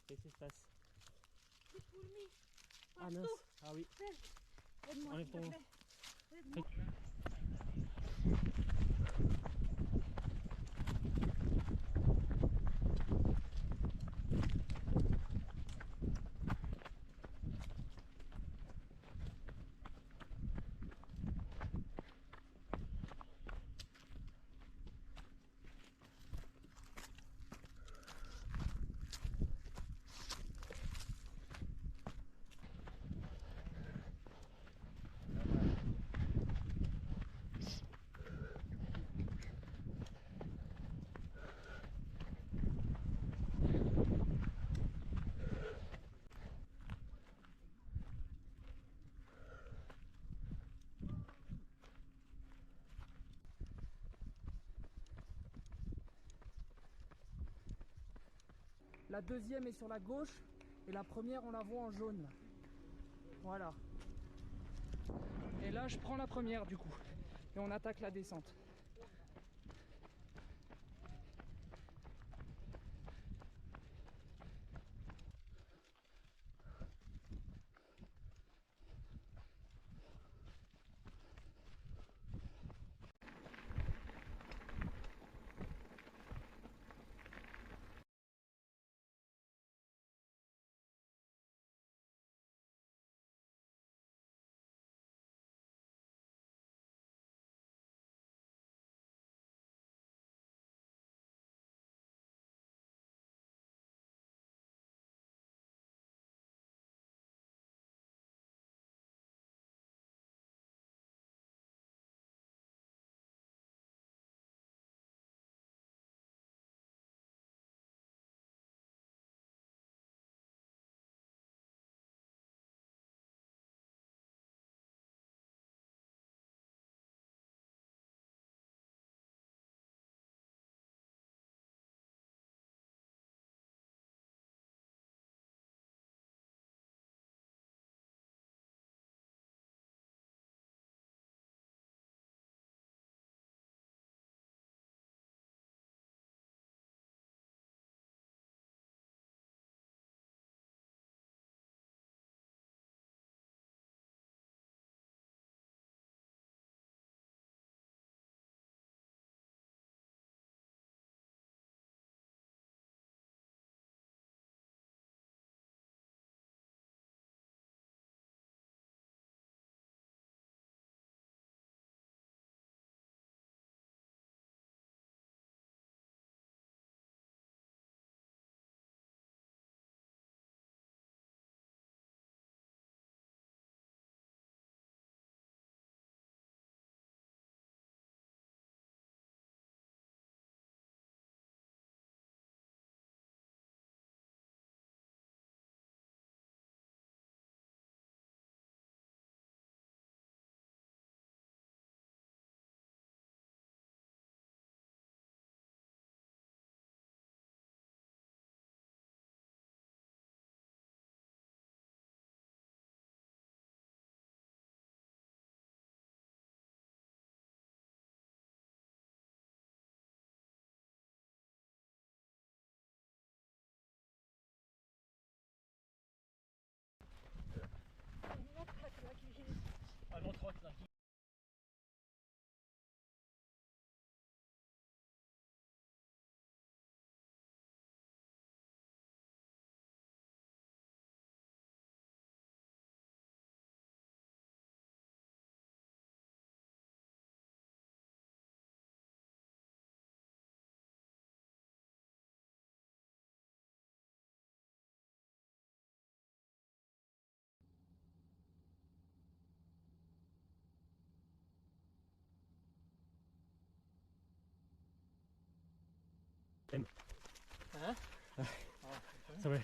Qu'est-ce qui se passe? Des fourmis. Ah mince. Ah oui. Aide-moi, Enlève s'il te ton... plaît. Aide-moi. La deuxième est sur la gauche et la première on la voit en jaune. Voilà. Et là je prends la première du coup et on attaque la descente. Hein? Ça va.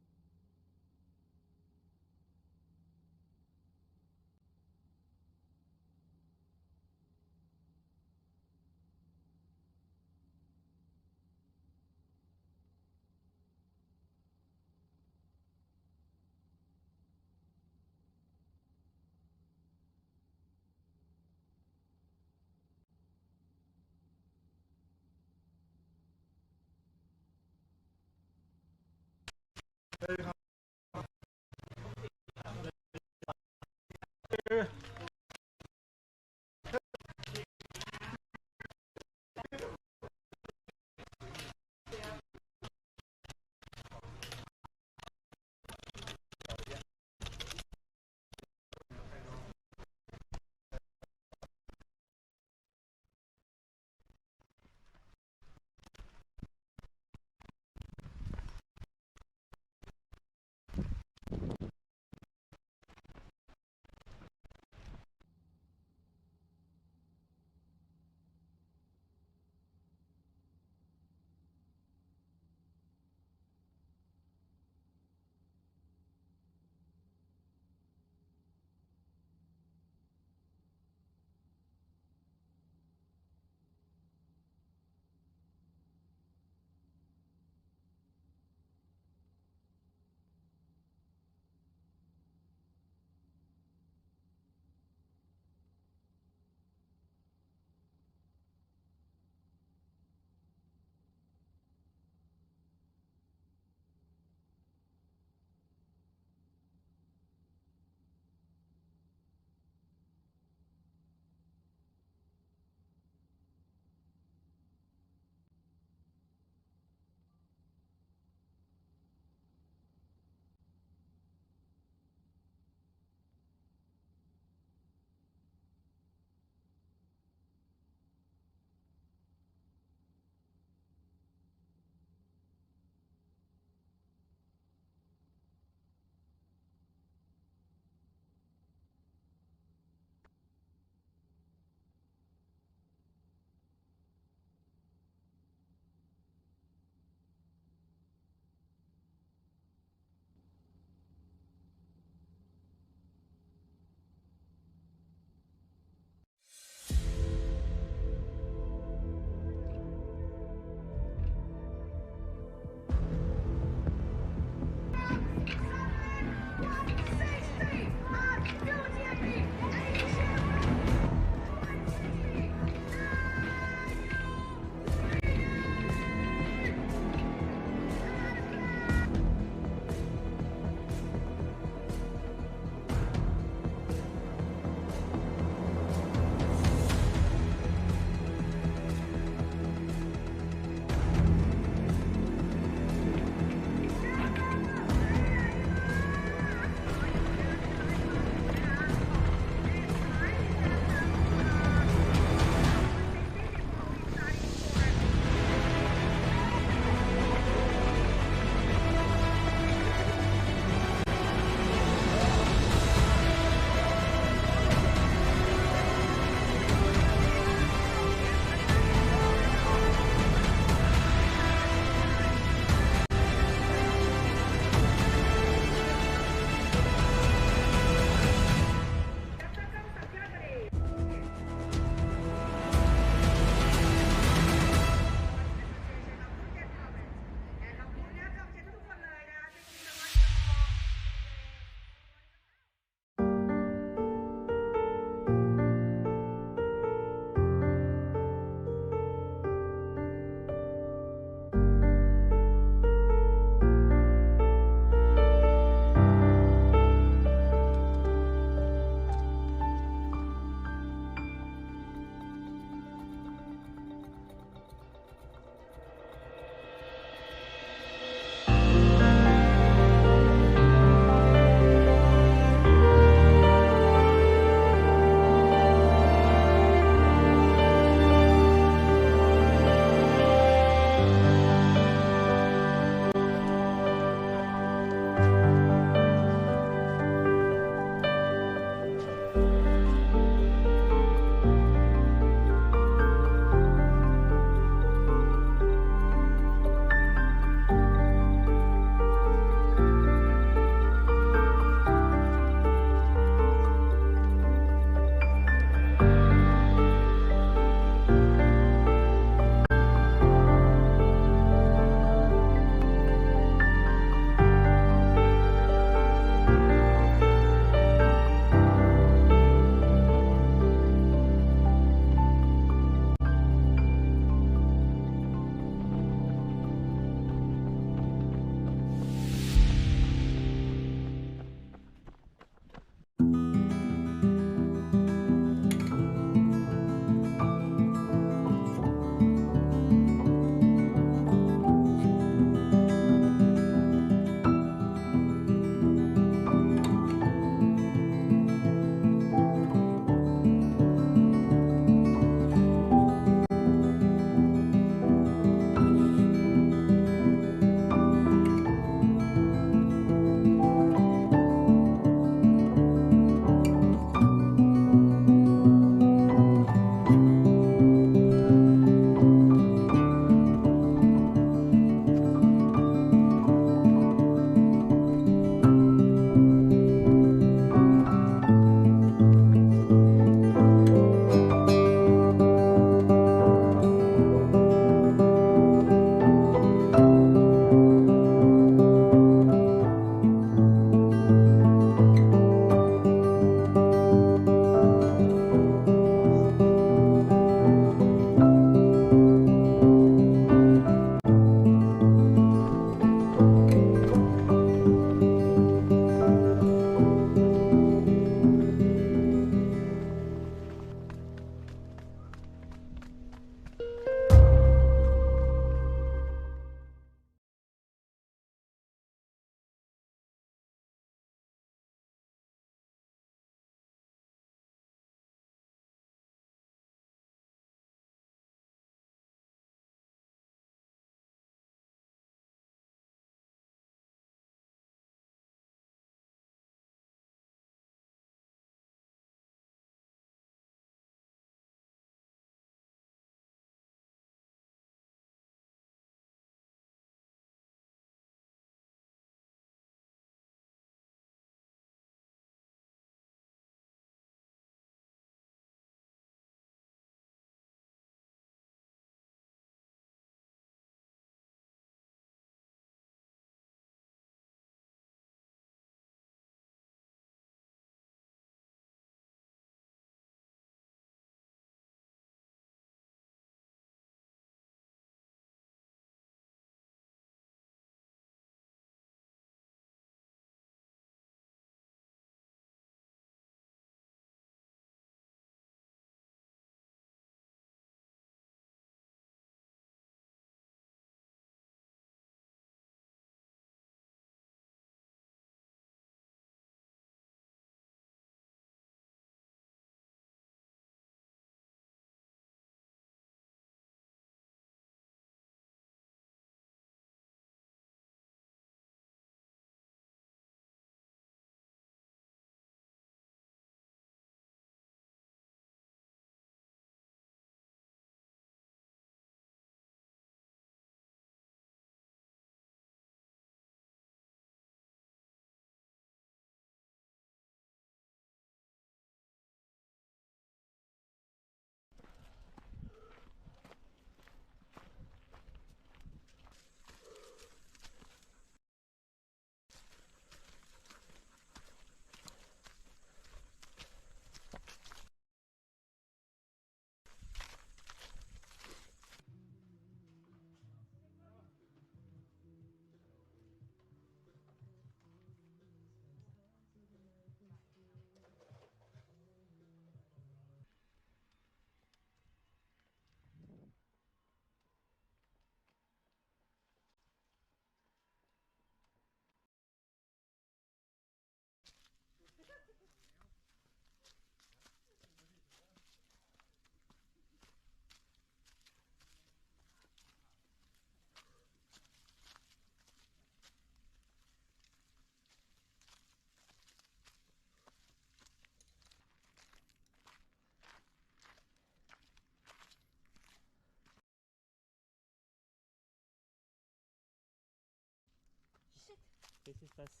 Qu'est-ce qui se passe?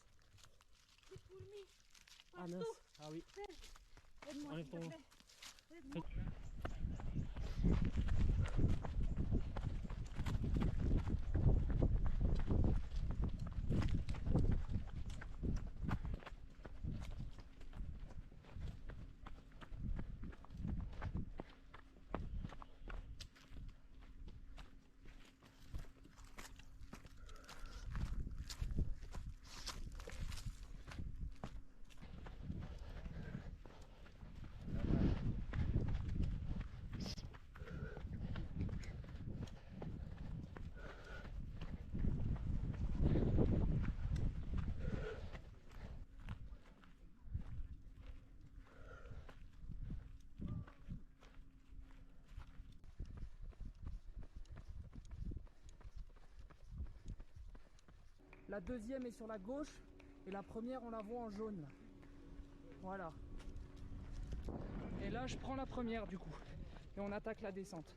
Des fourmis. Ah mince. Partout. Ah oui. Aide-moi, Enlève s'il te ton- plaît. Aide-moi. La deuxième est sur la gauche et la première on la voit en jaune. Voilà. Et là je prends la première du coup et on attaque la descente.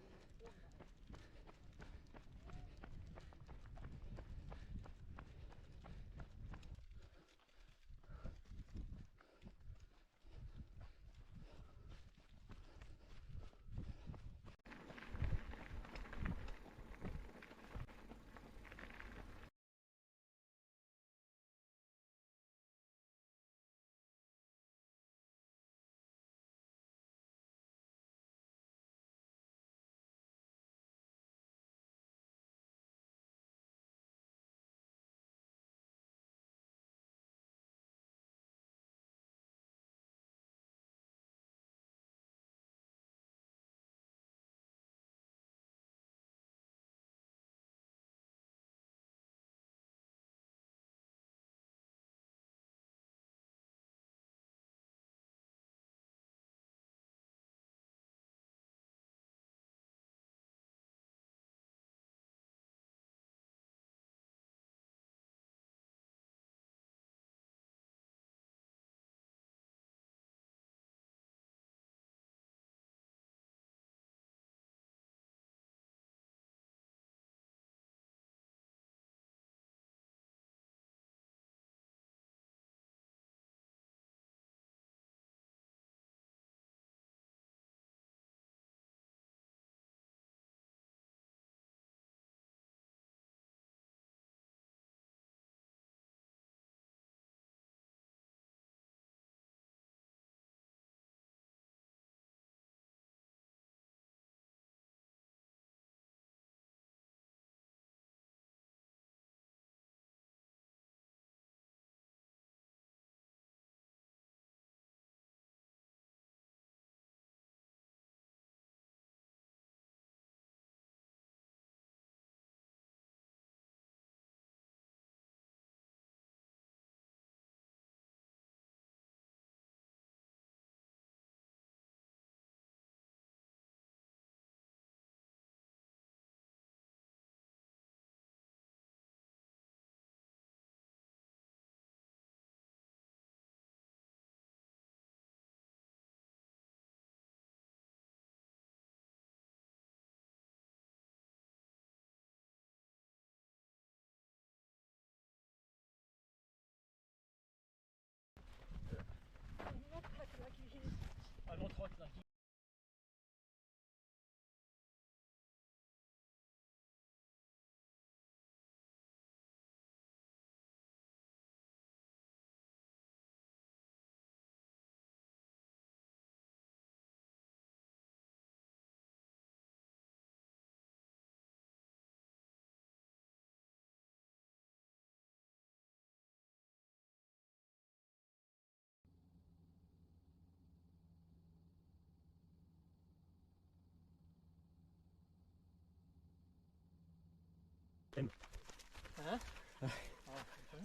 Hein?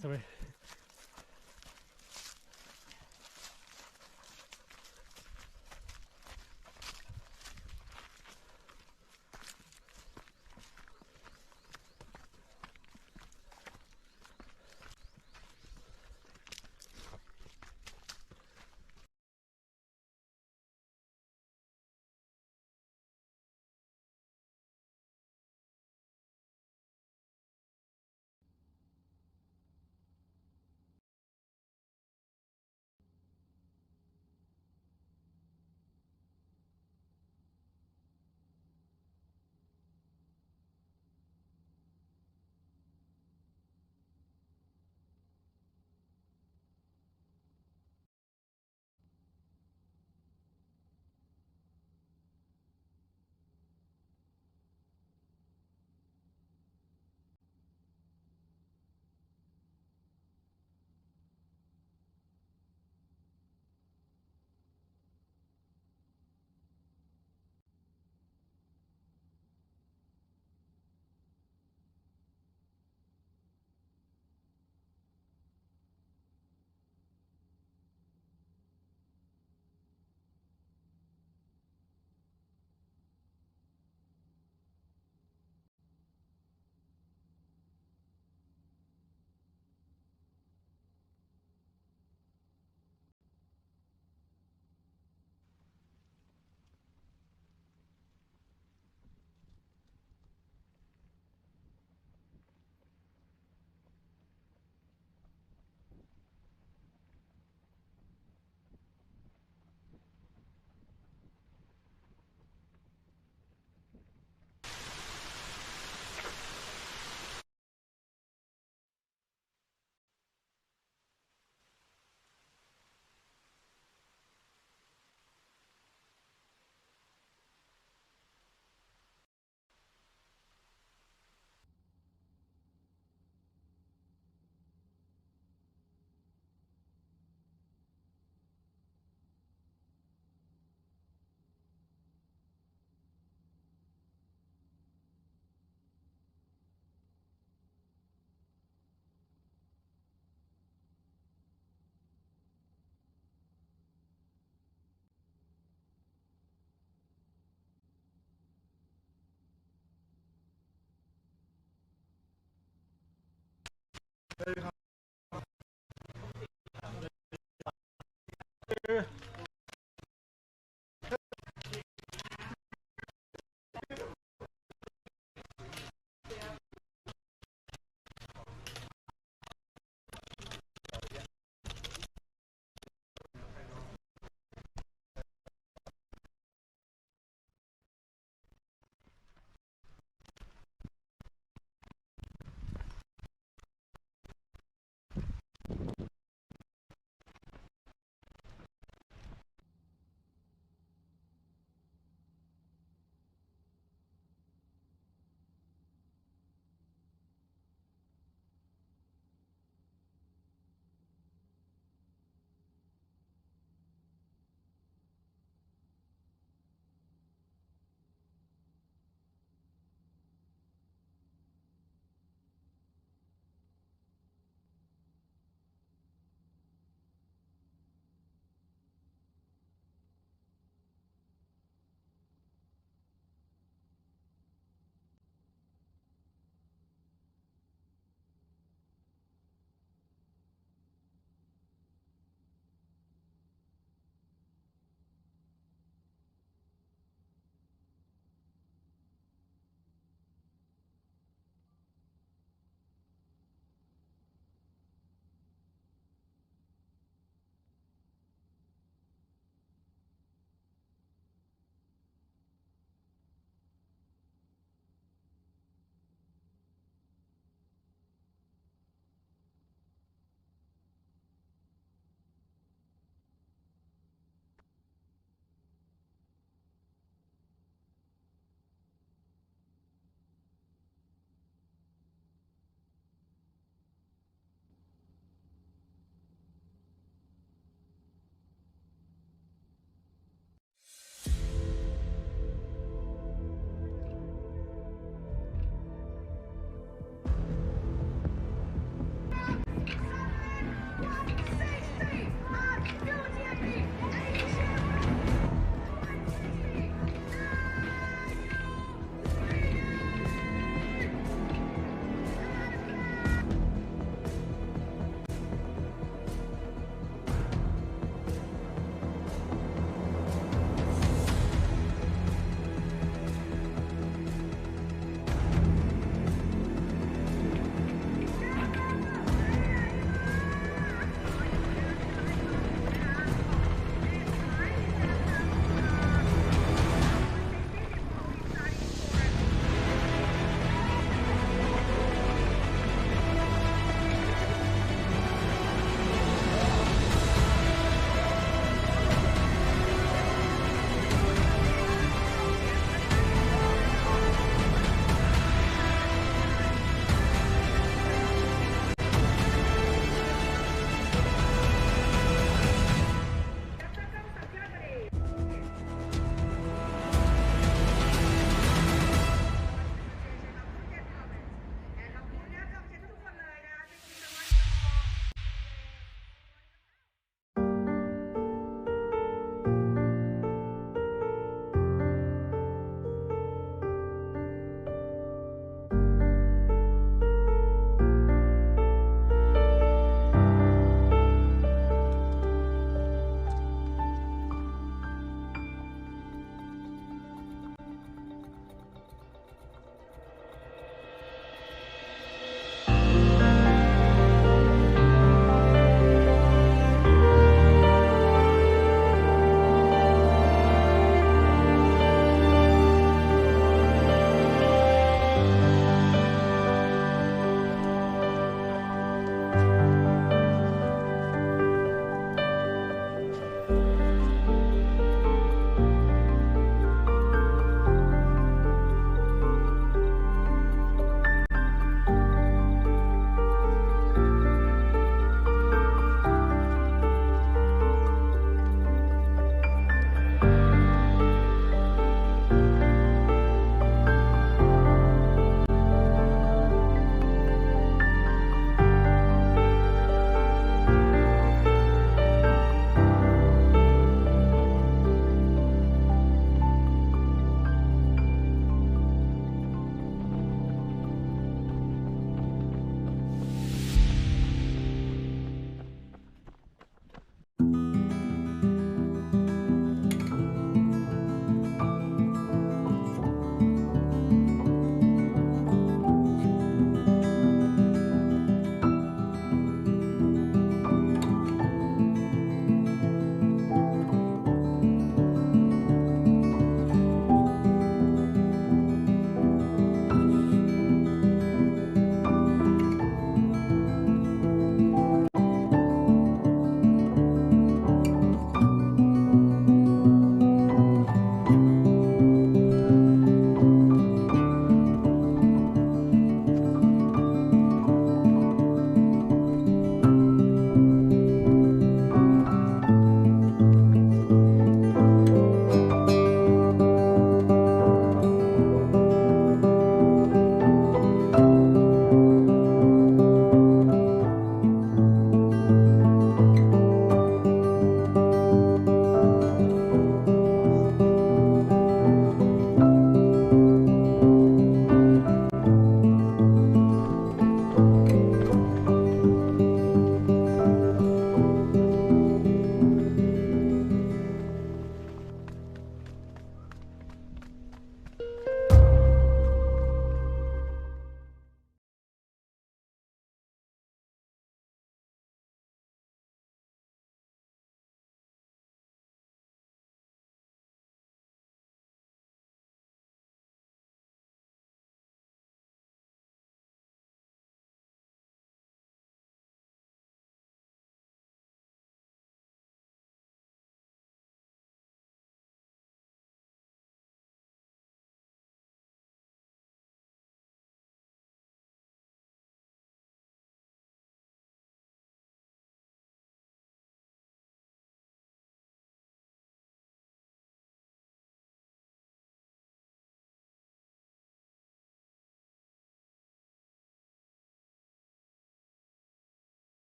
Ça va.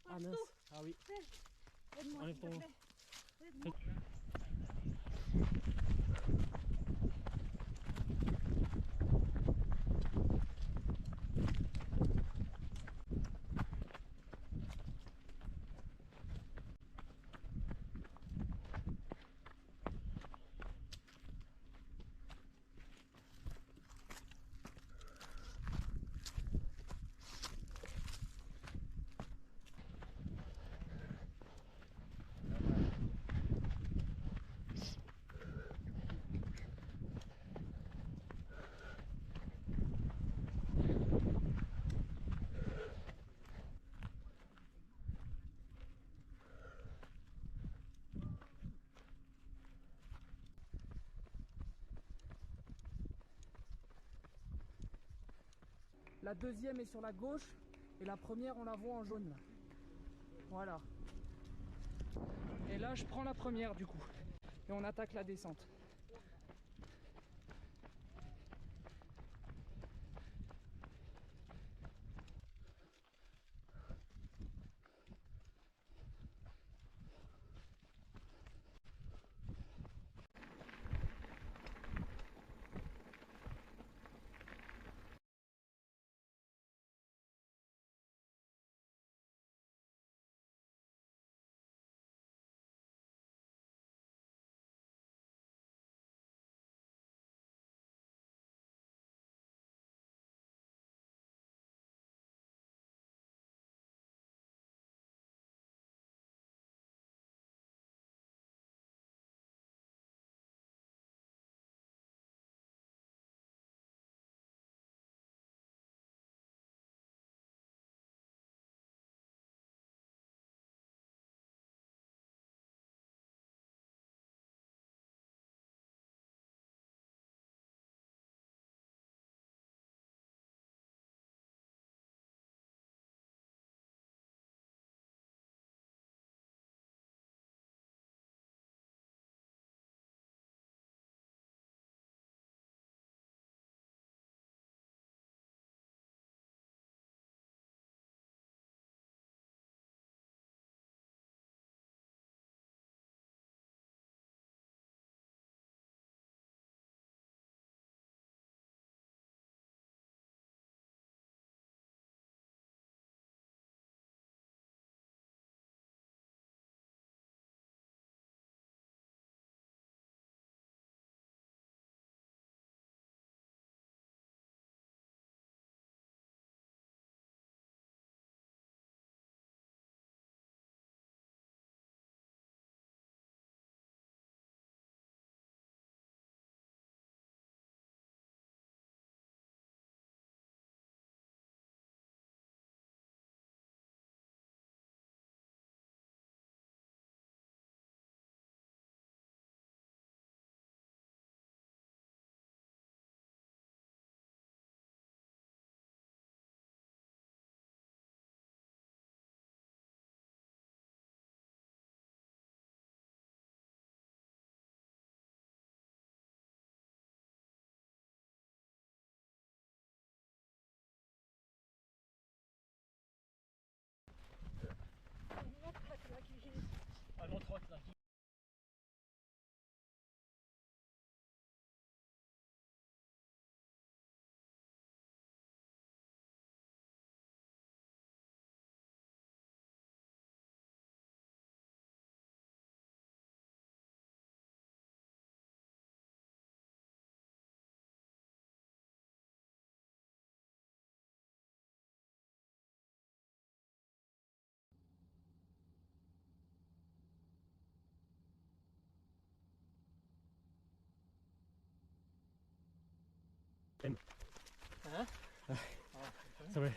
Ah mince. Ah oui. Aide-moi, Enlève s'il te ton- plaît. Aide-moi. La deuxième est sur la gauche et la première on la voit en jaune. Voilà. Et là je prends la première du coup. Et on attaque la descente. Ah non, 3 là. Hein? Sorry.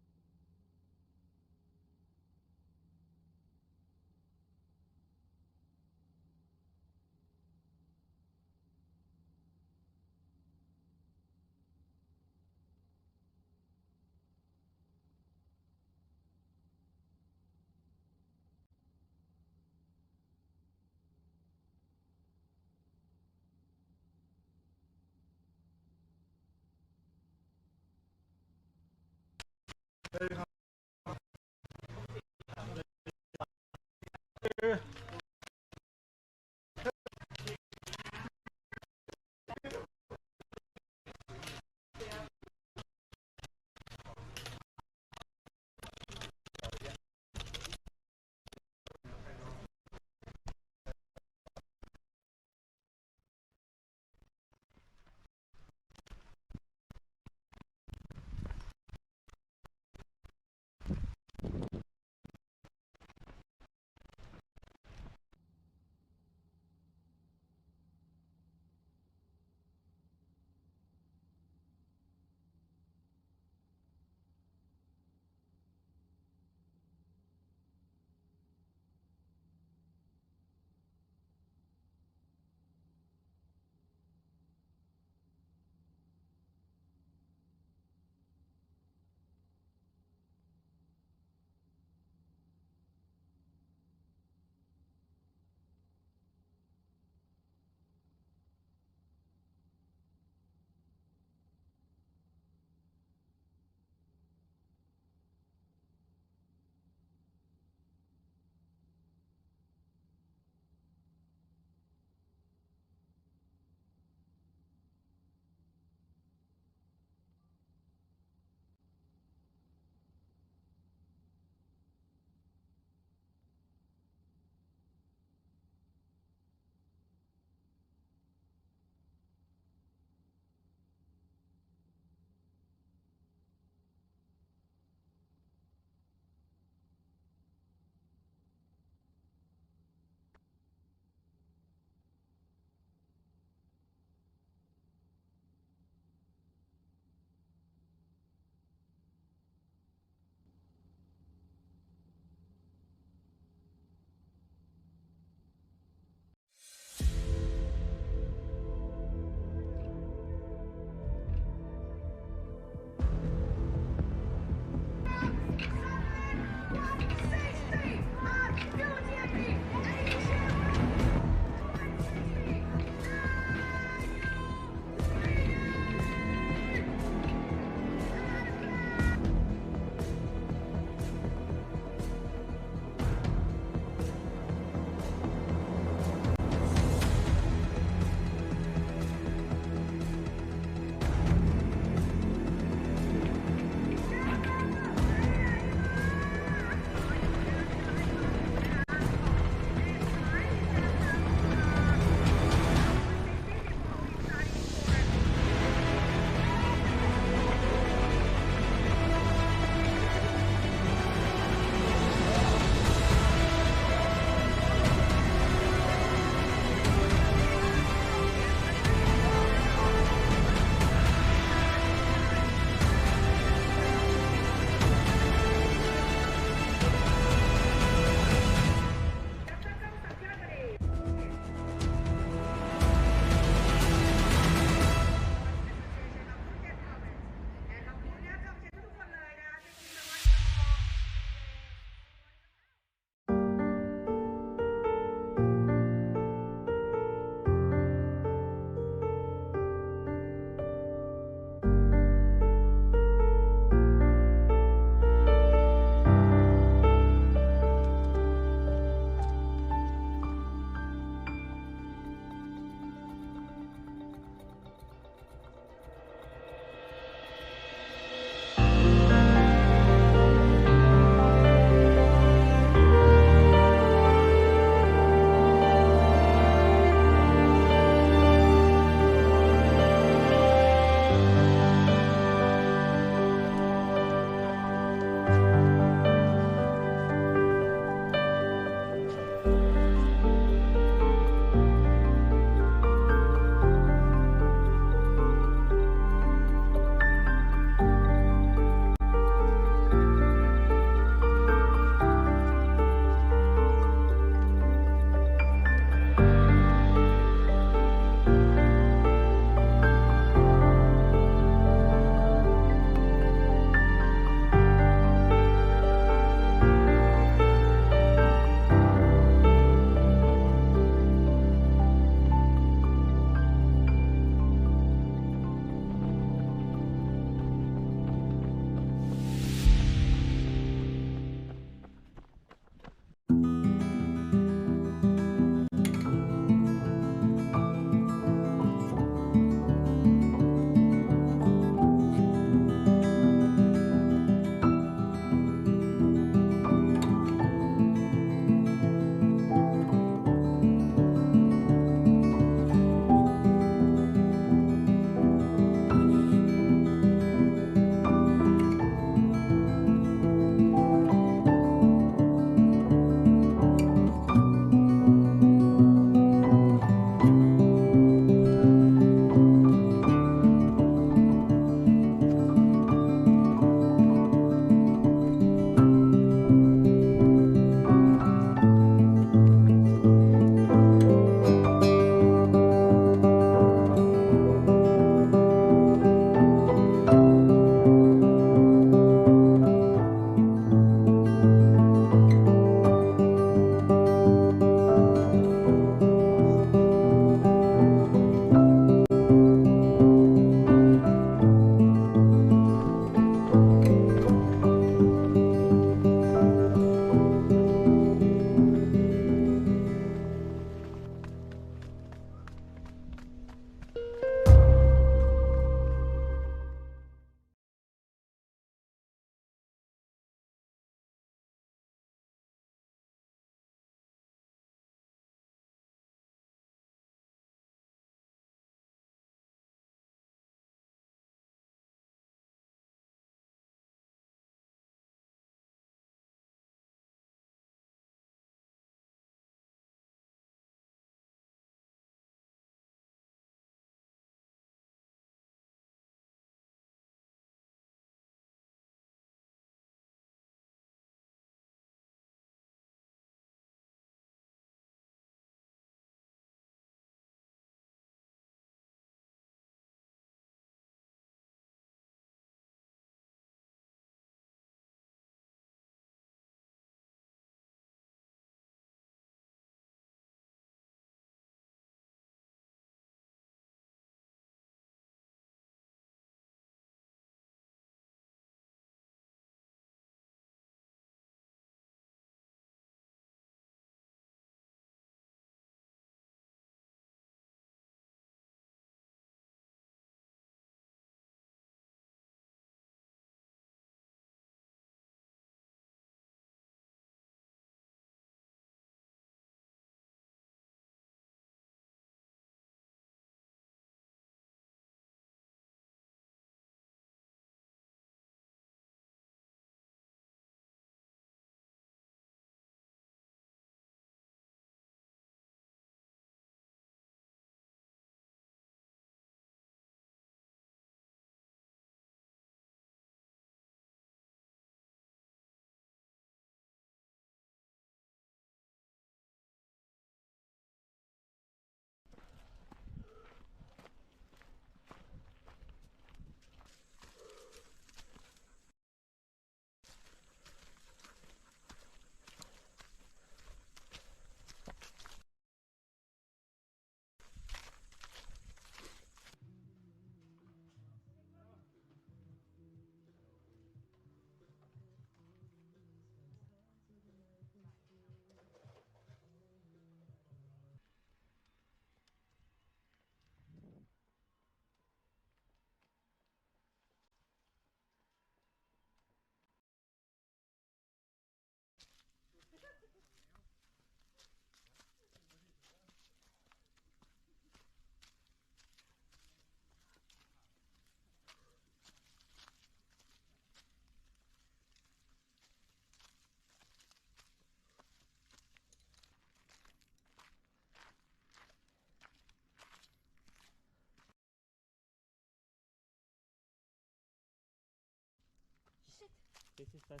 Qu'est-ce qui se passe?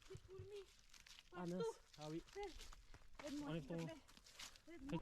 Des fourmis. Ah mince. Partout. Ah oui. Aide-moi, Enlève s'il te ton- plaît. Aide-moi.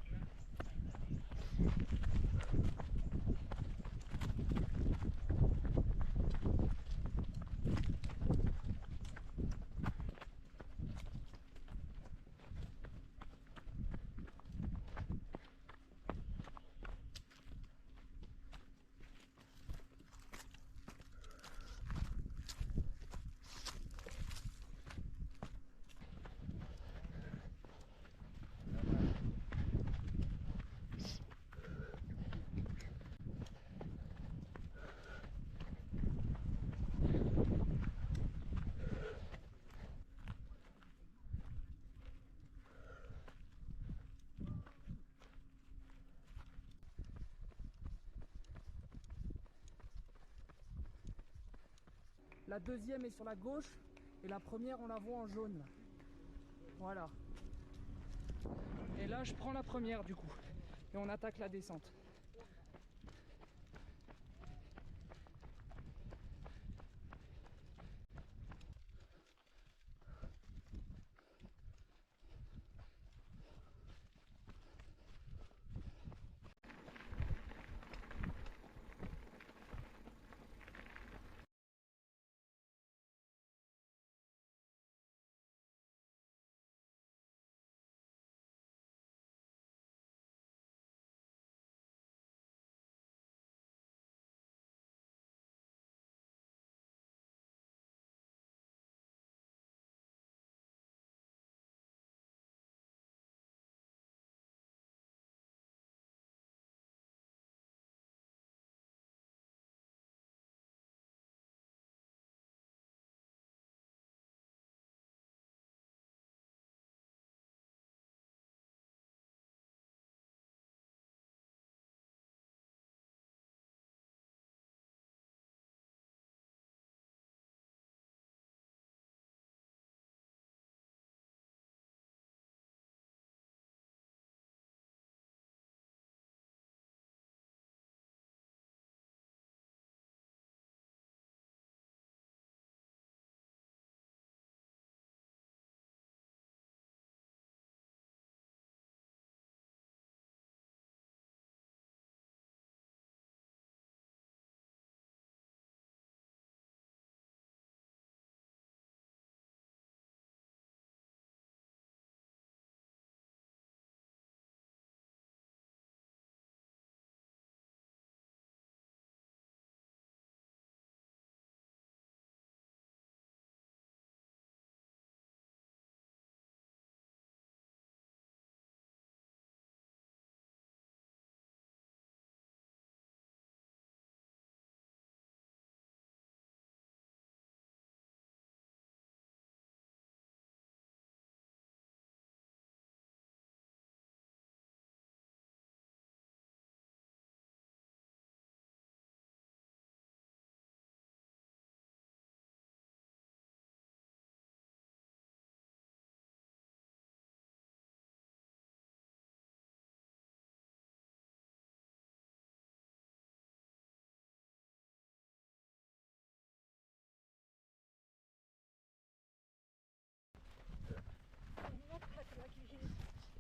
La deuxième est sur la gauche et la première on la voit en jaune. Voilà. Et là je prends la première du coup et on attaque la descente.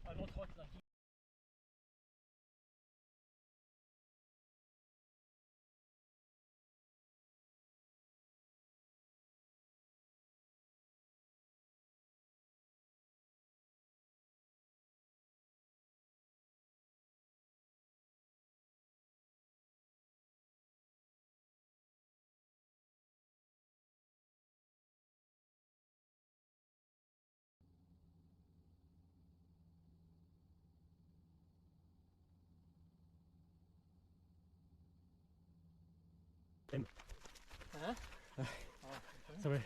Un autre route là. Hein? Ça va.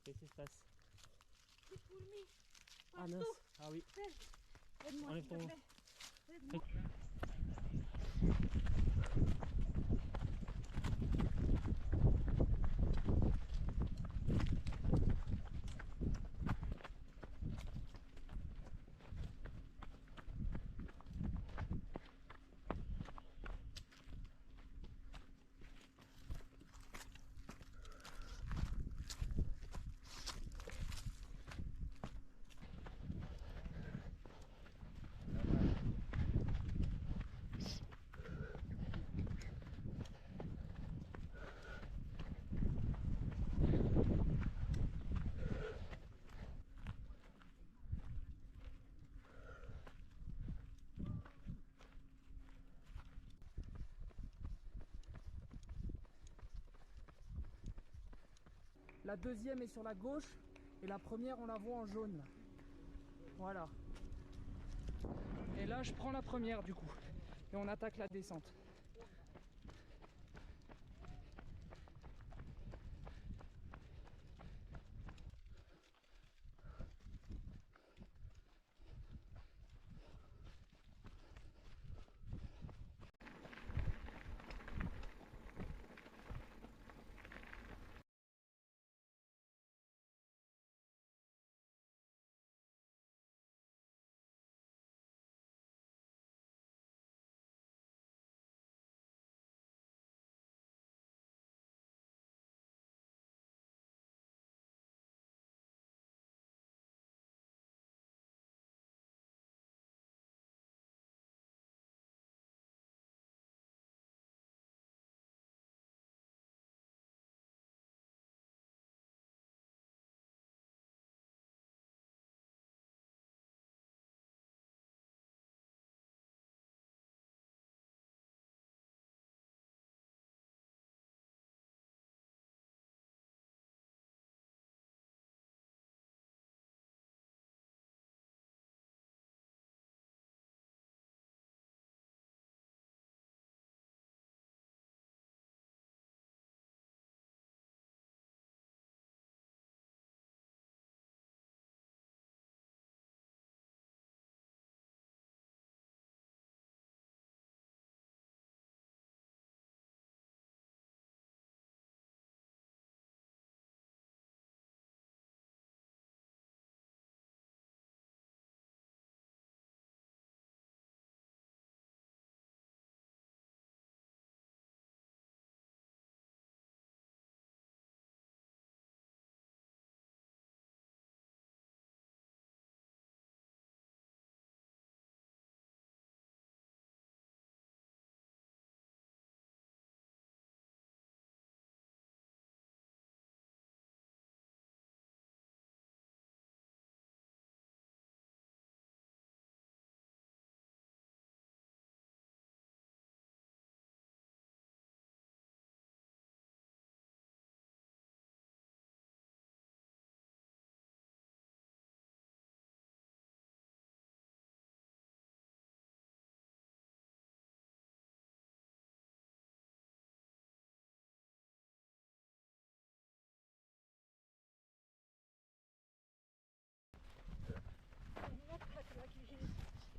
Qu'est-ce qui se passe? Des fourmis. Ah mince. Partout. Ah oui. Aide-moi, Enlève s'il te ton- plaît. Aide-moi. La deuxième est sur la gauche et la première on la voit en jaune. Voilà. Et là je prends la première du coup et on attaque la descente.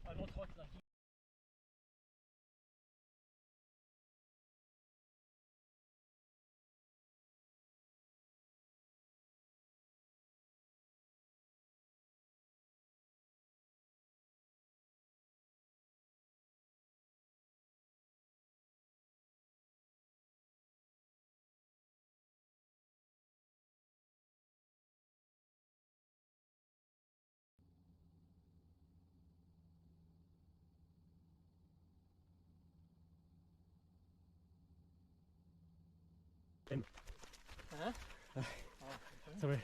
Allons, trotte là. Hein? Ça va.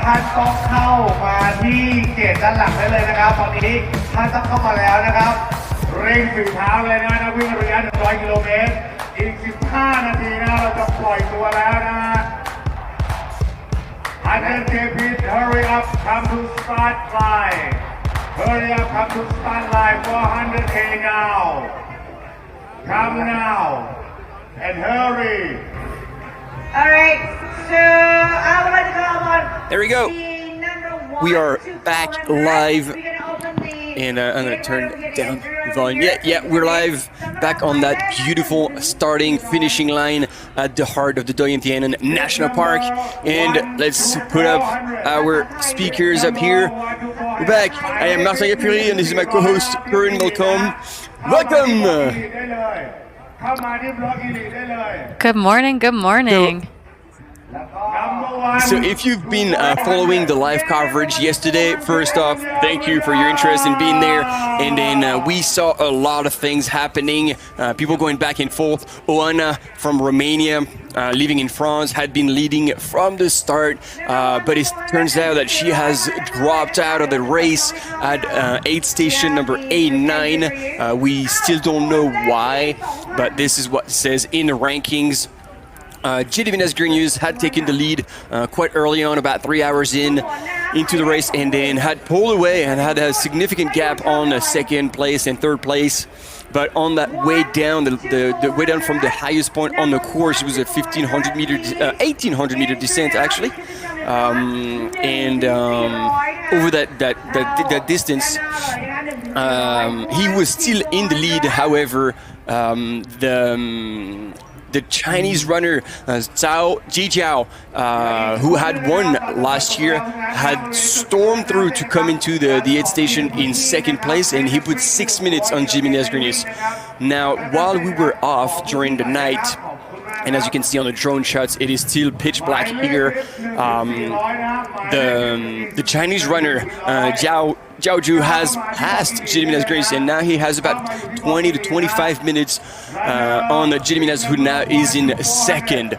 ท่านต้องเข้ามาที่เกตด้านหลังได้เลยนะครับตอนนี้ท่านต้องเข้ามาแล้วนะครับเร่งฝีเท้าเลยนะนักวิ่งระยะ100 กิโลเมตรอีก15 นาทีนะเราจะปล่อยตัวแล้วนะ 100K please hurry up come to start line hurry up come to start line 400K now come now and hurry All right, so I would like to call on There we go. the number one We are to back follow live. next. We're gonna open the And I'm going to turn down the volume. Yeah, we're live back on that beautiful starting finishing line at the heart of the Inthanon National Park. And let's put up our speakers up here. We're back. I am Martin Gapuri and this is my co-host, Corinne Malcolm. Welcome! Good morning, good morning. So if you've been following the live coverage yesterday, first off, thank you for your interest in being there. And then we saw a lot of things happening, people going back and forth. Oana from Romania, living in France, had been leading from the start, but it turns out that she has dropped out of the race at aid station number 89. We still don't know why, but this is what it says in the rankings. Gediminas Grignius had taken the lead quite early on, about 3 hours into the race, and then had pulled away and had a significant gap on second place and third place. But on that way down, the way down from the highest point on the course, it was a 1,800 meter descent actually, and over that distance, he was still in the lead. However, the Chinese runner Jijiao, who had won last year, had stormed through to come into the aid station in second place, and he put 6 minutes on Gediminas Grignius. Now, while we were off during the night, and as you can see on the drone shots, it is still pitch black here. The Chinese runner Zhao Zhu has passed Gediminas Grignius, and now he has about 20 to 25 minutes on Gediminas, who now is in second.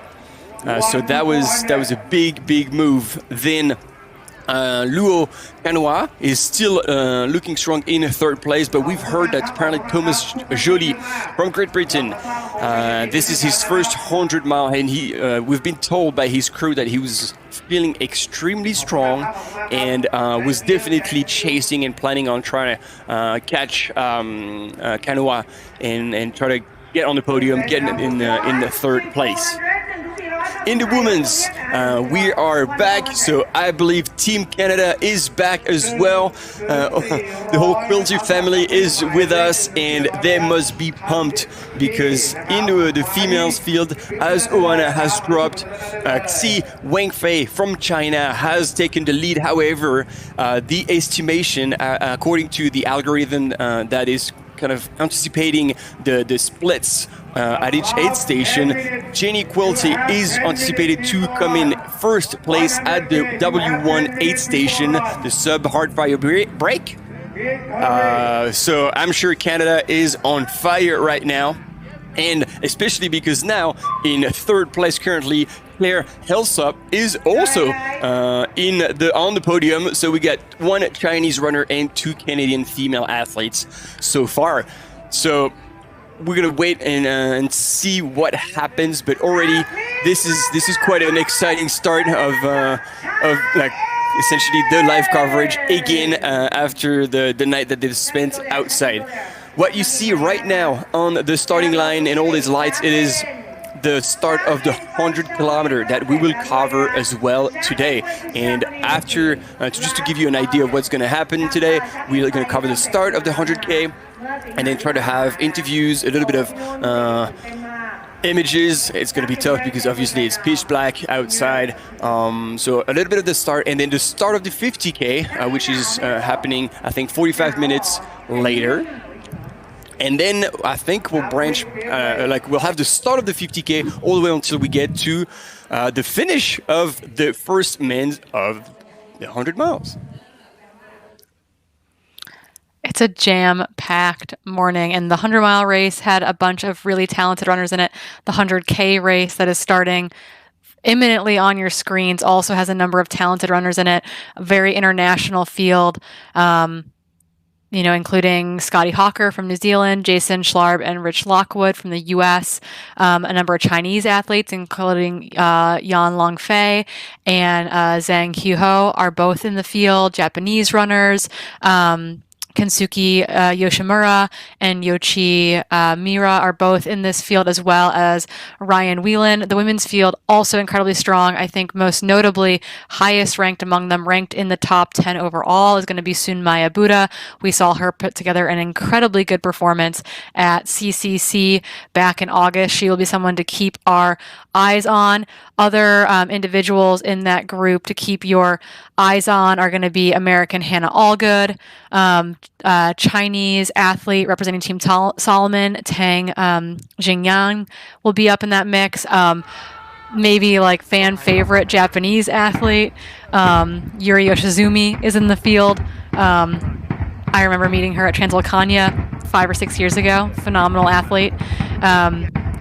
So that was a big move. Then Luo Canoa is still looking strong in third place, but we've heard that apparently Thomas Joly from Great Britain, this is his first 100 mile, and we've been told by his crew that he was feeling extremely strong and was definitely chasing and planning on trying to catch Canoa and try to get on the podium, get in the third place. In the women's, we are back, so I believe Team Canada is back as well. The whole Quilty family is with us, and they must be pumped because in the females field, as Oana has dropped, Xi Wengfei from China has taken the lead. However, the estimation, according to the algorithm that is kind of anticipating the splits at each aid station, Jenny Quilty is anticipated to come in first place at the W1 aid station, the sub-hard fire break. So I'm sure Canada is on fire right now, and especially because now in third place currently, Claire Helsop is also on the podium. So we got one Chinese runner and 2 Canadian female athletes so far. So we're gonna wait and see what happens. But already, this is quite an exciting start of like essentially the live coverage again after the night that they've spent outside. What you see right now on the starting line and all these lights, it is the start of the 100 kilometer that we will cover as well today. And after, just to give you an idea of what's going to happen today, we're going to cover the start of the 100K and then try to have interviews, a little bit of images. It's going to be tough because obviously it's pitch black outside. So a little bit of the start, and then the start of the 50K, which is happening, I think, 45 minutes later. And then I think we'll branch, we'll have the start of the 50K all the way until we get to the finish of the first men's of the 100 miles. It's a jam-packed morning, and the 100-mile race had a bunch of really talented runners in it. The 100K race that is starting imminently on your screens also has a number of talented runners in it, a very international field, including Scotty Hawker from New Zealand, Jason Schlarb and Rich Lockwood from the US, a number of Chinese athletes, including Yan Longfei and Zhang Huho are both in the field, Japanese runners, Kensuke Yoshimura and Yoichi Mira are both in this field, as well as Ryan Whelan. The women's field also incredibly strong. I think most notably, highest ranked among them, ranked in the top 10 overall, is going to be Sunmaya Buddha. We saw her put together an incredibly good performance at CCC back in August. She will be someone to keep our eyes on. Other individuals in that group to keep your eyes on are going to be American Hannah Allgood, Chinese athlete representing Team Solomon, Tang Jingyang will be up in that mix. Maybe like fan favorite Japanese athlete, Yuri Yoshizumi is in the field. I remember meeting her at Transvolcania 5 or 6 years ago. Phenomenal athlete.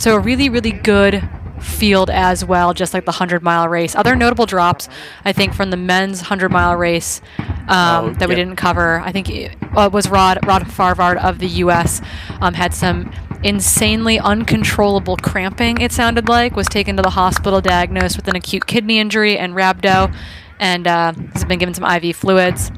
So a really, really good field as well, just like the 100-mile race. Other notable drops, I think, from the men's 100-mile race that we didn't cover. I think it was Rod Farvard of the U.S. Had some insanely uncontrollable cramping, it sounded like, was taken to the hospital, diagnosed with an acute kidney injury and rhabdo, and has been given some IV fluids.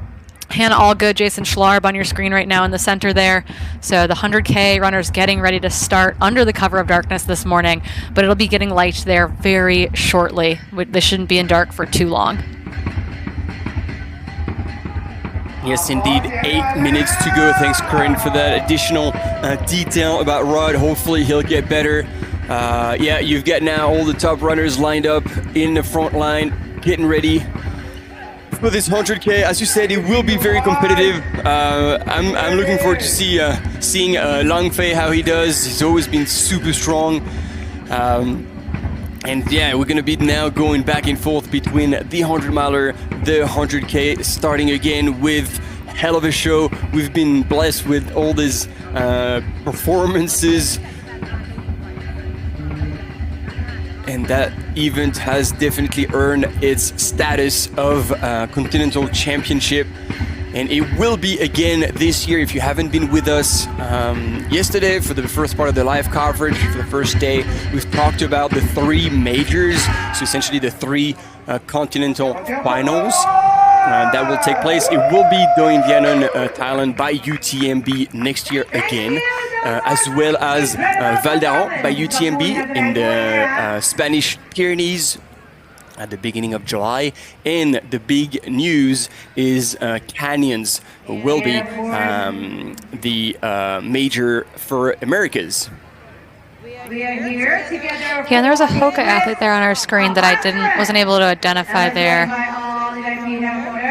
Hannah Allgood, Jason Schlarb on your screen right now in the center there. So the 100K runners getting ready to start under the cover of darkness this morning, but it'll be getting light there very shortly. They shouldn't be in dark for too long. Yes, indeed. 8 minutes to go. Thanks, Corinne, for that additional detail about Rod. Hopefully he'll get better. Yeah, you've got now all the top runners lined up in the front line, getting ready for this 100K. As you said, it will be very competitive. I'm looking forward to seeing Longfei, how he does. He's always been super strong. And yeah, we're gonna be now going back and forth between the 100-miler, the 100K, starting again with hell of a show. We've been blessed with all these performances. And that event has definitely earned its status of Continental Championship. And it will be again this year. If you haven't been with us yesterday for the first part of the live coverage, for the first day, we've talked about the 3 majors. So essentially the 3 Continental Finals that will take place. It will be in Inthanon, Thailand by UTMB next year again. As well as Val d'Aran by UTMB in the Spanish Pyrenees at the beginning of July. And the big news is Canyons will be the major for Americas. Yeah, and there was a Hoka athlete there on our screen that I wasn't able to identify there.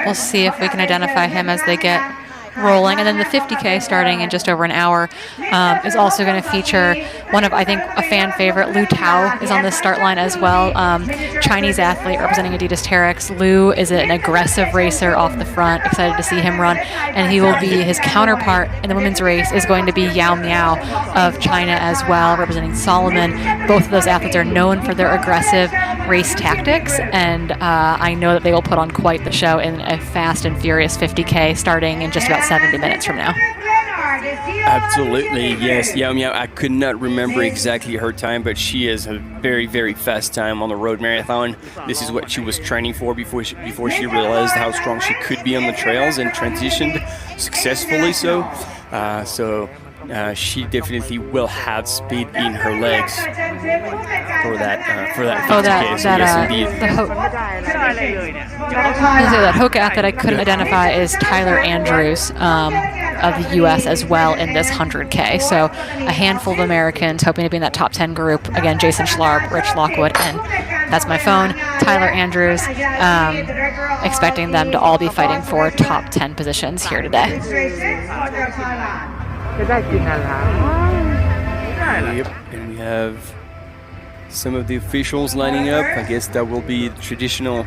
We'll see if we can identify him as they get rolling. And then the 50K starting in just over an hour is also going to feature one of, I think, a fan favorite. Lu Tao is on the start line as well. Chinese athlete representing Adidas Terex. Lu is an aggressive racer off the front. Excited to see him run. And he will be, his counterpart in the women's race is going to be Yao Miao of China as well, representing Solomon. Both of those athletes are known for their aggressive race tactics, and I know that they will put on quite the show in a fast and furious 50K starting in just about 70 minutes from now. Absolutely, yes. Yao Miao, I could not remember exactly her time, but she has a very, very fast time on the road marathon. This is what she was training for before she realized how strong she could be on the trails and transitioned successfully so. She definitely will have speed in her legs for that 50K. So yes, indeed. That Hoka athlete I couldn't identify is Tyler Andrews of the U.S. as well in this 100K. So a handful of Americans hoping to be in that top 10 group. Again, Jason Schlarb, Rich Lockwood, and that's my phone, Tyler Andrews. Expecting them to all be fighting for top 10 positions here today. Yep, and we have some of the officials lining up. I guess that will be the traditional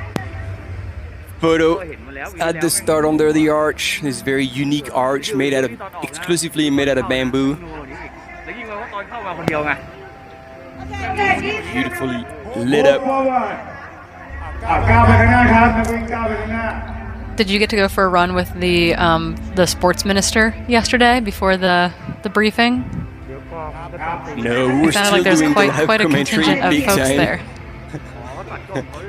photo at the start under the arch. This very unique arch exclusively made out of bamboo. Beautifully lit up. ก้าวไปข้างหน้าครับนักวิ่งก้าวไปข้างหน้า Did you get to go for a run with the sports minister yesterday before the briefing? No, we're It sounded still like there's doing the live quite a commentary contingent of big folks time. there.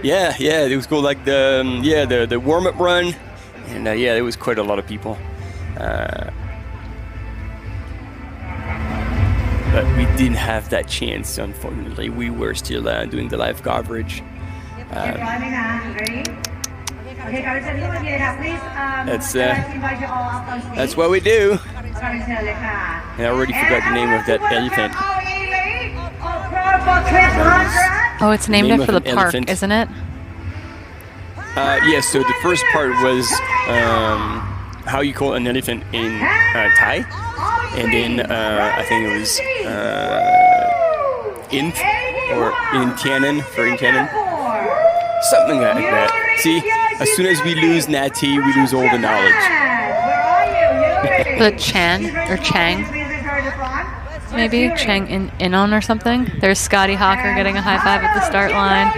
Yeah, it was cool. Like the warm up run, and yeah, there was quite a lot of people. But we didn't have that chance, unfortunately. We were still doing the live coverage. That's what we do. And I already forgot the name of that elephant. Oh, it's named Name after of the an park, elephant. isn't it? Yeah, so the first part was how you call an elephant in Thai. And then I think it was or Inthanon for Inthanon. Something like that. See, as soon as we lose Nati, we lose all the knowledge. The Chan or Chang, maybe Chang Innon or something. There's Scotty Hawker getting a high five at the start line.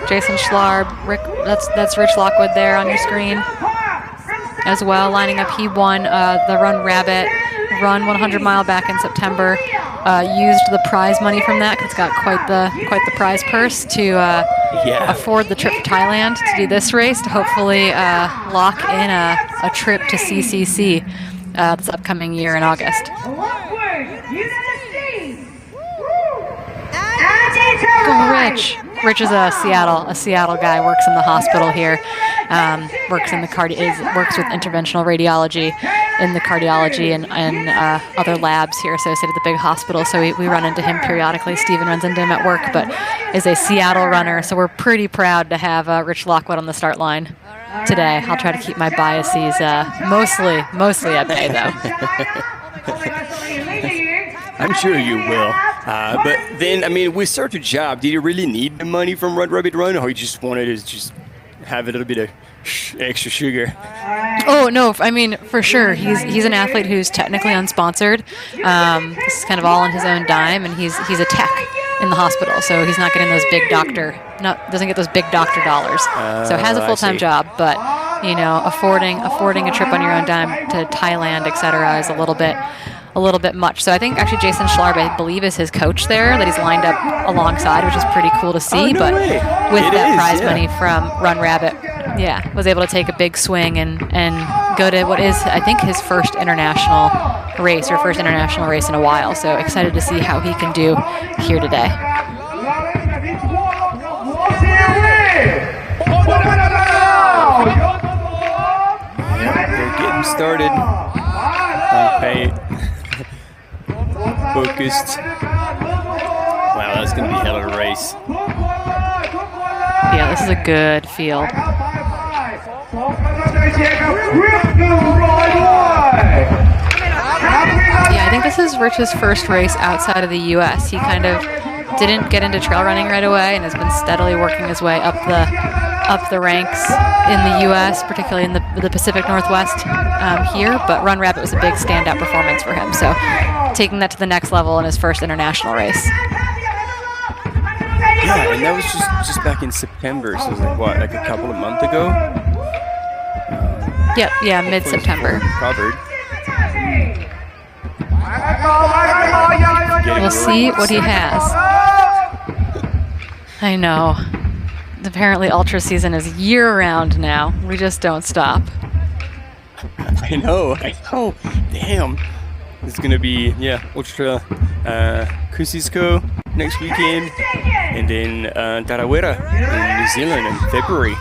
Jason Schlarb, Rick, that's Rich Lockwood there on your screen as well, lining up. He won the Run Rabbit Run 100 mile back in September. Used the prize money from that because it's got quite the prize purse to afford the trip to Thailand to do this race, to hopefully lock in a trip to CCC this upcoming year in August. Go Rich! Rich is a Seattle guy. Works in the hospital here. Works with interventional radiology in the cardiology and other labs here associated with the big hospital. So we run into him periodically. Steven runs into him at work, but is a Seattle runner. So we're pretty proud to have Rich Lockwood on the start line today. I'll try to keep my biases mostly at bay though. I'm sure you will. But then, I mean, with such a job, did you really need the money from Run Rabbit Run, or you just wanted to just have a little bit of extra sugar? Oh no, I mean for sure. He's an athlete who's technically unsponsored. This is kind of all on his own dime, and he's a tech in the hospital, so he's not getting those doesn't get those big doctor dollars. So has a full-time job, but you know, affording a trip on your own dime to Thailand, etc., is a little bit much. So I think actually Jason Schlarb, I believe, is his coach there that he's lined up alongside, which is pretty cool to see. But with that prize money from Run Rabbit, was able to take a big swing and go to what is, I think, his first international race in a while. So excited to see how he can do here today. They're getting started. Okay. Focused. Wow, that's going to be a hell of a race. Yeah, this is a good field. Yeah, I think this is Rich's first race outside of the U.S. He kind of didn't get into trail running right away and has been steadily working his way up the ranks in the U.S., particularly in the Pacific Northwest here. But Run Rabbit was a big standout performance for him, so taking that to the next level in his first international race. Yeah, and that was just back in September, so it was like a couple of months ago? Yeah, mid-September. Covered. We'll see what he has. I know. Apparently ultra season is year-round now. We just don't stop. I know. Damn. It's going to be, Ultra Kusisco next weekend, and then Tarawera in New Zealand in February.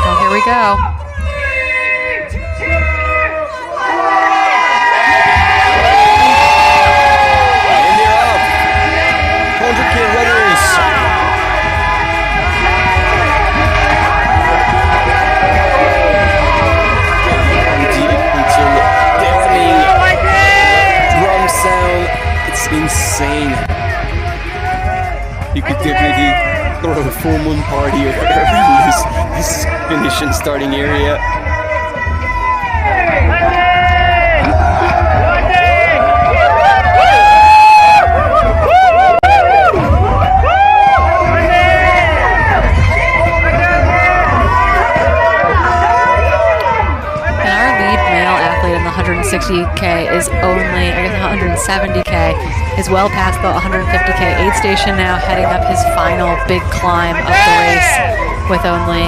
Oh, here we go. And they're up. 100K runners. Drum sound, it's insane. You could definitely throw a full moon party or whatever in this finish and starting area. 160K is only, I guess 170K is well past the 150K aid station now, heading up his final big climb of the race with only,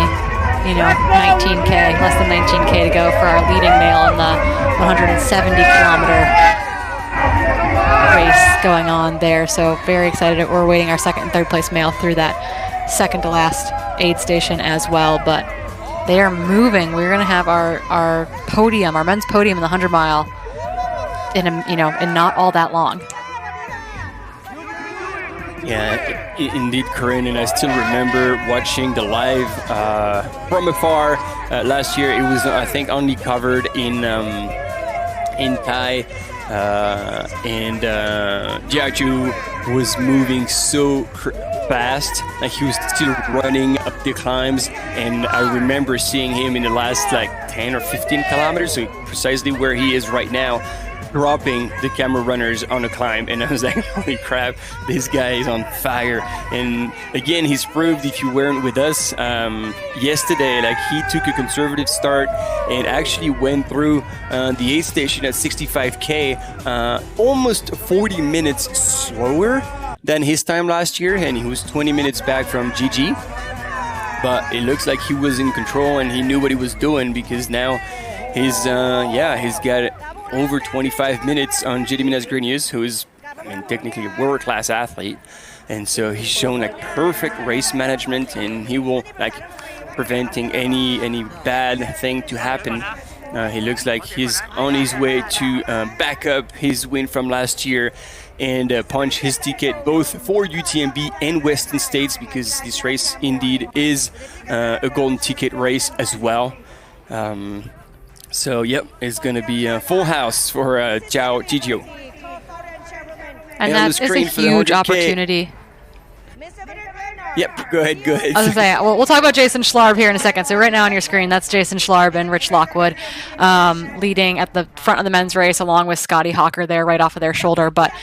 19K, less than 19K to go for our leading male in the 170-kilometer race going on there. So very excited. We're waiting our second and third place male through that second to last aid station as well, but they are moving. We're going to have our podium, our men's podium in the 100-mile in not all that long. Yeah, indeed, Corinne, and I still remember watching the live from afar last year. It was, I think, only covered in Thai, and Jiaju was moving so fast, like he was still running up the climbs, and I remember seeing him in the last 10 or 15 kilometers, so precisely where he is right now, dropping the camera runners on the climb, and I was like, holy crap, this guy is on fire. And again, he's proved, if you weren't with us yesterday, he took a conservative start and actually went through the aid station at 65K almost 40 minutes slower than his time last year, and he was 20 minutes back from GG, but it looks like he was in control and he knew what he was doing, because now he's got over 25 minutes on JD Minaz-Grenius, who is, technically a world-class athlete. And so he's shown perfect race management, and he will preventing any bad thing to happen. He looks like he's on his way to back up his win from last year and punch his ticket both for UTMB and Western States, because this race indeed is a golden ticket race as well. So, yep, it's going to be a full house for Zhao Jijio. And that is a huge opportunity. Yep, go ahead. I was going to say, we'll talk about Jason Schlarb here in a second. So right now on your screen, that's Jason Schlarb and Rich Lockwood leading at the front of the men's race, along with Scotty Hawker there right off of their shoulder. But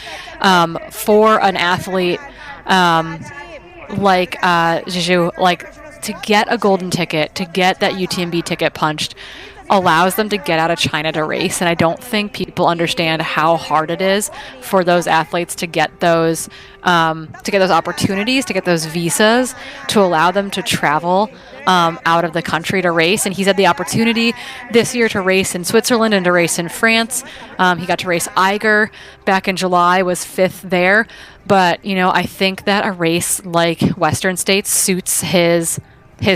for an athlete like Zhizhu, to get a golden ticket, to get that UTMB ticket punched, allows them to get out of China to race. And I don't think people understand how hard it is for those athletes to get those opportunities, to get those visas, to allow them to travel out of the country to race. And he's had the opportunity this year to race in Switzerland and to race in France. He got to race Eiger back in July, was 5th there. But, I think that a race like Western States suits his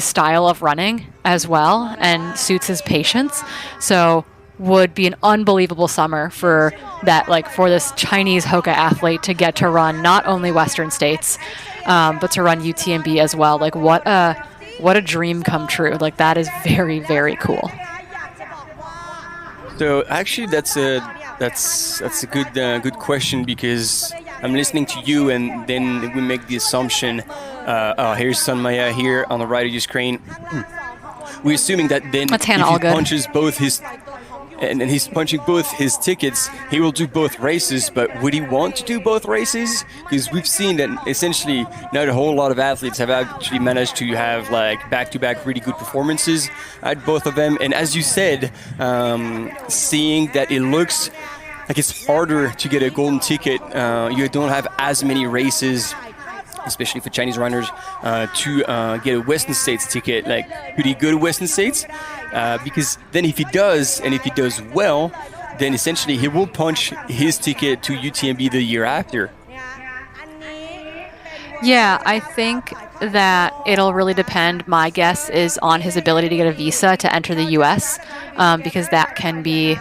style of running as well and suits his patience. So would be an unbelievable summer for that, for this Chinese Hoka athlete to get to run not only Western States, but to run UTMB as well. What a dream come true. That is very, very cool. So actually that's a good question, because I'm listening to you and then we make the assumption, here's Sunmaya here on the right of your screen. We're assuming that then if he punches both his, and he's punching both his tickets, he will do both races. But would he want to do both races? Because we've seen that essentially not a whole lot of athletes have actually managed to have back-to-back really good performances at both of them. And as you said, seeing that it looks like it's harder to get a golden ticket, you don't have as many races, especially for Chinese runners, to get a Western States ticket. Could he go to Western States? Because then if he does, and if he does well, then essentially he will punch his ticket to UTMB the year after. Yeah, I think that it'll really depend. My guess is on his ability to get a visa to enter the U.S., because that can be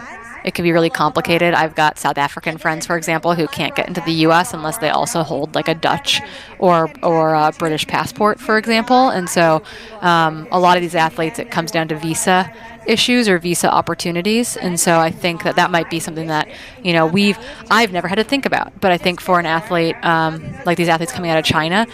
really complicated. I've got South African friends, for example, who can't get into the U.S. unless they also hold a Dutch or a British passport, for example. And so a lot of these athletes, it comes down to visa issues or visa opportunities. And so I think that might be something that, I've never had to think about. But I think for an athlete, like these athletes coming out of China,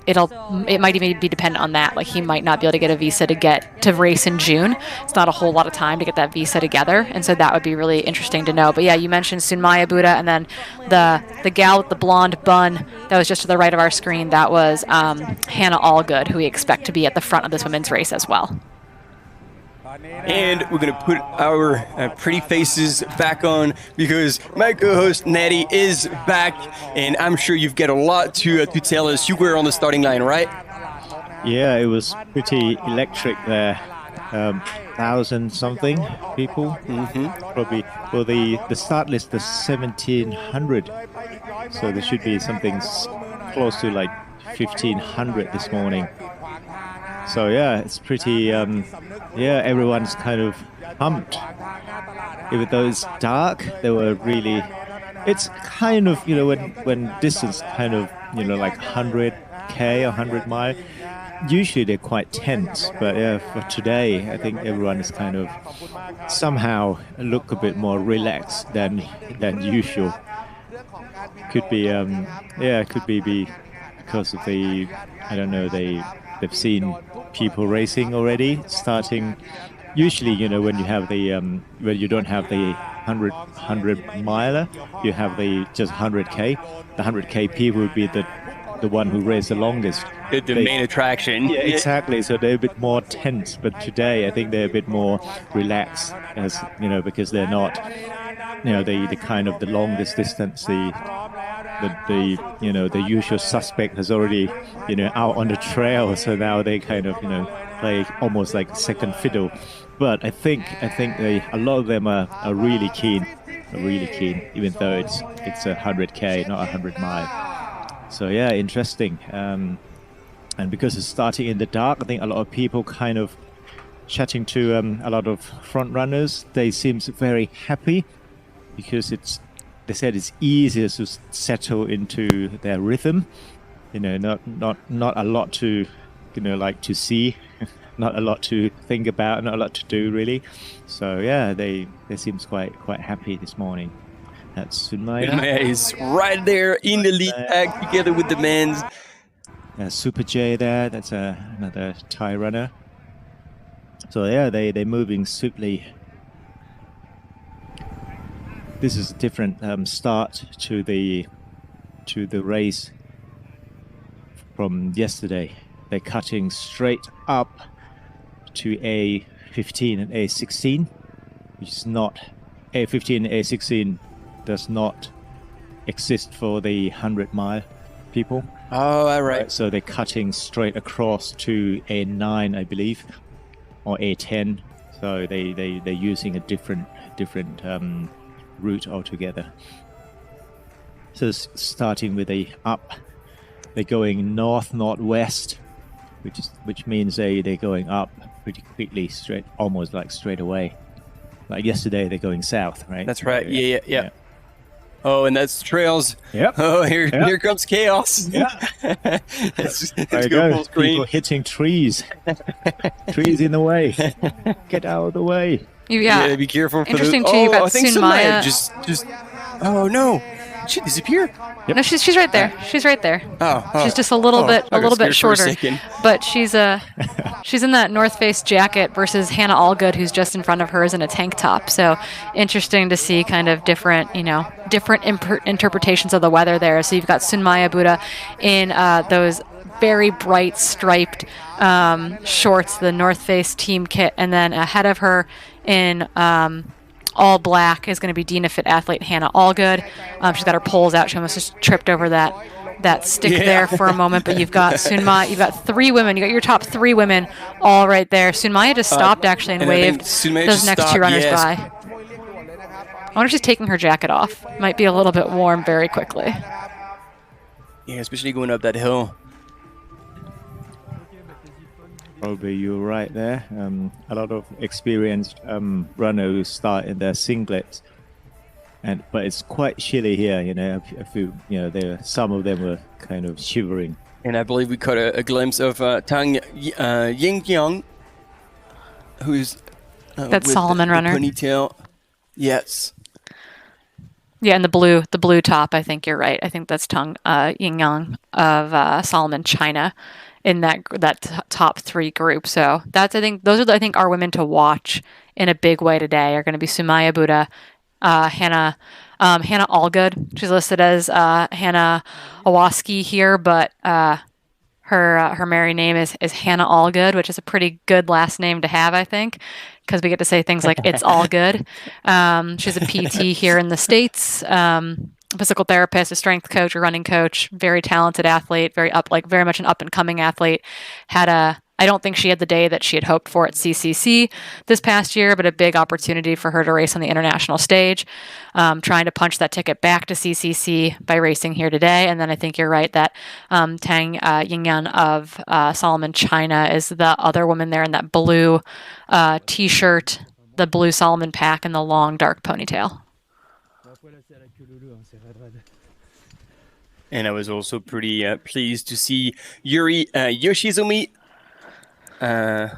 it might even be dependent on that. He might not be able to get a visa to race in June. It's not a whole lot of time to get that visa together. And so that would be really interesting to know. But yeah, you mentioned Sunmaya Buddha, and then the gal with the blonde bun that was just to the right of our screen, that was Hannah Allgood, who we expect to be at the front of this women's race as well. And we're going to put our pretty faces back on because my co-host Natty is back, and I'm sure you've got a lot to tell us. You were on the starting line, right? Yeah, it was pretty electric there. 1,000 something people. Probably. Well, the start list is 1,700, so there should be something close to like 1,500 this morning. So yeah, it's pretty. Everyone's kind of pumped. Even though it's dark, they were really. It's kind of when distance kind of like 100k or 100 mile. Usually they're quite tense, but yeah, for today, I think everyone is kind of somehow look a bit more relaxed than usual. Could be, could be because of I don't know, they've seen people racing already, starting. Usually, when you have when you don't have the 100 miler, you have the just 100k. The 100k people would be the one who raced the longest. The main attraction. Yeah, exactly. So they're a bit more tense, but today I think they're a bit more relaxed, as because they're not, the kind of the longest distance. The usual suspect has already, out on the trail. So now they kind of, play almost like second fiddle. But I think a lot of them are really keen, even though it's 100k, not 100 mile. So yeah, interesting. And because it's starting in the dark, I think a lot of people kind of chatting to a lot of front runners. They seem very happy because they said it's easier to settle into their rhythm. Not a lot to like to see, not a lot to think about, not a lot to do really. So yeah, they seems quite happy this morning. That's Sunmaya. Sunmaya is right there in the lead pack together with the men's. Super J there, that's another Thai runner. So yeah, they're moving swiftly. This is a different start to the race from yesterday. They're cutting straight up to A15 and A16, which is not A15 and A16 does not exist for the 100 mile people. Oh, all right. So they're cutting straight across to A9, I believe, or A10. So they're using a different route altogether. So starting with a up, they're going northwest, which means they're going up pretty quickly, almost like straight away. Like yesterday, they're going south, right? That's right. Yeah. Oh, and that's trails. Yep. Oh, here comes chaos. Yeah. Let's there go you full screen. People hitting trees. Trees in the way. Get out of the way. Yeah. Be careful. Interesting too. You've got I think Sunmaya. Just. Oh no. Did she disappear? Yep. No, she's right there. She's right there. Oh. She's just a little bit shorter. But she's in that North Face jacket versus Hannah Allgood, who's just in front of her, is in a tank top. So interesting to see kind of different interpretations of the weather there. So you've got Sunmaya Buddha in those very bright striped shorts, the North Face team kit, and then ahead of her in all black is going to be Dina Fit athlete Hannah Allgood. She's got her poles out. She almost just tripped over that stick there for a moment. But you've got Sunmaya. You've got three women. You got your top three women all right there. Sunmaya just stopped actually and waved those next two runners by. I wonder if she's taking her jacket off. Might be a little bit warm very quickly. Yeah, especially going up that hill. Probably you're right there. A lot of experienced runners start in their singlets, but it's quite chilly here. I feel some of them were kind of shivering. And I believe we caught a glimpse of Tang Yingyang, who's that with Solomon runner. The ponytail. Yes. Yeah, and the blue top. I think you're right. I think that's Tang Yingyang of Solomon, China, in that top three group. So those are our women to watch in a big way today. Are going to be Sunmaya Buddha, Hannah Allgood. She's listed as Hannah Awaski here, but her married name is Hannah Allgood, which is a pretty good last name to have, I think, because we get to say things like "it's all good." She's a PT here in the States, physical therapist, a strength coach, a running coach, very talented athlete, very much an up and coming athlete. I don't think she had the day that she had hoped for at CCC this past year, but a big opportunity for her to race on the international stage, trying to punch that ticket back to CCC by racing here today. And then I think you're right that Tang Yingyan of Solomon, China is the other woman there in that blue t-shirt, the blue Solomon pack, and the long dark ponytail. And I was also pretty pleased to see Yuri Yoshizumi. I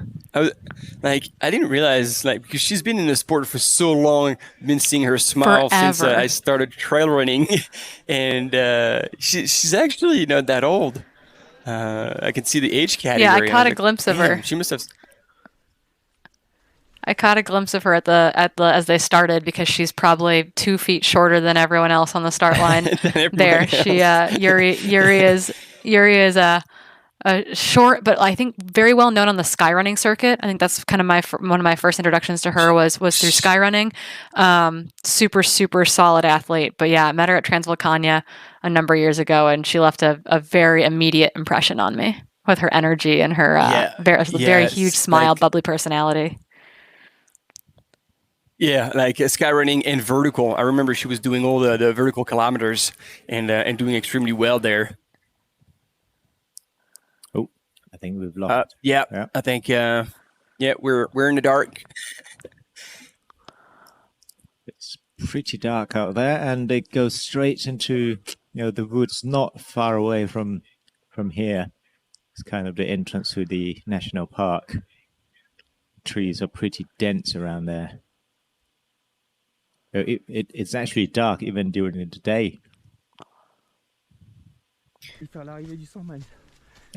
didn't realize, because she's been in the sport for so long, been seeing her smile since I started trail running, and she's actually not that old. I can see the age category. Yeah, I caught a glimpse of her. She must have. I caught a glimpse of her at the as they started, because she's probably 2 feet shorter than everyone else on the start line. There, Yuri is short, but I think very well known on the skyrunning circuit. I think that's kind of one of my first introductions to her was through skyrunning. Super solid athlete. But yeah, I met her at Transvolcania a number of years ago, and she left a very immediate impression on me with her energy and her very huge smile, bubbly personality. Yeah, like skyrunning and vertical. I remember she was doing all the vertical kilometers and doing extremely well there. I think we've lost. I think we're in the dark. It's pretty dark out there, and it goes straight into the woods not far away from here. It's kind of the entrance to the national park. Trees are pretty dense around there. It's actually dark even during the day.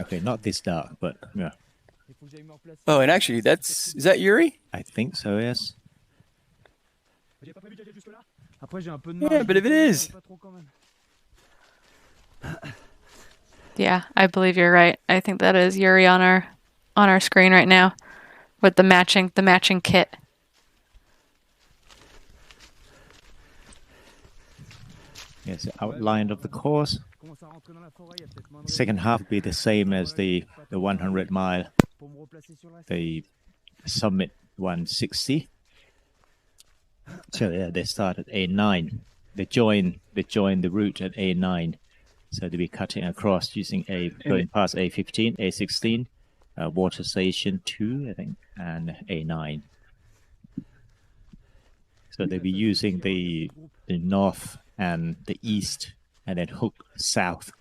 Okay, not this dark, but yeah. Oh, and actually, is that Yuri? I think so, yes. Yeah, but if it is. Yeah, I believe you're right. I think that is Yuri on our screen right now with the matching kit. Yes, outline of the course. Second half will be the same as the 100 mile, the summit 160. So yeah, they start at A9. They join the route at A9. So they'll be cutting across using going past A15, A16, water station 2, I think, and A9. So they'll be using the north and the east, and then hook south.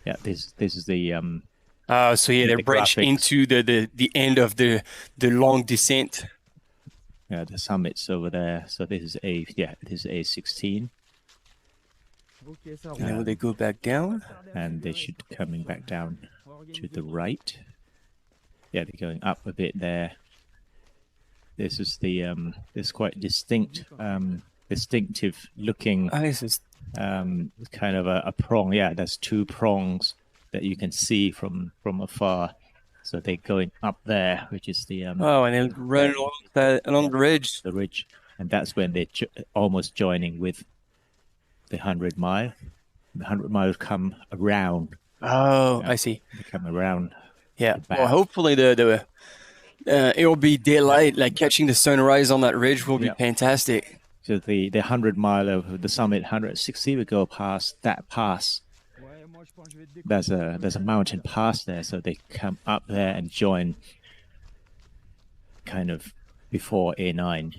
Yeah, this is the so yeah, they branch into the end of the long descent. Yeah, the summit's over there. So this is A16. Now they go back down, and they should be coming back down to the right. Yeah, they're going up a bit there. This is the this quite distinctive looking kind of a prong. Yeah, there's 2 prongs that you can see from afar. So they're going up there, which is the and they run along the ridge. The ridge, and that's when they're almost joining with the 100 mile. The 100 miles come around. Oh, I see. They come around. Yeah. Well, hopefully it will be daylight. Like catching the sunrise on that ridge will be fantastic. So the 100 mile of the summit 160 we go past that pass. There's a mountain pass there, so they come up there and join kind of before A9.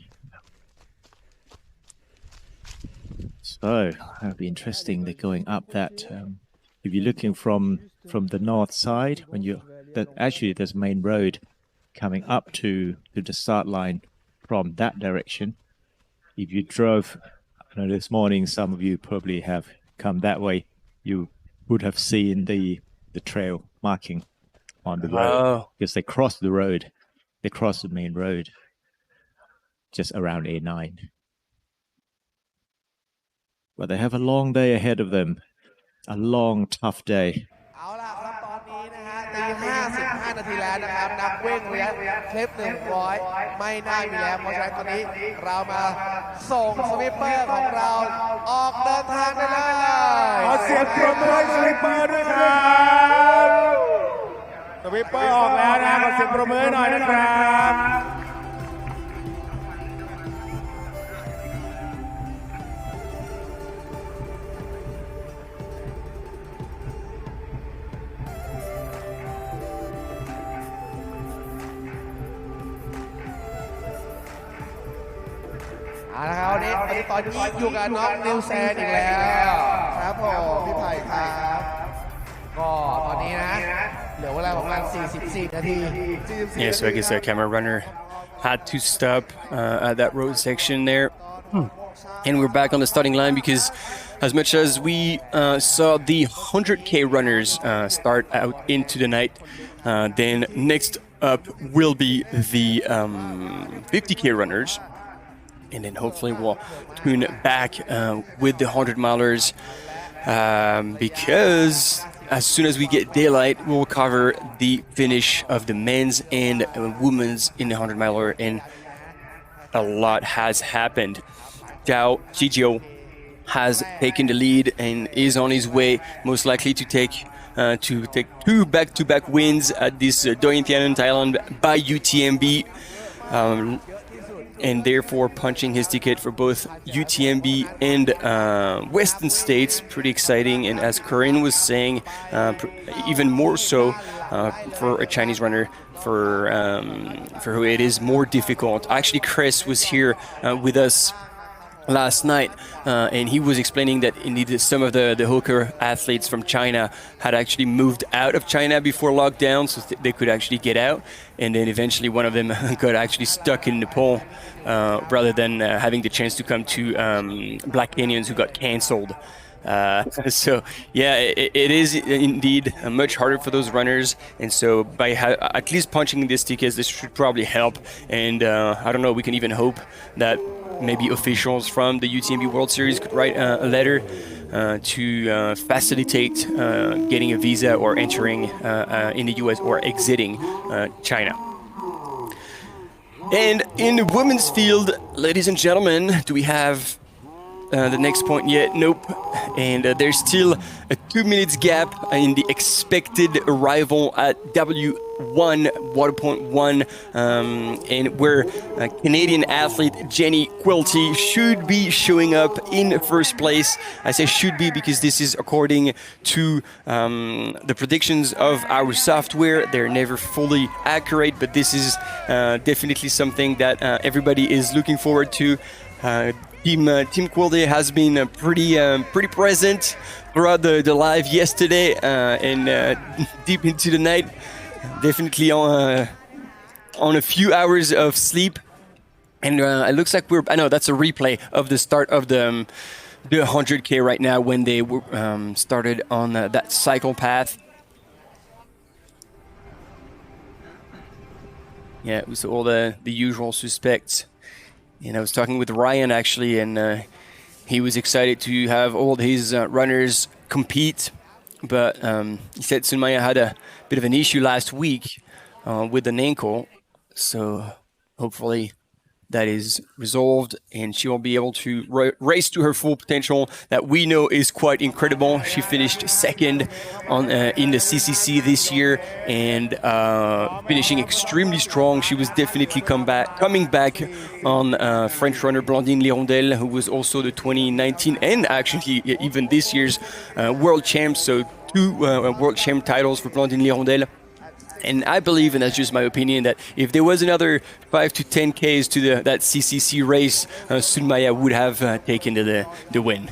So that'll be interesting. They're going up that. If you're looking from the north side, actually there's a main road coming up to the start line from that direction. If you drove, I know this morning, some of you probably have come that way, you would have seen the trail marking on the road, because they crossed the road. They crossed the main road just around A9. But they have a long day ahead of them. a long, tough day. เอาล่ะครับตอนนี้นะฮะตี 55 นาทีแล้วนะครับนักวิ่งระยะเคล็ป100ไม่น่ามีแล้วเพราะฉะนั้นตอนนี้เรามาส่งสวิปเปอร์ของเราออกเดินทางได้เลย ขอเสียงปรบมือให้สวิปเปอร์ด้วยครับสวิปเปอร์ออกแล้วนะขอเสียงปรบมือให้หน่อยนะครับ เอาละครับวันนี้ตอนนี้อยู่กับน้องนิวแซนอีกแล้วครับผมพี่ไผ่ครับก็ตอนนี้นะเหลือเวลาประมาณ44 นาที Yeah, so I guess the camera runner had to stop at that road section there. And we're back on the starting line because as much as we saw the 100K runners start out into the night, then next up will be the 50K runners. And then hopefully we'll tune back with the 100-milers because as soon as we get daylight, we'll cover the finish of the men's and women's in the 100-miler, and a lot has happened. Zhao Zhizhou has taken the lead and is on his way, most likely to take 2 back-to-back wins at this Doi Inthanon, Thailand by UTMB. And therefore punching his ticket for both UTMB and Western States. Pretty exciting, and as Corinne was saying, even more so for a Chinese runner, for who it is more difficult. Actually, Chris was here with us last night, and he was explaining that indeed some of the hooker athletes from China had actually moved out of China before lockdown, so they could actually get out, and then eventually one of them got actually stuck in Nepal rather than having the chance to come to Black Canyons, who got cancelled. So yeah, it is indeed much harder for those runners, and so by at least punching these tickets, this should probably help. And I don't know, we can even hope that maybe officials from the UTMB World Series could write a letter to facilitate getting a visa or entering in the US or exiting China. And in the women's field, ladies and gentlemen, do we have the next point yet? Nope. And there's still a 2 minutes gap in the expected arrival at W1, water point 1, and where Canadian athlete Jenny Quilty should be showing up in first place. I say should be because this is according to the predictions of our software. They're never fully accurate, but this is definitely something that everybody is looking forward to. Team Quilty has been pretty present throughout the live yesterday and deep into the night. Definitely on a few hours of sleep, and it looks like I know that's a replay of the start of the 100K right now when they were started on that cycle path. Yeah, it was all the usual suspects. And I was talking with Ryan actually, and he was excited to have all his runners compete. But he said Sunmaya had a bit of an issue last week with an ankle. So hopefully that is resolved and she will be able to race to her full potential that we know is quite incredible. She finished second in the CCC this year and finishing extremely strong. She was definitely coming back on French runner Blandine Lirondelle, who was also the 2019 and actually even this year's world champ. So 2 world champ titles for Blandine Lirondelle. And I believe, and that's just my opinion, that if there was another 5 to 10 Ks to that CCC race, Sunmaya would have taken the win.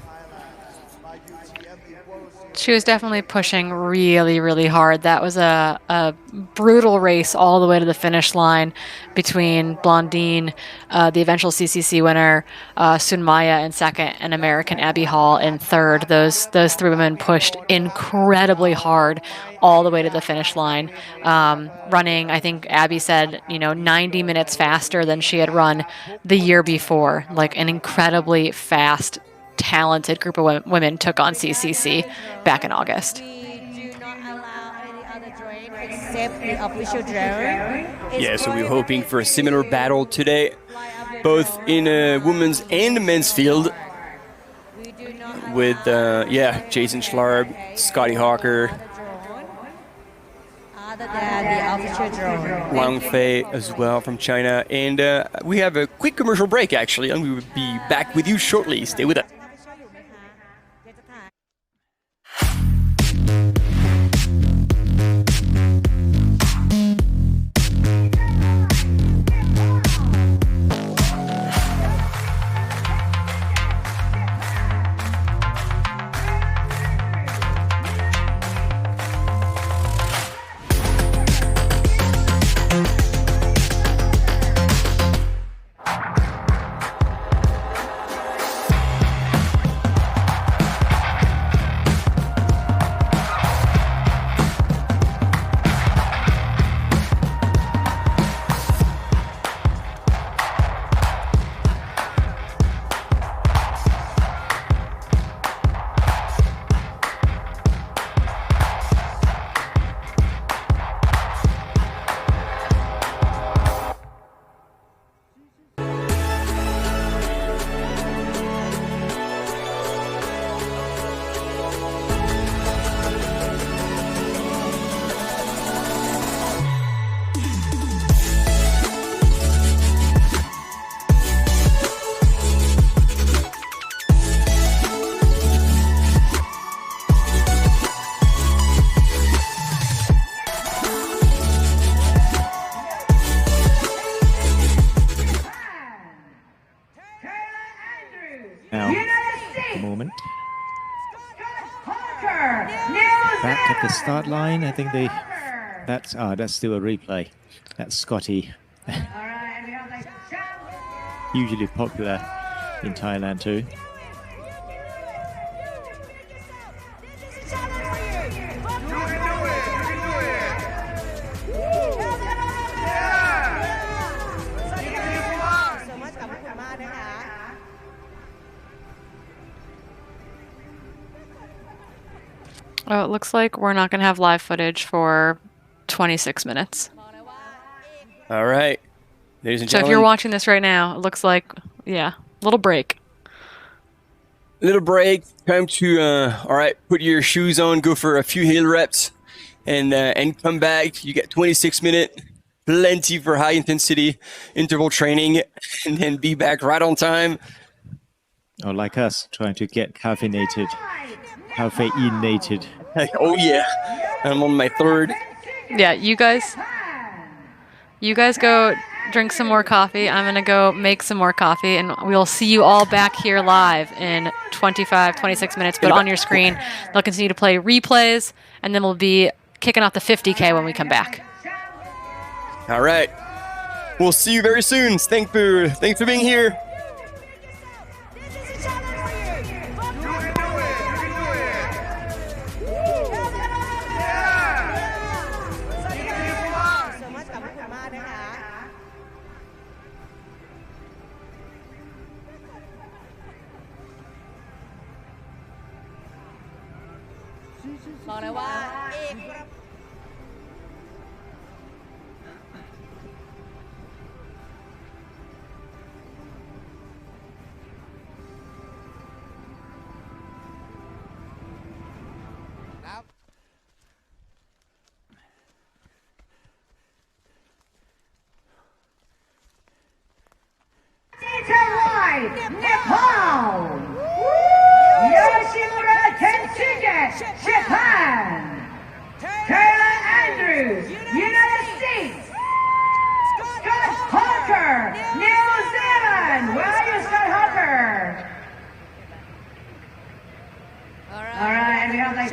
She was definitely pushing really, really hard. That was a brutal race all the way to the finish line between Blondine, the eventual CCC winner, Sunmaya in second, and American Abby Hall in third. Those 3 women pushed incredibly hard all the way to the finish line, running, I think Abby said, 90 minutes faster than she had run the year before, like an incredibly fast talented group of women took on CCC back in August. We do not allow any other drink except the official drink. Yeah, so we're hoping for a similar battle today, both in a women's and men's field, with Jason Schlarb, Scotty Hawker, Other than the official drone. Wang Fei as well from China. And we have a quick commercial break, actually, and we will be back with you shortly. Stay with us. Back at the start line, I think that's still a replay. That's Scotty. Usually popular in Thailand too. Oh, it looks like we're not going to have live footage for 26 minutes. All right. Ladies and So gentlemen. if you're watching this right now, it looks like, little break. Little break. Time to, put your shoes on, go for a few hill reps, and come back. You get 26 minutes, plenty for high intensity interval training, and then be back right on time. Or like us, trying to get caffeinated. Oh yeah, I'm on my third. Yeah, you guys go drink some more coffee. I'm going to go make some more coffee, and we'll see you all back here live in 26 minutes. But on your screen, they'll continue to play replays, and then we'll be kicking off the 50K when we come back. All right. We'll see you very soon. Thanks for being here. Nepal, Yoshimura Tensuke, Japan, Taylor Andrews, United States, Scott Hawker, New Zealand. Where are you, Scott Hawker? All right, and we have like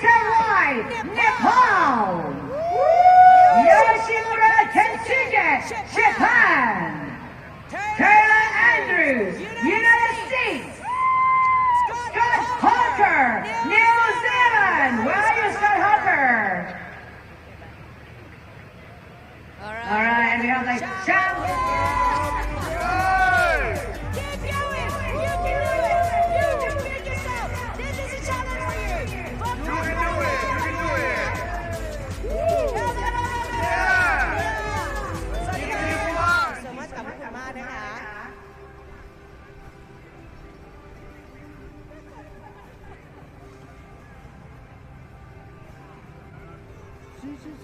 Italy, Nepal. Yoshimura Tetsuge, Japan. Taylor Andrews, United States. Scott Hawker, New Zealand. Where are you, Scott Hawker? All right, and we have like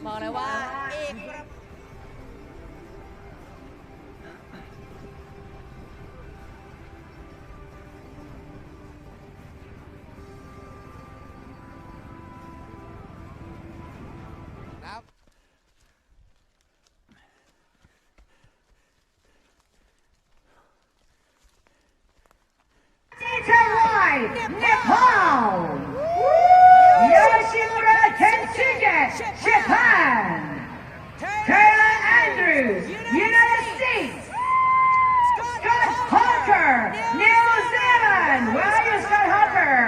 บอกเลยว่าเอก ครับ Nepal. Yoshimura Kensuke, Japan. Taylor Andrews, United States. Scott Harker, New Zealand. Where are you, Scott Harker?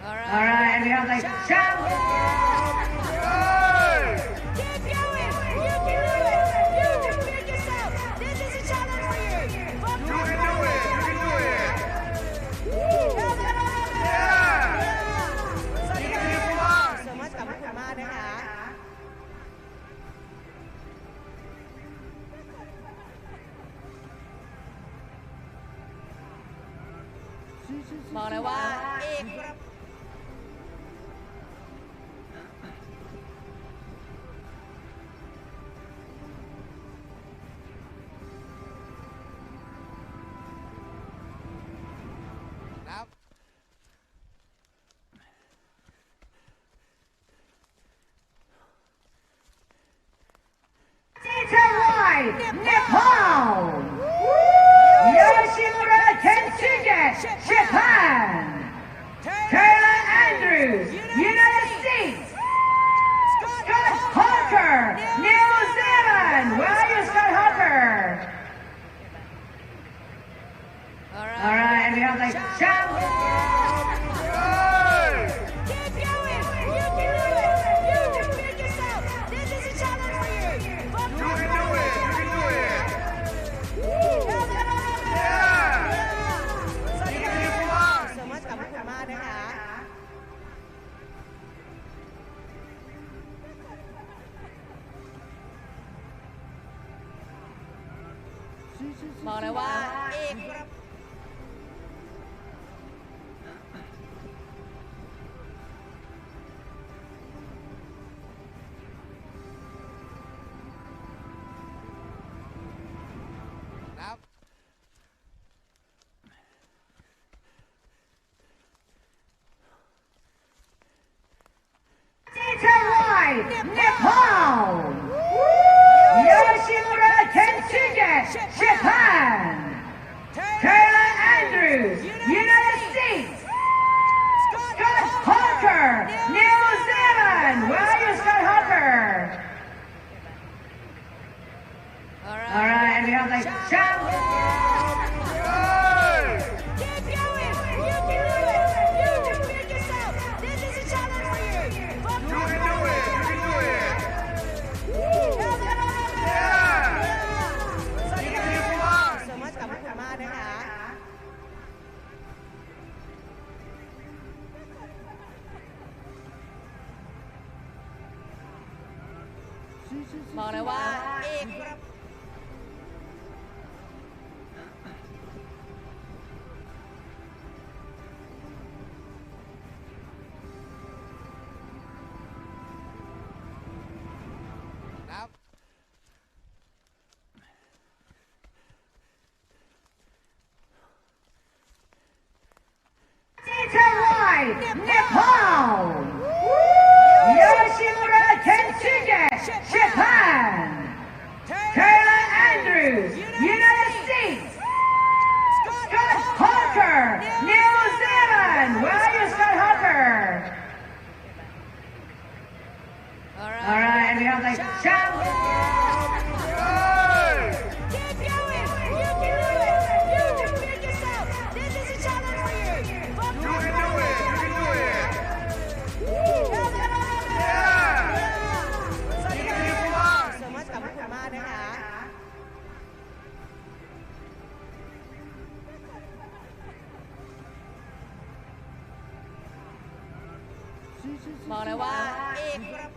All right, and we have like champ. Keep going. You can do it. You can pick yourself. This is a challenge for you. You can do it. You can do it. So much ขอบคุณมากนะคะ บอกเลยว่าเอกครับ Nepal. Yoshimura Kensuke, Japan. Taylor Andrews, United States. Scott Harker, New Zealand. Where are you, Scott Harker? All right, and we have like champ. Keep going. You can do it. You can pick yourself. This is a challenge for you. You can do it. You can do it. So much ขอบคุณมากนะคะ บอกเลยว่าเอกครับ Nepal. Yoshimura Kensuke, Japan. Taylor Andrews, United States. Scott Harker, New Zealand. Where are you, Scott Harker? All right, and we have like champ. Keep going. You can do it. You can pick yourself. This is a challenge for you. You can do it. You can do it. So much ขอบคุณมากนะคะ บอกเลยว่าเอกครับ Nepal. Yoshimura Kensuke, Japan. Taylor Andrews, United States. Scott Harker, New Zealand. Where are you, Scott Harker? All right, and we have like champ. Keep going. You can do it. You can pick yourself. This is a challenge for you. You can do it. You can do it. So much ขอบคุณมากนะคะ บอกเลยว่าเอกครับ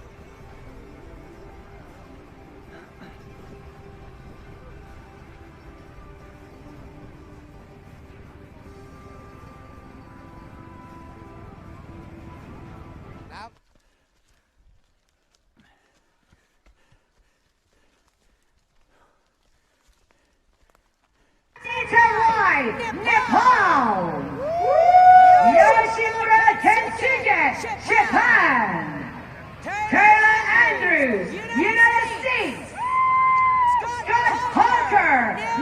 Nepal. Yoshimura Kensuke, Japan. Taylor Andrews, United States. Scott Harker,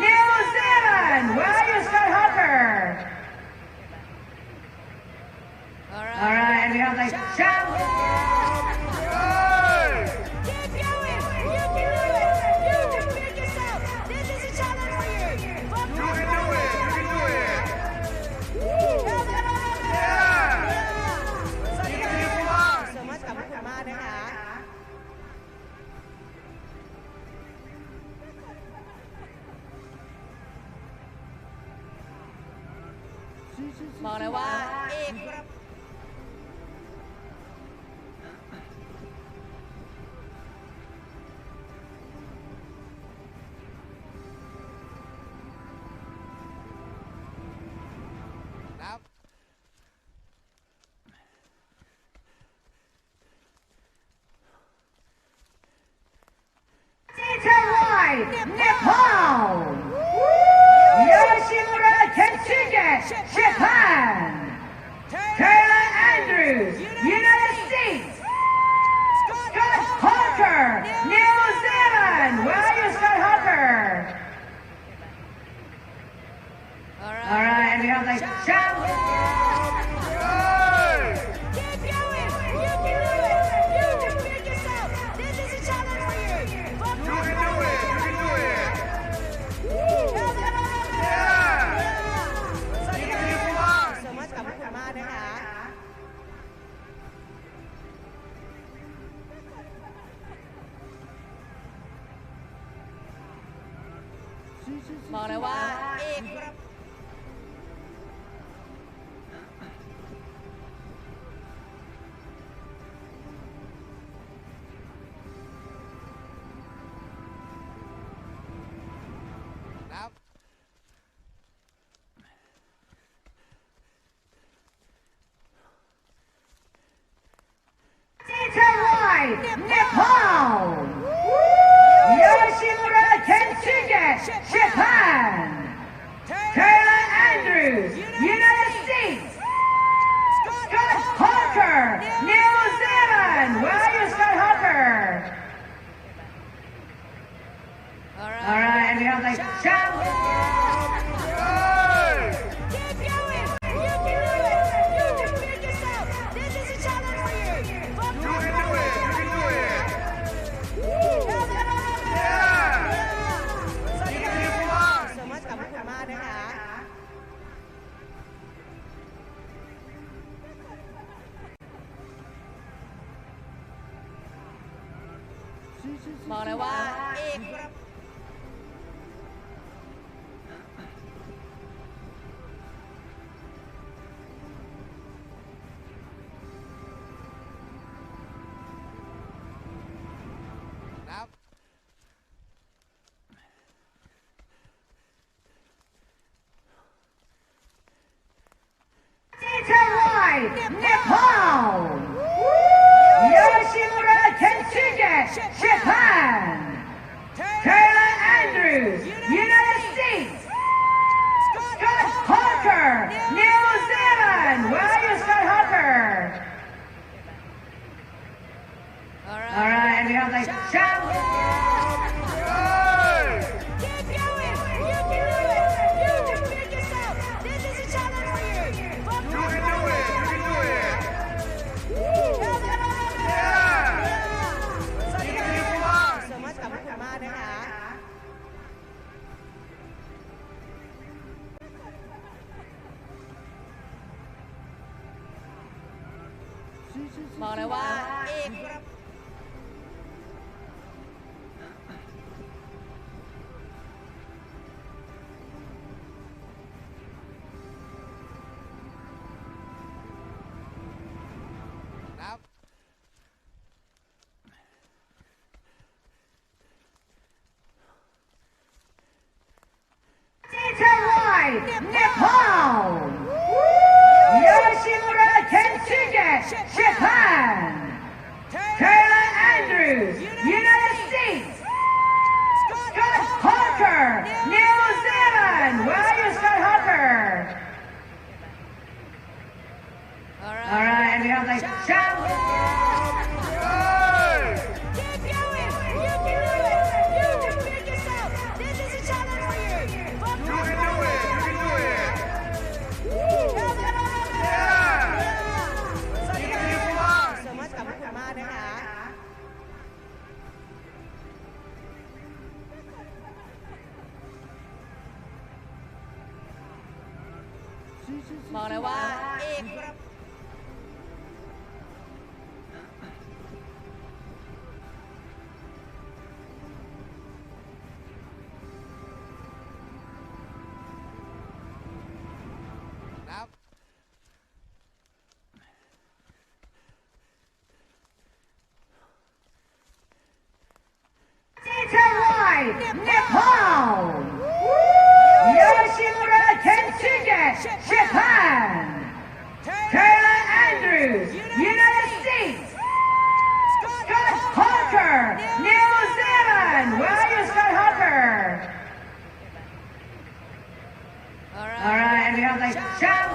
New Zealand. Where are you, Scott Harker? have the champ. Keep going. You can do it. You can do it yourself. This is a challenge for you. You can do it. You can do it. So much ขอบคุณมากนะคะ บอกเลยว่าเอกครับ Nepal. Yoshimura Tetsuge, Japan. Taylor Andrews, United States. Scott Hawker, New Zealand. Where are you, Scott Hawker? All right, and we have the champ. Keep going. You can do it. You can do it yourself. This is a challenge for you. You can do it. You can do it. So much ขอบคุณมากนะคะ บอกเลยว่าเอกครับ Nepal. Yoshimura Tetsuge, Japan. Taylor Andrews, United States. Scott Hawker, New Zealand. Where are you, Scott Hawker? All right, and we have the champ. Keep going. You can do it. You can do it yourself. This is a challenge for you. You can do it. You can do it. So much ขอบคุณมากนะคะ บอกเลยว่าเอกครับ Nepal. Yoshimura Tetsuge, Japan. Taylor Andrews, United States. Scott Hawker, New Zealand. Where are you, Scott Hawker? All right, and we have the champ. Keep going. You can do it. You can do it yourself. This is a challenge for you. You can do it. You can do it. So much ขอบคุณมากนะคะ บอกเลยว่าเอกครับ Nepal. Yoshimura Tetsuge, Japan. Taylor Andrews, United States. Scott Hawker, New Zealand. Where are you, Scott Hawker? All right, and we have the champ. Keep going. You can do it. You can do it yourself. This is a challenge for you. You can do it. You can do it. บอกเลยว่าเอกนับ Italy, Nepal. Yoshimura Tensuke, Japan. Taylor Andrews, United States. Scott Hawker, New Zealand. Where are you, Scott Hawker? All right, and we have like jump.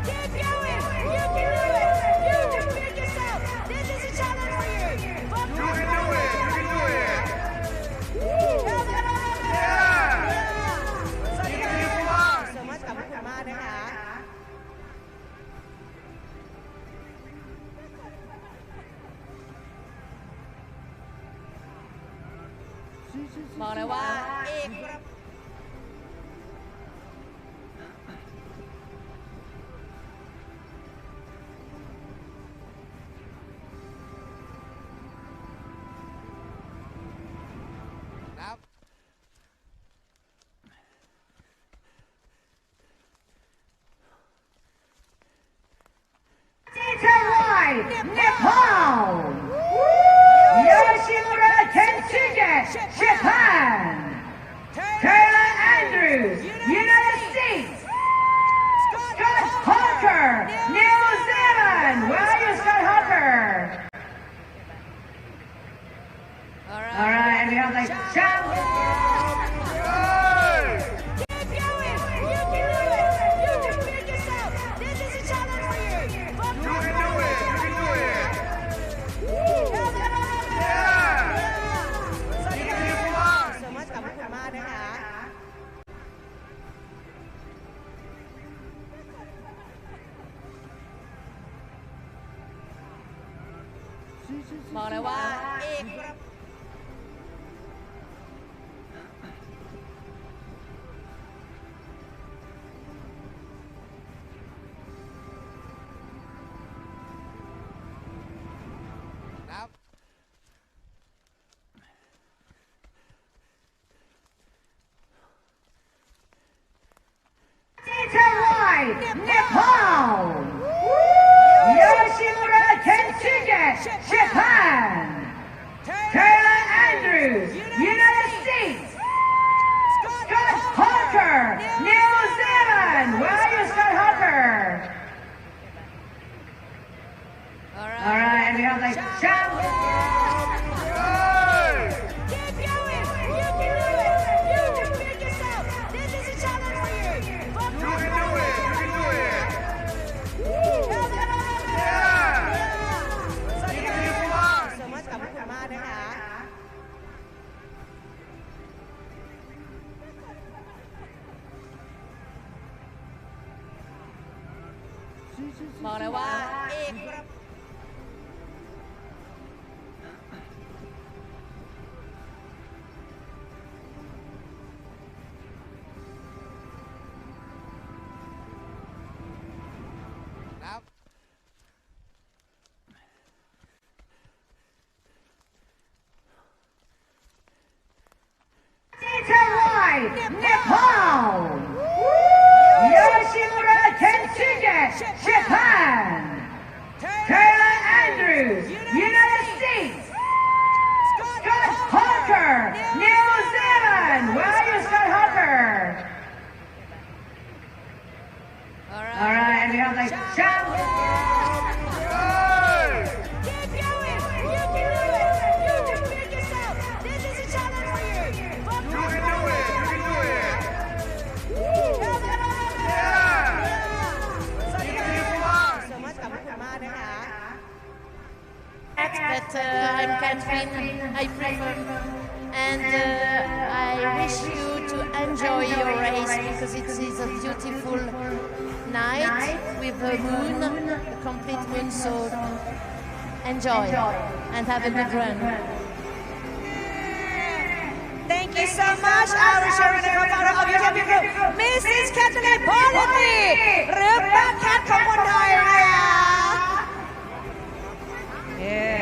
Keep going! You can do it! You can do it yourself! This is a challenge for you! You can do it! You can do it! So much ขอบคุณมากนะคะ บอกเลยว่าเอกนับ Italy, Nepal. Yoshimura Tensuke, Japan. Taylor Andrews, United States. Scott Hawker, New Zealand. Where are you, Scott Hawker? All right, and we have like jump. Keep going! You can do it! You can do it yourself! This is a challenge for you! You can do it! You can do it! So much ขอบคุณมากนะคะ บอกเลยว่าเอกนับ Italy, Nepal. Yoshimura Tensuke, Japan. Taylor Andrews, United States. Scott Hawker, New Zealand. Where are you, Scott Hawker? All right, and we have like jump. Keep going! You can do it! You can do it yourself! This is a challenge for you! You can do it! You can do it! So much ขอบคุณมากนะคะ บอกเลยว่าเอกนับ Italy, Nepal. Yoshimura Tensuke, Japan. Taylor Andrews, United States. Scott Hawker, New Zealand. Where are you, Scott Hawker? All right, and we have like jump. Keep going! You can do it! You can do it yourself! This is a challenge for you! You can do it! You can do it! So much ขอบคุณมากนะคะ But I'm Catherine, I prefer, and I wish you to enjoy your race because it is a beautiful night with a moon, a complete moon, so enjoy and have a good run. Thank you so much our sharing the founder of UTMB Mrs. Kathleen Polity หรือป้าแคทของคนไทยนะคะ Yeah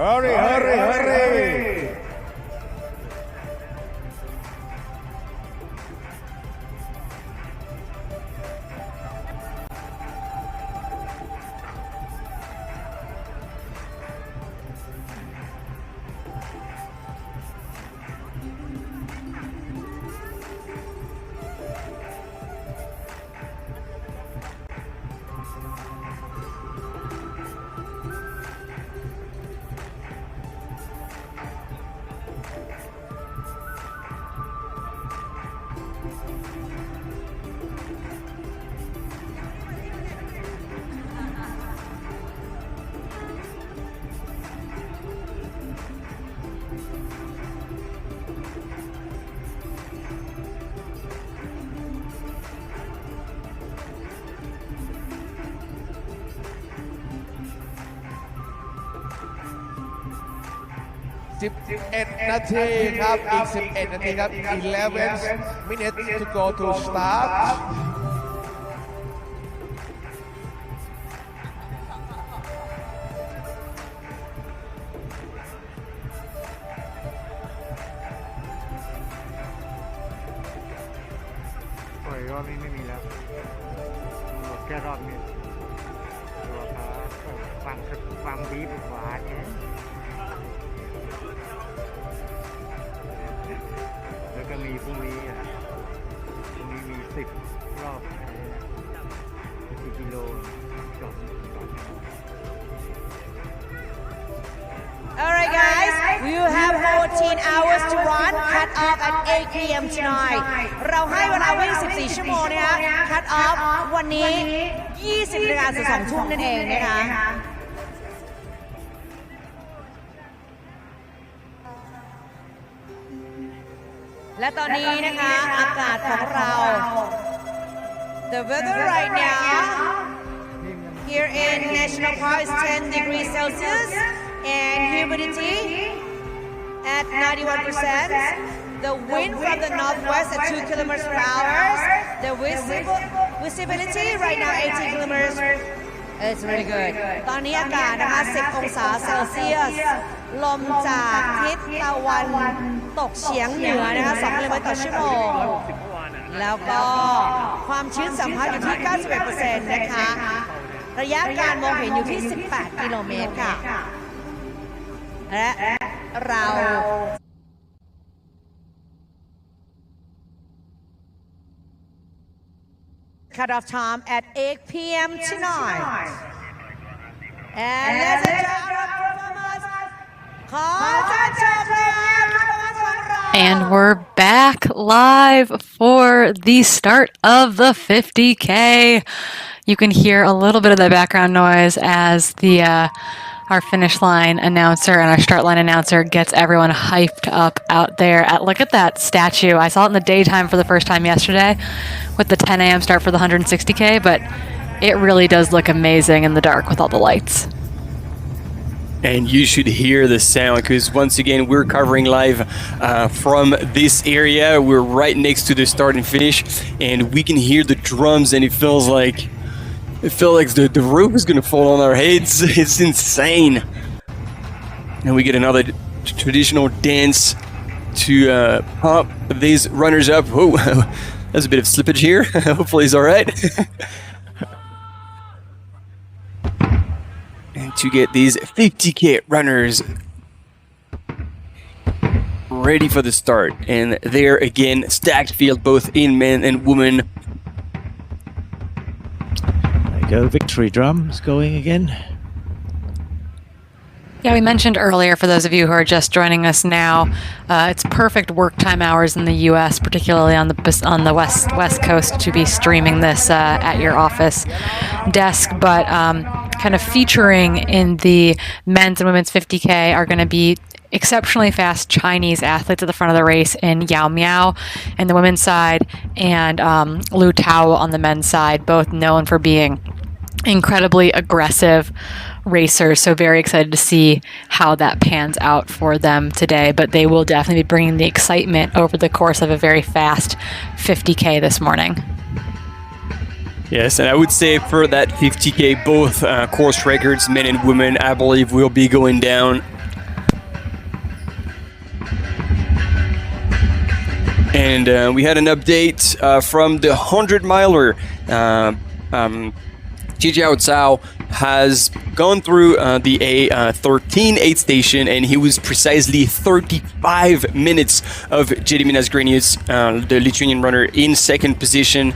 Hurry, hurry, hurry! .11 นาทีครับอีก11นาทีครับ11 minutes to go to start ปล่อยรอบนี้ไม่มีแล้วหมดแค่รอบนี้ตัวเขาฟังบีบหวานเนี่ยแล้วก็มีพรุ่งนี้มี10 รอบ10 กิโลจบ Alright guys, we have 14 hours to run, cut off at 8 p.m. tonight. เราให้เวลาวิ่ง 14 ชั่วโมงนะคะ cut off วันนี้ 20 นาฬิกาถึง 2 ทุ่มนั่นเองนะคะ และตอนนี้นะคะอากาศของเรา The weather right now here in National Park is 10 degrees Celsius and humidity at 91%. The wind from the northwest at 2 kilometers per hour. The visibility right now 18 kilometers. It's really good. ตอนนี้อากาศนะคะ 10 องศาเซลเซียส ลมจากทิศตะวันตกเฉียงเหนือนะคะ 2 กิโลเมตรต่อชั่วโมง แล้วก็ความชื้นสัมผัสอยู่ที่ 91% นะคะ ระยะการมองเห็นอยู่ที่ 18 กิโลเมตรค่ะ และเรา cut off time at 8 p.m. tonight. And let's enjoy our performance. And we're back live for the start of the 50K. You can hear a little bit of the background noise as the our finish line announcer and our start line announcer gets everyone hyped up out there. Look at that statue. I saw it in the daytime for the first time yesterday with the 10 a.m. start for the 160K, but it really does look amazing in the dark with all the lights. And you should hear the sound because once again we're covering live from this area. We're right next to the start and finish, and we can hear the drums, and it feels like It felt like the roof is gonna fall on our heads. It's insane. And we get another traditional dance to pump these runners up. Whoa, there's a bit of slippage here. Hopefully he's all right. And to get these 50K runners ready for the start. And there again, stacked field both in men and women. There you go, victory drums going again. Yeah, we mentioned earlier, for those of you who are just joining us now, it's perfect work time hours in the U.S., particularly on the West Coast, to be streaming this at your office desk. But kind of featuring in the men's and women's 50K are going to be exceptionally fast Chinese athletes at the front of the race in Yao Miao on the women's side and Lu Tao on the men's side, both known for being incredibly aggressive racers. So very excited to see how that pans out for them today. But they will definitely be bringing the excitement over the course of a very fast 50K this morning. Yes, and I would say for that 50K, both course records, men and women, I believe will be going down. And we had an update from the 100-miler. Jijiao Cao has gone through the A13 aid station, and he was precisely 35 minutes of Gediminas Grenius, the Lithuanian runner, in second position,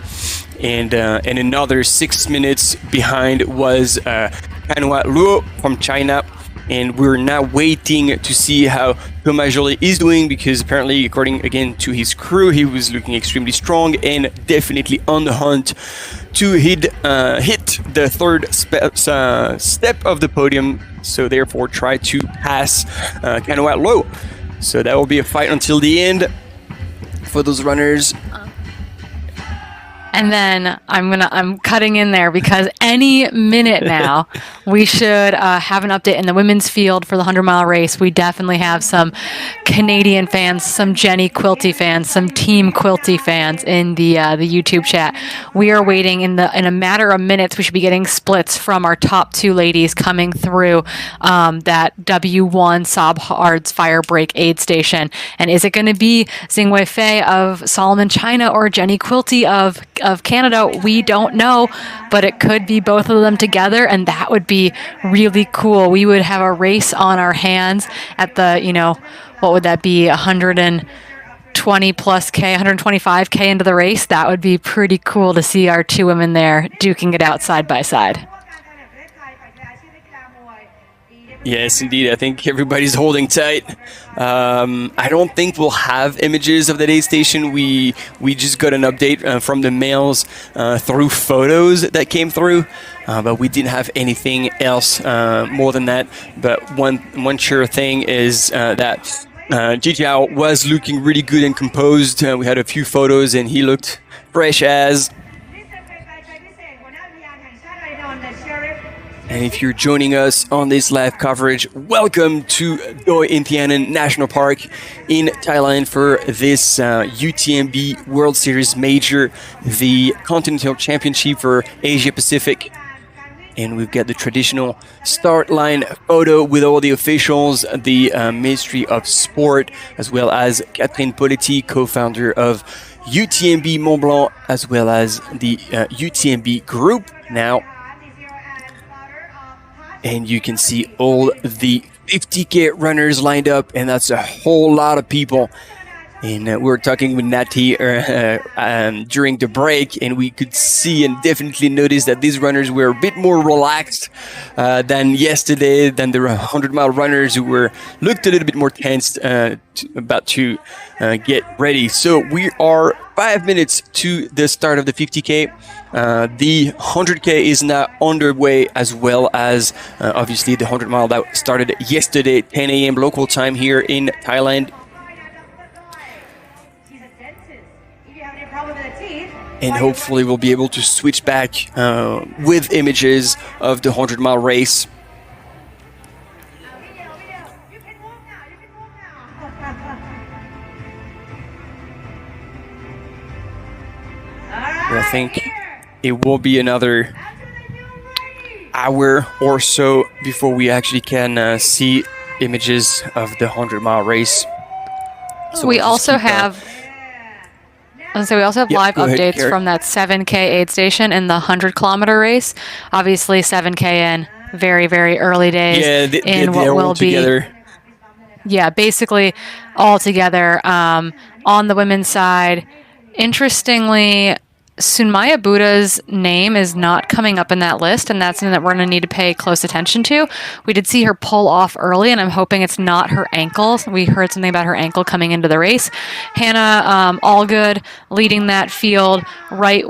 and another 6 minutes behind was Hanhua Luo from China. And we're now waiting to see how Thomas Joly is doing, because apparently, according again to his crew, he was looking extremely strong and definitely on the hunt to hit the third step of the podium. So therefore, try to pass Hanhua Luo. So that will be a fight until the end for those runners. And then I'm cutting in there because any minute now we should have an update in the women's field for the 100-mile race. We definitely have some Canadian fans, some Jenny Quilty fans, some Team Quilty fans in the YouTube chat. We are waiting in a matter of minutes. We should be getting splits from our top two ladies coming through that W1 Saab-Hard's fire break aid station. And is it going to be Xingwei Fei of Solomon China or Jenny Quilty of Canada? We don't know, but it could be both of them together, and that would be really cool. We would have a race on our hands at the, what would that be, 120 plus K, 125K into the race. That would be pretty cool to see our two women there duking it out side by side. Yes, indeed. I think everybody's holding tight. I don't think we'll have images of the aid station. We just got an update from the males through photos that came through, but we didn't have anything else more than that. But one sure thing is that Jijiao was looking really good and composed. We had a few photos, and he looked fresh as. And if you're joining us on this live coverage, welcome to Doi Inthanon National Park in Thailand for this UTMB World Series Major, the Continental Championship for Asia Pacific. And we've got the traditional start line photo with all the officials, the Ministry of Sport, as well as Catherine Poletti, co-founder of UTMB Mont Blanc, as well as the UTMB group now. And you can see all the 50K runners lined up, and that's a whole lot of people. And we were talking with Nati during the break, and we could see and definitely notice that these runners were a bit more relaxed than yesterday, than the 100-mile runners who looked a little bit more tense about to get ready. So we are 5 minutes to the start of the 50K. The 100K is now underway, as well as obviously the 100-mile that started yesterday, 10 a.m. local time here in Thailand. And hopefully we'll be able to switch back with images of the 100-mile race. I think it will be another hour or so before we actually can see images of the 100-mile race. So we we'll also have live go ahead, updates Carrie. from that 7K aid station in the 100-kilometer race. Obviously, 7K in very, very early days. Yeah, in what they're will all be together. Yeah, basically all together. On the women's side, interestingly, Sunmaya Buddha's name is not coming up in that list, and that's something that we're going to need to pay close attention to. We did see her pull off early, and I'm hoping it's not her ankle. We heard something about her ankle coming into the race. Hannah Allgood leading that field right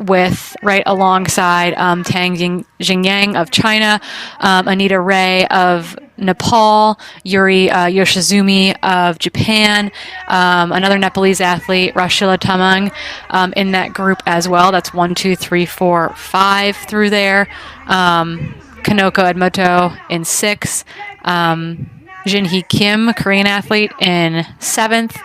alongside Tang Jingyang of China, Anita Ray of Nepal, Yuri Yoshizumi of Japan, another Nepalese athlete, Rashila Tamang, in that group as well. That's 1, 2, 3, 4, 5 through there. Kanoko Edmoto in 6. Jinhee Kim, Korean athlete, in 7th.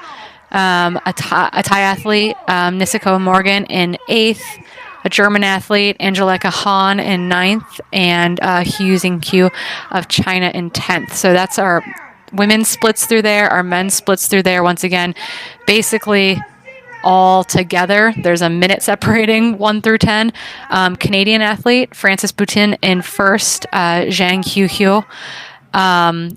A Thai athlete, Nisiko Morgan, in 8th. A German athlete, Angelica Han, in 9th, and Hu Xingqiu of China in 10th. So that's our women's splits through there, our men's splits through there. Once again, basically all together. There's a minute separating 1 through 10. Canadian athlete, Francis Boutin in 1st, Zhang Hu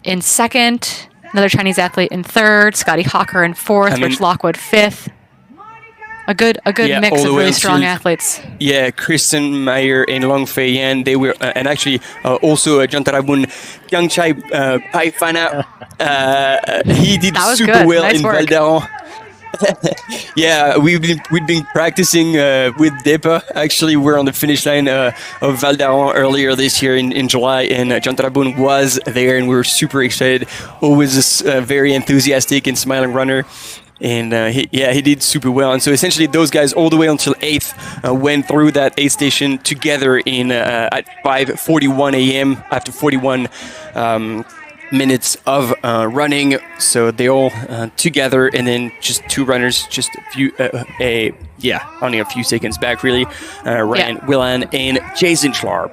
in 2nd. Another Chinese athlete in 3rd, Scotty Hawker in 4th, Rich Lockwood 5th. A good mix of really strong athletes. Yeah, Kristen Meyer and Long Fei Yan, they were, and actually also Jantarabun Kyangchai Pai Fana. He did super well in Val d'Aran. Yeah, we've been practicing with Depa. Actually, we're on the finish line of Val d'Aran earlier this year in July, and Jantarabun was there, and we were super excited. Always a very enthusiastic and smiling runner. And he did super well. And so essentially those guys all the way until 8th went through that aid station together at 5:41 a.m. after 41 minutes of running. So they all together, and then just 2 runners, just only a few seconds back really, Ryan Willan and Jason Schlarb.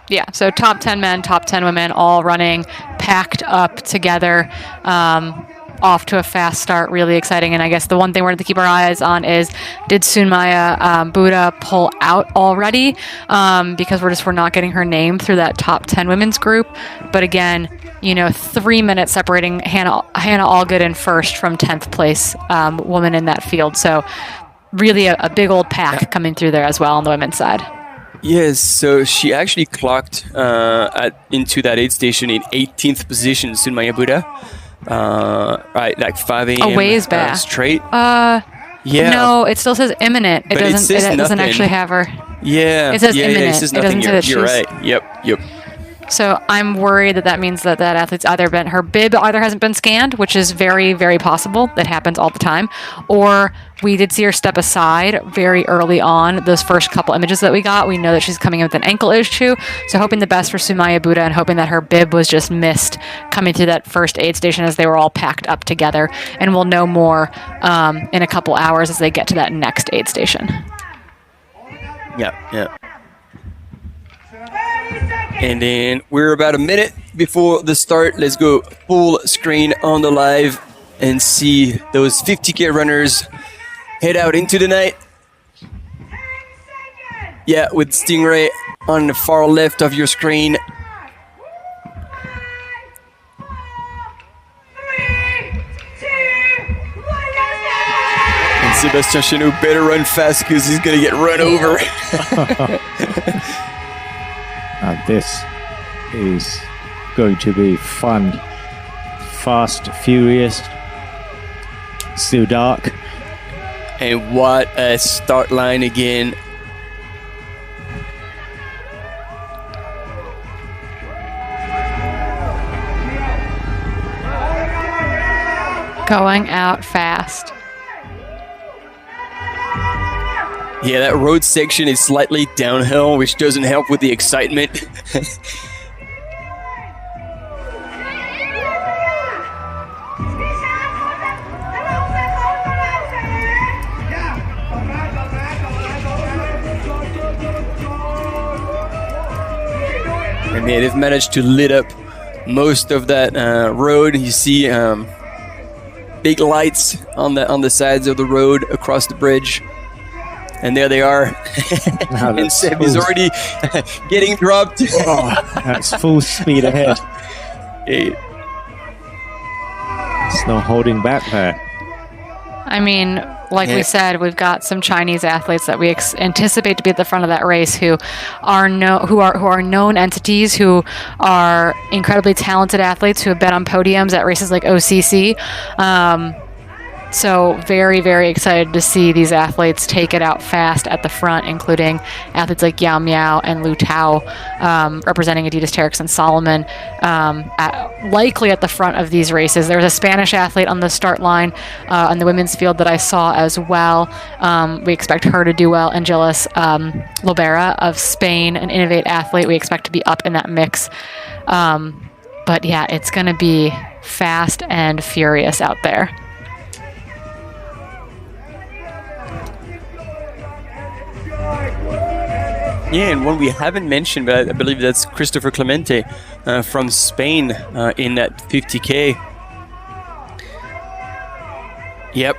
Yeah, so top 10 men, top 10 women, all running, packed up together. Off to a fast start, really exciting. And I guess the one thing we're going to keep our eyes on is, did Sunmaya Buddha pull out already? Because we're not getting her name through that top 10 women's group. But again, 3 minutes separating Hannah Allgood in 1st from 10th place woman in that field. So really a big old pack coming through there as well on the women's side. Yes, so she actually clocked into that aid station in 18th position, Sunmaya Buddha. Right, like 5 a.m. A ways back. Straight. Yeah. No, it still says imminent. It doesn't actually have her. Yeah. It says imminent. Yeah, it says nothing. You're right. Yep. So I'm worried that means that athlete's her bib either hasn't been scanned, which is very, very possible. That happens all the time. Or we did see her step aside very early on. Those first couple images that we got, we know that she's coming in with an ankle issue. So hoping the best for Sunmaya Buddha, and hoping that her bib was just missed coming through that first aid station as they were all packed up together. And we'll know more in a couple hours as they get to that next aid station. Yeah. And then we're about a minute before the start. Let's go full screen on the live and see those 50K runners head out into the night. Yeah, with Stingray on the far left of your screen. And Sébastien Chenot better run fast because he's going to get run over. This is going to be fun, fast, furious, still dark. And what a start line again. Going out fast. Yeah, that road section is slightly downhill, which doesn't help with the excitement. And yeah, they've managed to lit up most of that road. You see big lights on the sides of the road across the bridge. And there they are. And Seb is already getting dropped. Oh, that's full speed ahead. Hey. There's no holding back there. I mean, like we said, we've got some Chinese athletes that we anticipate to be at the front of that race who are known entities, who are incredibly talented athletes who have been on podiums at races like OCC. So very, very excited to see these athletes take it out fast at the front, including athletes like Yao Miao and Lu Tao, representing Adidas Terex and Salomon, likely at the front of these races. There was a Spanish athlete on the start line on the women's field that I saw as well. We expect her to do well. Angelis Lobera of Spain, an Innovate athlete, we expect to be up in that mix. But yeah, it's going to be fast and furious out there. Yeah, and one we haven't mentioned, but I believe that's Christopher Clemente from Spain in that 50K. Yep,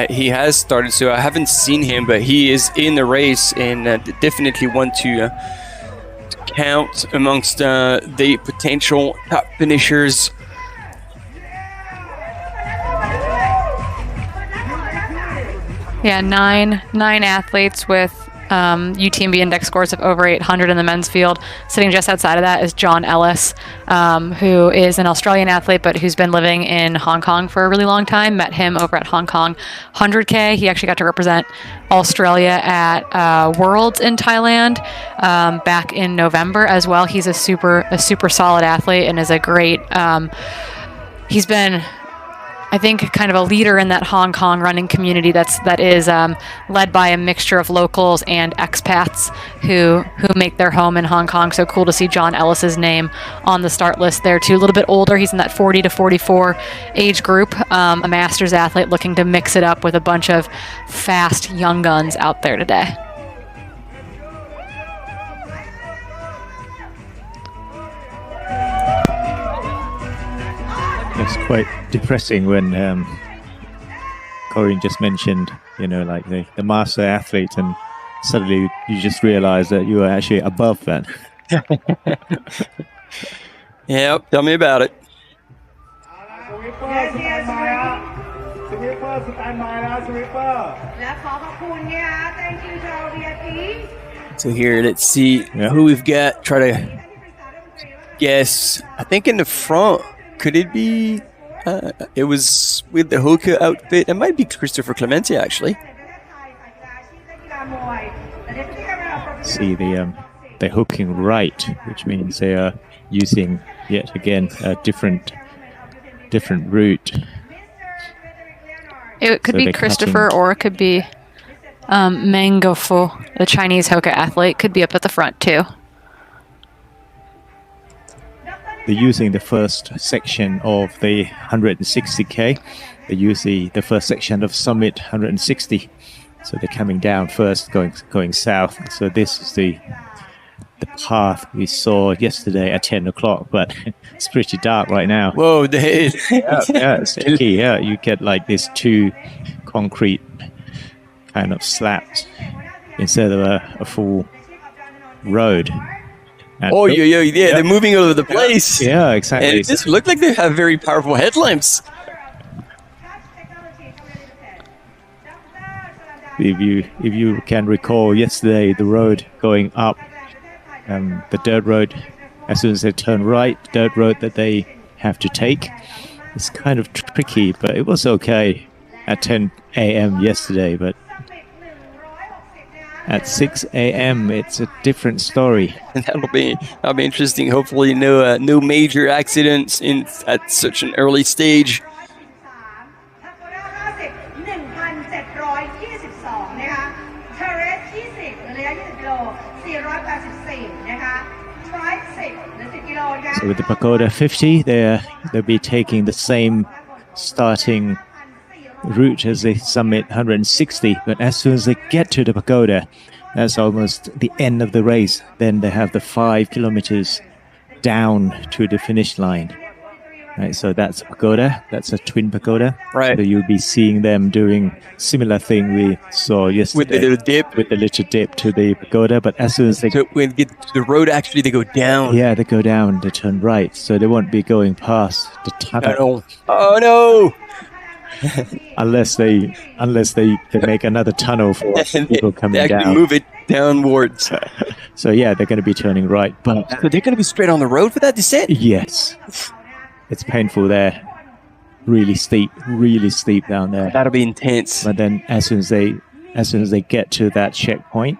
he has started, so I haven't seen him, but he is in the race and definitely want to count amongst the potential top finishers. Yeah, nine athletes with UTMB index scores of over 800 in the men's field. Sitting just outside of that is John Ellis, who is an Australian athlete but who's been living in Hong Kong for a really long time. Met him over at Hong Kong 100K. He actually got to represent Australia at Worlds in Thailand back in November as well. He's a super solid athlete and is a great. He's been, I think, kind of a leader in that Hong Kong running community that is led by a mixture of locals and expats who make their home in Hong Kong. So cool to see John Ellis's name on the start list there too. A little bit older, he's in that 40 to 44 age group. A masters athlete looking to mix it up with a bunch of fast young guns out there today. It's quite depressing when Corinne just mentioned, like the master athlete, and suddenly you just realize that you are actually above that. Yep, tell me about it. So here, let's see who we've got. Try to guess. I think in the front. Could it be? It was with the Hoka outfit. It might be Christopher Clemente, actually. See, they're hooking right, which means they are using yet again a different route. It could be Christopher, or it could be Meng Gofu, the Chinese Hoka athlete, could be up at the front too. They're using the first section of the 160K. They use the first section of Summit 160. So they're coming down first, going south. So this is the path we saw yesterday at 10 o'clock, but it's pretty dark right now. Whoa, yeah, it's tricky. Yeah, you get like these two concrete kind of slabs instead of a full road. And they're moving all over the place. Yeah, exactly. And it just looked like they have very powerful headlamps. If you can recall yesterday, the road going up, the dirt road, as soon as they turn right, dirt road that they have to take, it's kind of tricky, but it was okay at 10 a.m. yesterday, but at 6 a.m. it's a different story. That'll be interesting. Hopefully no major accidents at such an early stage. So with the Pagoda 50, they'll be taking the same starting route as the Summit 160, but as soon as they get to the Pagoda, that's almost the end of the race. Then they have the 5 kilometers down to the finish line. Right, so that's a pagoda. That's a twin pagoda. Right. So you'll be seeing them doing similar thing we saw yesterday With the little dip. with the little dip to the pagoda. But as soon as they So when they get to the road, actually, they go down. they go down, they turn right, so they won't be going past the tunnel Oh no! unless they make another tunnel for And people they coming actually down. move it downwards. So yeah, they're going to be turning right, but So they're going to be straight on the road for that descent? yes, it's painful there. Really steep down there. That'll be intense. But then as soon as they get to that checkpoint,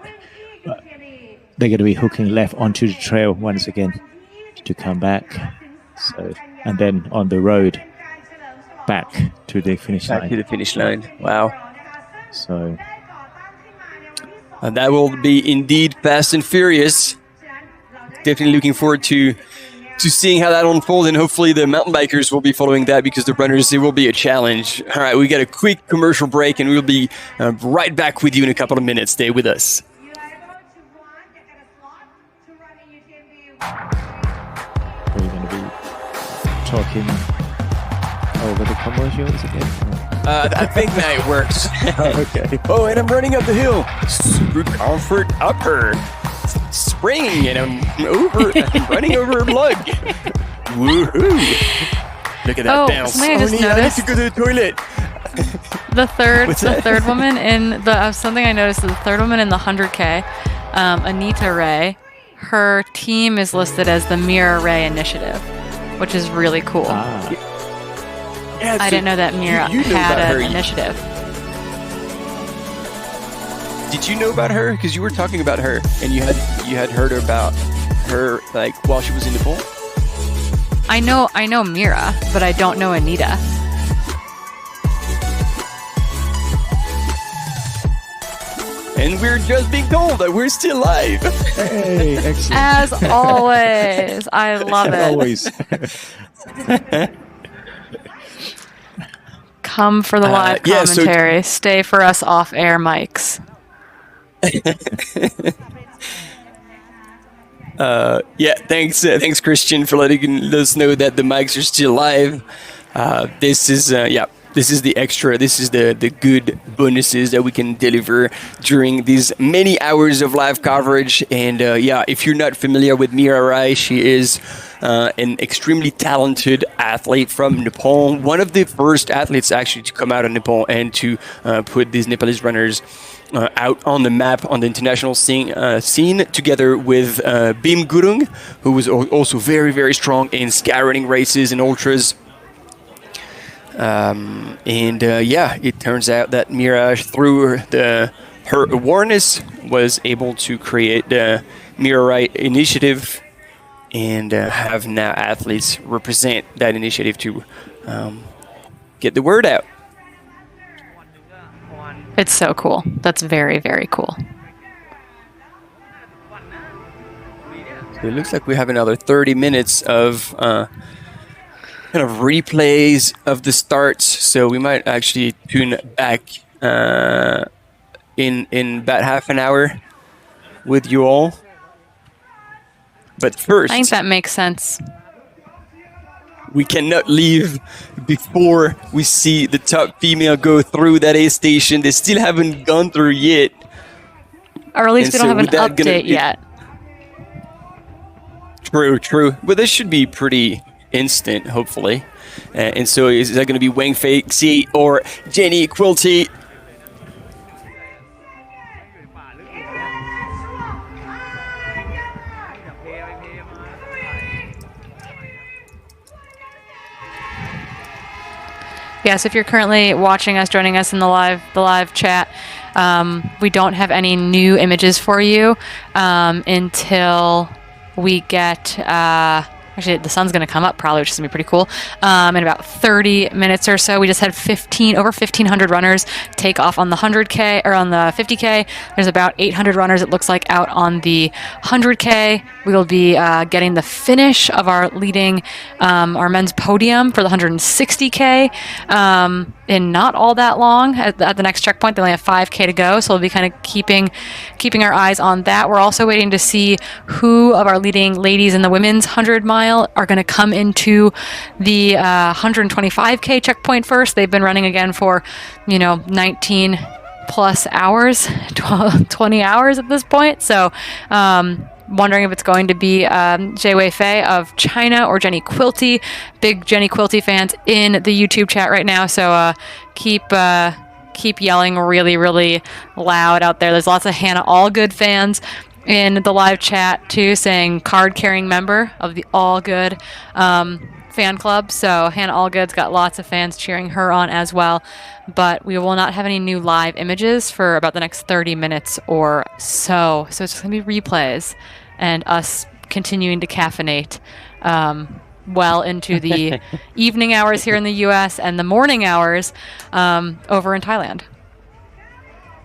they're going to be hooking left onto the trail once again to come back. So, and then on the road back to the finish Back to line. the finish line. Wow. So And that will be indeed fast and furious. Definitely looking forward to seeing how that unfolds, and hopefully the mountain bikers will be following that, because the runners, it will be a challenge. All right, we got a quick commercial break, and we'll be right back with you in a couple of minutes. Stay with us. are you going to be talking over the commercials again? I think that it works. Okay. Oh, and I'm running up the hill. Super comfort upper. Spring, and I'm running over a lug. Woohoo! Look at that Oh, bounce. something I just Nina, I need noticed. to go to the toilet. The What's that? third woman in the something I noticed, the third woman in the 100K, Anita Ray, her team is listed as the Mira Ray Initiative, which is really cool. Yeah, I so didn't know that Mira you know had about an her. initiative. Did you know about her? Because you were talking about her, and you had heard about her like while she was in Nepal. I know Mira, but I don't know Anita. And we're just being told that we're still live. Hey, excellent. As always, I love it. Always. Come for the live yeah, so- commentary. Stay for us off-air mics. Thanks Christian for letting us know that the mics are still live. This is the extra, this is the good bonuses that we can deliver during these many hours of live coverage. And if you're not familiar with Mira Rai, she is an extremely talented athlete from Nepal, one of the first athletes actually to come out of Nepal and to put these Nepalese runners out on the map on the international scene, together with Bim Gurung, who was also very, very strong in skyrunning races and ultras. It turns out that Mira, through her awareness, was able to create the Mira Right initiative, and have now athletes represent that initiative to get the word out. It's so cool. That's very, very cool. So it looks like we have another 30 minutes of kind of replays of the starts. So we might actually tune back in about half an hour with you all. But first, I think that makes sense. we cannot leave before we see the top female go through that aid station. They still haven't gone through yet. Or at least we And don't so have an with that update yet. True. But this should be pretty instant, hopefully. And so is that going to be Wang Fei Xi or Jenny Quilty? Yes, if you're currently watching us, joining us in the live chat, we don't have any new images for you until we get Actually, the sun's going to come up probably, which is going to be pretty cool. In about 30 minutes or so, we just had over 1,500 runners take off on the 100K or on the 50K. There's about 800 runners, it looks like, out on the 100K. We will be getting the finish of our leading our men's podium for the 160K in not all that long. At the next checkpoint, they only have 5K to go, so we'll be kind of keeping our eyes on that. We're also waiting to see who of our leading ladies in the women's 100-mile are going to come into the 125K checkpoint first. They've been running again for 19 plus hours, 20 hours at this point. So wondering if it's going to be Jie Wei Fei of China or Jenny Quilty. Big Jenny Quilty fans in the YouTube chat right now. So keep yelling really, really loud out there. There's lots of Hannah Allgood fans in the live chat too, saying card-carrying member of the All Good fan club. So Hannah Allgood's got lots of fans cheering her on as well. But we will not have any new live images for about the next 30 minutes or so. So it's just going to be replays and us continuing to caffeinate well into the evening hours here in the U.S. and the morning hours over in Thailand.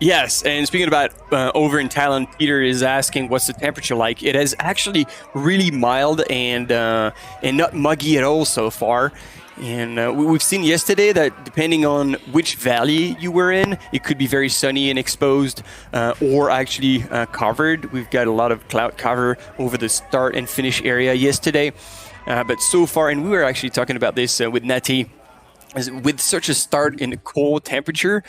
Yes, and speaking about over in Thailand, Peter is asking what's the temperature like. It is actually really mild and not muggy at all so far. And we've seen yesterday that depending on which valley you were in, it could be very sunny and exposed or actually covered. We've got a lot of cloud cover over the start and finish area yesterday. But so far, and we were actually talking about this with Nati, with such a start in cold temperature,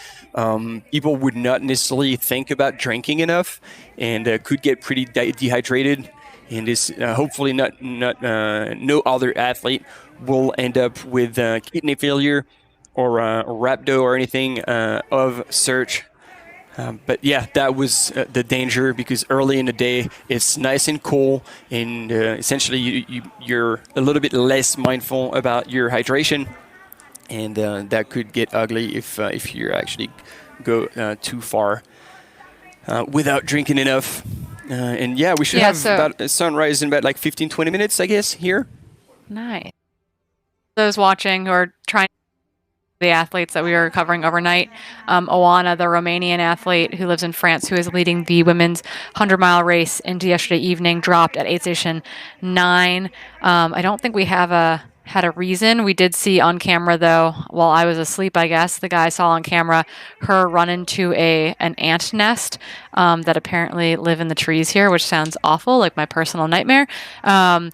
people would not necessarily think about drinking enough and could get pretty dehydrated. And this hopefully no other athlete will end up with kidney failure or rhabdo or anything of such. But yeah, that was the danger, because early in the day it's nice and cool, and essentially you're a little bit less mindful about your hydration. And that could get ugly if you actually go too far without drinking enough. And yeah, we should have about a sunrise in about like 15-20 minutes, I guess, here. Nice. Those watching who are trying the athletes that we were covering overnight, Oana, the Romanian athlete who lives in France, who is leading the women's 100-mile race into yesterday evening, dropped at aid station 9. I don't think we had a reason. We did see on camera, though, while I was asleep, I guess, the guy saw on camera her run into an ant nest that apparently live in the trees here, which sounds awful, like my personal nightmare. I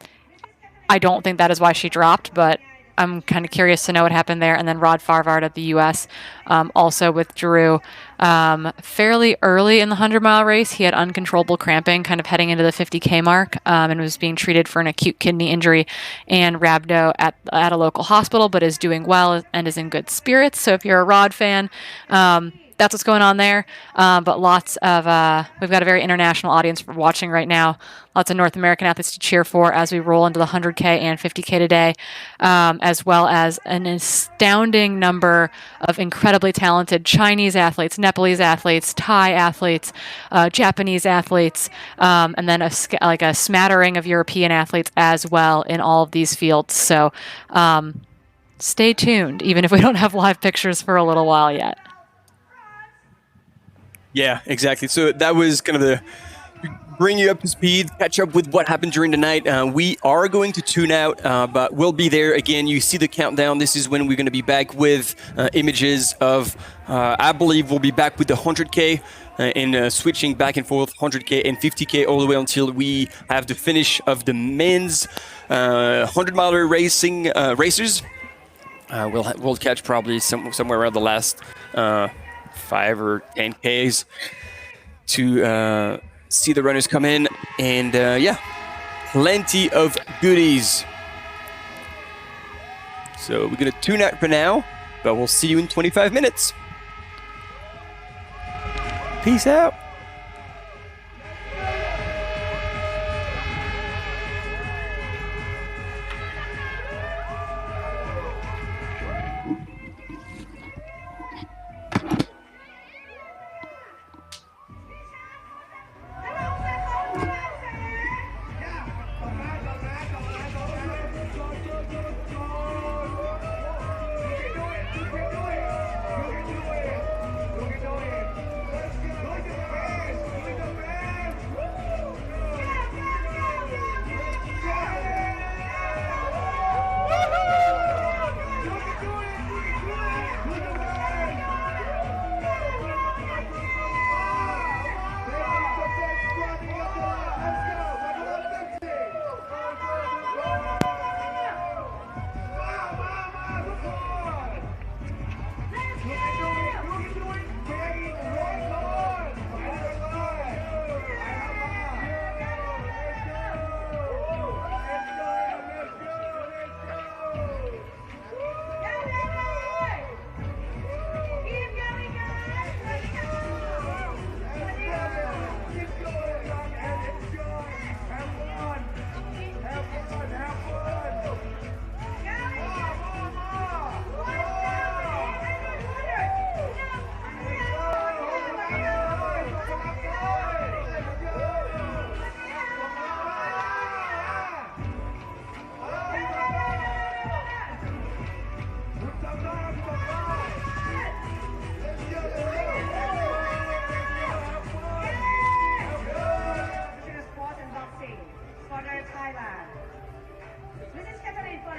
don't think that is why she dropped, but I'm kind of curious to know what happened there. And then Rod Farvard of the U.S. Also withdrew fairly early in the 100-mile race. He had uncontrollable cramping kind of heading into the 50K mark and was being treated for an acute kidney injury and rhabdo at a local hospital, but is doing well and is in good spirits. So if you're a Rod fan, that's what's going on there. But lots of, we've got a very international audience watching right now. Lots of North American athletes to cheer for as we roll into the 100K and 50K today, as well as an astounding number of incredibly talented Chinese athletes, Nepalese athletes, Thai athletes, Japanese athletes, and then a smattering of European athletes as well in all of these fields. So stay tuned, even if we don't have live pictures for a little while yet. Yeah, exactly. So that was kind of the bring you up to speed, catch up with what happened during the night. We are going to tune out, but we'll be there again. You see the countdown. This is when we're going to be back with images of, I believe we'll be back with the 100K and switching back and forth 100K and 50K all the way until we have the finish of the men's 100-miler racers. We'll catch probably somewhere around the last 5 or 10 Ks to see the runners come in, and yeah, plenty of goodies. So we're gonna tune out for now, but we'll see you in 25 minutes. Peace out.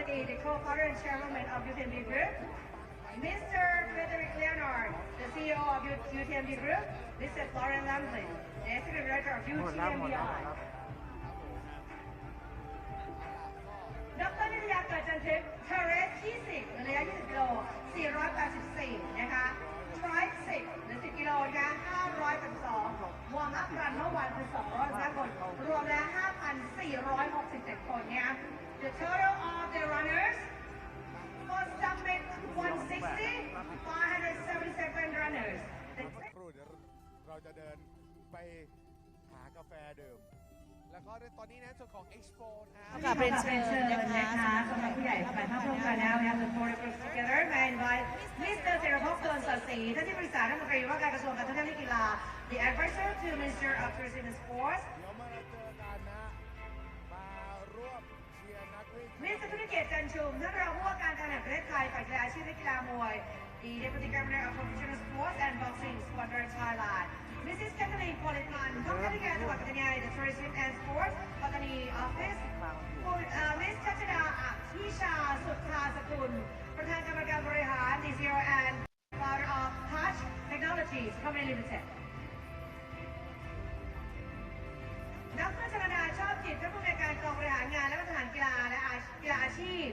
Quality, the co-founder and chairman of UTMB Group. Mr. Frederick Leonard, the CEO of UTMB Group. Mr. Florian Lamblin, the executive director of UTMBI. ดร.นิตยาเกิดจันทึกเทเรส20ระยะ20กิโล484นะคะทริป10หรือ10กิโลนะคะ582วอร์มอัพรันเมื่อวานคือ200คนรวมแล้ว 5,467 คนเนี่ย The total of the runners for summit 160 577 runners ครู่เดี๋ยวเราจะเดินไปหากาแฟดื่มแล้วก็ตอนนี้นะส่วนของ Expo นะ กับเรียนเชิญนะคะสำหรับผู้ใหญ่ฝ่ายภาพรวมกันแล้วนะคะ The board groups together and invite Mr. เจรพงษ์ สศรีท่านที่ปรึกษารัฐมนตรีว่าการกระทรวงการท่องเที่ยวและกีฬา The advisor to Minister of Tourism and Sports เดี๋ยวมาเจอกันนะมาร่วมเชียร์นักวิ่ง Mr. ธุรเกียรติจันชุมท่านรองผู้ว่าการการแห่งประเทศไทยฝ่ายกีฬาอาชีพและกีฬามวย The Deputy Governor of Professional Sports and Boxing Squadron Thailand Mrs. Kathleen Politan ท่านผู้ว่าการจังหวัดปัตตานี The Tourism and Sports ปัตตานี Office คุณ Miss ชัชดาอภิชาสุทธาสกุลประธานกรรมการบริหาร The Zero and Founder of Touch Technologies Company Limited ดร.ชลดาชอบจิตท่านผู้อำนวยการกองบริหารงานและพัฒนากีฬาและกีฬาอาชีพ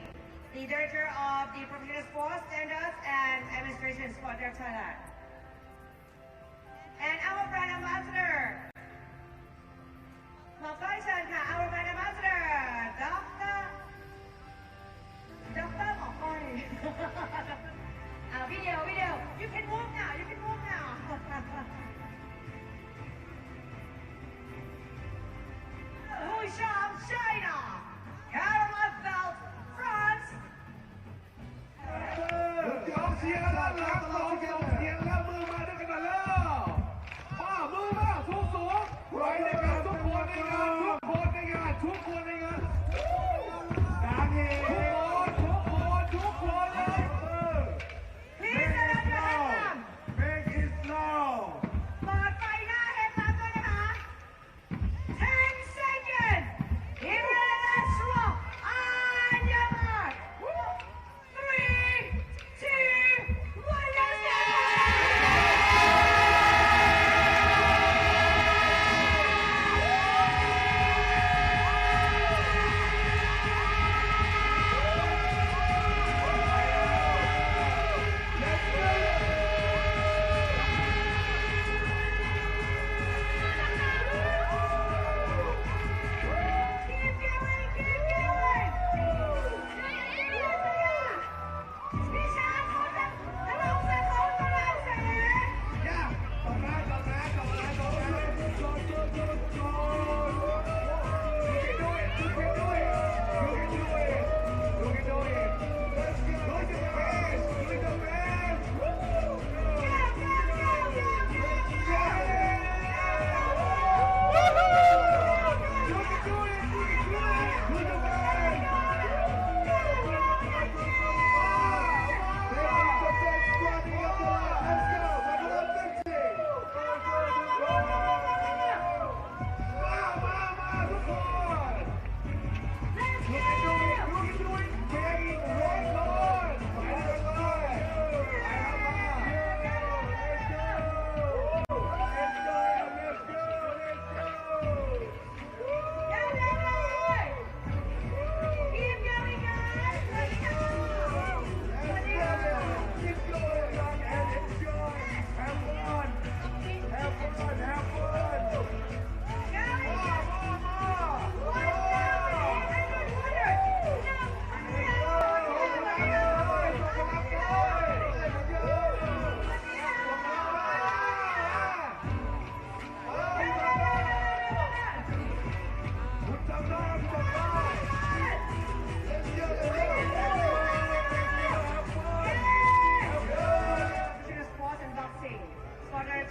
The Director of the Professional Sports Standards and Administration Squadron Thailand and our brand ambassador หมอก้อยเชิญค่ะ our brand ambassador ดร.หมอก้อยวิดีโอ you can move now Husham China Caramel Belt France ยอมเสียงแล้วครับเรายอมเสียงแล้วมือมาด้วยกันแล้วมือมาสูงไว้ในงานทุกคนในงานการเองทุกคนเลย Please let us welcome Make it slow เปิดไฟหน้าเฮดลับด้วยนะคะ10 seconds Here is rock on your mark 3, 2, 1 let's go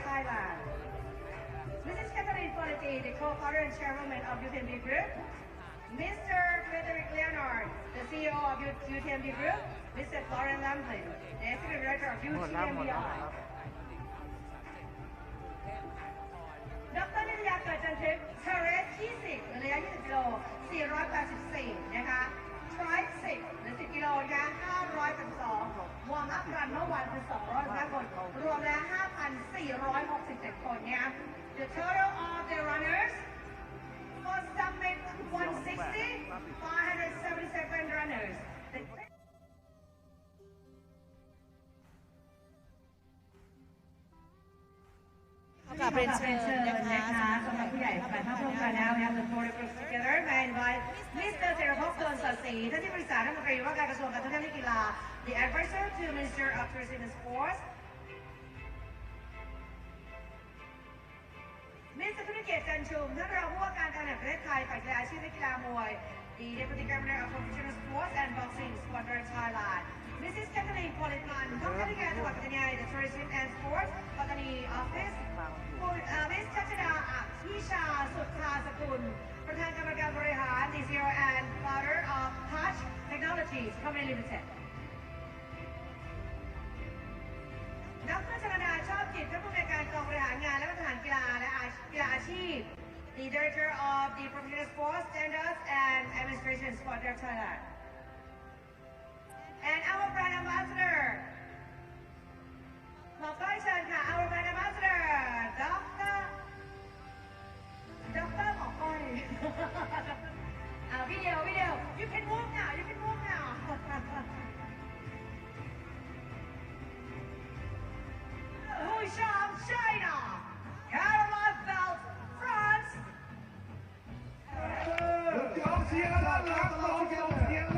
Thailand Mrs. Kathleen Quality, the co-founder and chairwoman of UTMB Group Mr. Frederick Leonard, the CEO of UTMB Group Mr. Florian Lamblin, the executive director of UTMBI ดร.นิตยาเกิดจันทึกเทเรส20ระยะ20กิโล484นะคะทริป10หรือ10 เรียนเชิญนะคะสำหรับผู้ใหญ่ฝ่ายภาพรวมกันแล้ว We have the four groups together May I invite Mr. เจรพงษ์ ศักดิ์ศรีท่านที่ปรึกษารัฐมนตรีว่าการกระทรวงการท่องเที่ยวและกีฬา The advisor to Minister of Tourism and Sports Mr. ธุรเกียรติจันชุมท่านรองผู้ว่าการการแห่งประเทศไทยฝ่ายกีฬาอาชีพและกีฬามวย The Deputy Governor of Professional Sports and Boxing Squadron Thailand Mrs. Kathleen Polipan ท่านผู้ว่าการจังหวัดปัตตานี The Tourism and Sports ปัตตานี Office คุณ Miss ชัชดาอภิชาสุทธาสกุลประธานกรรมการบริหาร The Zero and Founder of Touch Technologies Company Limited ดร.ชลดาชอบจิตท่านผู้อำนวยการกองบริหารงานและมาตรฐานกีฬาและกีฬาอาชีพ The Director of the Professional Sports Standards and Administration Squadron Thailand and our brand ambassador หมอก้อยเชิญค่ะ our brand ambassador ดร.หมอก้อยวิดีโอ you can move now Husham China Caroline Belt France กองเชียร์ต้อนรับกองเชียร์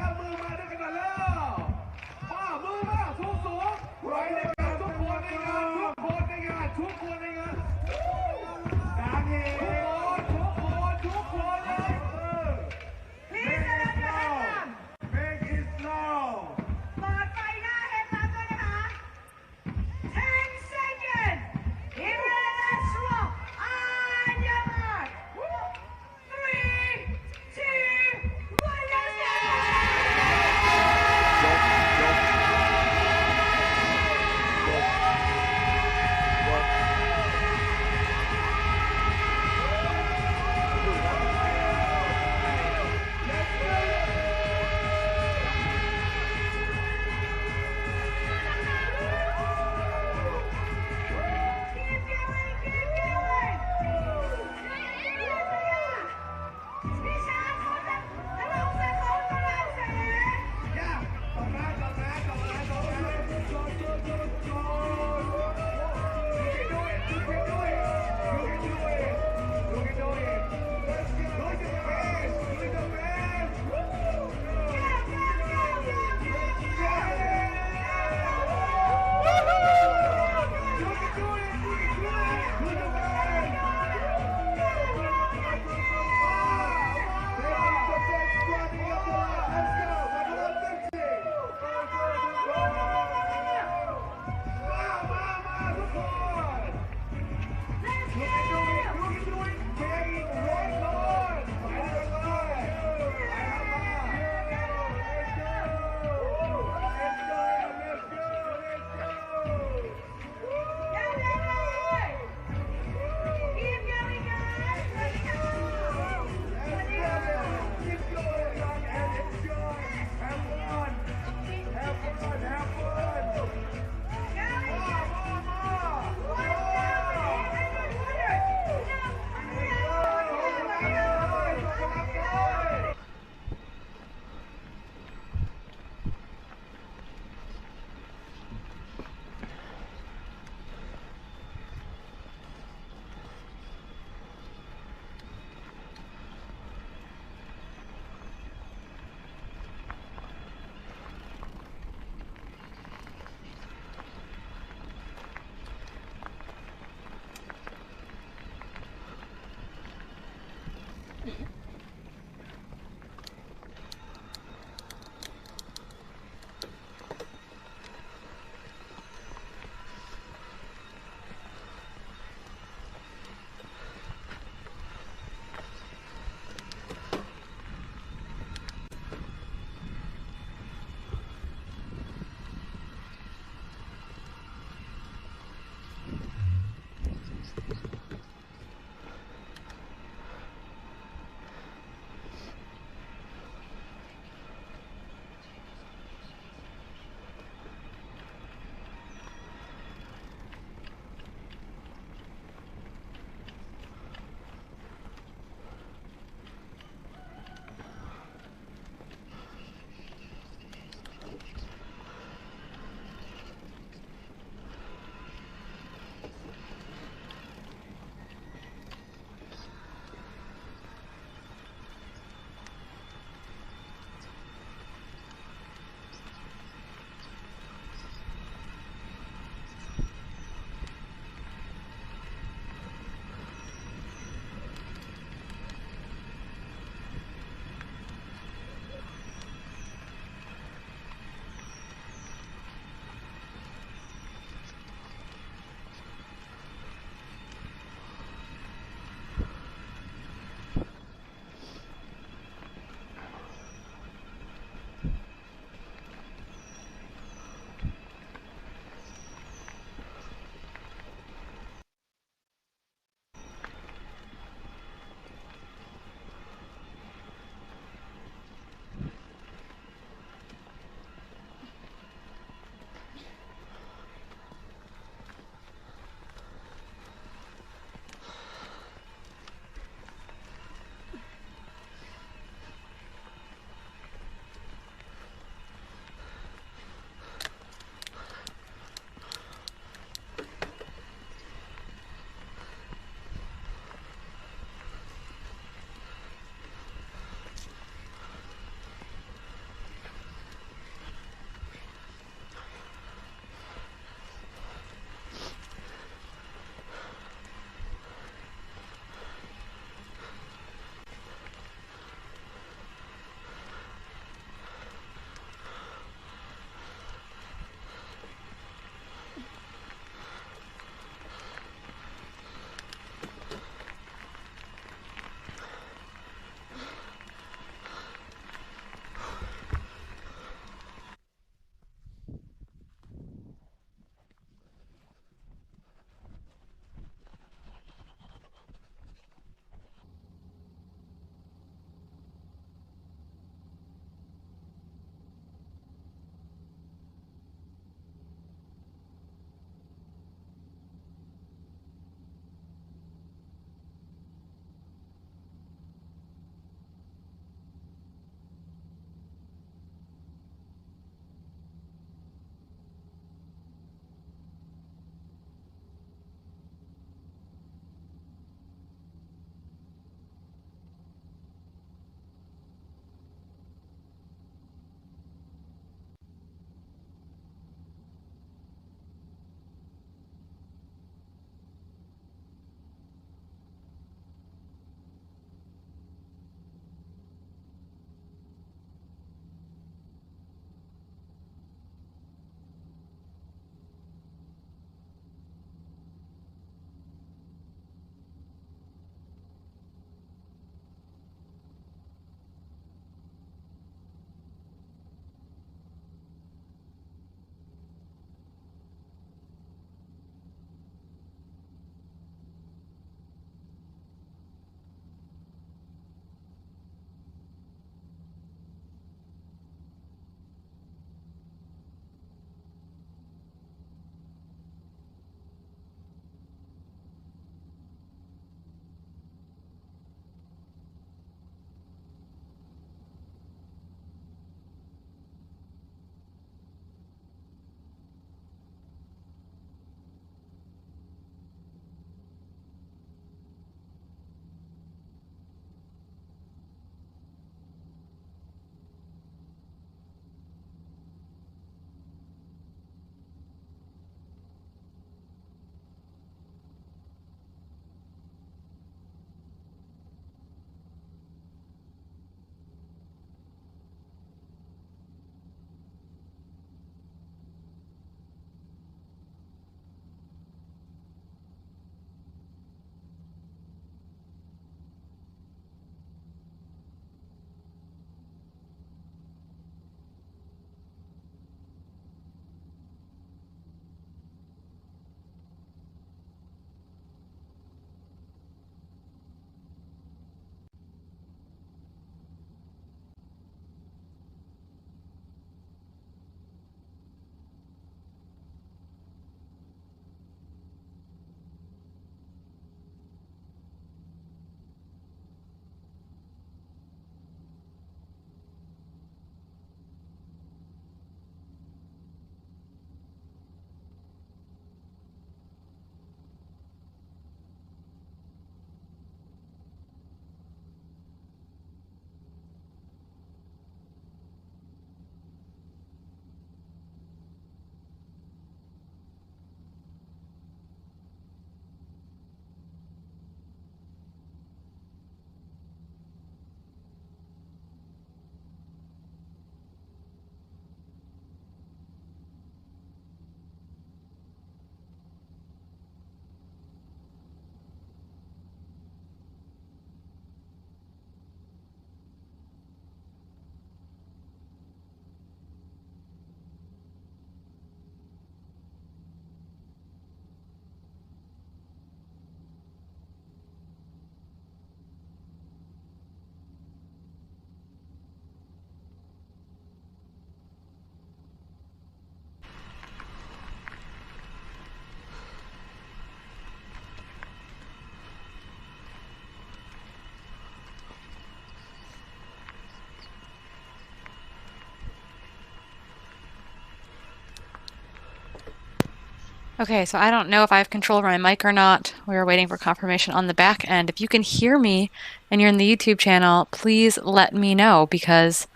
Okay, so I don't know if I have control over my mic or not. We were waiting for confirmation on the back end. If you can hear me and you're in the YouTube channel, please let me know because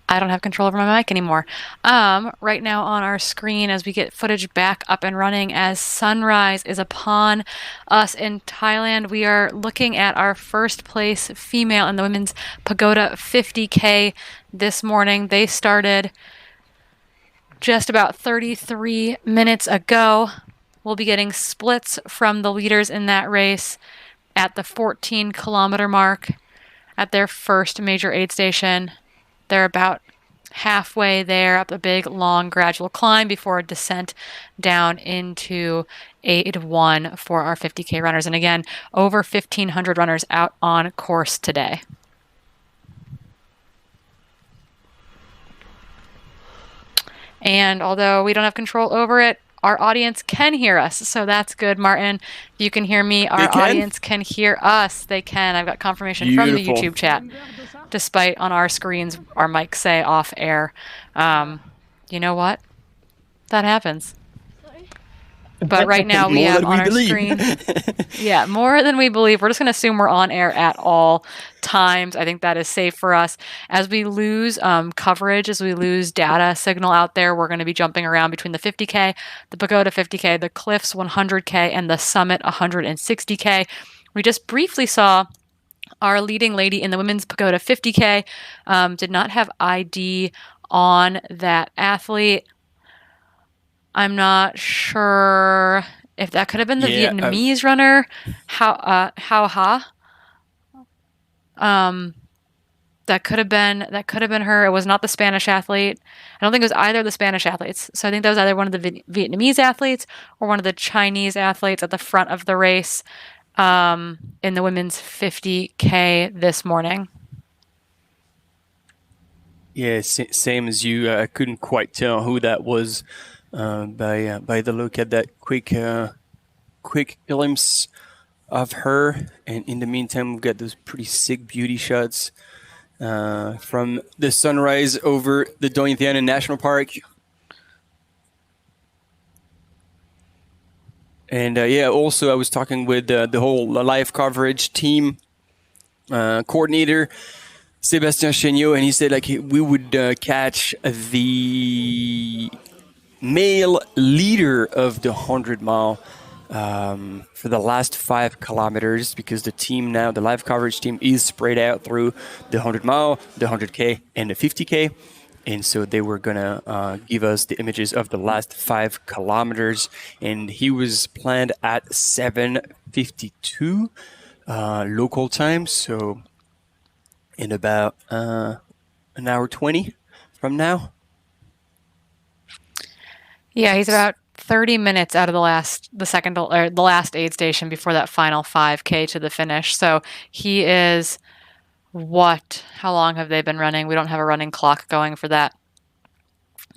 I don't have control over my mic anymore. Right now on our screen, as we get footage back up and running, as sunrise is upon us in Thailand, we are looking at our first place female in the women's pagoda 50K this morning. They started just about 33 minutes ago. We'll be getting splits from the leaders in that race at the 14-kilometer mark at their first major aid station. They're about halfway there up a big, long, gradual climb before a descent down into aid 1 for our 50K runners. And again, over 1,500 runners out on course today. And although we don't have control over it, our audience can hear us, so that's good, Martin. If you can hear me, our audience can hear us. They can. I've got confirmation from the YouTube chat, despite on our screens, our mics say off air. You know what? That happens. But right now we have on our screen. Yeah, more than we believe. We're just going to assume we're on air at all times. I think that is safe for us. As we lose coverage, as we lose data signal out there, we're going to be jumping around between the 50K, the Pagoda 50K, the Cliffs 100K, and the Summit 160K. We just briefly saw our leading lady in the women's Pagoda 50K did not have ID on that athlete. I'm not sure if that could have been the Vietnamese runner. How Ha. That could have been her. It was not the Spanish athlete. I don't think it was either of the Spanish athletes. So I think that was either one of the Vietnamese athletes or one of the Chinese athletes at the front of the race in the women's 50K this morning. Yeah, same as you. I couldn't quite tell who that was. By the look at that quick glimpse of her, and in the meantime we've got those pretty sick beauty shots from the sunrise over the Inthanon National Park. And also I was talking with the whole live coverage team coordinator Sébastien Chéniaud, and he said we would catch the male leader of the 100-mile for the last 5 kilometers, because the live coverage team is spread out through the 100-mile, the 100K, and the 50K. And so they were going to give us the images of the last 5 kilometers. And he was planned at 7:52 local time. So in about an hour 20 from now. Yeah, he's about 30 minutes out of the last aid station before that final 5K to the finish. So he is how long have they been running? We don't have a running clock going for that.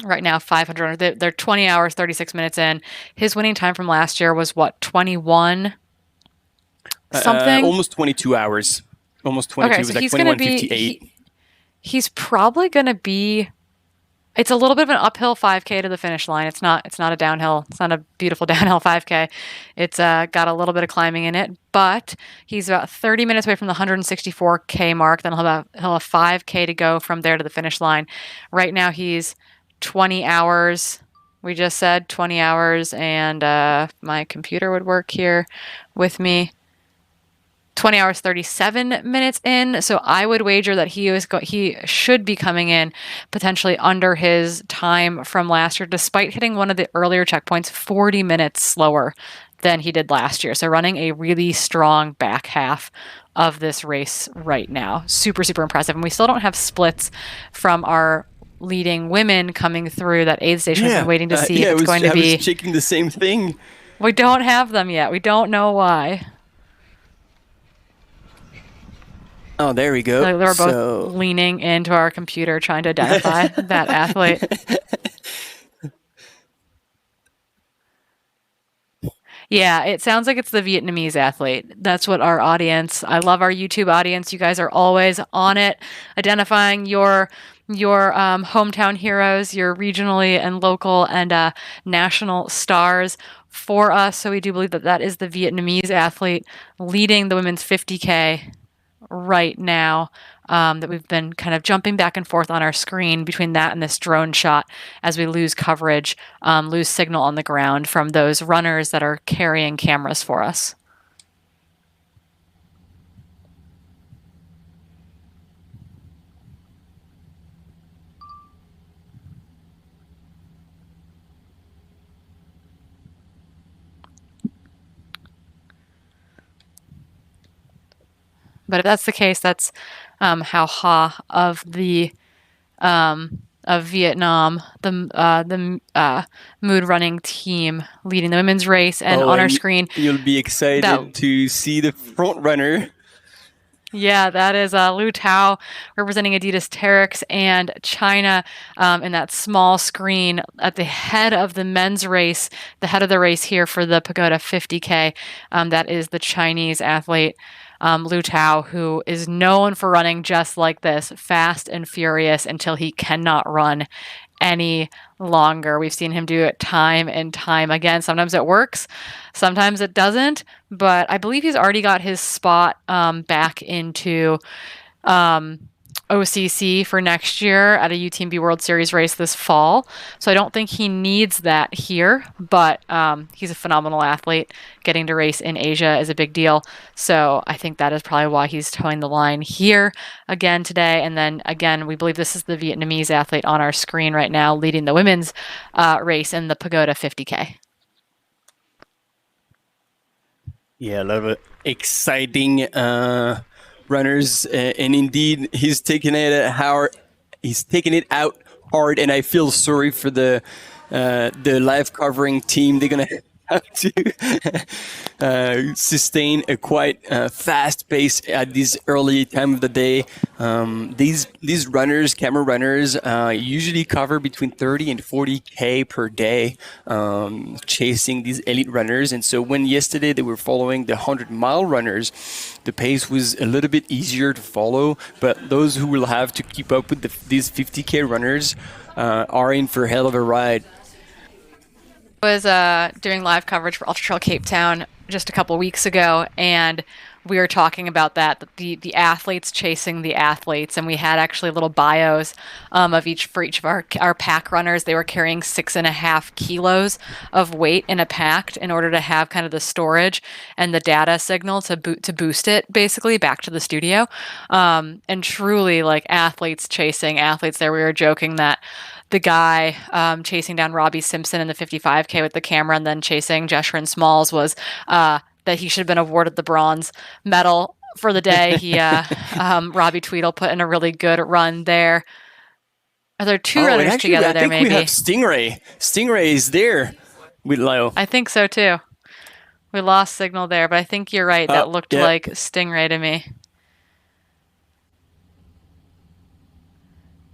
Right now, 500. They're 20 hours, 36 minutes in. His winning time from last year was 21 something? Almost 22 hours. Almost 22. Okay, it was so he's 21:58. He's probably going to be... It's a little bit of an uphill 5K to the finish line. It's not a downhill. It's not a beautiful downhill 5K. It's got a little bit of climbing in it, but he's about 30 minutes away from the 164K mark. Then he'll have 5K to go from there to the finish line. Right now he's 20 hours. We just said 20 hours, and my computer would work here with me. 20 hours, 37 minutes in. So I would wager that he should be coming in potentially under his time from last year, despite hitting one of the earlier checkpoints 40 minutes slower than he did last year. So running a really strong back half of this race right now. Super, super impressive. And we still don't have splits from our leading women coming through that aid station. We've been waiting to see if it's going to be... I was checking the same thing. We don't have them yet. We don't know why. Oh, there we go. They were both leaning into our computer trying to identify that athlete. Yeah, it sounds like it's the Vietnamese athlete. That's what our audience... I love our YouTube audience. You guys are always on it, identifying your your hometown heroes, your regionally and local and national stars for us. So we do believe that that is the Vietnamese athlete leading the women's 50K right now, that we've been kind of jumping back and forth on our screen between that and this drone shot as we lose coverage, lose signal on the ground from those runners that are carrying cameras for us. But if that's the case, that's Hao Ha of the of Vietnam, the mood running team leading the women's race, and on our screen, you'll be excited to see the front runner. Yeah, that is Lu Tao representing Adidas Terex and China in that small screen at the head of the men's race, the head of the race here for the Pagoda 50K. That is the Chinese athlete, Lu Tao, who is known for running just like this, fast and furious until he cannot run any longer. We've seen him do it time and time again. Sometimes it works, sometimes it doesn't, but I believe he's already got his spot back into OCC for next year at a UTMB World Series race this fall. So I don't think he needs that here, but he's a phenomenal athlete. Getting to race in Asia is a big deal. So I think that is probably why he's towing the line here again today. And then again, we believe this is the Vietnamese athlete on our screen right now leading the women's race in the Pagoda 50K. Yeah, a lot of exciting runners, and indeed he's taking it hard. He's taking it out hard, and I feel sorry for the live covering team. They're gonna have to sustain a quite fast pace at this early time of the day. These runners, camera runners, usually cover between 30 and 40K per day, chasing these elite runners. And so when yesterday they were following the 100-mile runners, the pace was a little bit easier to follow. But those who will have to keep up with these 50K runners are in for a hell of a ride. Was doing live coverage for Ultra Trail Cape Town just a couple weeks ago, and we were talking about that the athletes chasing the athletes, and we had actually little bios of each of our pack runners. They were carrying 6.5 kilos of weight in a pack in order to have kind of the storage and the data signal to boost it basically back to the studio, and truly like athletes chasing athletes. There we were joking that the guy chasing down Robbie Simpson in the 55K with the camera and then chasing Jeshrin Smalls was that he should have been awarded the bronze medal for the day. He Robbie Tweedle put in a really good run there. Are there two runners together there, maybe? I think we have Stingray. Stingray is there with Lyle. I think so, too. We lost signal there, but I think you're right. That looked like Stingray to me.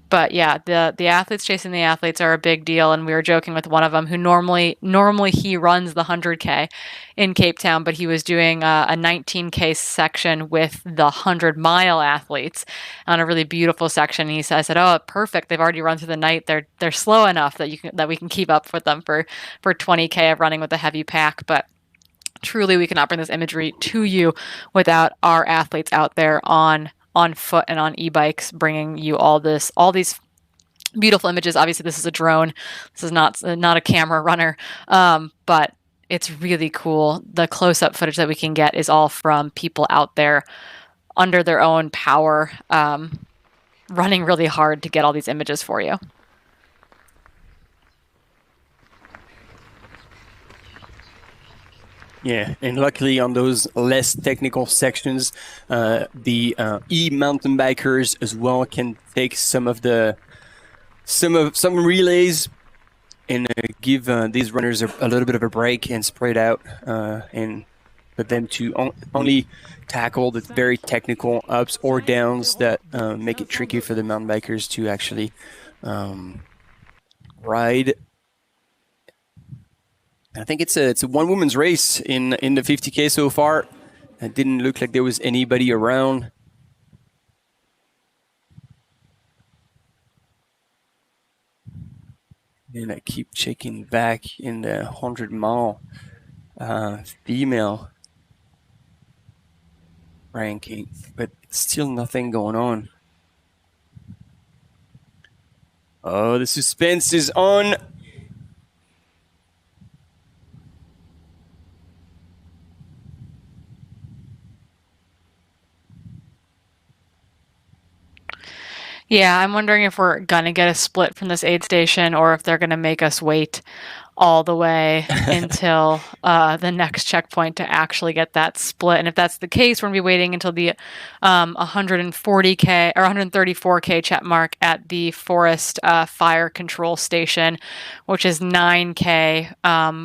But yeah, the athletes chasing the athletes are a big deal, and we were joking with one of them who normally he runs the 100K in Cape Town, but he was doing a 19K section with the 100-mile athletes on a really beautiful section. And I said, "Oh, perfect! They've already run through the night. They're slow enough that we can keep up with them for 20K of running with a heavy pack." But truly, we cannot bring this imagery to you without our athletes out there on foot and on e-bikes, bringing you all these beautiful images. Obviously, this is a drone. This is not a camera runner, but it's really cool. The close-up footage that we can get is all from people out there under their own power, running really hard to get all these images for you. Yeah, and luckily on those less technical sections, the e-mountain bikers as well can take some relays and give these runners a little bit of a break and spread out, and for them to only tackle the very technical ups or downs that make it tricky for the mountain bikers to actually ride. I think it's a one woman's race in the 50K so far. It didn't look like there was anybody around. And I keep checking back in the 100-mile female ranking, but still nothing going on. Oh, the suspense is on. Yeah, I'm wondering if we're gonna get a split from this aid station or if they're gonna make us wait all the way until the next checkpoint to actually get that split. And if that's the case, we're gonna be waiting until the 140K or 134K check mark at the Forest Fire Control Station, which is 9K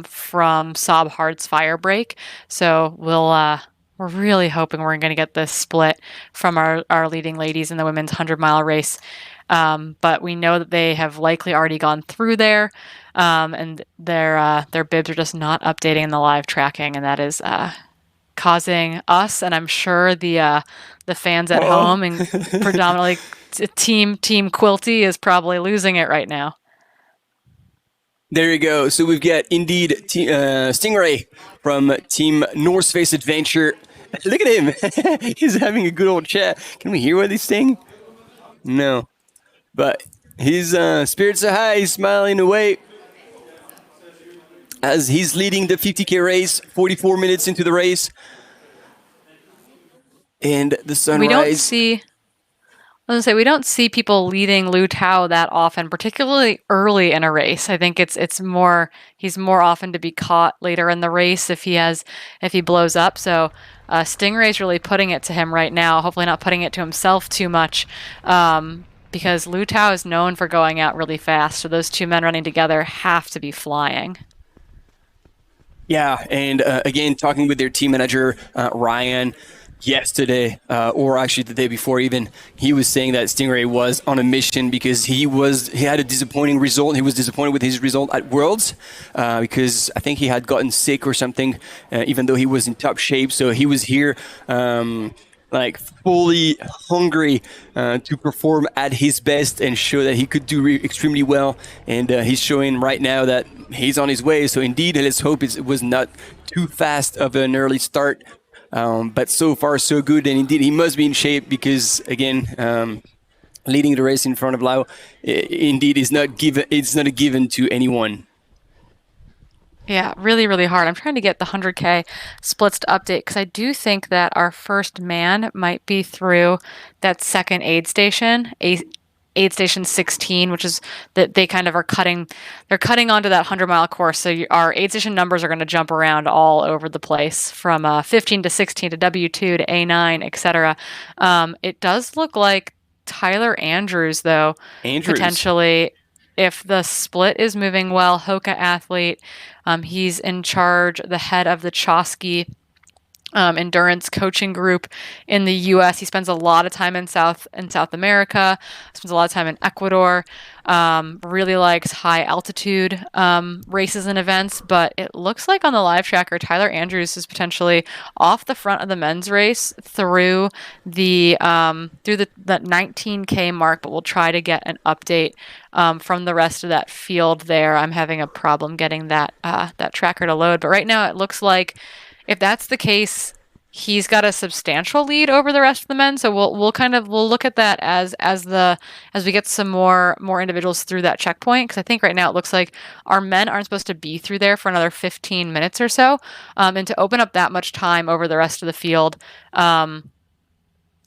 from Sobhart's fire break. So we're really hoping we're going to get this split from our leading ladies in the women's 100-mile race. But we know that they have likely already gone through there, and their bibs are just not updating in the live tracking, and that is causing us, and I'm sure the fans at home, and predominantly Team Quilty, is probably losing it right now. There you go. So we've got indeed Stingray from Team North Face Adventure. Look at him. He's having a good old chat. Can we hear what he's saying? No. But his spirits are high. He's smiling away as he's leading the 50K race, 44 minutes into the race. And the sunrise. We don't see people leading Lu Tao that often, particularly early in a race. I think he's more often to be caught later in the race if he blows up. So Stingray's really putting it to him right now. Hopefully not putting it to himself too much, because Lu Tao is known for going out really fast. So those two men running together have to be flying. Yeah, and again, talking with their team manager, Ryan, yesterday, or actually the day before even, he was saying that Stingray was on a mission because he had a disappointing result. He was disappointed with his result at Worlds because I think he had gotten sick or something, even though he was in top shape. So he was here fully hungry to perform at his best and show that he could do extremely well. And he's showing right now that he's on his way. So indeed, let's hope it was not too fast of an early start. But so far, so good. And indeed, he must be in shape because, again, leading the race in front of Lau, indeed, is not given. It's not a given to anyone. Yeah, really, really hard. I'm trying to get the 100K splits to update because I do think that our first man might be through that second aid station, aid station 16, which is that they kind of are cutting onto that 100-mile course. So our aid station numbers are going to jump around all over the place from 15 to 16 to W2 to A9, etc. It does look like Tyler Andrews, though, potentially, if the split is moving well, Hoka athlete, he's in charge, the head of the Chosky endurance coaching group in the U.S. He spends a lot of time in South America, spends a lot of time in Ecuador, really likes high altitude races and events, but it looks like on the live tracker, Tyler Andrews is potentially off the front of the men's race through the 19K mark, but we'll try to get an update from the rest of that field there. I'm having a problem getting that tracker to load, but right now it looks like if that's the case, he's got a substantial lead over the rest of the men. So we'll look at that as we get some more individuals through that checkpoint. Because I think right now it looks like our men aren't supposed to be through there for another 15 minutes or so, and to open up that much time over the rest of the field.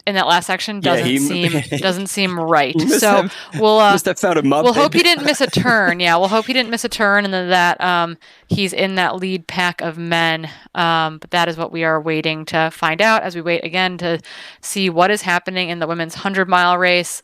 In that last section doesn't seem right. So must have found a muppet. We'll hope he didn't miss a turn. Yeah, we'll hope he didn't miss a turn, and then that he's in that lead pack of men. But that is what we are waiting to find out as we wait again to see what is happening in the women's 100-mile race.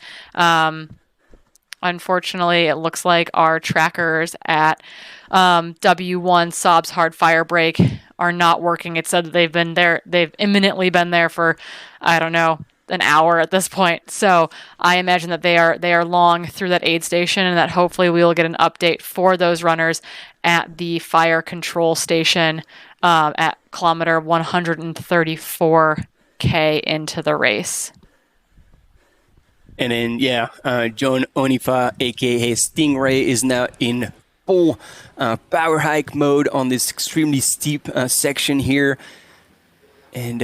Unfortunately, it looks like our trackers at W1 Sob's Hard Fire Break are not working. It said that they've imminently been there for, I don't know, an hour at this point. So I imagine that they are long through that aid station, and that hopefully we will get an update for those runners at the fire control station at kilometer 134K into the race. And then, John Onifa, aka Stingray, is now in full power hike mode on this extremely steep section here. And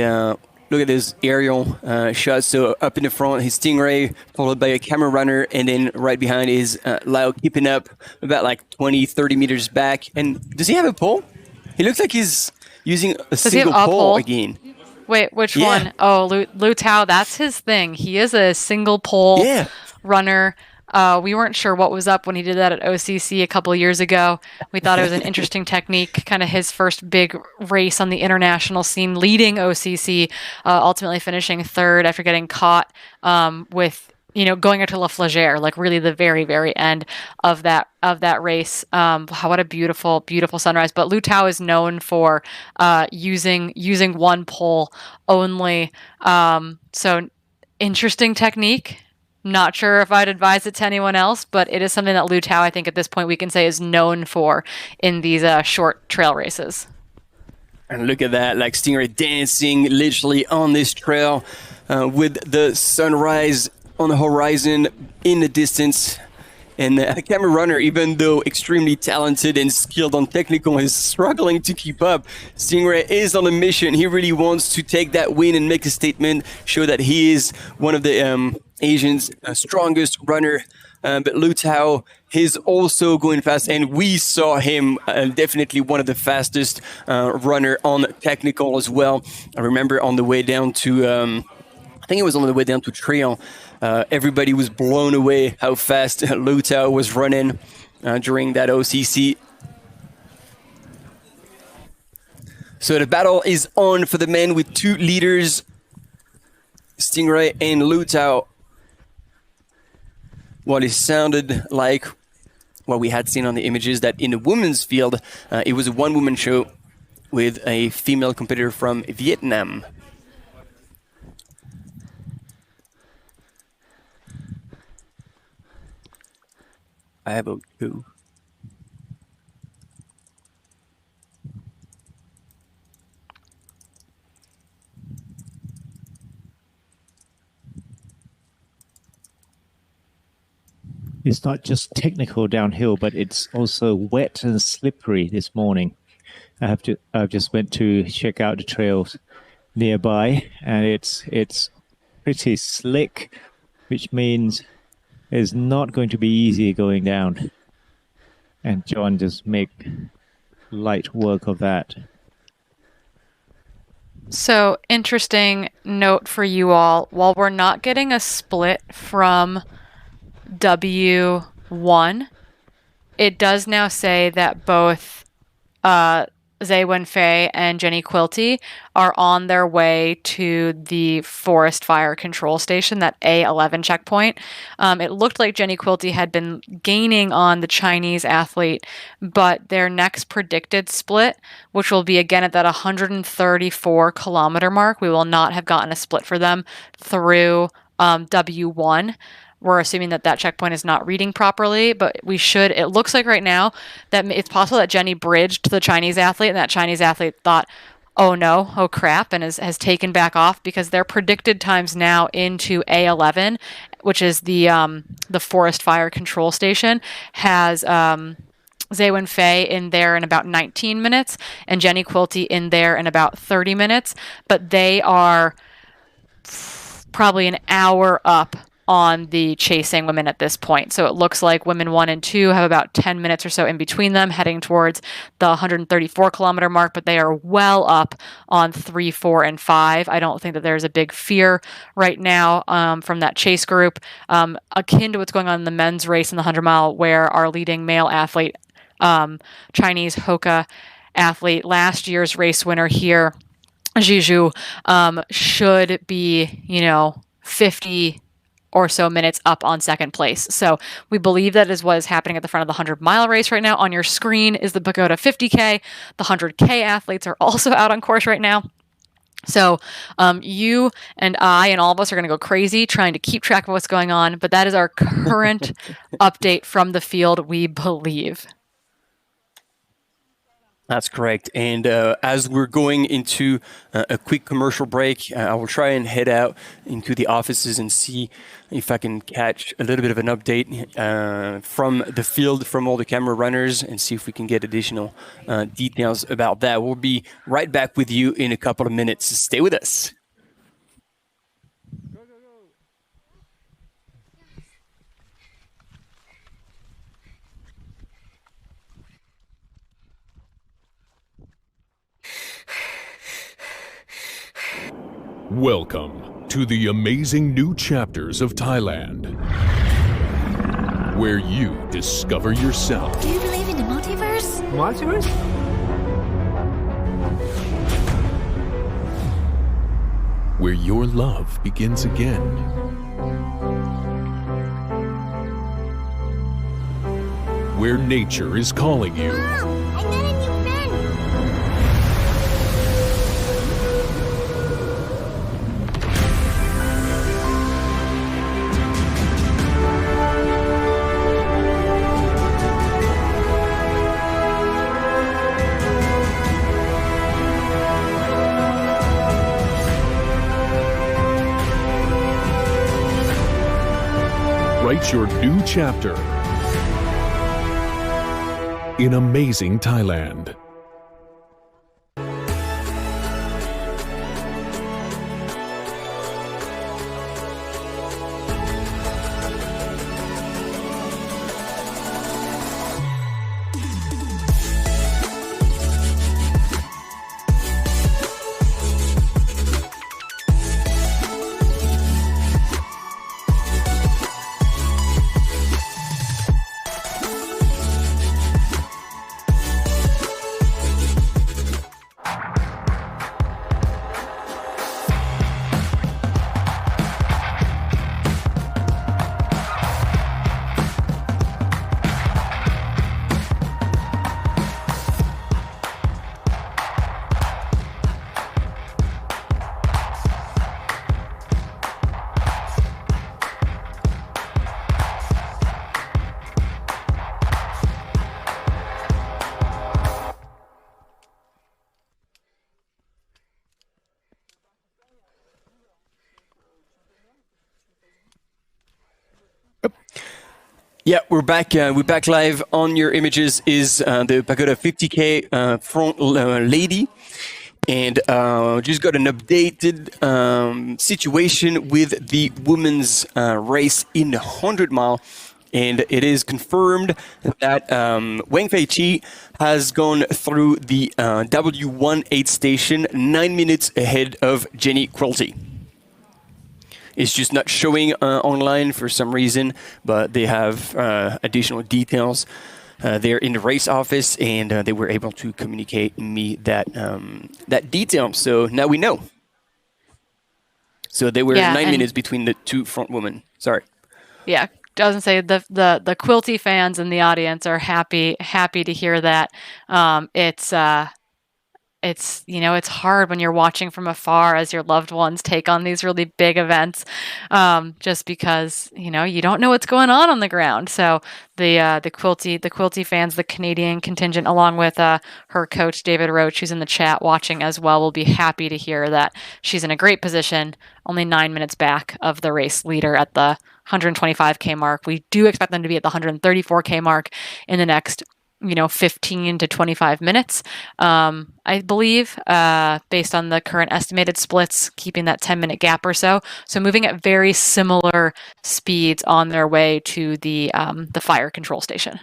look at this aerial shot. So up in the front, his Stingray, followed by a camera runner, and then right behind is Lau keeping up about like 20, 30 meters back. And does he have a pole? He looks like he's using a single pole again. Wait, which one? Oh, Lu Tao, that's his thing. He is a single pole runner. We weren't sure what was up when he did that at OCC a couple of years ago. We thought it was an interesting technique, kind of his first big race on the international scene, leading OCC, ultimately finishing third after getting caught with, going into La Flagère, like really the very, very end of that race. What a beautiful, beautiful sunrise. But Lu Tao is known for using one pole only. So interesting technique. Not sure if I'd advise it to anyone else, but it is something that Lu Tao, I think at this point we can say, is known for in these short trail races. And look at that, like Stingray dancing literally on this trail with the sunrise on the horizon in the distance. And the camera runner, even though extremely talented and skilled on technical, is struggling to keep up. Stingray is on a mission. He really wants to take that win and make a statement, show that he is one of the Asians' strongest runner. But Lu Tao is also going fast, and we saw him definitely one of the fastest runner on technical as well. I remember on the way down to, I think it was on the way down to trail, everybody was blown away how fast Lu Tao was running during that OCC. So the battle is on for the men with 2 leaders, Stingray and Lu Tao. What it sounded like what we had seen on the images, that in the women's field, it was a one-woman show with a female competitor from Vietnam. I have a 2. It's not just technical downhill, but it's also wet and slippery this morning. I've just went to check out the trails nearby, and it's pretty slick, which means it's not going to be easy going down. And John just make light work of that. So, interesting note for you all. While we're not getting a split from W1, it does now say that both Zhe Wenfei and Jenny Quilty are on their way to the forest fire control station, that A11 checkpoint. It looked like Jenny Quilty had been gaining on the Chinese athlete, but their next predicted split, which will be again at that 134 kilometer mark, we will not have gotten a split for them through W1. We're assuming that checkpoint is not reading properly, but we should. It looks like right now that it's possible that Jenny bridged the Chinese athlete, and that Chinese athlete thought, oh no, oh crap, and has taken back off, because their predicted times now into A11, which is the forest fire control station, has Zhe Wenfei in there in about 19 minutes and Jenny Quilty in there in about 30 minutes, but they are probably an hour up on the chasing women at this point. So it looks like women 1 and 2 have about 10 minutes or so in between them, heading towards the 134 kilometer mark, but they are well up on 3, 4, and 5. I don't think that there's a big fear right now from that chase group, akin to what's going on in the men's race in the 100 mile, where our leading male athlete, Chinese Hoka athlete, last year's race winner here, Zhizhu, should be, 50 or so minutes up on second place. So we believe that is what is happening at the front of the 100 mile race right now. On your screen is the Pagoda 50K. The 100K athletes are also out on course right now. So you and I and all of us are going to go crazy trying to keep track of what's going on, but that is our current update from the field, we believe. That's correct. And as we're going into a quick commercial break, I will try and head out into the offices and see if I can catch a little bit of an update from the field, from all the camera runners, and see if we can get additional details about that. We'll be right back with you in a couple of minutes. Stay with us. Welcome to the amazing new chapters of Thailand, where you discover yourself. Do you believe in the multiverse? Multiverse? Where your love begins again. Where nature is calling you. Mom, I got a new friend. Write your new chapter in amazing Thailand. Yeah, we're back. We're back live. On your images is the Pagoda 50K front lady. And just got an updated situation with the women's race in the 100-mile. And it is confirmed that Wang Fei Chi has gone through the W18 station 9 minutes ahead of Jenny Quilty. It's just not showing online for some reason, but they have additional details there in the race office, and they were able to communicate me that that detail. So now we know. So they were 9 minutes between the two front women. Sorry. Yeah, doesn't say the Quilty fans in the audience are happy to hear that. It's it's hard when you're watching from afar as your loved ones take on these really big events, just because you don't know what's going on the ground. So the Quilty fans, the Canadian contingent, along with her coach David Roach, who's in the chat watching as well, will be happy to hear that she's in a great position, only 9 minutes back of the race leader at the 125K mark. We do expect them to be at the 134K mark in the next 15 to 25 minutes, I believe, based on the current estimated splits, keeping that 10-minute gap or so. So moving at very similar speeds on their way to the fire control station.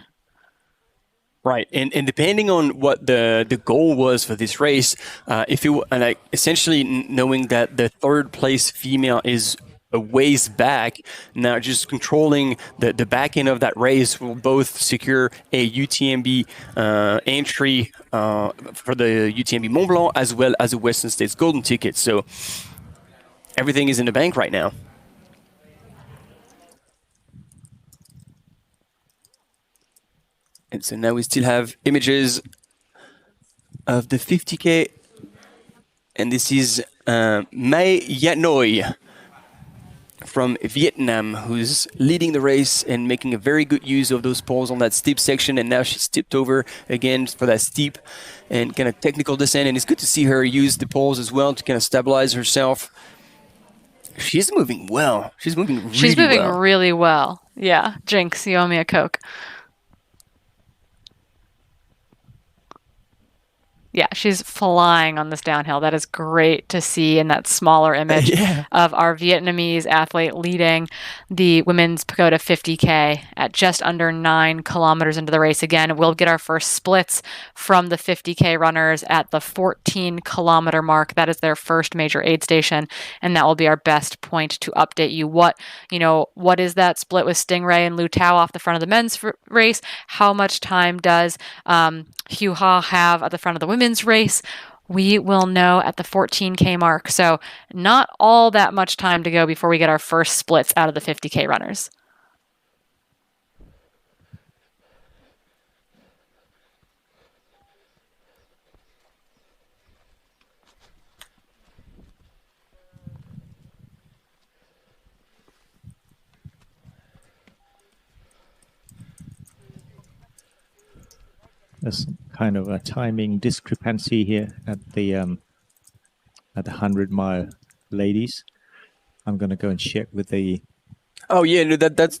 Right, and depending on what the goal was for this race, if it essentially knowing that the third place female is a ways back, now just controlling the back end of that race will both secure a UTMB entry for the UTMB Mont Blanc as well as a Western States Golden ticket. So everything is in the bank right now. And so now we still have images of the 50K, and this is Mai Yanoi. from Vietnam, who's leading the race and making a very good use of those poles on that steep section. And now she's tipped over again for that steep and kind of technical descent. And it's good to see her use the poles as well to kind of stabilize herself. She's moving well. She's moving really well. She's moving really well. Yeah. Jinx, you owe me a Coke. Yeah, she's flying on this downhill. That is great to see in that smaller image of our Vietnamese athlete leading the women's Pagoda 50K at just under 9 kilometers into the race. Again, we'll get our first splits from the 50K runners at the 14-kilometer mark. That is their first major aid station, and that will be our best point to update you. What is that split with Stingray and Lu Tao off the front of the men's race? How much time does Hugh Ha have at the front of the women's race? We will know at the 14K mark. So not all that much time to go before we get our first splits out of the 50K runners. There's kind of a timing discrepancy here at the 100-mile ladies. I'm gonna go and check with the. Oh yeah, no, that's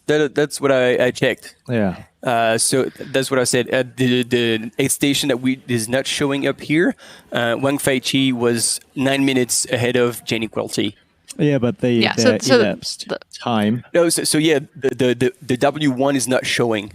what I checked. Yeah. So that's what I said. The aid station that is not showing up here. Wang Fei Chi was 9 minutes ahead of Jenny Quilty. Yeah, but the elapsed time. No, so yeah, the W1 is not showing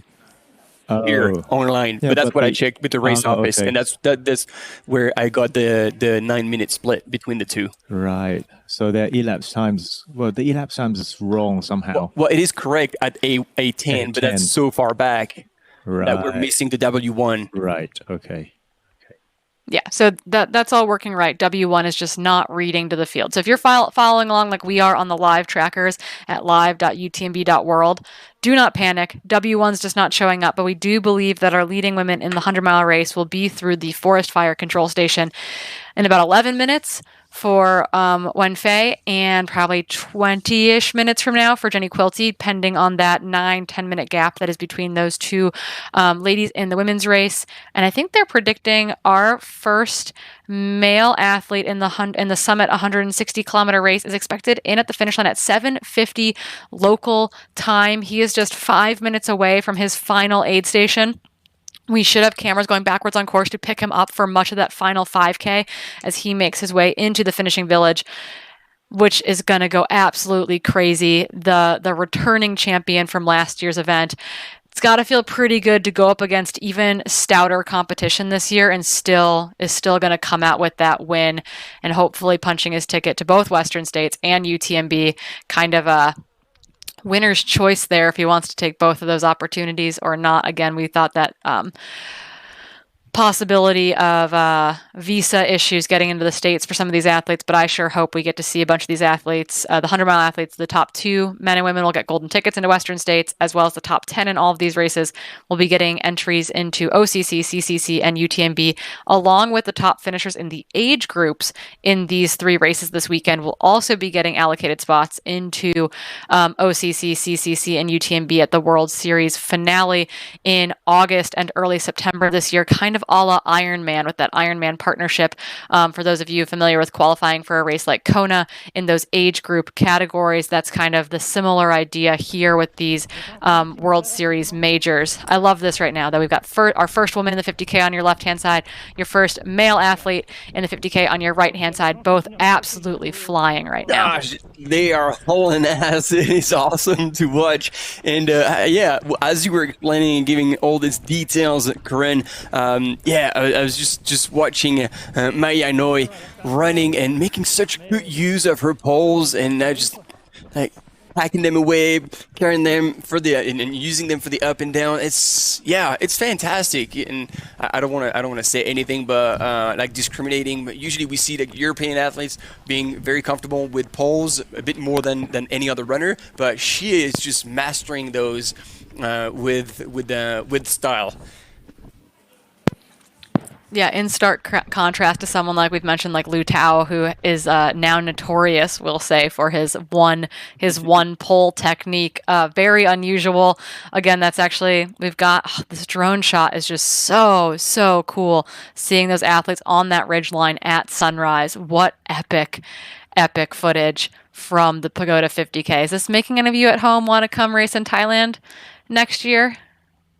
here online, Yeah, but that's what I checked with the race office, okay. and that's where I got the 9-minute split between the two. Right. So their elapsed times. Well, the elapsed times is wrong somehow. Well, it is correct at A10, but that's so far back that we're missing the W1. Right. Okay. Yeah, so that's all working right. W1 is just not reading to the field. So if you're following along like we are on the live trackers at live.utmb.world, do not panic. W1's just not showing up, but we do believe that our leading women in the 100-mile race will be through the forest fire control station in about 11 minutes for Wen Fei and probably 20-ish minutes from now for Jenny Quilty, depending on that 9-10 minute gap that is between those two ladies in the women's race. And I think they're predicting our first male athlete in the Summit 160-kilometer race is expected in at the finish line at 7:50 local time. He is just 5 minutes away from his final aid station. We should have cameras going backwards on course to pick him up for much of that final 5K as he makes his way into the finishing village, which is going to go absolutely crazy. The returning champion from last year's event. It's got to feel pretty good to go up against even stouter competition this year and is still going to come out with that win and hopefully punching his ticket to both Western States and UTMB. Kind of a winner's choice there if he wants to take both of those opportunities or not. Again, we thought that possibility of visa issues getting into the States for some of these athletes, but I sure hope we get to see a bunch of these athletes, the 100-mile athletes. The top 2 men and women will get golden tickets into Western States, as well as the top 10 in all of these races will be getting entries into OCC, CCC, and UTMB, along with the top finishers in the age groups in these 3 races this weekend will also be getting allocated spots into OCC, CCC, and UTMB at the World Series finale in August and early September this year, kind of a la Ironman with that Ironman partnership. For those of you familiar with qualifying for a race like Kona in those age group categories, that's kind of the similar idea here with these World Series majors. I love this right now that we've got our first woman in the 50K on your left-hand side, your first male athlete in the 50K on your right-hand side, both absolutely flying right now. Gosh, they are hauling ass. It is awesome to watch. And yeah, as you were explaining and giving all these details, Corinne, I was just watching Mai Yanoi running and making such good use of her poles, and just like packing them away, carrying them for the and using them for the up and down. It's fantastic. And I don't want to say anything, but like discriminating. But usually we see the European athletes being very comfortable with poles a bit more than any other runner. But she is just mastering those with style. Yeah, in stark contrast to someone like we've mentioned, like Lu Tao, who is now notorious, we'll say, for his one pole technique. Very unusual. Again, that's actually we've got this drone shot is just so cool. Seeing those athletes on that ridge line at sunrise, what epic footage from the Pagoda 50K. Is this making any of you at home want to come race in Thailand next year?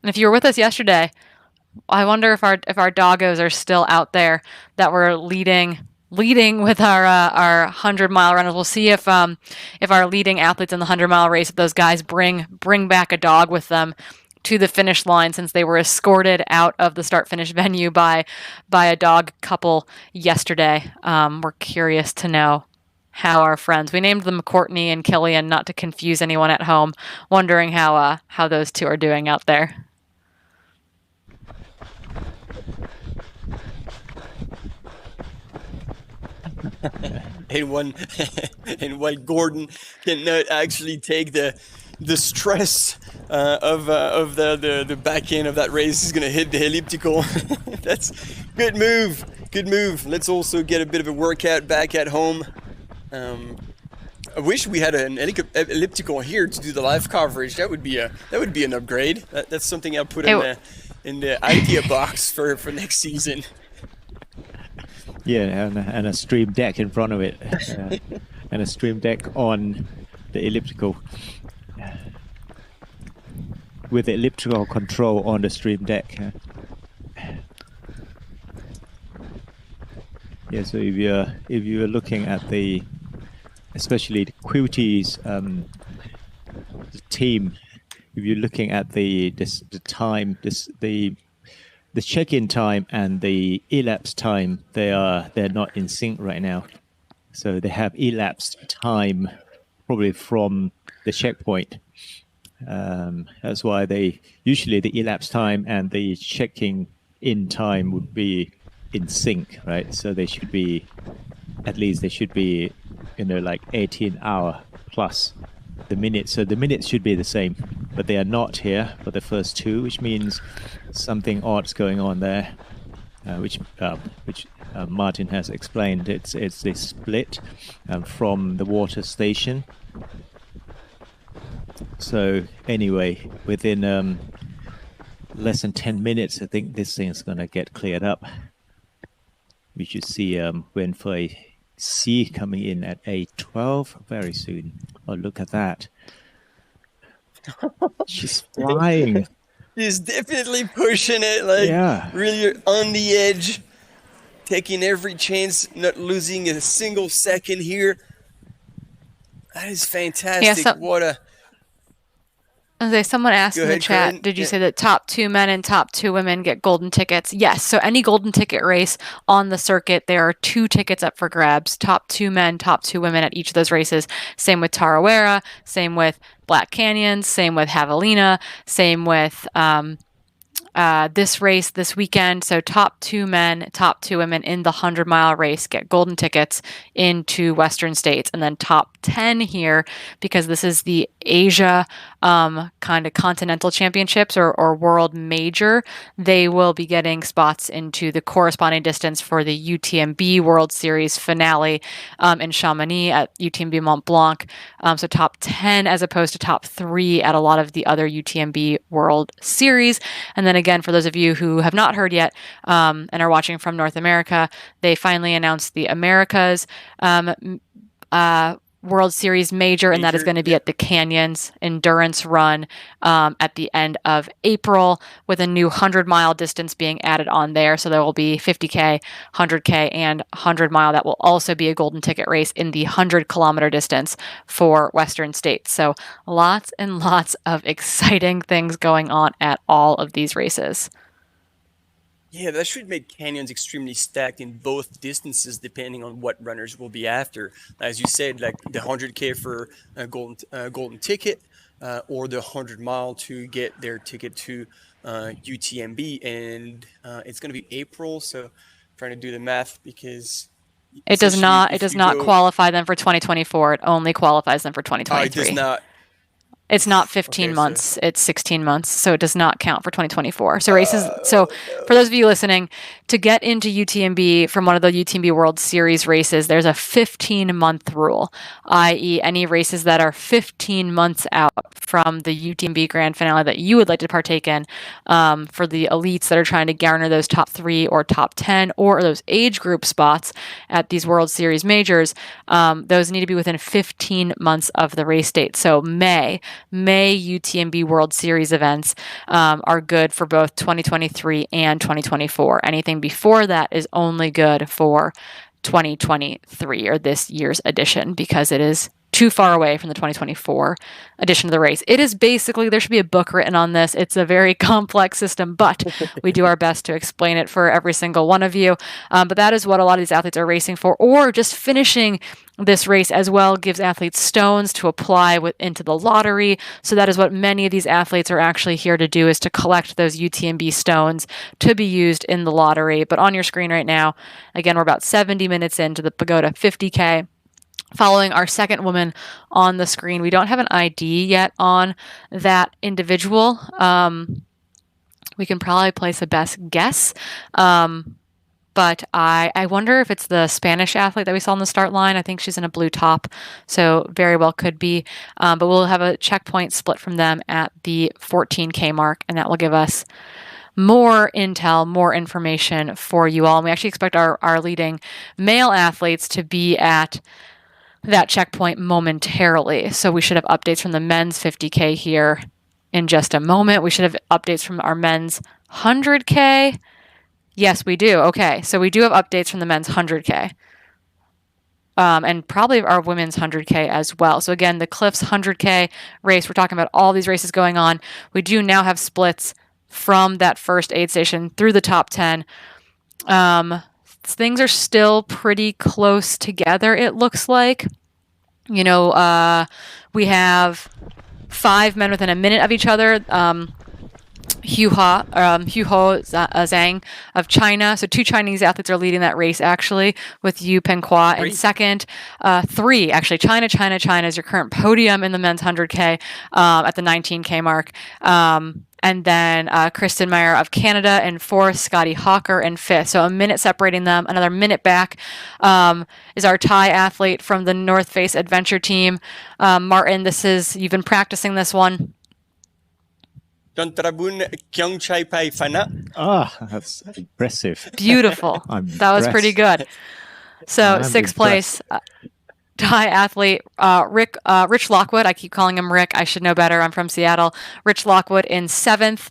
And if you were with us yesterday, I wonder if our doggos are still out there that were leading with our 100-mile runners. We'll see if our leading athletes in the 100-mile race, if those guys bring back a dog with them to the finish line, since they were escorted out of the start-finish venue by a dog couple yesterday. We're curious to know how our friends, we named them Courtney and Killian, not to confuse anyone at home, wondering how those two are doing out there. And one Gordon cannot actually take the stress of the back end of that race. He's gonna hit the elliptical. That's good move. Let's also get a bit of a workout back at home. I wish we had an elliptical here to do the live coverage. That would be an upgrade. That's something I'll put in the idea box for next season. Yeah, and a stream deck in front of it, and a stream deck on the elliptical, with the elliptical control on the stream deck. Yeah, so if you're looking at especially the Quilties the team, if you're looking at the time, the check-in time and the elapsed time, they're not in sync right now. So they have elapsed time probably from the checkpoint. That's why usually the elapsed time and the checking in time would be in sync, right? So they should be, at least they should be, like 18 hour plus the minutes. So the minutes should be the same, but they are not here for the first two, which means something odd's going on there, which Martin has explained. It's a split from the water station. So anyway, within less than 10 minutes, I think this thing's gonna get cleared up. We should see Wen Fei C coming in at 8:12 very soon. Oh, look at that. She's flying. She's definitely pushing it, really on the edge, taking every chance, not losing a single second here. That is fantastic. Yeah, someone asked in the chat, Corinne, did you say that top 2 men and top 2 women get golden tickets? Yes. So any golden ticket race on the circuit, there are 2 tickets up for grabs. Top 2 men, top 2 women at each of those races. Same with Tarawera, same with Black Canyon, same with Javelina, same with this race this weekend. So top 2 men, top 2 women in the 100-mile race get golden tickets into Western states. And then top 10 here, because this is the Asia kind of continental championships or world major, they will be getting spots into the corresponding distance for the UTMB World Series finale in Chamonix at UTMB Mont Blanc. So top 10 as opposed to top 3 at a lot of the other UTMB World Series. And then again, for those of you who have not heard yet and are watching from North America, they finally announced the Americas World Series major, and that is going to be at the Canyons Endurance Run at the end of April, with a new 100-mile distance being added on there. So there will be 50K, 100K, and 100-mile. That will also be a golden ticket race in the 100-kilometer distance for Western states. So lots and lots of exciting things going on at all of these races. Yeah, that should make canyons extremely stacked in both distances, depending on what runners will be after. As you said, like the 100K for a golden ticket, or the 100-mile to get their ticket to UTMB, and it's going to be April. So, I'm trying to do the math because it does not qualify them for 2024. It only qualifies them for 2023. It does not. It's not 15 months. It's 16 months. So it does not count for 2024. So races. So for those of you listening, to get into UTMB from one of the UTMB World Series races, there's a 15-month rule, i.e. any races that are 15 months out from the UTMB Grand Finale that you would like to partake in, for the elites that are trying to garner those top 3 or top 10 or those age group spots at these World Series majors, those need to be within 15 months of the race date. So May UTMB World Series events are good for both 2023 and 2024. Anything before that is only good for 2023 or this year's edition because it is too far away from the 2024 edition of the race. It is basically, there should be a book written on this. It's a very complex system, but we do our best to explain it for every single one of you. But that is what a lot of these athletes are racing for, or just finishing this race as well gives athletes stones to apply into the lottery. So that is what many of these athletes are actually here to do, is to collect those UTMB stones to be used in the lottery. But on your screen right now, again, we're about 70 minutes into the Pagoda 50K. Following our second woman on the screen, we don't have an ID yet on that individual. We can probably place a best guess. But I wonder if it's the Spanish athlete that we saw on the start line. I think she's in a blue top, so very well could be. But we'll have a checkpoint split from them at the 14K mark, and that will give us more intel, more information for you all. And we actually expect our leading male athletes to be at that checkpoint momentarily. So we should have updates from the men's 50K here in just a moment. We should have updates from our men's 100K. Yes, we do. Okay, so we do have updates from the men's 100K. And probably our women's 100K as well. So again, the Cliffs 100K race, we're talking about all these races going on. We do now have splits from that first aid station through the top 10. Things are still pretty close together, it looks like. You know, we have 5 men within a minute of each other. Hu Ho Zhang of China. So 2 Chinese athletes are leading that race, actually, with Yu Penhua in second. 3, actually. China is your current podium in the men's 100K at the 19K mark. And then Kristen Meyer of Canada in 4th, Scotty Hawker in 5th. So a minute separating them. Another minute back is our Thai athlete from the North Face Adventure Team. Martin, you've been practicing this one. That's impressive. Beautiful. That was pretty good. So 6th place, Thai athlete Rich Lockwood. I keep calling him Rick. I should know better. I'm from Seattle. Rich Lockwood in 7th.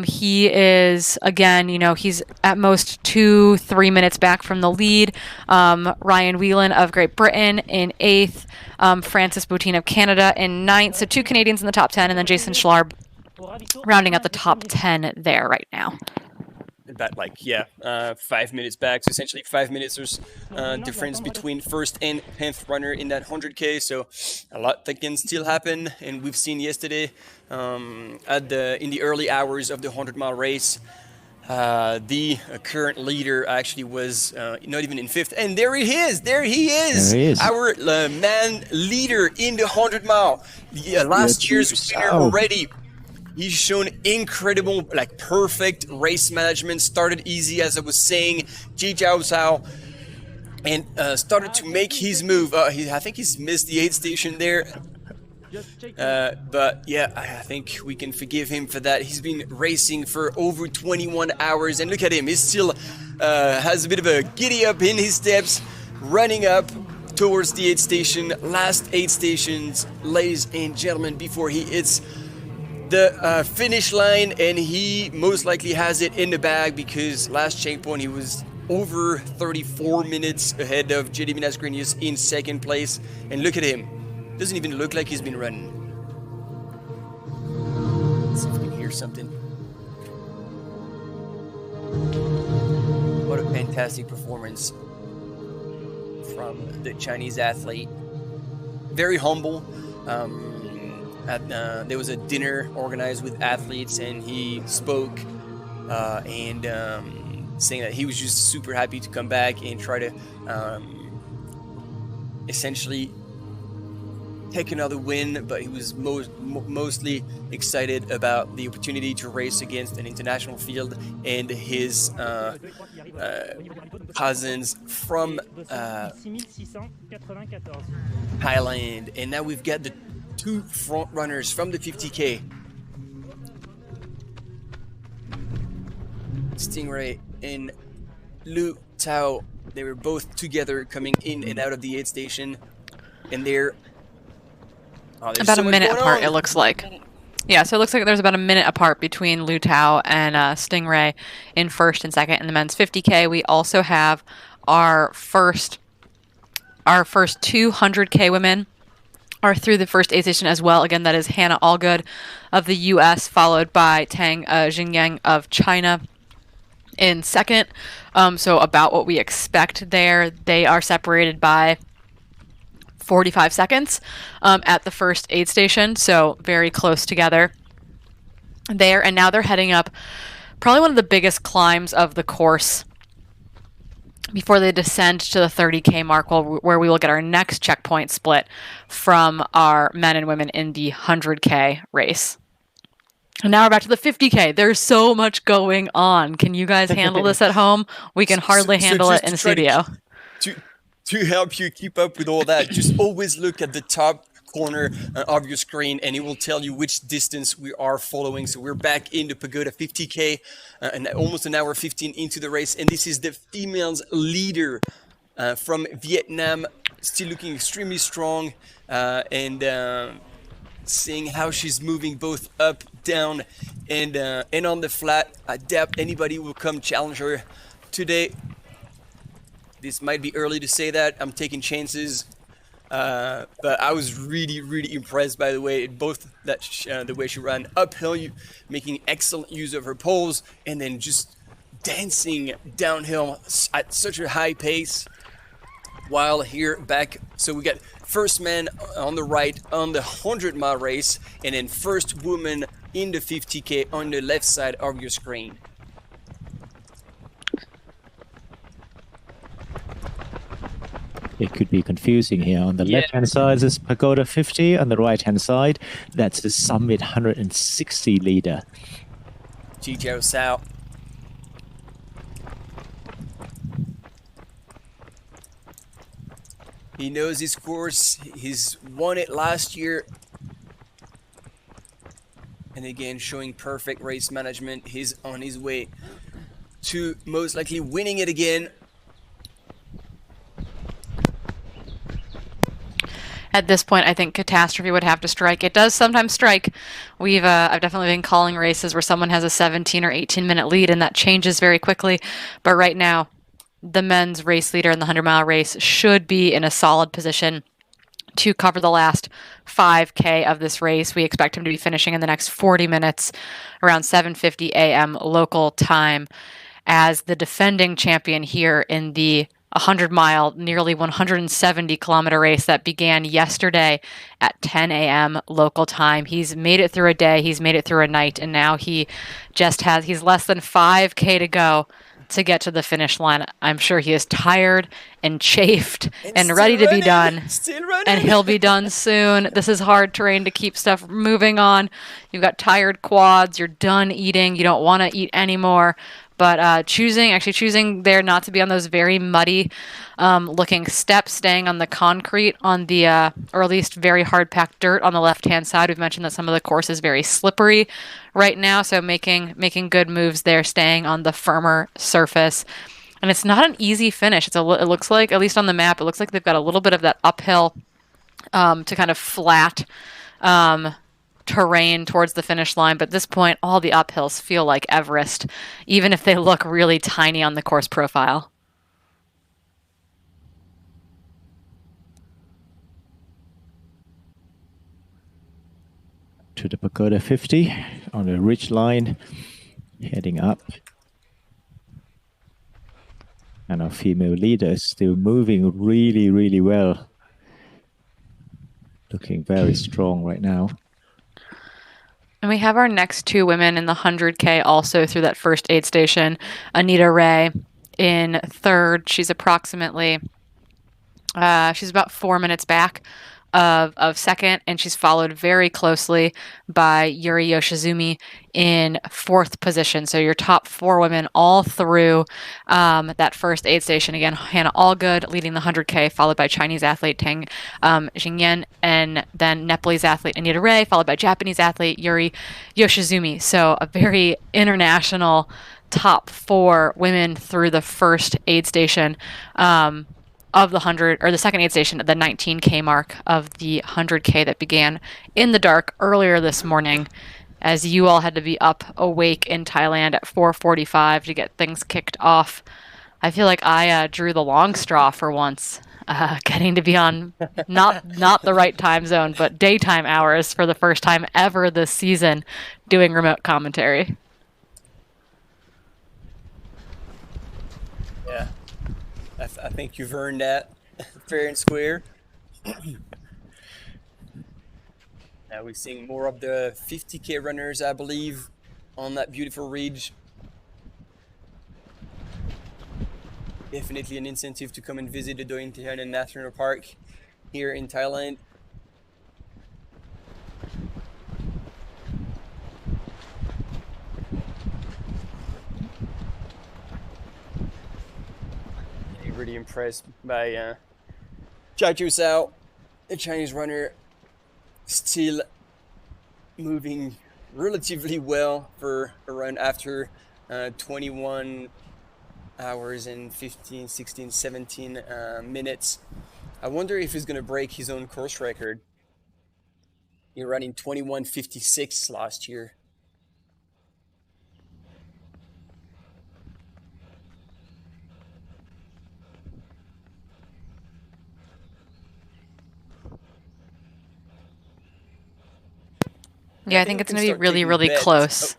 He is, again, he's at most 2-3 minutes back from the lead. Ryan Whelan of Great Britain in 8th. Francis Boutin of Canada in 9th. So 2 Canadians in the top 10, and then Jason Schlarb rounding out the top 10 there right now. About 5 minutes back. So essentially 5 minutes difference between first and 10th runner in that 100K. So a lot that can still happen. And we've seen yesterday in the early hours of the 100-mile race, the current leader actually was not even in 5th. And there he is. There he is. Our man leader in the 100-mile. Last year's winner already. He's shown incredible, perfect race management. Started easy, as I was saying. Ji Jiao Zhao, and started to make his move. I think he's missed the aid station there. But yeah, I think we can forgive him for that. He's been racing for over 21 hours, and look at him. He still has a bit of a giddy up in his steps, running up towards the aid station. Last aid stations, ladies and gentlemen, before he hits the finish line, and he most likely has it in the bag, because last checkpoint he was over 34 minutes ahead of JD Minas-Grenius in 2nd place. And look at him, doesn't even look like he's been running. Let's see if we can hear something. What a fantastic performance from the Chinese athlete. Very humble. There was a dinner organized with athletes, and he spoke and saying that he was just super happy to come back and try to essentially take another win, but he was mostly excited about the opportunity to race against an international field and his cousins from Thailand. And now we've got the two front runners from the 50K. Stingray and Lu Tao. They were both together coming in and out of the aid station, and they're about a minute apart, it looks like. Yeah, so it looks like there's about a minute apart between Lu Tao and Stingray in first and second in the men's 50K. We also have our first 200K women are through the first aid station as well. Again, that is Hannah Allgood of the U.S., followed by Tang Xingyang of China in second. So about what we expect there. They are separated by 45 seconds at the first aid station, so very close together there. And now they're heading up probably one of the biggest climbs of the course before they descend to the 30K mark, where we will get our next checkpoint split from our men and women in the 100K race. And now we're back to the 50K. There's so much going on. Can you guys handle this at home? We can hardly handle it in the studio. To help you keep up with all that, just always look at the top corner of your screen, and it will tell you which distance we are following. So we're back in the Pagoda 50K, and almost an hour 15 into the race. And this is the females leader from Vietnam, still looking extremely strong, and seeing how she's moving both up, down, and on the flat. I doubt anybody will come challenge her today. This might be early to say that. I'm taking chances, but I was really impressed by the way the way she ran uphill, making excellent use of her poles, and then just dancing downhill at such a high pace. While here back, so we got first man on the right on the 100-mile race, and then first woman in the 50K on the left side of your screen. It could be confusing here. On the left-hand side is Pagoda 50. On the right-hand side, that's the Summit 160 leader. Jijiao Sao. He knows his course. He's won it last year. And again, showing perfect race management. He's on his way to most likely winning it again. At this point, I think catastrophe would have to strike. It does sometimes strike. I've definitely been calling races where someone has a 17 or 18-minute lead, and that changes very quickly. But right now, the men's race leader in the 100-mile race should be in a solid position to cover the last 5K of this race. We expect him to be finishing in the next 40 minutes, around 7:50 a.m. local time, as the defending champion here in the 100-mile, nearly 170-kilometer race that began yesterday at 10 a.m. local time. He's made it through a day, he's made it through a night, and now he's less than 5K to go to get to the finish line. I'm sure he is tired and chafed and ready to be done. And he'll be done soon. This is hard terrain to keep stuff moving on. You've got tired quads, you're done eating, you don't want to eat anymore. But choosing there not to be on those very muddy looking steps, staying on the concrete on the, or at least very hard packed dirt on the left-hand side. We've mentioned that some of the course is very slippery right now, so making good moves there, staying on the firmer surface. And it's not an easy finish. It looks like, at least on the map, it looks like they've got a little bit of that uphill to kind of flat terrain towards the finish line, but at this point all the uphills feel like Everest, even if they look really tiny on the course profile. To the Pagoda 50 on the ridge line, heading up. And our female leader is still moving really well. Looking very strong right now. And we have our next two women in the 100K also through that first aid station. Anita Ray in third. She's approximately, she's about 4 minutes back of second, and she's followed very closely by Yuri Yoshizumi in fourth position. So your top four women all through that first aid station. Again, Hannah Allgood leading the 100K, followed by Chinese athlete Tang Xingyan, and then Nepalese athlete Anita Ray, followed by Japanese athlete Yuri Yoshizumi. So a very international top four women through the first aid station of the 100, or the second aid station at the 19K mark of the 100K that began in the dark earlier this morning, as you all had to be up awake in Thailand at 4:45 to get things kicked off. I feel like I drew the long straw for once, getting to be on not the right time zone, but daytime hours for the first time ever this season, doing remote commentary. Yeah. I think you've earned that fair and square. Now we're seeing more of the 50K runners, I believe, on that beautiful ridge. Definitely an incentive to come and visit the Inthanon National Park here in Thailand. Really impressed by Jiaju Sao, the Chinese runner, still moving relatively well for a run after 21 hours and 15, 16, 17 minutes. I wonder if he's going to break his own course record. He running 21:56 last year. Yeah, I think it's going to be really, really close.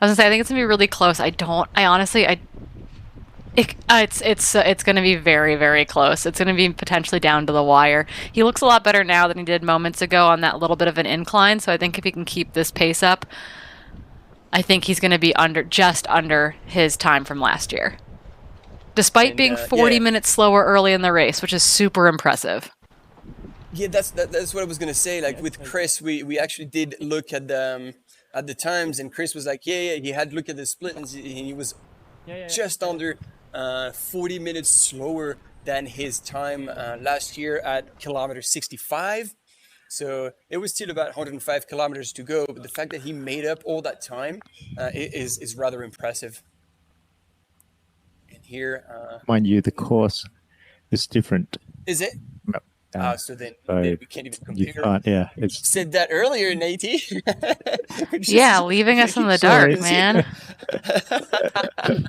I was going to say, I think it's going to be really close. It's going to be very, very close. It's going to be potentially down to the wire. He looks a lot better now than he did moments ago on that little bit of an incline. So I think if he can keep this pace up, I think he's going to be just under his time from last year. Despite being 40 minutes slower early in the race, which is super impressive. Yeah, that's what I was gonna say. Like with Chris, we actually did look at the times, and Chris was like, yeah, he had looked at the split, and he was just under 40 minutes slower than his time last year at kilometer 65. So it was still about 105 kilometers to go, but the fact that he made up all that time is rather impressive. And here, mind you, the course is different. Is it? No. So then we can't even compare. You can't, yeah. You said that earlier, Nate. Yeah, leaving us in the dark, man.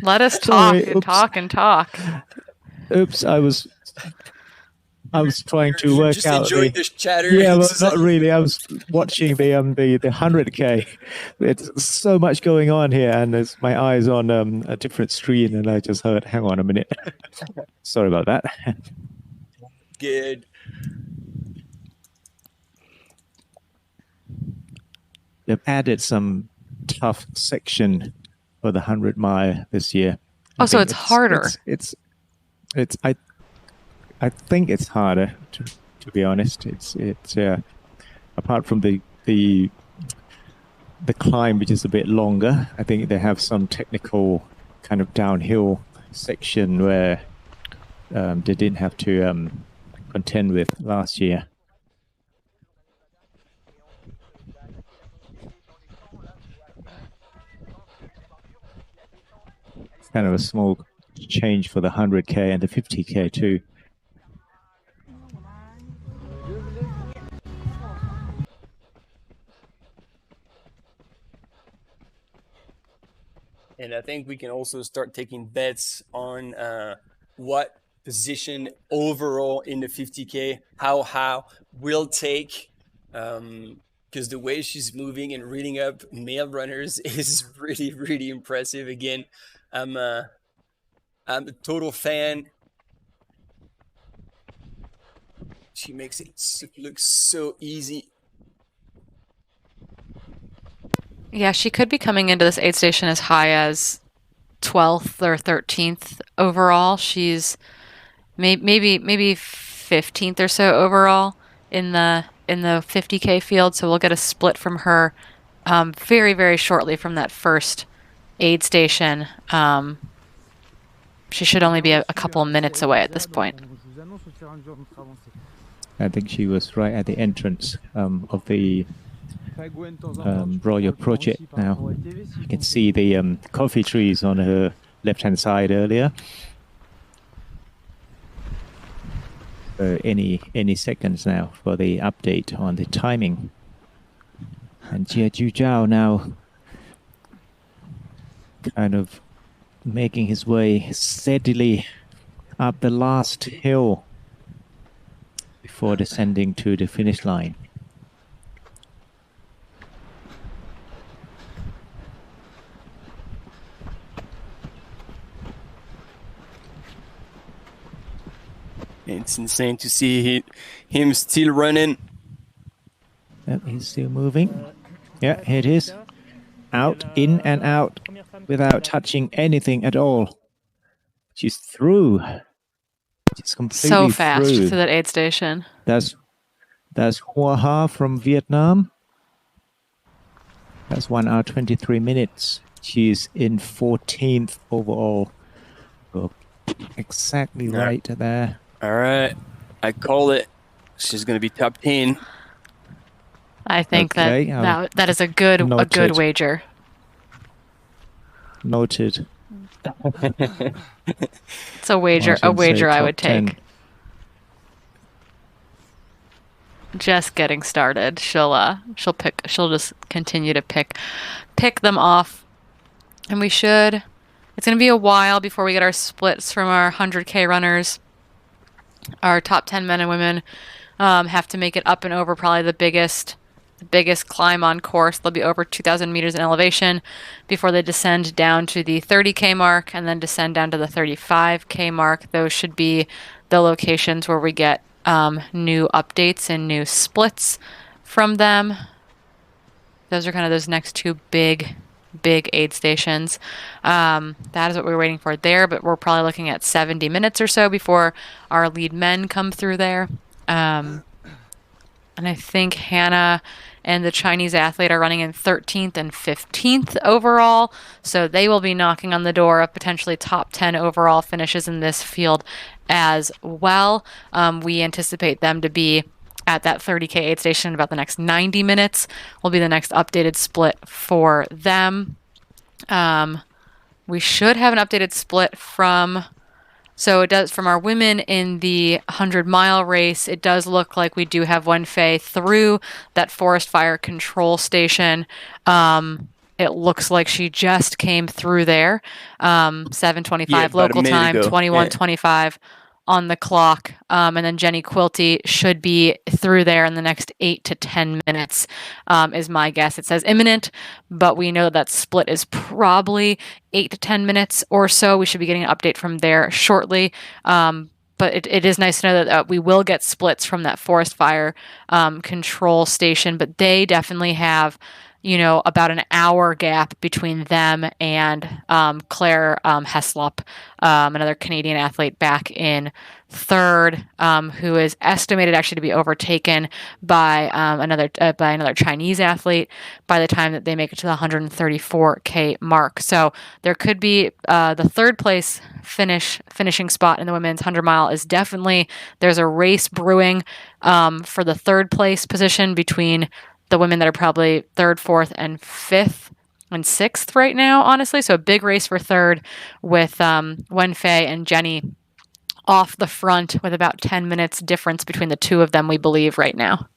Let us talk and talk. Oops, I was trying to work just out. Enjoying this chatter. Yeah, well, not really. I was watching the 100K. It's so much going on here, and there's my eyes on a different screen, and I just heard, "Hang on a minute." Sorry about that. Good. They've added some tough section for the 100 mile this year. Oh, so it's harder. It's I think it's harder to be honest. It's apart from the climb, which is a bit longer. I think they have some technical kind of downhill section where they didn't have to contend with last year. It's kind of a small change for the 100K and the 50K too. And I think we can also start taking bets on what position overall in the 50K, how will take, because the way she's moving and reading up male runners is really, really impressive. Again, I'm a total fan. She makes it look so easy. Yeah, she could be coming into this aid station as high as 12th or 13th overall. She's maybe 15th or so overall in the 50K field, so we'll get a split from her very, very shortly from that first aid station. She should only be a couple of minutes away at this point. I think she was right at the entrance of the Royal Project now. You can see the coffee trees on her left-hand side earlier. Any seconds now for the update on the timing. And Jia Zhao now kind of making his way steadily up the last hill before descending to the finish line. It's insane to see him still running. Yep, he's still moving. Yeah, here it is. Out, in and out without touching anything at all. She's through. She's completely So fast through. to that aid station. That's Hoa Ha from Vietnam. That's 1 hour 23 minutes. She's in 14th overall. So exactly right there. All right, I call it. She's going to be top 10. I think that is a good wager. Noted. It's a wager I would take. 10. Just getting started. She'll just continue to pick them off. And it's going to be a while before we get our splits from our 100K runners. Our top 10 men and women have to make it up and over probably the biggest climb on course. They'll be over 2,000 meters in elevation before they descend down to the 30K mark and then descend down to the 35K mark. Those should be the locations where we get new updates and new splits from them. Those are kind of those next two big aid stations. That is what we're waiting for there, but we're probably looking at 70 minutes or so before our lead men come through there. And I think Hannah and the Chinese athlete are running in 13th and 15th overall, so they will be knocking on the door of potentially top 10 overall finishes in this field as well. We anticipate them to be at that 30K aid station in about the next 90 minutes. Will be the next updated split for them. We should have an updated split from our women in the 100-mile race. It does look like we do have Wenfei through that forest fire control station. It looks like she just came through there. 7:25 local time, 21:25 on the clock. And then Jenny Quilty should be through there in the next 8 to 10 minutes, is my guess. It says imminent, but we know that split is probably 8 to 10 minutes or so. We should be getting an update from there shortly. But it is nice to know that we will get splits from that forest fire control station, but they definitely have about an hour gap between them and Claire Heslop, another Canadian athlete back in third, who is estimated actually to be overtaken by another Chinese athlete by the time that they make it to the 134K mark. So there could be the third place finishing spot in the women's 100-mile is definitely, there's a race brewing for the third place position between the women that are probably third, fourth, and fifth and sixth right now, honestly. So a big race for third with Wenfei and Jenny off the front with about 10 minutes difference between the two of them, we believe, right now.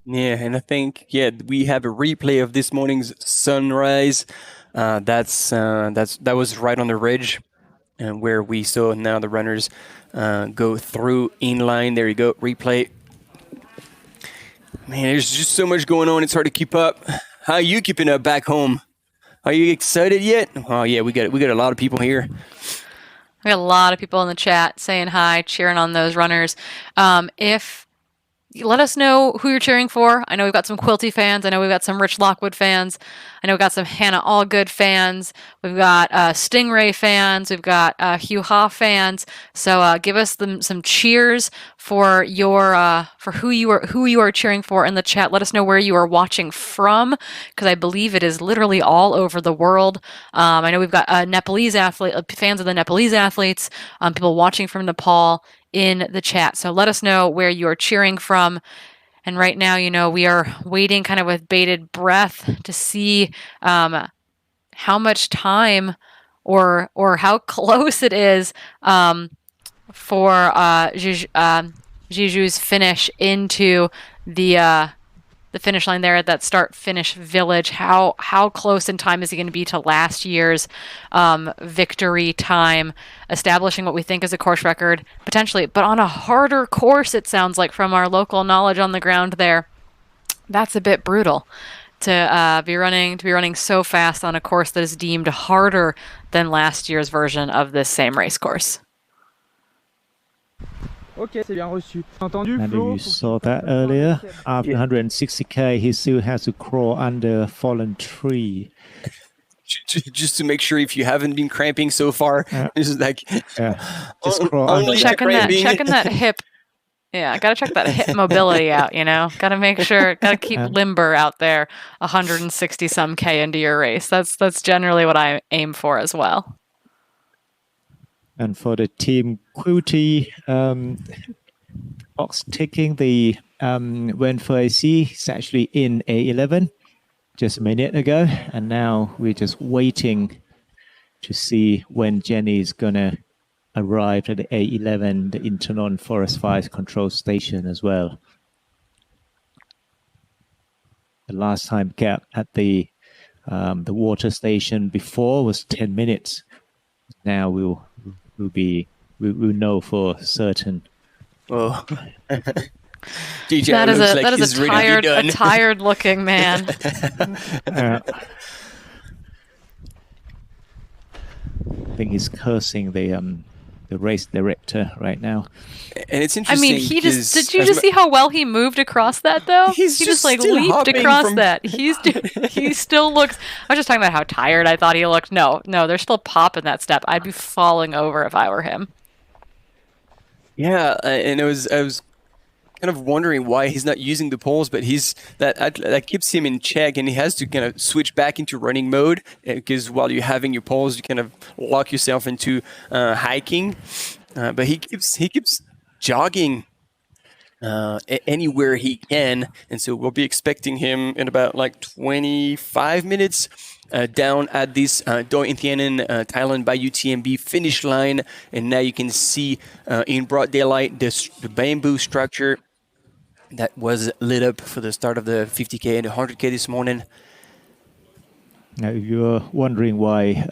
Yeah, and I think, we have a replay of this morning's sunrise. That was right on the ridge, and where we saw now the runners go through in line. There you go, replay. Man, there's just so much going on. It's hard to keep up. How are you keeping up back home? Are you excited yet? Oh yeah, we got a lot of people here. We got a lot of people in the chat saying hi, cheering on those runners. If let us know who you're cheering for. I know we've got some Quilty fans. I know we've got some Rich Lockwood fans. I know we've got some Hannah Allgood fans. We've got Stingray fans. We've got Hugh Ha fans. So give us some cheers for your for who you are cheering for in the chat. Let us know where you are watching from, because I believe it is literally all over the world. I know we've got Nepalese fans of the Nepalese athletes, people watching from Nepal in the chat. So let us know where you are cheering from. And right now, we are waiting kind of with bated breath to see how much time or how close it is for Jeju's finish into the finish line there at that start-finish village. How close in time is he going to be to last year's victory time, establishing what we think is a course record, potentially, but on a harder course, it sounds like, from our local knowledge on the ground there. That's a bit brutal to be running so fast on a course that is deemed harder than last year's version of this same race course. Ok, c'est bien reçu. Entendu, And Flo, you saw that earlier. After 160k, he still has to crawl under a fallen tree. Just to make sure if you haven't been cramping so far, this is like just crawl under. Checking that hip. Yeah, gotta check that hip mobility out. Gotta make sure. Gotta keep limber out there. 160 some k into your race. That's generally what I aim for as well. And for the team Quilty, box ticking, the Wen Fei is actually in A11 just a minute ago, and now we're just waiting to see when Jenny is gonna arrive at the A11, the Inthanon Forest Fires control station as well. The last time gap at the water station before was 10 minutes. Now we'll know for certain. Oh. That is a tired looking man. I think he's cursing the race director right now. And it's interesting. I mean, did you just see how well he moved across that though? He just like leaped across that. He still looks. I was just talking about how tired I thought he looked. No, there's still pop in that step. I'd be falling over if I were him. Yeah, and I was kind of wondering why he's not using the poles, but that keeps him in check, and he has to kind of switch back into running mode, because while you're having your poles, you kind of lock yourself into hiking. But he keeps jogging anywhere he can, and so we'll be expecting him in about like 25 minutes down at this Doi Inthanon, Thailand by UTMB finish line. And now you can see in broad daylight the bamboo structure that was lit up for the start of the 50k and the 100k this morning. Now, if you're wondering why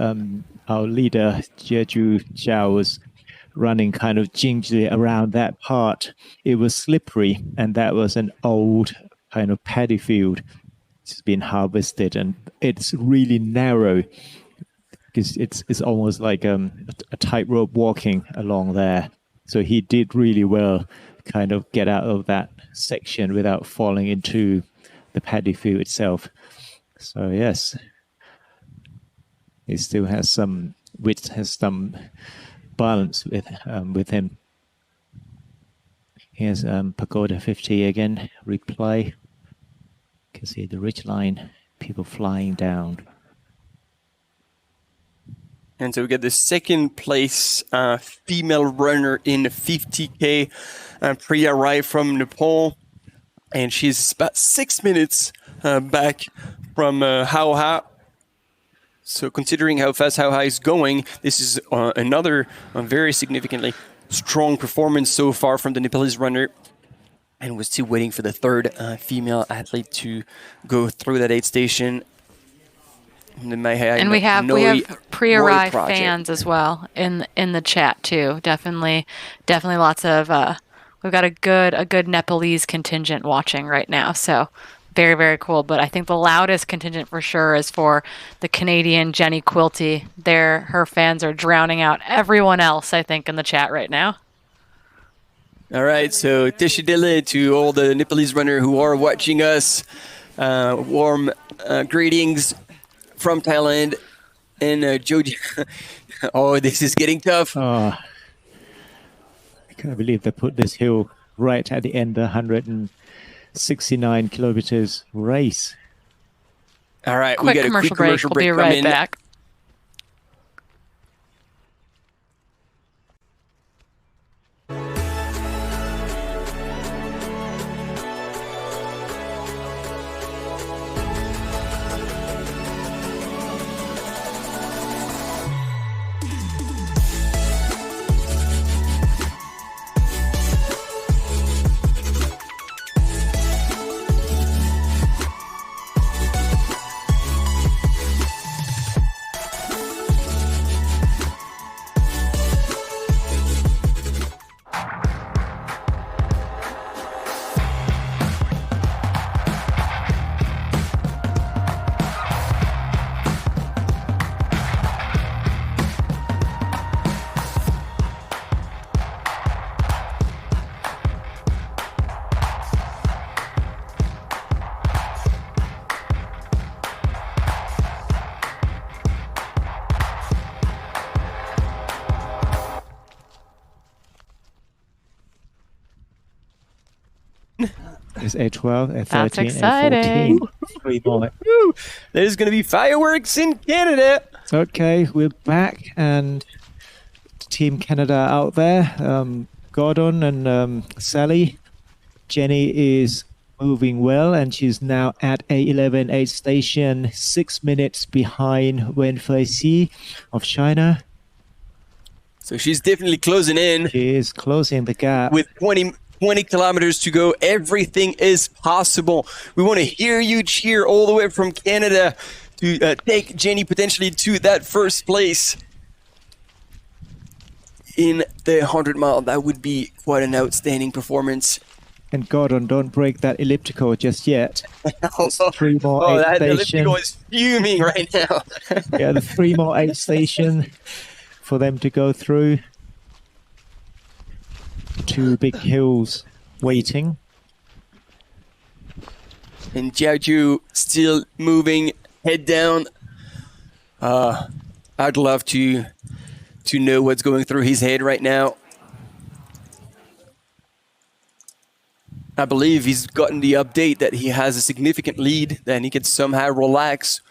our leader Jeju Zhao was running kind of gingerly around that part, it was slippery, and that was an old kind of paddy field. It's been harvested, and it's really narrow because it's almost like a tightrope walking along there. So he did really well, kind of get out of that section without falling into the paddy field itself. So yes, he still has some width, has some balance with him. Here's Pagoda 50 again, replay. You can see the ridge line, people flying down. And so we get the second place female runner in 50k, Priya Rai from Nepal, and she's about 6 minutes back from Hao Ha. So considering how fast Hao Ha is going, this is another very significantly strong performance so far from the Nepalese runner. And we're still waiting for the third female athlete to go through that aid station. And we have Priya Rai fans as well in the chat too. Definitely lots of we've got a good Nepalese contingent watching right now. So very, very cool. But I think the loudest contingent for sure is for the Canadian Jenny Quilty. Her fans are drowning out everyone else, I think, in the chat right now. All right, so Teshidele to all the Nepalese runner who are watching us. Warm greetings from Thailand. And Joji, oh, this is getting tough. Oh, I can't believe they put this hill right at the end of 169 kilometers race. All right, Quick we got a quick commercial break. We'll be right coming. back. It's A12, A13, That's exciting. A14. There's going to be fireworks in Canada. Okay, we're back, and Team Canada out there. Gordon and Sally. Jenny is moving well, and she's now at A11 aid station, 6 minutes behind Wen Fei of China. So she's definitely closing in. She is closing the gap. With 20 kilometers to go, everything is possible. We want to hear you cheer all the way from Canada to take Jenny potentially to that first place in the 100-mile. That would be quite an outstanding performance. And Gordon, don't break that elliptical just yet. 3 more aid that station. elliptical is fuming right now. Yeah, the 3 more aid station for them to go through. 2 big hills waiting. And Jiaju still moving, head down. I'd love to know what's going through his head right now. I believe he's gotten the update that he has a significant lead, then he can somehow relax.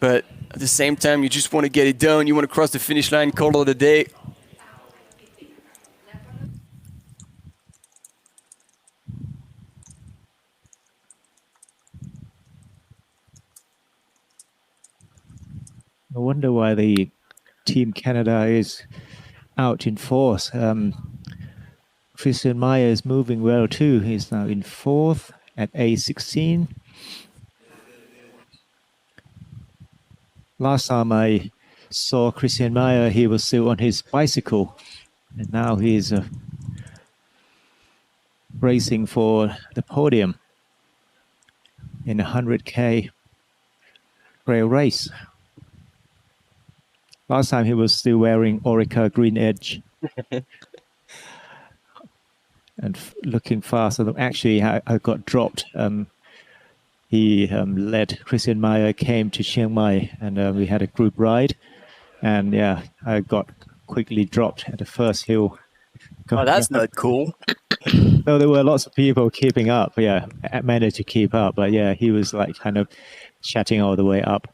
But at the same time, you just want to get it done. You want to cross the finish line, call it a day. I wonder why the Team Canada is out in fourth. Christian Meyer is moving well too. He's now in 4th at A16. Last time I saw Christian Meyer, he was still on his bicycle. And now he's racing for the podium in a 100K trail race. Last time he was still wearing Orica Green Edge. And looking fast. Actually, I got dropped. He led Christian Meyer, came to Chiang Mai, and we had a group ride. And yeah, I got quickly dropped at the first hill. Oh, that's not cool. No, there were lots of people keeping up. Yeah, I managed to keep up. But yeah, he was like kind of chatting all the way up.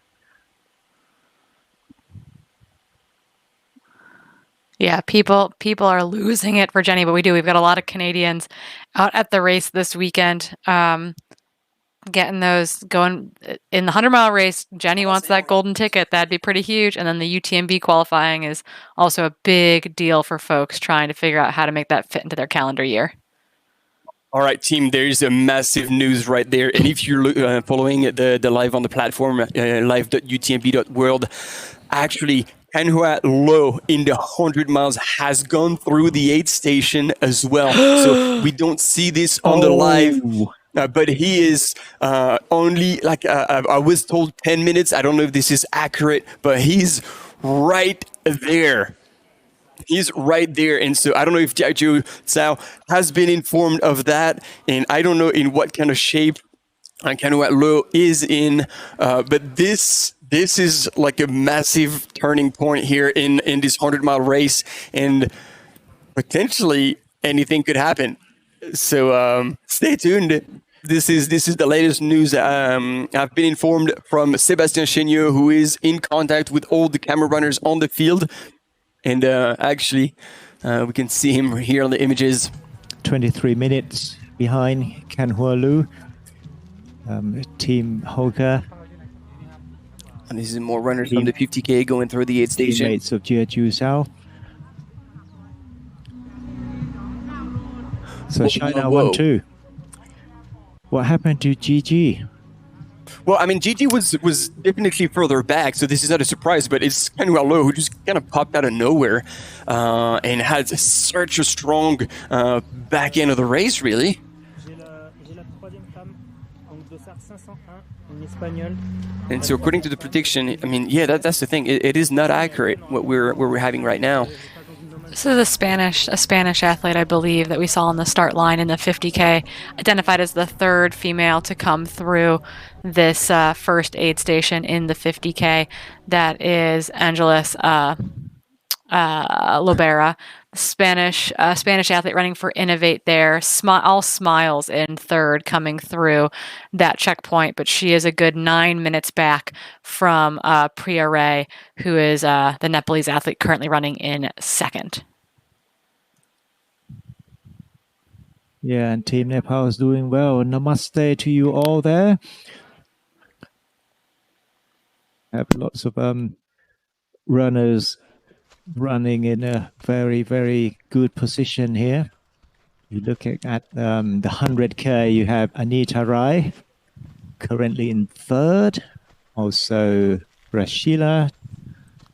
Yeah, people are losing it for Jenny, but we've got a lot of Canadians out at the race this weekend, getting those going in the 100-mile race. Jenny wants that golden ticket. That'd be pretty huge. And then the UTMB qualifying is also a big deal for folks trying to figure out how to make that fit into their calendar year. All right, team, there's a massive news right there. And if you're following the live on the platform, live.utmb.world, actually, Anhua Low in the 100 miles has gone through the aid station as well. So we don't see this on the live. But he is only, like I was told, 10 minutes. I don't know if this is accurate, but he's right there. He's right there, and so I don't know if Jiaju Tsao has been informed of that, and I don't know in what kind of shape Canoë Lo is in, but this is like a massive turning point here in this 100-mile race, and potentially anything could happen. So stay tuned. This is the latest news. I've been informed from Sébastien Chénieux, who is in contact with all the camera runners on the field, and actually we can see him here on the images. 23 minutes behind Canoë Lo. Team Hoka. And this is more runners from the 50K going through the aid station. Teammates of Jiaju Zhao. So China 1-2. What happened to GG? Well, I mean, GG was definitely further back, so this is not a surprise, but it's Canoë Lo who just kind of popped out of nowhere and had such a strong back end of the race, really. And so according to the prediction, I mean, yeah, that's the thing. It is not accurate what we're having right now. So a Spanish athlete, I believe, that we saw on the start line in the 50K, identified as the third female to come through this first aid station in the 50K. That is Angeles Lobera, Spanish athlete running for Innovate there. All smiles in third coming through that checkpoint, but she is a good 9 minutes back from Priya Ray, who is the Nepalese athlete currently running in second. Yeah, and Team Nepal is doing well. Namaste to you all there. Have lots of runners running in a very, very good position here. You look at the 100K, you have Anita Rai, currently in third. Also, Rashila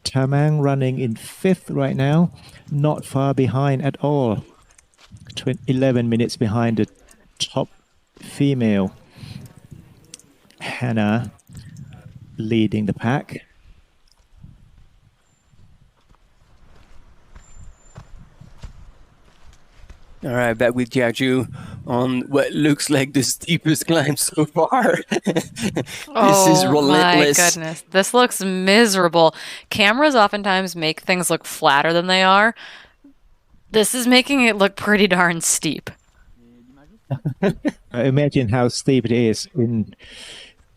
Tamang running in fifth right now. Not far behind at all. 11 minutes behind the top female. Hannah leading the pack. All right, back with Jiaju on what looks like the steepest climb so far. This is relentless. My goodness. This looks miserable. Cameras oftentimes make things look flatter than they are. This is making it look pretty darn steep. Imagine how steep it is in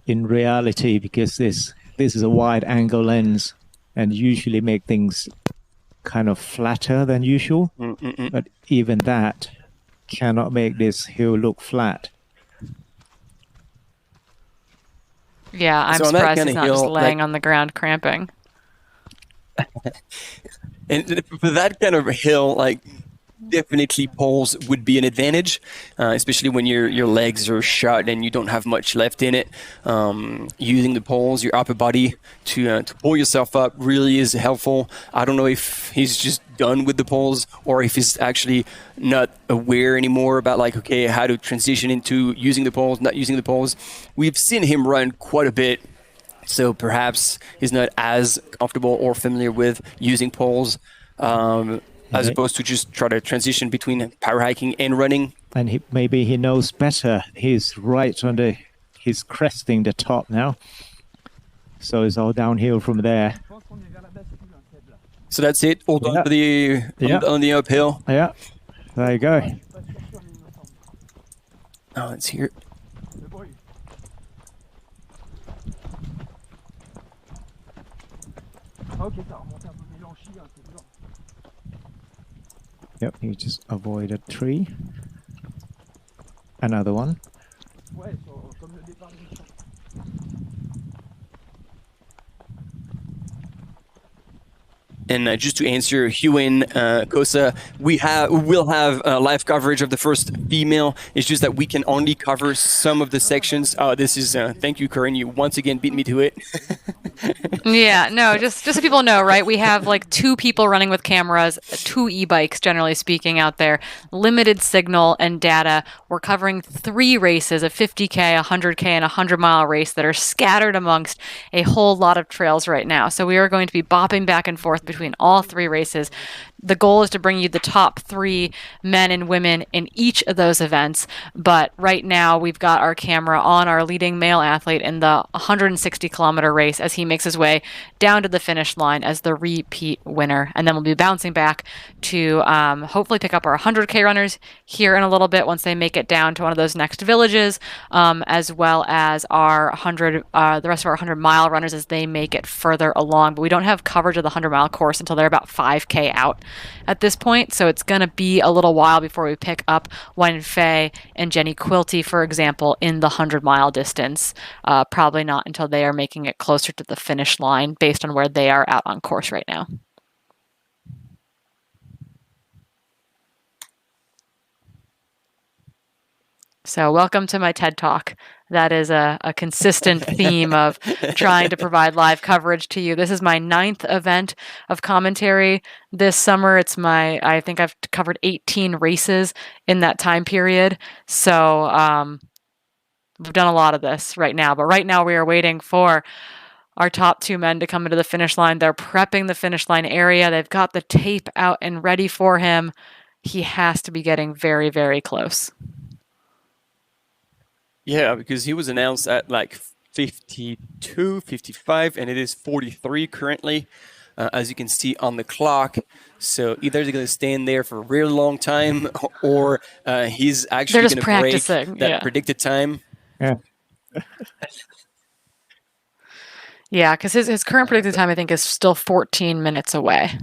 reality, because this is a wide angle lens and usually make things kind of flatter than usual. But even that cannot make this hill look flat. Yeah, I'm So on that surprised kind he's of not just hill, laying like- on the ground cramping. And for that kind of hill, like, definitely poles would be an advantage, especially when your legs are shut and you don't have much left in it. Using the poles, your upper body to pull yourself up really is helpful. I don't know if he's just done with the poles or if he's actually not aware anymore about, like, okay, how to transition into using the poles, not using the poles. We've seen him run quite a bit, so perhaps he's not as comfortable or familiar with using poles. As opposed to just try to transition between power hiking and running. And maybe he knows better. He's right on he's cresting the top now. So it's all downhill from there. So that's it. All done for the on the uphill. Yeah, there you go. Oh, it's here. Yep, you just avoid a tree. Another one. And just to answer Huen Kosa, we will have live coverage of the first female. It's just that we can only cover some of the sections. This is thank you, Corinne. You once again beat me to it. Yeah, no, just so people know, right? We have like 2 people running with cameras, 2 e-bikes, generally speaking, out there, limited signal and data. We're covering 3 races, a 50K, a 100K, and a 100-mile race that are scattered amongst a whole lot of trails right now. So we are going to be bopping back and forth between all 3 races, the goal is to bring you the top 3 men and women in each of those events. But right now we've got our camera on our leading male athlete in the 160-kilometer race as he makes his way down to the finish line as the repeat winner. And then we'll be bouncing back to hopefully pick up our 100K runners here in a little bit once they make it down to one of those next villages, as well as our the rest of our 100-mile runners as they make it further along. But we don't have coverage of the 100-mile course until they're about 5K out at this point, so it's going to be a little while before we pick up Wen Fei and Jenny Quilty, for example, in the 100-mile distance. Probably not until they are making it closer to the finish line based on where they are out on course right now. So welcome to my TED Talk. That is a consistent theme of trying to provide live coverage to you. This is my 9th event of commentary this summer. I think I've covered 18 races in that time period. So we've done a lot of this right now. But right now we are waiting for our top 2 men to come into the finish line. They're prepping the finish line area. They've got the tape out and ready for him. He has to be getting very, very close. Yeah, because he was announced at like 52, 55, and it is 43 currently, as you can see on the clock. So either they're going to stand there for a really long time, or he's actually going to break that predicted time. Yeah. Yeah, because his current predicted time, I think, is still 14 minutes away.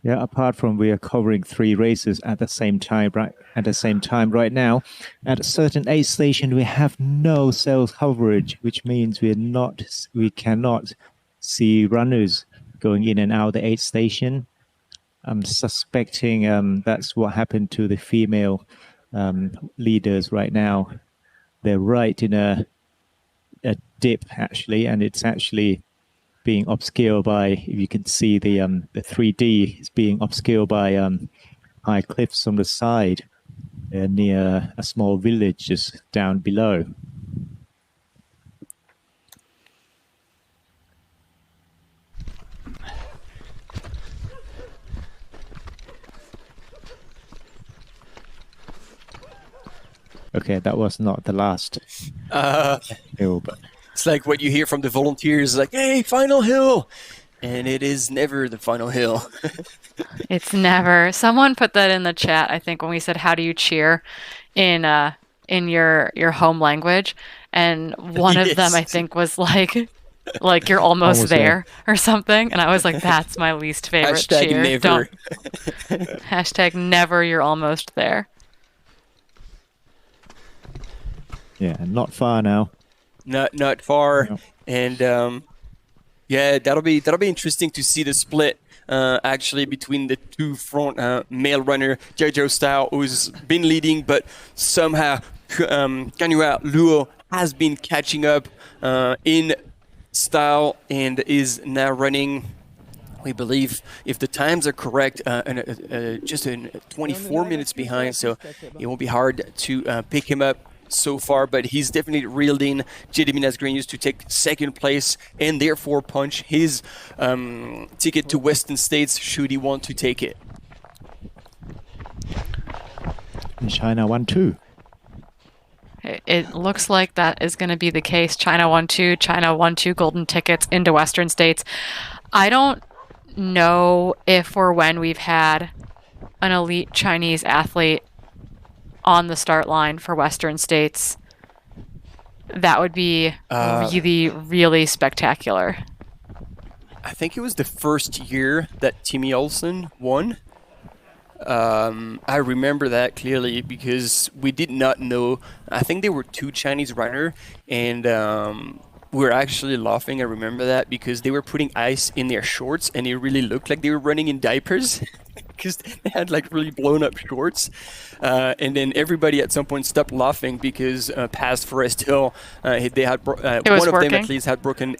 Yeah, apart from we are covering 3 races at the same time, right now, at a certain aid station we have no sales coverage, which means we cannot see runners going in and out the aid station. I'm suspecting that's what happened to the female leaders right now. They're right in a dip actually, and it's actually being obscured by, if you can see the 3D is being obscured by high cliffs on the side near a small village just down below. Okay, that was not the last hill, but it's like what you hear from the volunteers, like, hey, final hill! And it is never the final hill. It's never. Someone put that in the chat, I think, when we said, how do you cheer in your home language? And one of them, I think, was like you're almost there or something. And I was like, that's my least favorite Hashtag cheer. never. Hashtag never, you're almost there. Yeah, not far now. Not far, no. And yeah, that'll be interesting to see the split actually between the 2 front male runner, Jojo Style, who's been leading, but somehow Kanua Luo has been catching up in style and is now running, we believe, if the times are correct, just in 24 minutes behind, so it won't be hard to pick him up so far, but he's definitely reeled in JD Minas to take 2nd place and therefore punch his ticket to Western States should he want to take it. And China 1-2. It looks like that is going to be the case. China 1-2, China 1-2 golden tickets into Western States. I don't know if or when we've had an elite Chinese athlete on the start line for Western States. That would be really, really spectacular. I think it was the first year that Timmy Olsen won. I remember that clearly because we did not know. I think there were 2 Chinese runners, and we were actually laughing. I remember that because they were putting ice in their shorts, and it really looked like they were running in diapers because they had like really blown up shorts. And then everybody at some point stopped laughing because past Forest Hill, they had one of them at least had broken.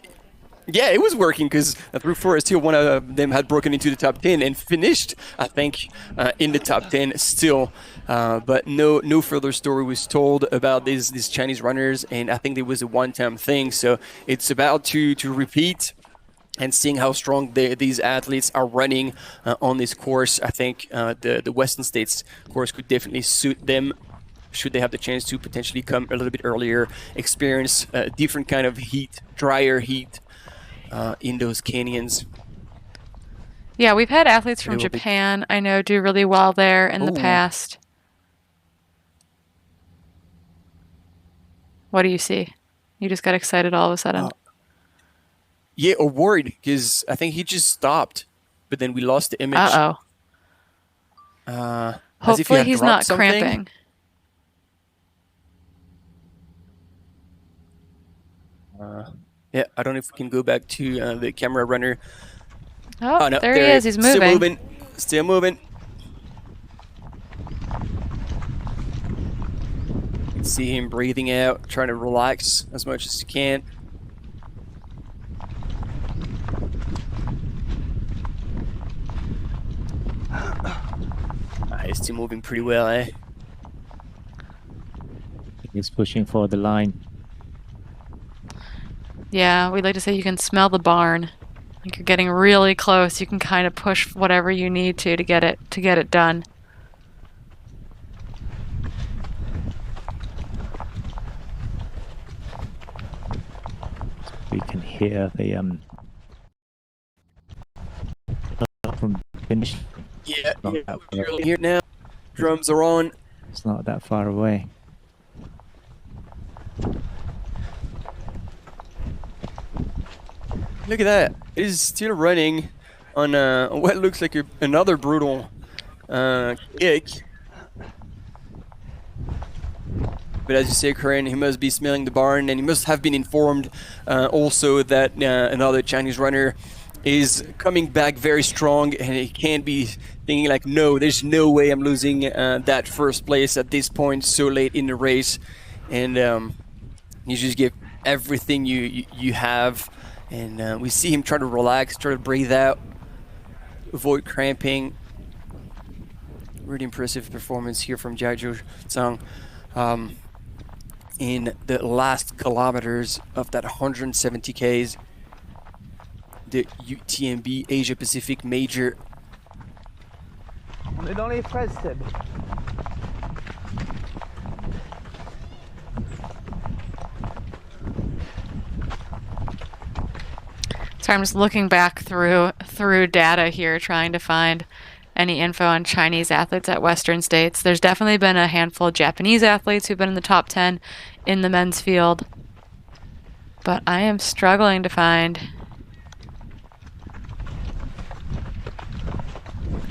Yeah, it was working because through Forest Hill, one of them had broken into the top 10 and finished, I think, in the top 10 still. But no further story was told about these Chinese runners, and I think it was a one-time thing. So it's about to repeat. And seeing how strong these athletes are running on this course, I think the Western States course could definitely suit them, should they have the chance to potentially come a little bit earlier, experience a different kind of heat, drier heat in those canyons. Yeah, we've had athletes from Japan, I know, do really well there in the past. What do you see? You just got excited all of a sudden. Yeah, or worried, because I think he just stopped, but then we lost the image. Hopefully he's not cramping. Yeah, I don't know if we can go back to the camera runner. Oh, no, there he is. He's moving. Still moving. Still moving. You can see him breathing out, trying to relax as much as he can. He's still moving pretty well, eh? He's pushing for the line. Yeah, we'd like to say you can smell the barn. Like you're getting really close. You can kind of push whatever you need to get it done. We can hear the from finish. Yeah, you're here now. Drums are on. It's not that far away. Look at that. It is still running on what looks like another brutal kick. But as you say, Corinne, he must be smelling the barn, and he must have been informed also that another Chinese runner is coming back very strong, and he can't be thinking like, no, there's no way I'm losing that first place at this point so late in the race. And you just give everything you have. And we see him try to relax, try to breathe out, avoid cramping. Really impressive performance here from Jiazhou Zhang in the last kilometers of that 170 Ks, the UTMB Asia Pacific Major. On est dans les fraises, Seb. So I'm just looking back through data here, trying to find any info on Chinese athletes at Western States. There's definitely been a handful of Japanese athletes who've been in the top 10 in the men's field, but I am struggling to find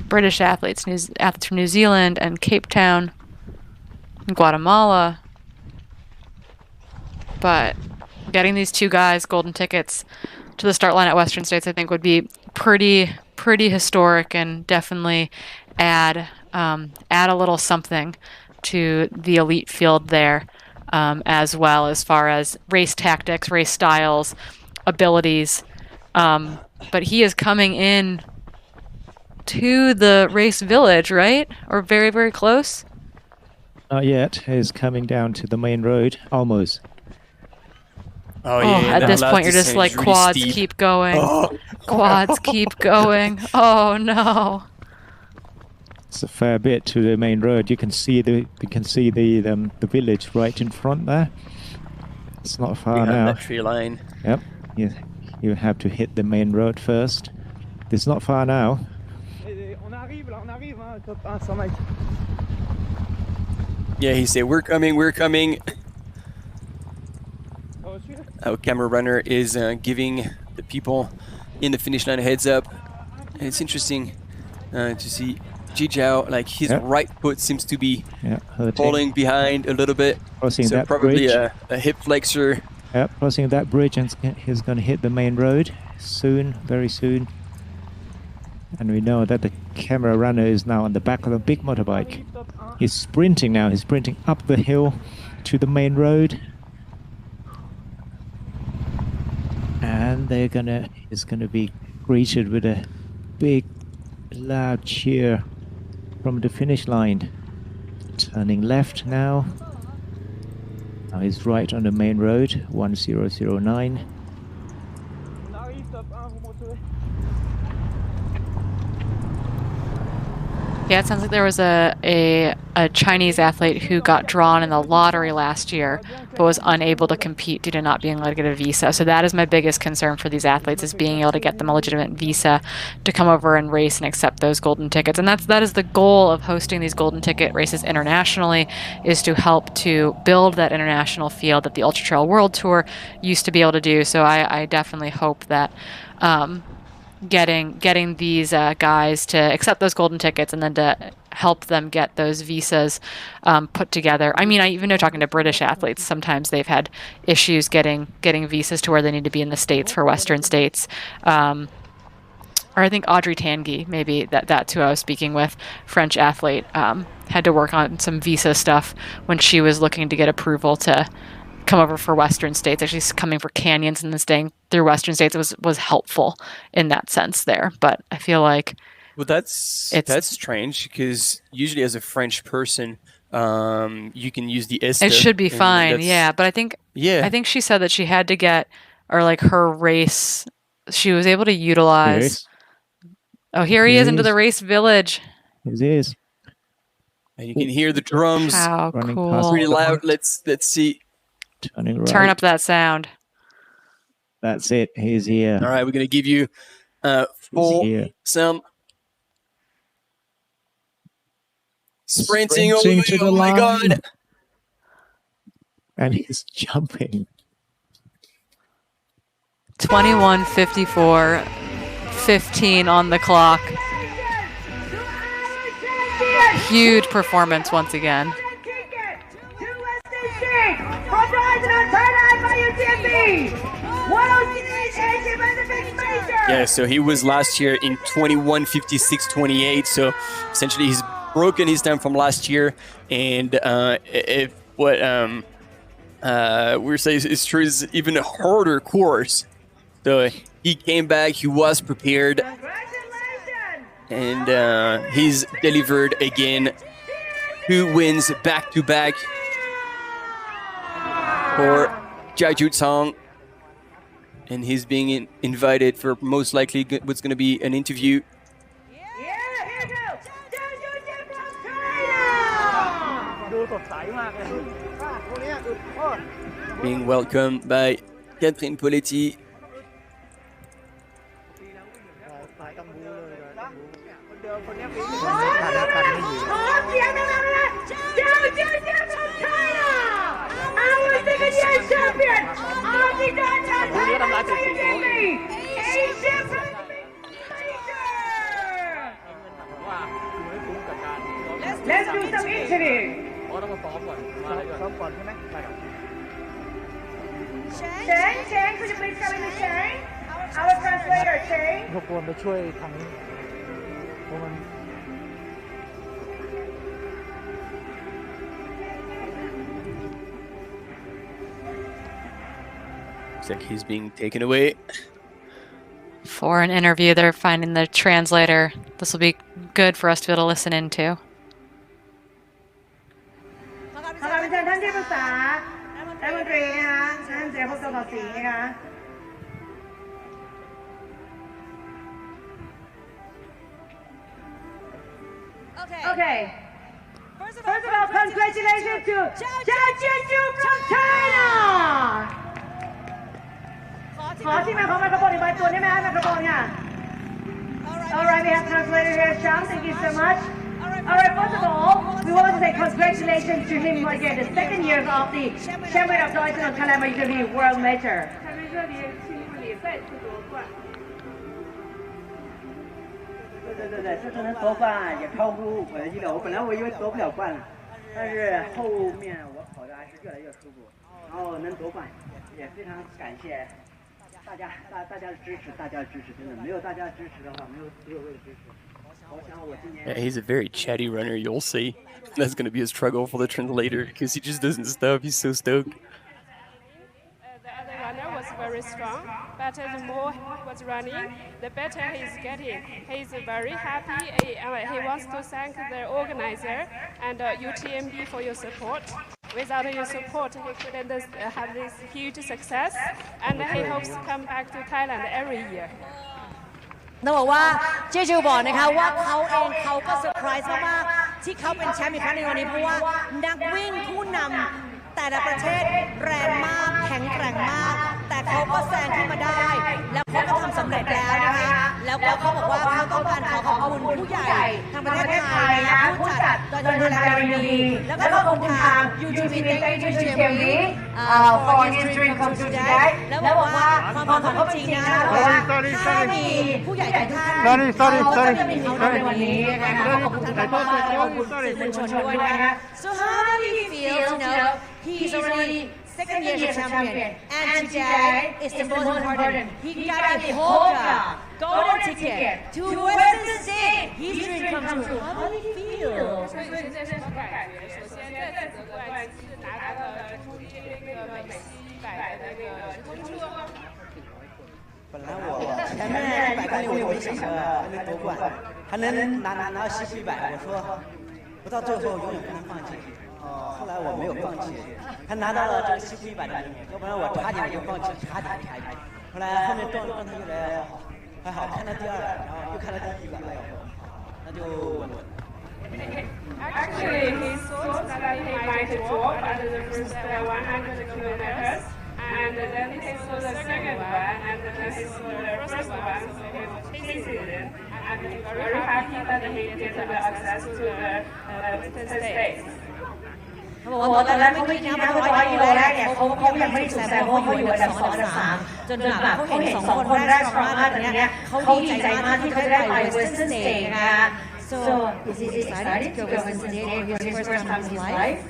British athletes, athletes from New Zealand and Cape Town and Guatemala. But getting these two guys golden tickets to the start line at Western States, I think, would be pretty historic, and definitely add a little something to the elite field there, as well as far as race tactics, race styles, abilities. But he is coming in to the race village, right? Or very, very close? Not yet. He's coming down to the main road, almost. Oh, yeah, at this point, you're just like, really quads steep. Keep going. Oh. Quads keep going. Oh no! It's a fair bit to the main road. You can see the village right in front there. It's not far now. That tree line. Yep. You have to hit the main road first. It's not far now. Yeah, he said, "We're coming. We're coming." Our camera runner is giving the people in the finish line a heads up, and it's interesting to see Jijiao, like his right foot seems to be falling behind a little bit, crossing so that probably bridge. A hip flexor. Yep, crossing that bridge, and he's going to hit the main road soon, very soon. And we know that the camera runner is now on the back of a big motorbike. He's sprinting now. He's sprinting up the hill to the main road. And he's gonna be greeted with a big, loud cheer from the finish line. Turning left now. Now he's right on the main road, 1009. Yeah, it sounds like there was a Chinese athlete who got drawn in the lottery last year, but was unable to compete due to not being able to get a visa. So that is my biggest concern for these athletes, is being able to get them a legitimate visa to come over and race and accept those golden tickets. And that is the goal of hosting these golden ticket races internationally, is to help to build that international field that the Ultra Trail World Tour used to be able to do. So I definitely hope that getting these guys to accept those golden tickets and then to help them get those visas put together. I mean, I even know, talking to British athletes, sometimes they've had issues getting visas to where they need to be in the States for Western states. Or I think Audrey Tanguy, maybe that's who I was speaking with, French athlete, had to work on some visa stuff when she was looking to get approval to come over for Western states. Actually coming for canyons and then staying through Western states was helpful in that sense there. But I feel like, well, that's strange, because usually as a French person, you can use the ESTA. It should be fine, yeah. But I think she said that she had to get, or like her race, she was able to utilize. Oh, here he is into the race village. Here he is. And you can hear the drums. How cool! Pretty loud. Let's see. Turning right. Turn up that sound. That's it. He's here. All right, we're gonna give you some sprinting to the oh my line. God! And he's jumping. 21:54:15 on the clock. Huge performance once again. Yeah, so he was last year in 21:56:28. So essentially, he's broken his time from last year. And if what we're saying is true, is even a harder course. So he came back. He was prepared, and he's delivered again. 2 wins back to back for Jiaju Tong, and he's being invited for most likely what's going to be an interview. Being welcomed by Catherine Poletti. Let's do some interview. Shane, could you please come in with Shane? Our translator, Shane. รบกวนไปช่วยทางนี้เพราะมัน Looks like he's being taken away. For an interview, they're finding the translator. This will be good for us to be able to listen into. Okay. First of all, congratulations to Jiao Jiaju from China. ขอที่มาของไมโครโฟนอีกใบตัวได้ไหมฮะไมโครโฟนค่ะ Alright, we have translator here, Sham. Thank you so much. Alright, first of all, we want to say congratulations to him for again the second year of the Champion of Deutschland Thailand UTMB World Major. 对，这次能夺冠也超乎我的意料。我本来我以为夺不了冠了，但是后面我跑的还是越来越舒服，然后能夺冠，也非常感谢大家的支持，真的没有大家的支持的话，没有所有位的支持。我想我今年。 Yeah, he's a very chatty runner. You'll see. That's going to be a struggle for the translator because he just doesn't stop. He's so stoked. The other runner was very strong, but the more he was running, the better he's getting. He's very happy. He wants to thank the organizer and UTMB for your support. without your support, he couldn't have this huge success. And he hopes to come back to Thailand every year. ต้องบอกว่าเจจูบอกนะคะว่าเขาเองเขาก็เซอร์ไพรส์มากๆที่เขาเป็นแชมป์อีกครั้งในวันนี้เพราะว่านักวิ่งผู้นำแต่ละประเทศแรงมากแข็งแกร่งมากแต่เขาก็แซงขึ้นมาได้แล้วเขาก็ทำสำเร็จแล้วนะคะแล้วก็เขาบอกว่าเขาต้องการขอบคุณผู้ใหญ่ทางประเทศไทยนะผู้จัดโดยทางการมีแล้วก็ขอบคุณทาง UTMB for his dream come true today แล้วบอกว่าความฝันของเขาจริงนะว่าถ้ามีผู้ใหญ่ทุกท่านเขาก็จะมีเขาในวันนี้นะคะขอบคุณท่านมากๆขอบคุณสื่อมวลชนด้วยนะคะ So how do you feel to know he's already second year champion and today is the most important. He got a Hoka golden ticket to Western State. His dream come true. How do you feel? 首先这次的冠军是拿到了这个美西100的那个通车。本来我前面100公里我就想着能夺冠，还能拿西部100，我说不到最后永远不能放弃。后来我没有放弃，他拿到了这个西部100的名额，要不然我差点就放弃，差点。后来后面状态越来越好，还好看到第2，然后又看到第1个，那就稳了。Actually, he thought that he might drop at the first 100 kilometers, and then he saw the second one, and then he saw the first one, so he was chasing it, and he's very happy that he get the access to the Western States. เขาบอกว่าตอนแรกเขาไม่คิดนะเพราะว่ากิโลแรกเนี่ยเขายังไม่ถูกแซงเพราะเขาอยู่อันดับ2อันดับ3จนแบบเขาเห็น2คนแรกสตรองมากตรงนี้เขาดีใจมากที่เขาได้ไป Western State นะคะ So is he excited to go Western State for his first time in his life?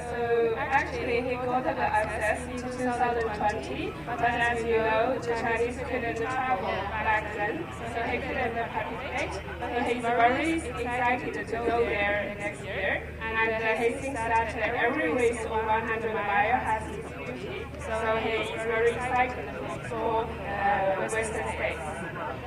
So actually he got the access in 2020, but as you know, the Chinese couldn't travel back then, so he couldn't participate. But he's very excited to go there next year, and he thinks that every race on 100 miles has its beauty. So he is very excited for Western States.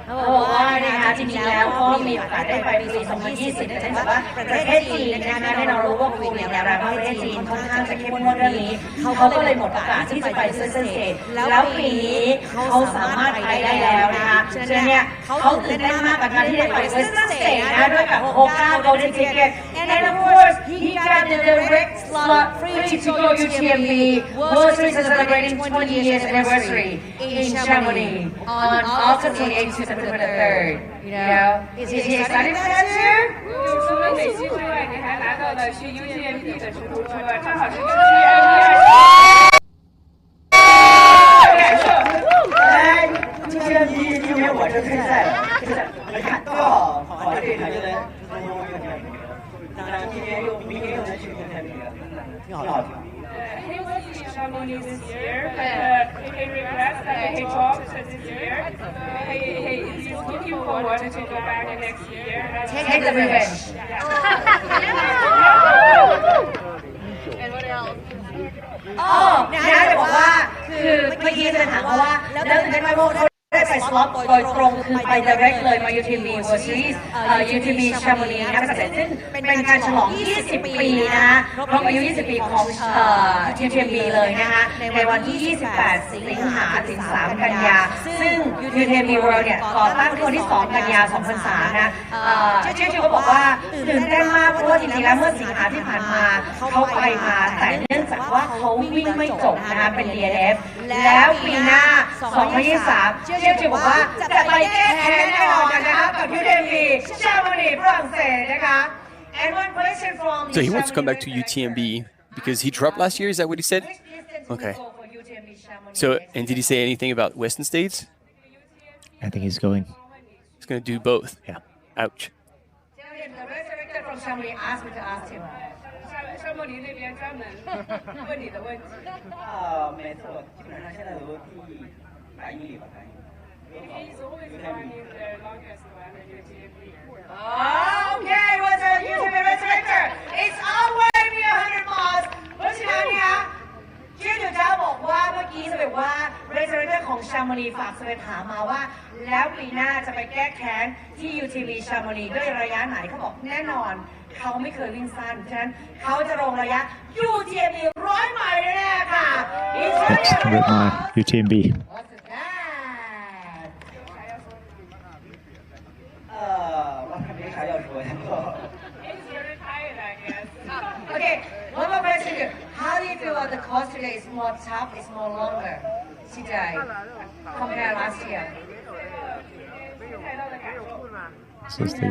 เขาบอกว่านะคะจริงๆแล้วก็มีโอกาสได้ไปปี 2020 แต่ว่าประเทศจีนนะคะที่เรารู้ว่าโควิดเนี่ยประเทศจีนค่อนข้างจะเข้มงวดเรื่องนี้เขาก็เลยหมดโอกาสที่จะไปเซนเซตแล้วปีนี้เขาสามารถไปได้แล้วนะคะฉะนั้นเนี่ยเขาตื่นเต้นมากกับการที่ได้ไปเซนเซตนะด้วยกับโฮก้า Golden Ticket and of course he got the direct slot free to go UTMB World Series celebrating 20 years anniversary in Chamonix on August 28th to September 3rd. You know, is he excited for that too? 除了美西之外，你还拿到了去 UTMB 的出租车，正好是跟 UTMB 感受。UTMB 今年我是参赛了，没看到，跑完这场就能当然明年又能去 UTMB 了，挺好的。He was in Chamonix this year, but he regrets that he dropped this year. He is looking forward to go back next year. Take the revenge. And what else? นะคะจะบอกว่าคือเมื่อกี้จะถามว่าแล้วได้ไหมว่าเขาได้ไปสล็อตโดยตรงคือไป direct เลยมา UTMB World Series UTMB Chamonix นะคะซึ่งเป็นการฉลอง 20 ปีนะคะครบอายุ 20 ปีของUTMB เลยนะคะในวันที่ 28 สิงหาถึง 3 กันยาซึ่ง UTMB World เนี่ยก่อตั้งวันที่ 2 กันยา 2003 นะเจ๊เขาบอกว่าตื่นเต้นมากเพราะว่าจริงๆแล้วเมื่อสิงหาที่ผ่านมาเขาไปมาแต่เนื่องจากว่าเขาวิ่งไม่จบนะคะเป็น DNF แล้วปีหน้า 2023 เจ๊บอกว่าจะไปแก้แค้นแน่นอนนะคะกับ UTMB Chamonix ฝรั่งเศสนะคะ And one question from So he wants to come back to UTMB because he dropped last year. Is that what he said? Okay. So, and did he say anything about Western States? I think he's going. He's going to do both. Yeah. Ouch. The race director from Chamonix asked me to ask him. 沙漠林那边专门问你的问题。没错，基本上现在都第100英里吧， He's always running the longest one, the UTMB. Okay, what's a UTMB race director? It's always be 100 miles. เพราะฉะนั้นเนี่ยที่เดี๋ยวจะบอกว่าเมื่อกี้จะบอกว่า race director ของชาโมนีฝากจะไปถามมาว่าแล้วปีหน้าจะไปแก้แค้นที่ UTMB ชาโมนีด้วยระยะไหนเขาบอกแน่นอนเขาไม่เคยวิ่งสั้นฉะนั้นเขาจะลงระยะ UTMB 100 ไมล์แน่ๆค่ะ 600 mile UTMB. What's that? 我还没啥要说的。 He's very tired, I guess. Okay, one more question here. How do you feel about the course today? It's more tough, it's more longer today compared last year. So it's the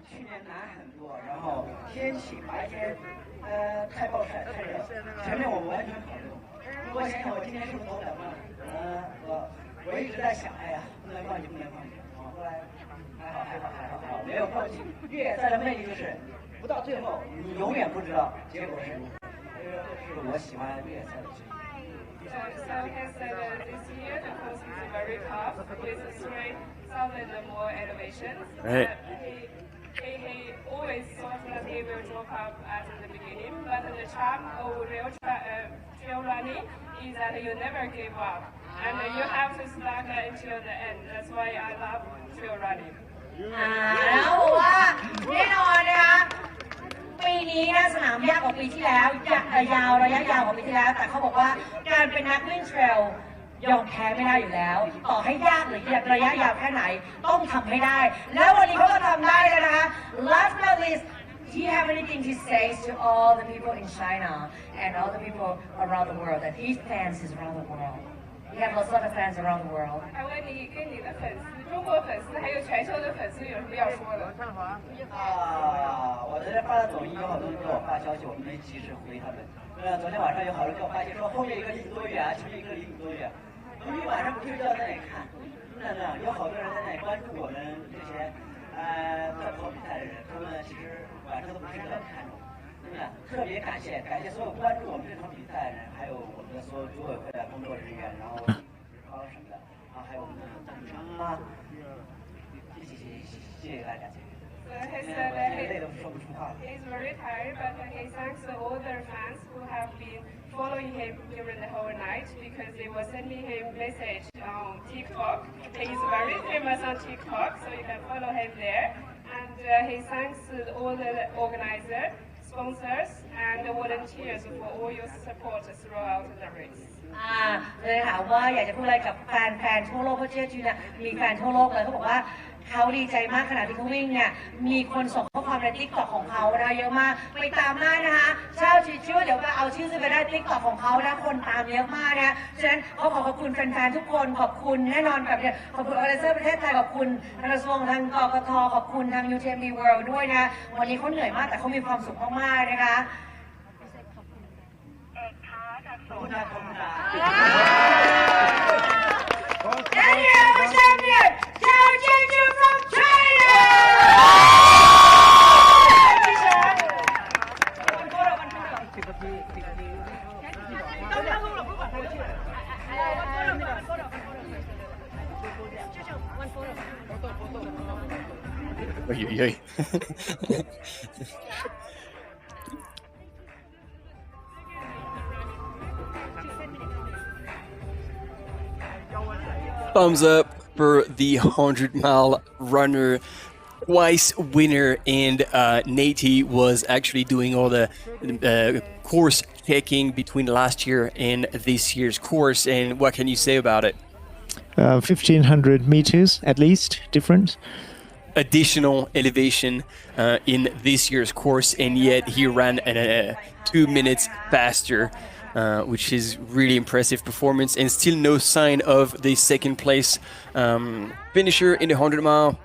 去年难很多，然后天气白天太暴晒太热，前面我完全考虑。如果想想我今天是不是走不了呢？我一直在想，哎呀，不能放弃，不能放弃。后来还好，没有放弃。越野赛的魅力就是不到最后，你永远不知道结果是如何。这是我喜欢越野赛的之一。 So he said this year the course is very tough with 3,000 more elevations. Right. He always thought that he will drop up at the beginning, but the charm of real trail running is that you never give up, and you have to slug until the end. That's why I love trail running. แล้วบอกว่าแน่นอนนะคะปีนี้นะสนามยากกว่าปีที่แล้วยาวระยะยาวกว่าปีที่แล้วแต่เขาบอกว่าการเป็นนักวิ่งเทรลยอมแพ้ไม่ได้อยู่แล้วต่อให้ยากหรือระยะยาวแค่ไหนต้องทำให้ได้แล้ววันนี้เขาก็ทำได้แล้วนะคะ Last but not least do you have anything to say to all the people in China and all the people around the world that his fans is around the world he has lots of fans around the world 还问你跟你的粉丝，中国粉丝还有全球的粉丝有什么要说的？我在这发了抖音，有好多人给我发消息，我没及时回他们。昨天晚上有好多人给我发信说后面一个离你多远啊，前面一个离你多远。我一晚上不睡觉在那里看，真的有好多人在那里关注我们这些在跑比赛的人，他们其实晚上都不睡觉看着我。真的特别感谢所有关注我们这场比赛的人，还有我们的所有组委会的工作人员，然后什么的，还有我们的赞助商啊，谢谢大家，谢谢。 He said he's very tired, but he thanks all the fans who have been following him during the whole night because they were sending him message on TikTok. He's very famous on TikTok, so you can follow him there. And he thanks all the organizers, sponsors, and volunteers for all your support throughout the race. เลยถามว่าอยากจะพูดอะไรกับแฟนทั่วโลกเพราะเชื่อจริงเนี่ยมีแฟนทั่วโลกเลยเขาบอกว่าเขาดีใจมากขณะที่เขาวิ่งเนี่ยมีคนส่งข้อความในทิกตอกของเขานะคะเยอะมากไปตามได้นะคะเช่าชื่อเดี๋ยวไปเอาชื่อไปได้ทิกตอกของเขานะคนตามเยอะมากนะฉะนั้นเขาขอบคุณแฟนๆทุกคนขอบคุณแน่นอนกับเนี่ยขอบคุณออร์แกไนเซอร์ประเทศไทยขอบคุณทางกระทรวงทางกกทขอบคุณทาง UTMB World ด้วยนะวันนี้เขาเหนื่อยมากแต่เขามีความสุขมากๆนะคะAnd here the champion, Zhao Jianju from China! Thumbs up for the 100-mile runner, twice winner, and Nate was actually doing all the course checking between last year and this year's course. And what can you say about it? 1,500 meters at least difference. Additional elevation in this year's course, and yet he ran 2 minutes faster. Which is really impressive performance, and still no sign of the second place finisher in the 100 mile.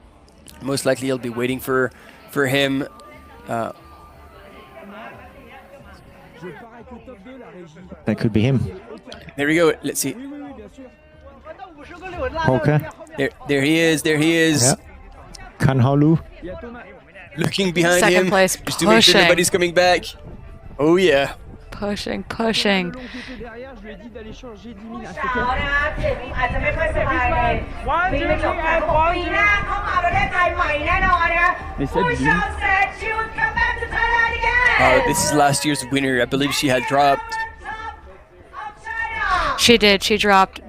Most likely I'll be waiting for him. That could be him. There we go. Let's see. Polka. There he is. There he is. Yep. Kanhalu. Looking behind Second him. place, just to make sure pushing. everybody's coming back. Oh yeah. pushing, pushing. This is last year's winner. I believe she had dropped. She did. She dropped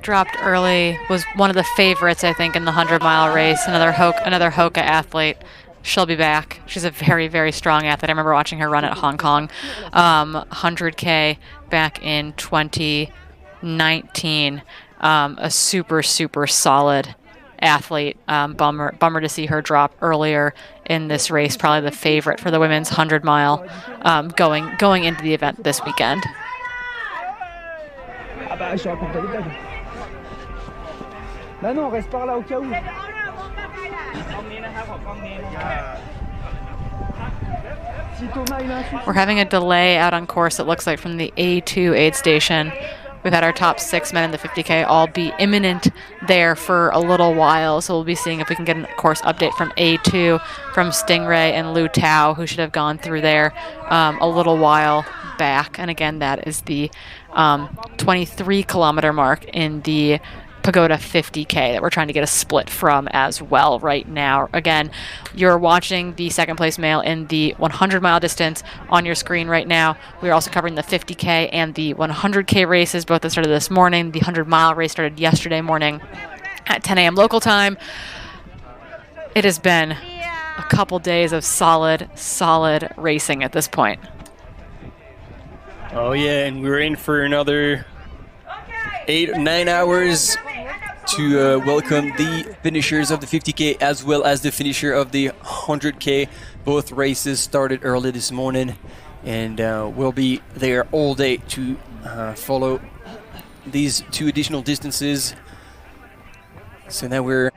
early. Was one of the favorites, I think, in the 100-mile race. Another Hoka athlete. She'll be back. She's a very, very strong athlete. I remember watching her run at Hong Kong 100K back in 2019. A super, super solid athlete. Bummer to see her drop earlier in this race. Probably the favorite for the women's 100-mile going into the event this weekend. Ah bah je suis raconté des blagues. Bah non, reste par là au cas où. We're having a delay out on course, it looks like, from the A2 aid station. We've had our top 6 men in the 50K all be imminent there for a little while, so we'll be seeing if we can get a course update from A2 from Stingray and Lu Tao, who should have gone through there a little while back. And again, that is the 23-kilometer mark in the Pagoda 50K that we're trying to get a split from as well right now. Again, you're watching the second place male in the 100-mile distance on your screen right now. We're also covering the 50K and the 100K races, both that started this morning. The 100-mile race started yesterday morning at 10 a.m. local time. It has been a couple days of solid racing at this point. Oh yeah, and we're in for another 8 or 9 hours to welcome the finishers of the 50K as well as the finisher of the 100K. Both races started early this morning, and we'll be there all day to follow these 2 additional distances. So now we're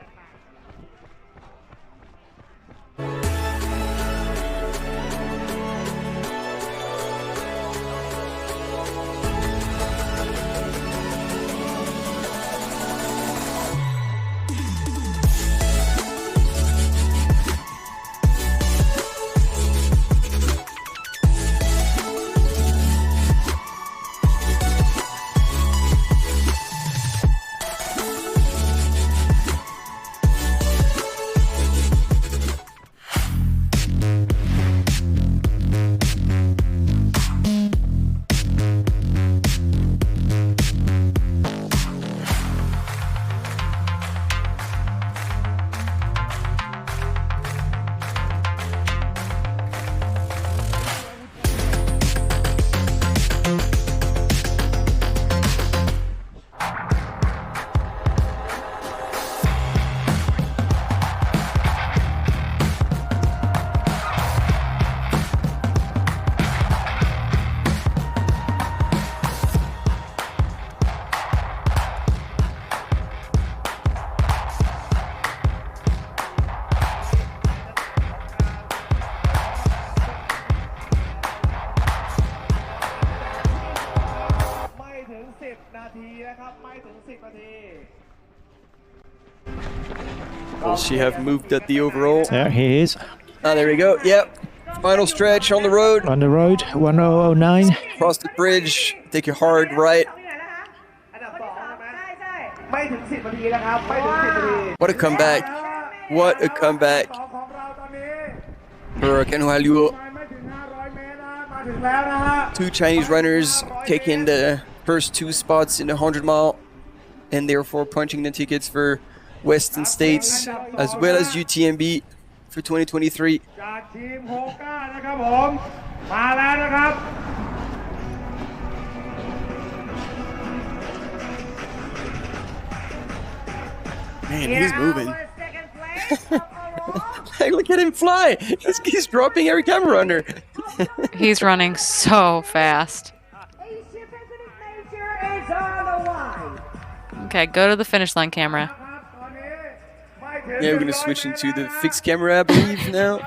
Will she have moved at the overall? There he is. Ah, there we go. Yep. Final stretch on the road. On the road, 1009. Cross the bridge. Take a hard right. What a comeback. What a comeback. For Ken Hualuo. 2 Chinese runners taking the first 2 spots in the 100-mile and therefore punching the tickets for Western States as well as UTMB for 2023. Man, he's moving. Look at him fly. He's dropping every camera under. He's running so fast. Okay, go to the finish line camera. Yeah, we're going to switch into the fixed camera, I believe, now.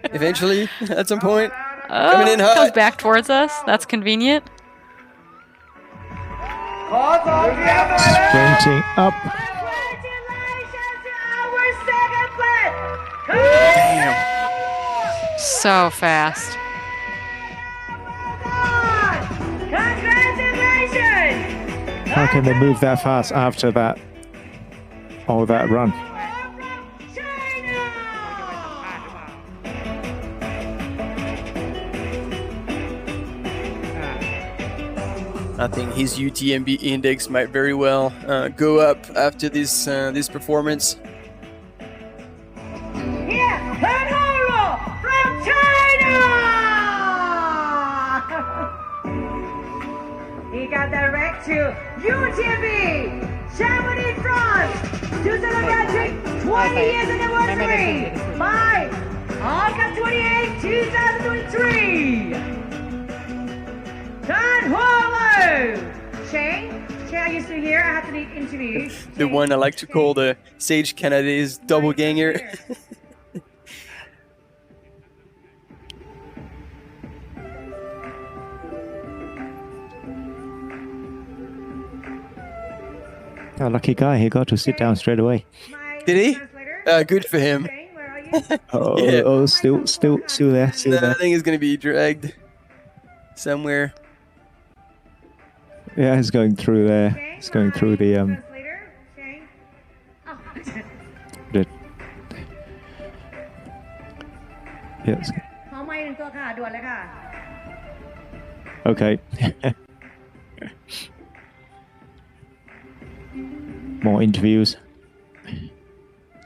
Eventually, at some point. Coming in hot. Comes back towards us. That's convenient. Sprinting up. Damn. So fast. How can they move that fast after that? All that run. I think his UTMB index might very well go up after this performance. Here, Inthanon from China. He got direct to UTMB, Chamonix, France, to celebrate 20 years anniversary by August 28, 2023. Shane, are you still here? I have to need interview. The one I like to call the Sage Canada's doppelganger. Oh, lucky guy, he got to sit down straight away. Did he? Good for him. Oh, still there, I think he's going to be dragged somewhere. Yeah, he's going through there. He's going through the yes. Okay. More interviews.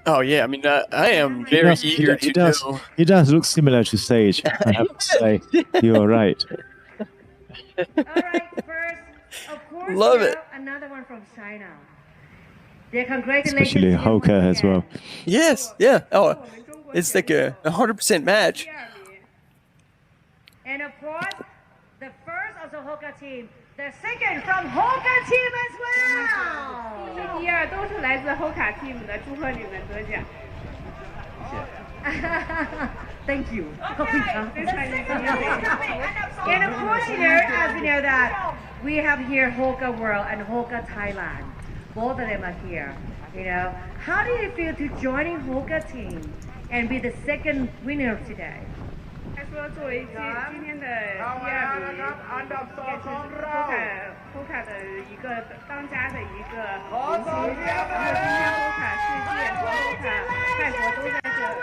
Oh yeah, I mean, I am very eager to know. He does look similar to Sage. I have to say, you're right. All right, first, of course, love it. Another one from China. Their congratulations. Especially Hoka as well. Yes, yeah. Oh, it's like a 100% match. And of course, the first of the Hoka team, the second from Hoka team as well. 第二都是来自 Hoka team 的，祝贺你们得奖。 Thank you. And of course, as you know that we have here Hoka World and Hoka Thailand. Both of them are here. How do you feel to joining Hoka team and be the second winner today? 他说作为今天的第二名，也是 Hoka 的一个当家的一个明星，然后今天 Hoka 世界和 Hoka 泰国都在这里，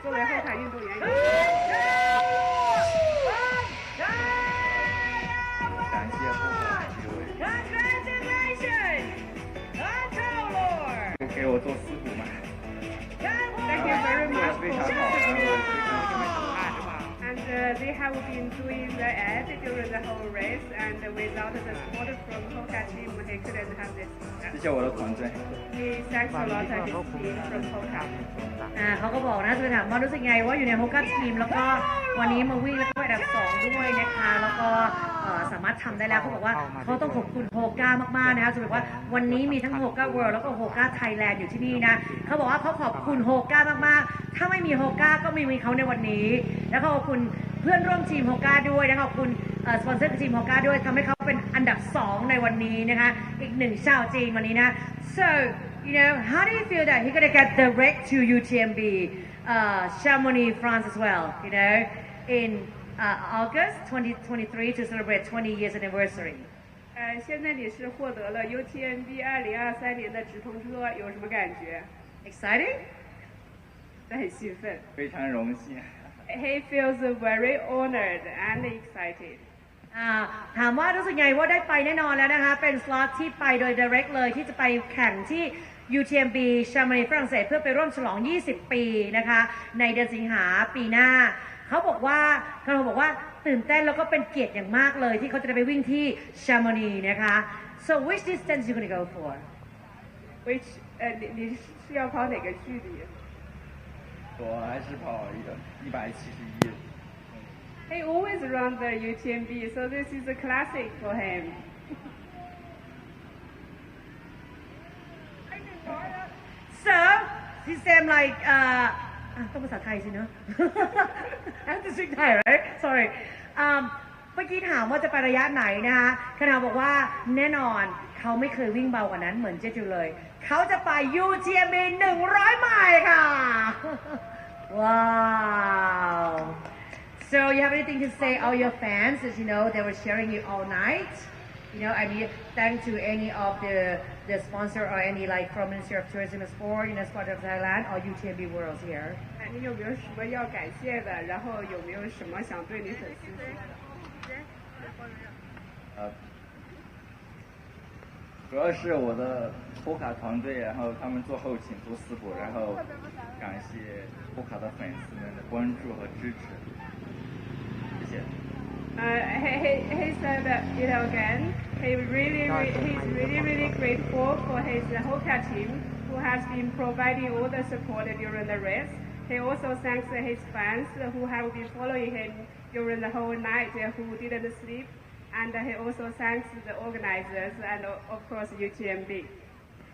作为 Hoka 运动员。感谢 Hoka 这位。都给我做师傅嘛。Thank you very much. 非常好，然后非常。 And they have been doing the ad during the whole race, and without the support from Hoka team, he couldn't have this. 谢谢我的团队。 He thanks a lot to his team from Hoka. เขาก็บอกนะจะไปถามว่ารู้สึกไงว่าอยู่ใน Hoka team แล้วก็วันนี้มาวิ่งแล้วก็อันดับ2ด้วยนะคะแล้วก็สามารถทำได้แล้วเขาบอกว่าเขาต้องขอบคุณ Hoka มากๆนะคะจะบอกว่าวันนี้มีทั้ง Hoka World แล้วก็ Hoka Thailand อยู่ที่นี่นะเขาบอกว่าเขาขอบคุณ Hoka มากๆถ้าไม่มี Hoka ก็ไม่มีเขาในวันนี้แล้วก็ขอบคุณเพื่อนร่วมทีม Hoka ด้วยนะคะขอบคุณสปอนเซอร์ทีม Hoka ด้วยทำให้เขาเป็นอันดับ2ในวันนี้นะคะอีก1ชาวจีนวันนี้นะ so how do you feel that he's gonna get direct to UTMB Chamonix France as well in August 2023 to celebrate 20 years anniversary 现在你是获得了 UTMB 2023年的直通车，有什么感觉 exciting 很兴奋，非常荣幸。 He feels very honored and excited. ถามว่ารู้สึกไงว่าได้ไปแน่นอนแล้วนะคะเป็นสล็อตที่ไปโดย direct เลยที่จะไปแข่งที่ UTMB ชามานีฝรั่งเศสเพื่อไปร่วมฉลอง 20 ปีนะคะในเดือนสิงหาปีหน้าเขาบอกว่าตื่นเต้นแล้วก็เป็นเกียรติอย่างมากเลยที่เขาจะได้ไปวิ่งที่ชามานีนะคะ so which distance you gonna go for which 你是要跑哪个距离我还是跑171 He always runs the UTMB, so this is a classic for him. So he said like ต้องภาษาไทยสิเนอะ I have to speak Thai right sorry เมื่อกี้ถามว่าจะไประยะไหนนะคะคณะบอกว่าแน่นอนเขาไม่เคยวิ่งเบากว่านั้นเหมือนเจจูเลยเขาจะไป UTMB 100 ไมล์ค่ะ Wow So you have anything to say all your fans as they were cheering you all night You know, I mean, thanks to any of the sponsor or any like from Ministry of Tourism and Sport, Sport of Thailand or UTMB Worlds here. 你有没有什么要感谢的？然后有没有什么想对你粉丝说的？主要是我的托卡团队，然后他们做后勤做私补，然后感谢托卡的粉丝们的关注和支持，谢谢。He said that, again, he's really grateful for his Hoka team who has been providing all the support during the race. He also thanks his fans who have been following him during the whole night, who didn't sleep, and he also thanks the organizers and of course UTMB.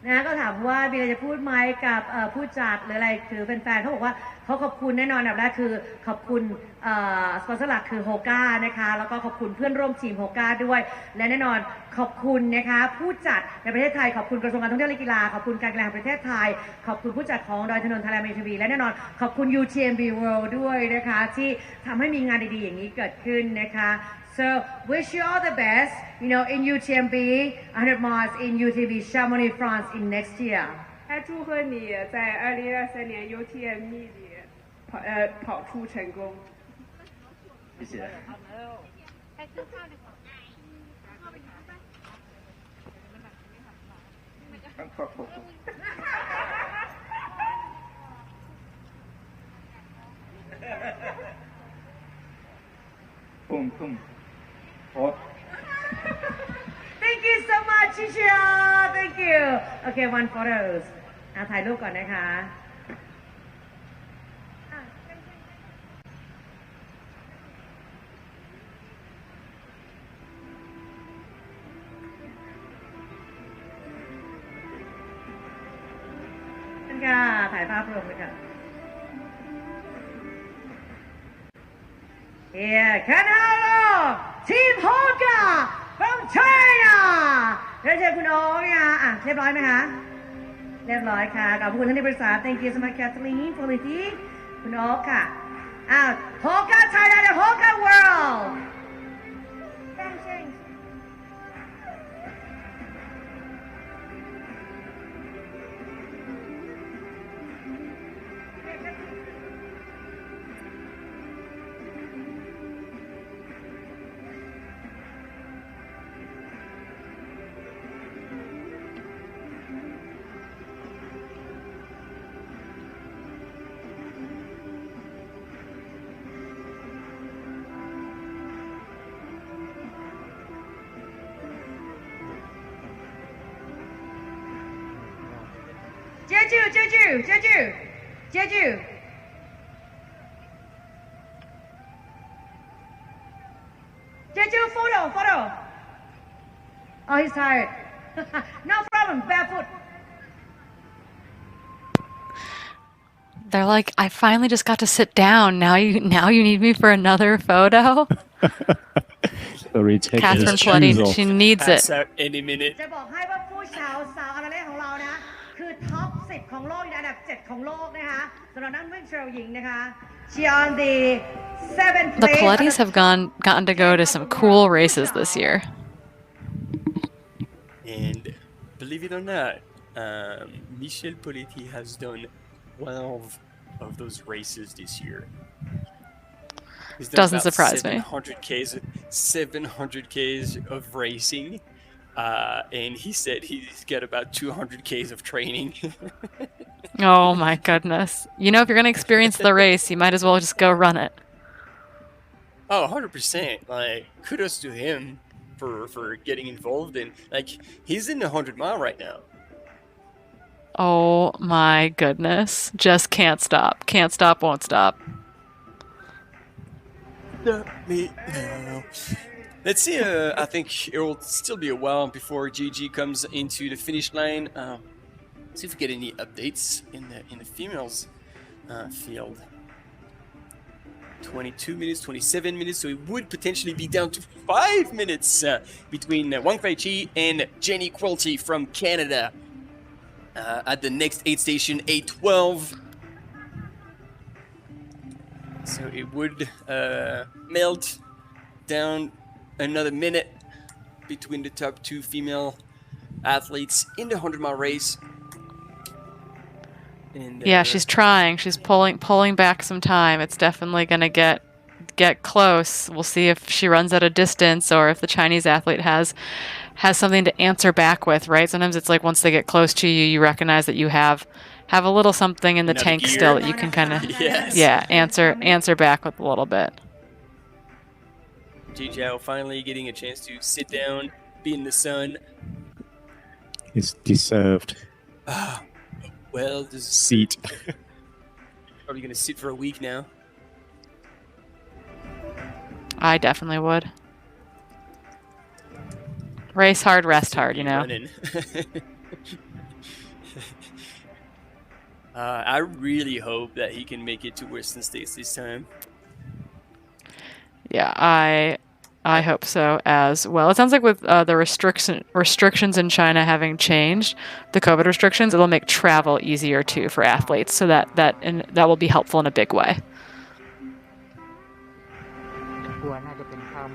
นะก็ถามว่ามีอะไรจะพูดไหมกับผู้จัดหรืออะไรคือแฟนๆเขาบอกว่าเขาขอบคุณแน่นอนอันดับแรกคือขอบคุณสปอนเซอร์หลักคือโฮก้านะคะแล้วก็ขอบคุณเพื่อนร่วมทีมโฮก้าด้วยและแน่นอนขอบคุณนะคะผู้จัดในประเทศไทยขอบคุณกระทรวงการท่องเที่ยวและกีฬาขอบคุณการกีฬาแห่งประเทศไทยขอบคุณผู้จัดของดอยถนน Thailand MTV และแน่นอนขอบคุณ UTMB World ด้วยนะคะที่ทำให้มีงานดีๆอย่างนี้เกิดขึ้นนะคะ So wish you all the best, in UTMB 100 miles in UTMB Chamonix, France in next year. 他祝贺你在2023年 UTMB 里跑出成功。谢谢。砰砰。好。Thank you so much, Chicha. Thank you. Okay, one photos. ถ่ายรูปก่อนนะคะนั่นค่ะถ่ายภาพรวมเลยค่ะ Here, Canelo, Team Hoka from China. แล้วเจอคุณโอ๊คเนี่ยเรียบร้อยไหมคะเรียบร้อยค่ะขอบคุณท่านที่ปรึกษา Thank you so much Kathleen for the คุณโอ๊คค่ะHoka Thailand and Hoka World. Jeju. Jeju, photo. Oh, he's tired. No problem, barefoot. They're like, I finally just got to sit down. Now you need me for another photo? Sorry, Catherine Pletty, she needs it. Out any minute. จะบอกให้ว่าผู้สาวอันดับแรกของเรานะคือท็อป 10 ของโลกอันดับ 7 ของโลกนะคะสำหรับนักวิ่งเทรลหญิงนะคะ She on the 7th The place. Pletties have gotten to go to some cool races this year. And believe it or not, Michel Poletti has done 12 of those races this year. He's done Doesn't surprise me. 700 Ks of racing. And he said he's got about 200 Ks of training. Oh my goodness. If you're going to experience the race, you might as well just go run it. Oh, 100%. Like, kudos to him for getting involved in, he's in the 100-mile right now. Oh my goodness. Just can't stop. Can't stop, won't stop. Let me know. Let's see, I think it will still be a while before GG comes into the finish line. See if we get any updates in the females field. 22 minutes, 27 minutes, so it would potentially be down to 5 minutes between Wang Fei-Chi and Jenny Quilty from Canada at the next aid station, 8:12. So it would melt down another minute between the top 2 female athletes in the 100-mile race. And, yeah, she's trying. She's pulling back some time. It's definitely going to get close. We'll see if she runs at a distance or if the Chinese athlete has something to answer back with, right? Sometimes it's like once they get close to you, you recognize that you have a little something in the Another tank gear. still that you can kind of Yes. answer back with a little bit. Ji Zhao finally getting a chance to sit down, be in the sun. It's deserved. Well, this is Seat. probably going to sit for a week now. I definitely would. Race hard, rest hard, you know. Running. I really hope that he can make it to Western States this time. Yeah, I hope so as well. It sounds like with the restrictions in China having changed, the COVID restrictions, it'll make travel easier too for athletes. So that will be helpful in a big way.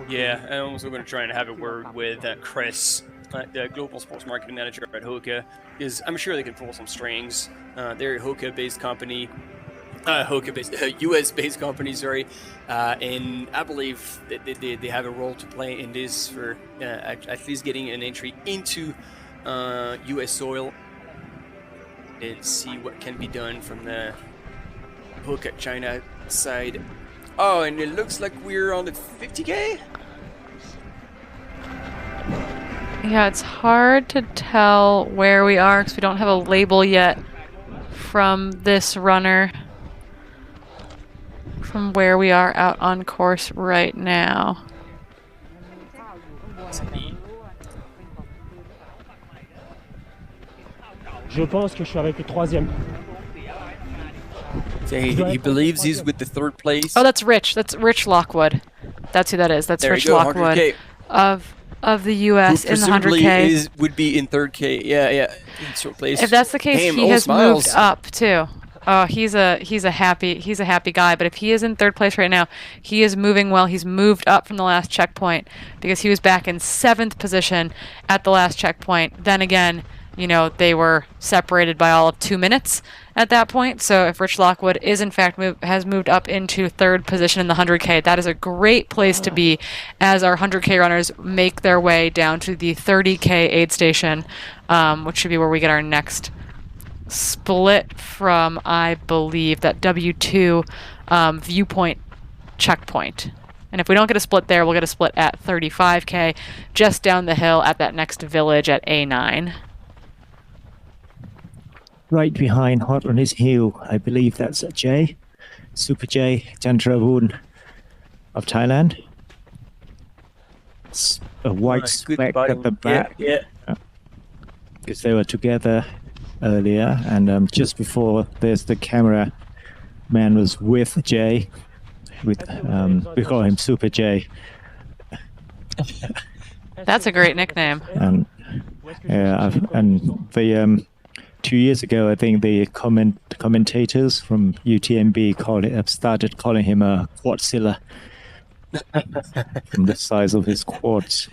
Yeah, I'm also going to try and have a word with Chris, the global sports marketing manager at Hoka, because I'm sure they can pull some strings. They're a Hoka-based company, US-based company, sorry, and I believe that they have a role to play in this for at least getting an entry into US soil and see what can be done from the Hoka China side. Oh, and it looks like we're on the 50K? Yeah, it's hard to tell where we are because we don't have a label yet from this runner, from where we are out on course right now. Je pense que je suis avec le 3e. So he believes he's with the 3rd place. Oh, that's Rich. That's Rich Lockwood. That's who that is. That's There Rich you go, Lockwood 100K. of the U.S. in the 100K. Would be in 3rd K. Yeah. In 3rd place. If that's the case, Damn, he all has smiles. moved up too. Oh, he's a happy guy. But if he is in 3rd place right now, he is moving well. He's moved up from the last checkpoint because he was back in 7th position at the last checkpoint. Then again, you know, they were separated by all of 2 minutes at that point. So if Rich Lockwood is in fact has moved up into 3rd position in the 100K, that is a great place to be as our 100K runners make their way down to the 30K aid station, which should be where we get our next split from, I believe, that W2 viewpoint checkpoint. And if we don't get a split there, we'll get a split at 35K just down the hill at that next village at A9. Right behind, hot on his heel, I believe that's Jay, Super J, Chandravun of Thailand. It's a white speck at the back. Yeah. Because they were together earlier, and just before there's the camera man was with Jay. With we call him Super J. That's a great nickname. And the 2 years ago, I think the commentators from UTMB started calling him a quadzilla from the size of his quads.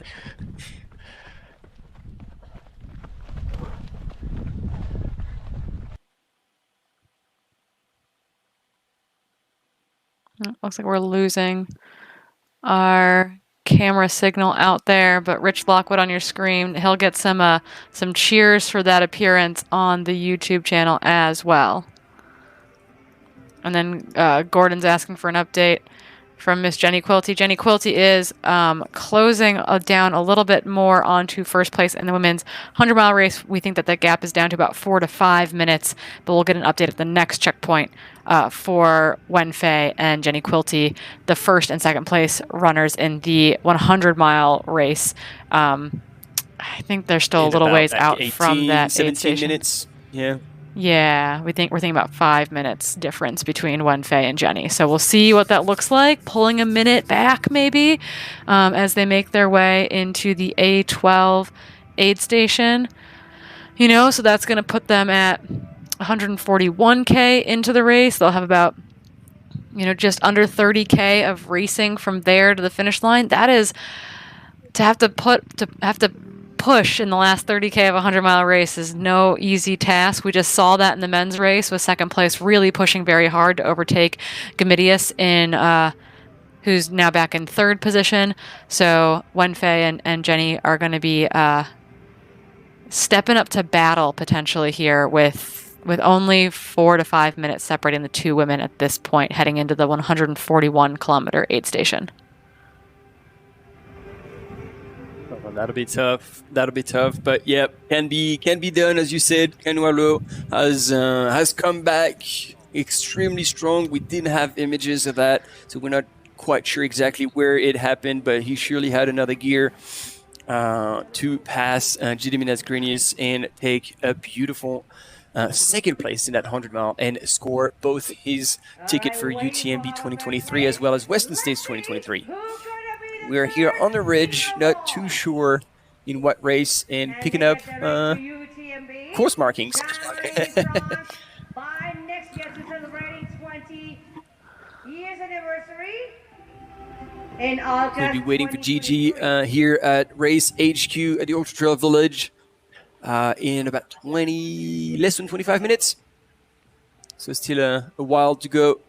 Looks like we're losing our camera signal out there, but Rich Lockwood on your screen, he'll get some cheers for that appearance on the YouTube channel as well. And then Gordon's asking for an update from Miss Jenny Quilty. Jenny Quilty is closing down a little bit more onto 1st place in the women's 100-mile race. We think that gap is down to about 4 to 5 minutes, but we'll get an update at the next checkpoint for Wenfei and Jenny Quilty, the 1st and 2nd place runners in the 100-mile race. I think they're still a little ways out from that 17 minutes. Yeah. Yeah, we're thinking about 5 minutes difference between Wenfei and Jenny. So we'll see what that looks like, pulling a minute back maybe as they make their way into the A12 aid station. You know, so that's going to put them at 141K into the race. They'll have about, just under 30K of racing from there to the finish line. That is have to push in the last 30K of a 100-mile race is no easy task. We just saw that in the men's race with second place really pushing very hard to overtake Gamidius who's now back in third position. So Wenfei and Jenny are going to be stepping up to battle potentially here with only 4 to 5 minutes separating the two women at this point, heading into the 141-kilometer aid station. Oh, that'll be tough. But yeah, can be done, as you said. Kanualo has come back extremely strong. We didn't have images of that, so we're not quite sure exactly where it happened, but he surely had another gear to pass Gediminas Grinius and take a beautiful second place in that 100-mile and score both his ticket for UTMB 2023 as well as Western States 2023. We are here on the ridge, not too sure in what race, and picking up course markings. We'll be waiting for Gigi here at Race HQ at the Ultra Trail Village in about less than 25 minutes. So still a while to go.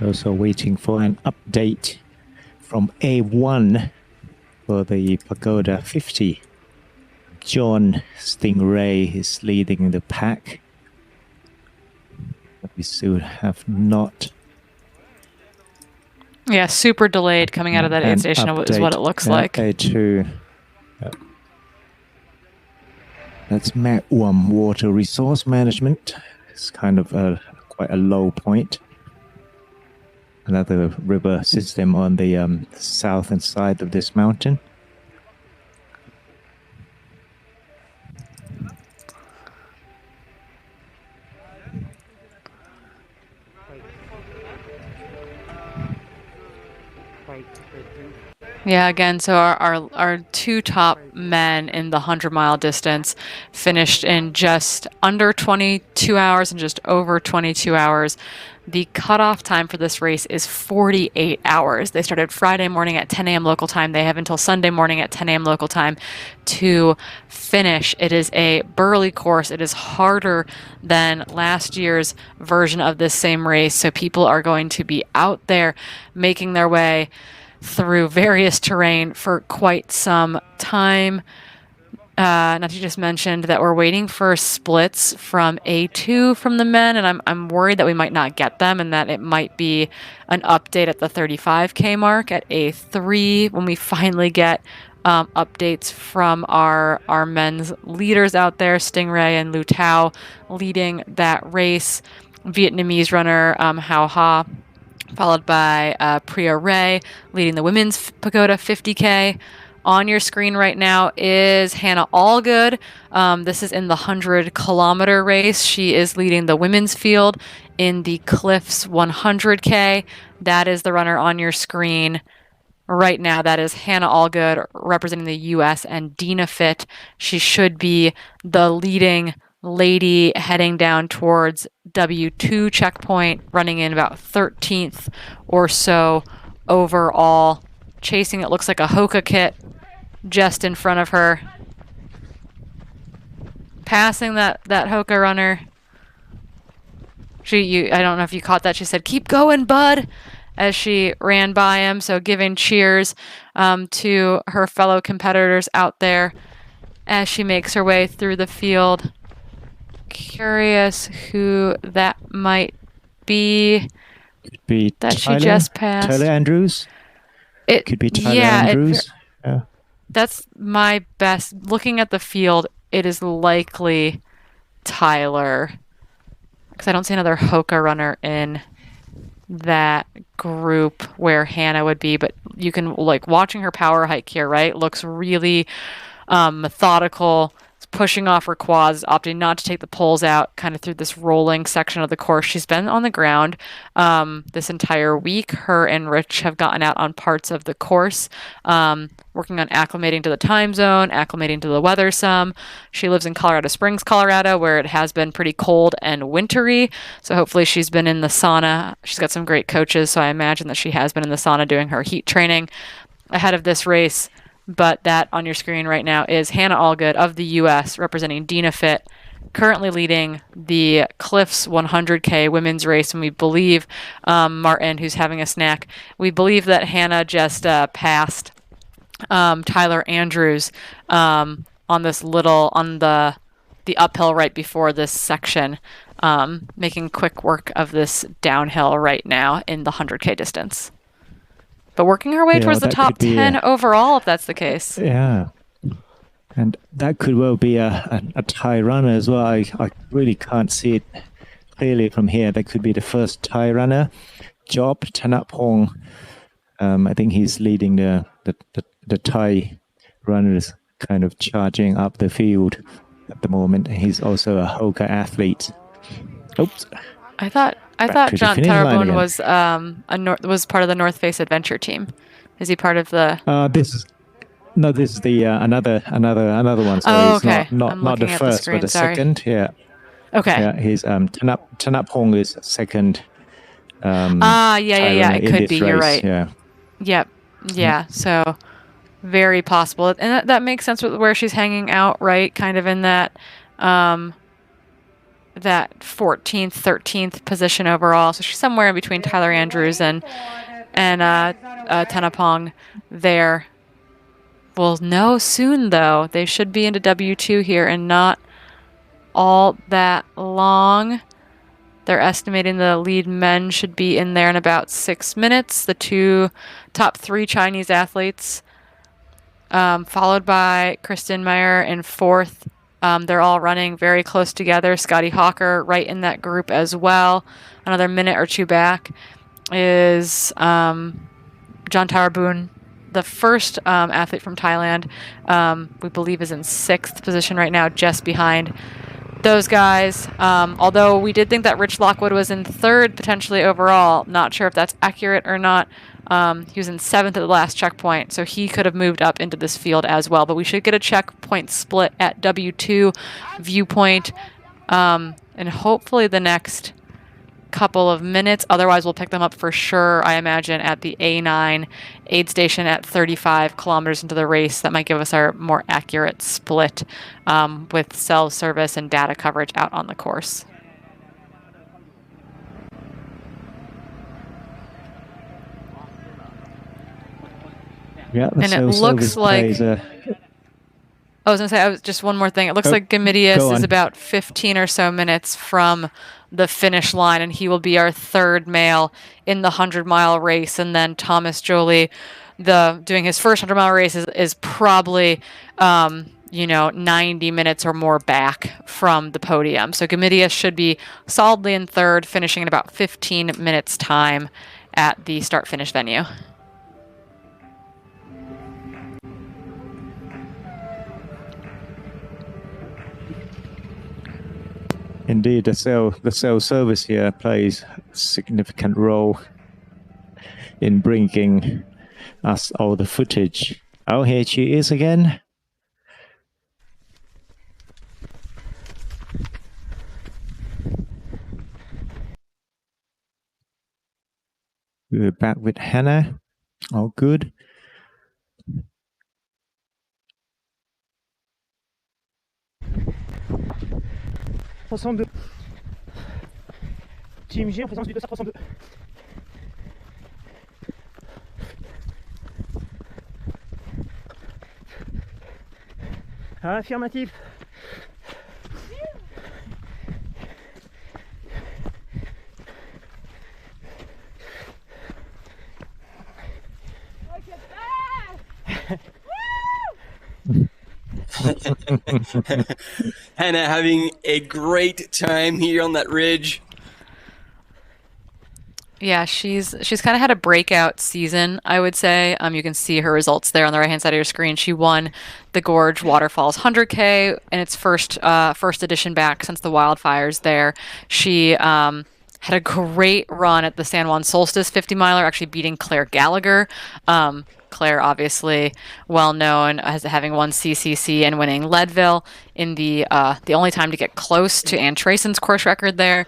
Also waiting for an update from A1 for the Pagoda 50. John Stingray is leading the pack. But we still have not. Yeah, super delayed coming out of that aid station is what it looks like. A2. That's Makwam Water Resource Management. It's kind of quite a low point. Another river system on the southern side of this mountain. Yeah, again, so our two top men in the 100-mile distance finished in just under 22 hours and just over 22 hours. The cutoff time for this race is 48 hours. They started Friday morning at 10 a.m. local time. They have until Sunday morning at 10 a.m. local time to finish. It is a burly course. It is harder than last year's version of this same race. So people are going to be out there making their way through various terrain for quite some time. Nati just mentioned that we're waiting for splits from A2 from the men, and I'm worried that we might not get them and that it might be an update at the 35K mark at A3 when we finally get updates from our men's leaders out there, Stingray and Lu Tao leading that race. Vietnamese runner Hao Ha, followed by Priya Ray leading the women's Pagoda 50K. On your screen right now is Hannah Allgood. This is in the 100-kilometer race. She is leading the women's field in the Cliffs 100K. That is the runner on your screen right now. That is Hannah Allgood representing the U.S. and Dina Fit. She should be the leading lady heading down towards W2 checkpoint, running in about 13th or so overall. Chasing it looks like a Hoka kit just in front of her. Passing that Hoka runner. I don't know if you caught that. She said, "Keep going, bud," as she ran by him. So giving cheers to her fellow competitors out there as she makes her way through the field. curious who that might be. Could be that Tyler, she just passed. Tyler Andrews. It could be Tyler yeah, Andrews. Yeah. That's my best. Looking at the field, it is likely Tyler, because I don't see another Hoka runner in that group where Hannah would be. But you can, like, watching her power hike here, right? Looks really methodical. Pushing off her quads, opting not to take the poles out kind of through this rolling section of the course. She's been on the ground this entire week. Her and Rich have gotten out on parts of the course, working on acclimating to the time zone, acclimating to the weather some. She lives in Colorado Springs, Colorado, where it has been pretty cold and wintry. So hopefully she's been in the sauna. She's got some great coaches, so I imagine that she has been in the sauna doing her heat training ahead of this race. But that on your screen right now is Hannah Allgood of the U.S. representing Dina Fit, currently leading the Cliffs 100K women's race. And we believe, Martin, who's having a snack, we believe that Hannah just passed Tyler Andrews on this on the uphill right before this section, making quick work of this downhill right now in the 100K distance. But working her way towards the top 10 overall, if that's the case. Yeah. And that could well be a Thai runner as well. I really can't see it clearly from here. That could be the first Thai runner. Job Thanapong. I think he's leading the Thai runners, kind of charging up the field at the moment. He's also a Hoka athlete. Oops. I thought John Tarabon was part of the North Face Adventure team. Is he part of the? This is the another one. So oh, he's okay. not the first, but the second. Yeah. Okay. Yeah, he's Thanapong is second. Yeah. It could be. You're right. Yeah. Yep. Yeah. So very possible, and that makes sense with where she's hanging out, right? Kind of in that. That 14th, 13th position overall. So she's somewhere in between Tyler Andrews and Thanapong there. We'll know soon, though. They should be into W2 here and not all that long. They're estimating the lead men should be in there in about 6 minutes. The top three Chinese athletes, followed by Kristen Meyer in fourth. They're all running very close together. Scotty Hawker right in that group as well. Another minute or two back is John Taraboon, the first athlete from Thailand. We believe is in sixth position right now, just behind those guys. Although we did think that Rich Lockwood was in third potentially overall. Not sure if that's accurate or not. He was in seventh at the last checkpoint, so he could have moved up into this field as well. But we should get a checkpoint split at W2 viewpoint, and hopefully the next couple of minutes. Otherwise, we'll pick them up for sure, I imagine, at the A9 aid station at 35 kilometers into the race. That might give us our more accurate split with cell service and data coverage out on the course. Yeah, and it looks like I was going to say, just one more thing. It looks like Gamidius is about 15 or so minutes from the finish line, and he will be our third male in the 100-mile race. And then Thomas Jolie, doing his first 100-mile race, is probably 90 minutes or more back from the podium. So Gamidius should be solidly in third, finishing in about 15 minutes time at the start-finish venue. Indeed, the cell service here plays a significant role in bringing us all the footage. Oh, here she is again. We're back with Hannah. All good. Team G en présence du 232. Affirmatif. Hannah having a great time here on that ridge. Yeah, she's kind of had a breakout season, I would say. You can see her results there on the right-hand side of your screen. She won the Gorge Waterfalls 100K in its first edition back since the wildfires there. She had a great run at the San Juan Solstice 50 miler, actually beating Claire Gallagher. Claire, obviously well known as having won CCC and winning Leadville in the only time to get close to Ann Trayson's course record there.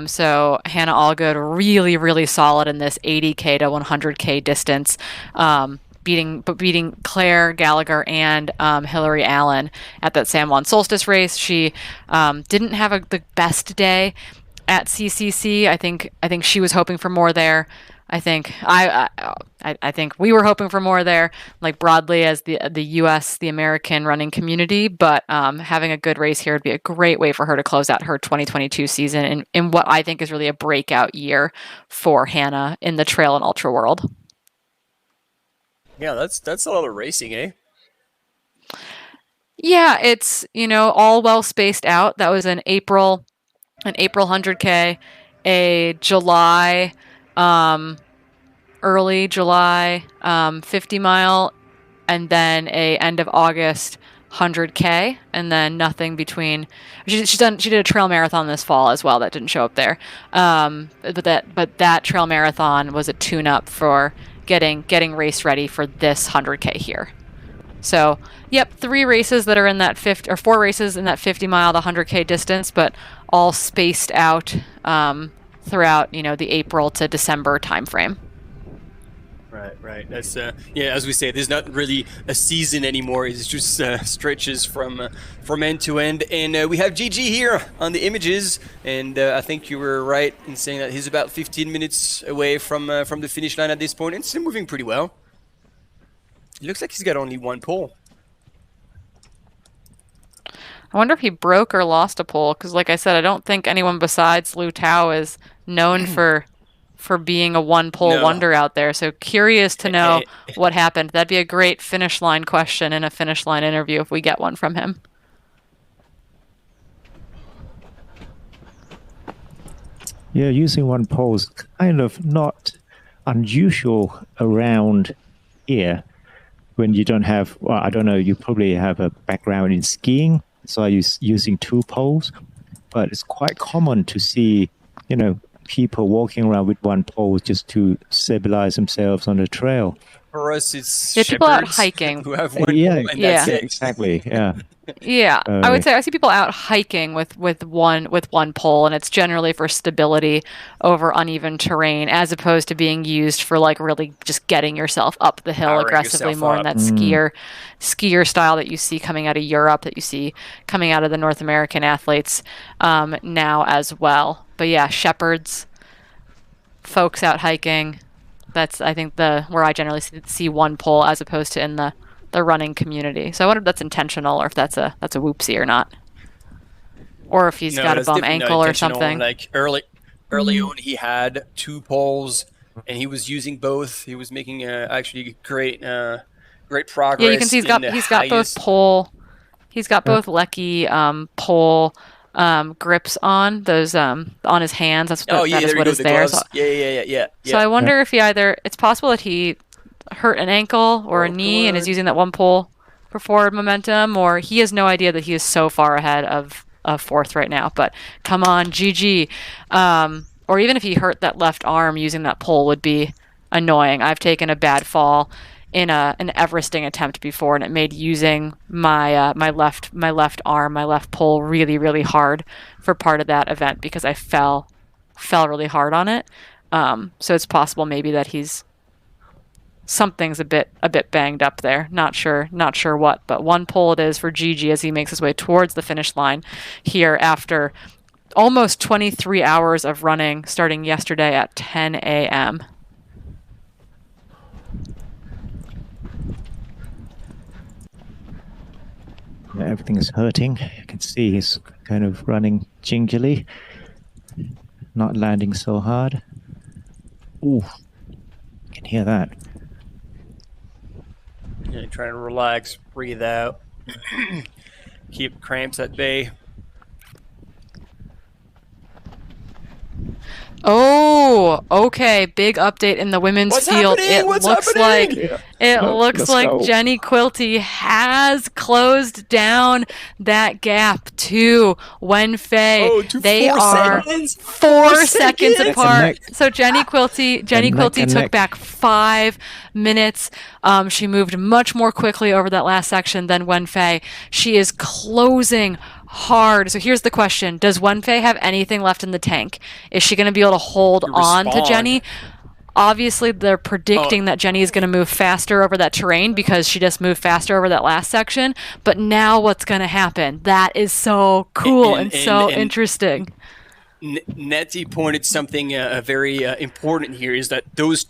So Hannah Allgood really, really solid in this 80K to 100K distance. Beating Claire Gallagher and Hillary Allen at that San Juan Solstice race. She didn't have the best day at CCC. I think she was hoping for more there. I think I think we were hoping for more there, like broadly as the U.S. the American running community. But having a good race here would be a great way for her to close out her 2022 season in what I think is really a breakout year for Hannah in the trail and ultra world. Yeah, that's a lot of racing, eh? Yeah, it's all well spaced out. That was an April 100K, a July. Early July 50 mile, and then a end of August 100K, and then nothing between. She did a trail marathon this fall as well that didn't show up there. But that trail marathon was a tune-up for getting race ready for this 100K here. So, yep, 3 races that are in that 50, or 4 races in that 50 mile to 100K distance, but all spaced out throughout, the April to December timeframe. Right. That's as we say, there's not really a season anymore. It's just stretches from end to end. And we have Gigi here on the images, and I think you were right in saying that he's about 15 minutes away from the finish line at this point, and still moving pretty well. It looks like he's got only 1 pole. I wonder if he broke or lost a pole, because like I said, I don't think anyone besides Lu Tao is known for being a 1-pole wonder out there. So curious to know what happened. That'd be a great finish line question in a finish line interview if we get one from him. Yeah, using 1 pole is kind of not unusual around here when you don't have, well, I don't know, you probably have a background in skiing, so I use using 2 poles, but it's quite common to see, people walking around with 1 pole just to stabilize themselves on the trail. For us, it's people out hiking who have 1 pole, and that's it. Exactly. Yeah. Yeah, I would say I see people out hiking with one pole, and it's generally for stability over uneven terrain, as opposed to being used for like really just getting yourself up the hill aggressively, more in that skier style that you see coming out of Europe, that you see coming out of the North American athletes now as well. But yeah, shepherds, folks out hiking. That's I think where I generally see 1 pole as opposed to in the running community. So I wonder if that's intentional or if that's a whoopsie or not, or if he's got a bum ankle or something. Like early on, he had 2 poles and he was using both. He was making actually great progress. Yeah, you can see he's got both pole. He's got both Lecky pole grips on those on his hands. That is what is there. So, yeah. So I wonder if it's possible that he hurt an ankle or a knee and is using that 1 pole for forward momentum, or he has no idea that he is so far ahead of 4th right now. But come on, GG. Or even if he hurt that left arm, using that pole would be annoying. I've taken a bad fall in an Everesting attempt before, and it made using my left arm, my left pole really, really hard for part of that event because I fell really hard on it. So it's possible maybe that something's a bit banged up there. Not sure what, but 1 pole it is for Gigi as he makes his way towards the finish line here after almost 23 hours of running, starting yesterday at 10 a.m. Everything is hurting. You can see he's kind of running gingerly, not landing so hard. Ooh, you can hear that. Yeah, trying to relax, breathe out. Keep cramps at bay. Oh, okay. Big update in the women's field. It looks like Jenny Quilty has closed down that gap to Wenfei. Oh, to they 4 are seconds? 4 seconds apart. Neck. So Jenny Quilty took back 5 minutes. She moved much more quickly over that last section than Wenfei. She is closing hard. So here's the question. Does Wenfei have anything left in the tank? Is she going to be able to hold on to Jenny? Obviously, they're predicting that Jenny is going to move faster over that terrain because she just moved faster over that last section. But now what's going to happen? That is so cool and so interesting. Nettie pointed something very important here, is that those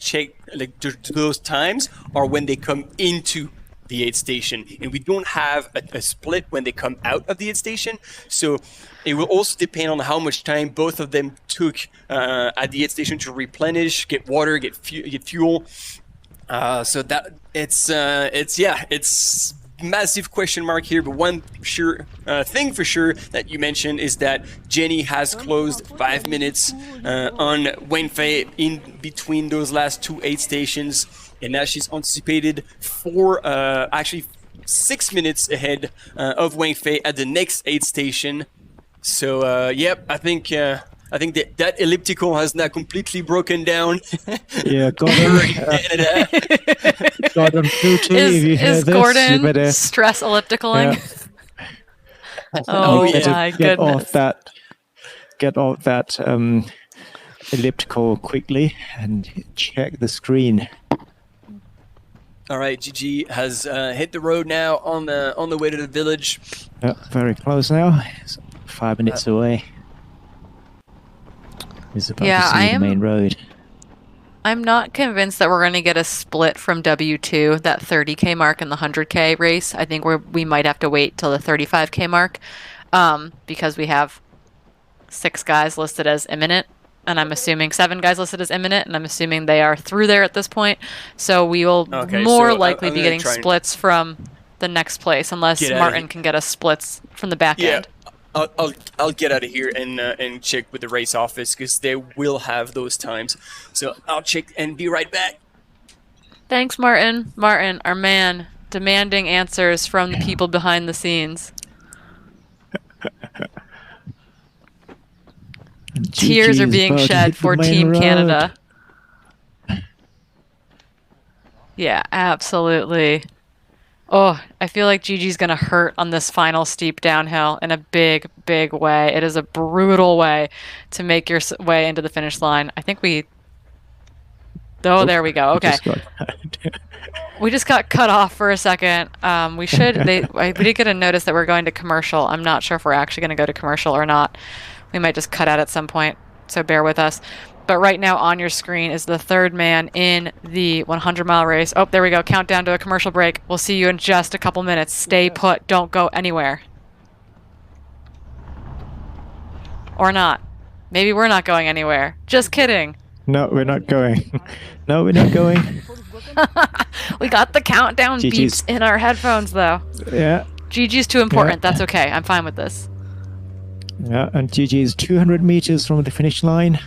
those times are when they come into the aid station, and we don't have a split when they come out of the aid station. So it will also depend on how much time both of them took at the aid station to replenish, get water, get fuel. So that it's massive question mark here. But one thing for sure that you mentioned is that Jenny has closed 5 minutes on Wenfei in between those last 2 aid stations. And now she's anticipated actually 6 minutes ahead of Wenfei at the next aid station. So, yep, I think that elliptical has now completely broken down. Yeah, Gordon. Gordon is Gordon stress ellipticaling? Yeah. Oh my goodness! Get off that elliptical quickly and check the screen. All right, Gigi has hit the road now on the way to the village. Very close now. It's 5 minutes away. He's about to see the main road. I'm not convinced that we're going to get a split from W2, that 30K mark in the 100K race. I think we might have to wait till the 35K mark because we have 6 guys listed as imminent. And I'm assuming 7 guys listed as imminent, and I'm assuming they are through there at this point. So we will more likely be getting splits from the next place, unless Martin can get us splits from the back end. I'll get out of here and check with the race office because they will have those times. So I'll check and be right back. Thanks, Martin. Martin, our man, demanding answers from the people behind the scenes. Tears are being shed for Team Canada. Yeah, absolutely. Oh, I feel like Gigi's going to hurt on this final steep downhill in a big, big way. It is a brutal way to make your way into the finish line. I think we... Oh, there we go. Okay. We just got cut off for a second. We did get a notice that we're going to commercial. I'm not sure if we're actually going to go to commercial or not. We might just cut out at some point, so bear with us. But right now on your screen is the 3rd man in the 100-mile race. Oh, there we go. Countdown to a commercial break. We'll see you in just a couple minutes. Stay put. Don't go anywhere. Or not. Maybe we're not going anywhere. Just kidding. No, we're not going. No, we're not going. We got the countdown beeps in our headphones, though. Yeah. Gigi's too important. That's okay. I'm fine with this. Yeah, and Gigi is 200 meters from the finish line.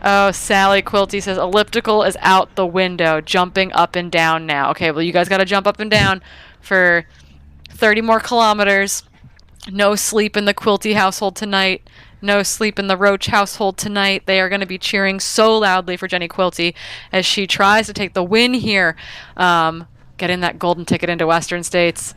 Oh, Sally Quilty says elliptical is out the window, jumping up and down now. Okay, well, you guys got to jump up and down for 30 more kilometers. No sleep in the Quilty household tonight. No sleep in the Roach household tonight. They are going to be cheering so loudly for Jenny Quilty as she tries to take the win here, getting that golden ticket into Western States,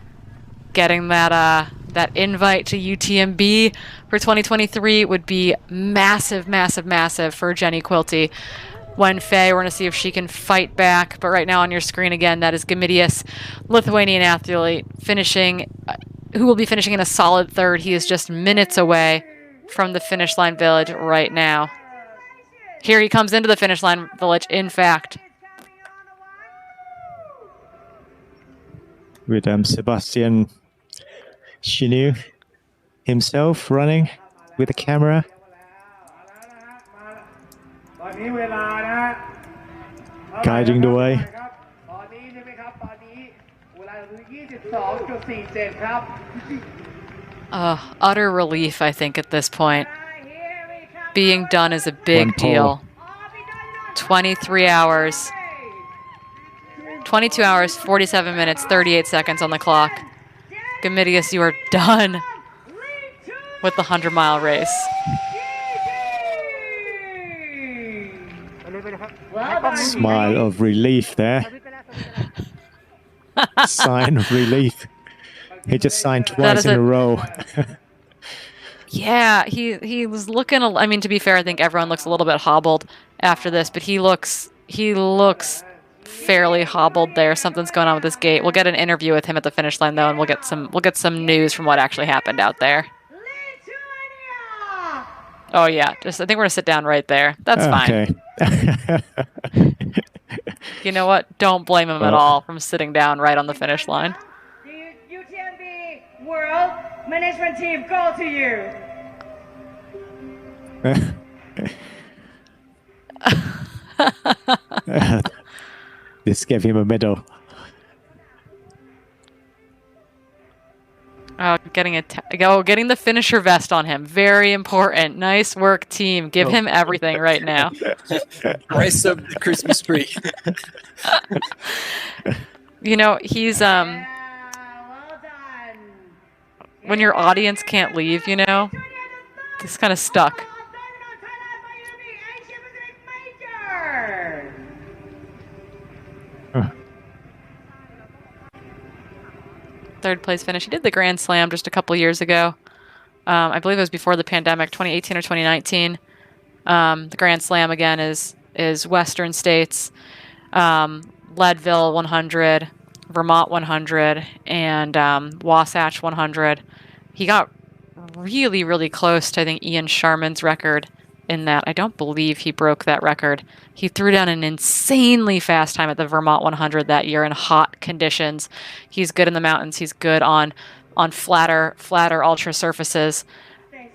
getting that invite to UTMB for 2023 would be massive, massive, massive for Jenny Quilty. Wenfei, we're going to see if she can fight back. But right now on your screen again, that is Gamidius, Lithuanian athlete, who will be finishing in a solid 3rd. He is just minutes away from the finish line village right now. Here he comes into the finish line village, in fact. With Sebastian Chenu himself running with a camera. Guiding the way. 22.47 ครับ Utter relief, I think, at this point. Being done is a big One pole. deal. 23 hours. 22 hours, 47 minutes, 38 seconds on the clock. Gamidius, you are done with the 100-mile race. Smile of relief there. Sign of relief. He just signed twice in a row. Yeah, he was looking. I mean, to be fair, I think everyone looks a little bit hobbled after this, but he looks fairly hobbled there. Something's going on with his gait. We'll get an interview with him at the finish line though, and we'll get some news from what actually happened out there. Oh yeah, I think we're gonna sit down right there. That's fine. You know what? Don't blame him at all from sitting down right on the finish line. UTMB World Management Team, go to you. Just give him a medal. Oh, getting the finisher vest on him. Very important. Nice work, team. Give him everything right now. Rise up the Christmas tree. You know, he's when your audience can't leave, you know, it's kind of stuck. Third place finish. He did the Grand Slam just a couple years ago. I believe it was before the pandemic, 2018 or 2019. The Grand Slam again is Western States, Leadville 100, Vermont 100, and Wasatch 100. He got really, really close to, I think, Ian Sharman's record in that. I don't believe he broke that record. He threw down an insanely fast time at the Vermont 100 that year in hot conditions. He's good in the mountains. He's good on flatter ultra surfaces.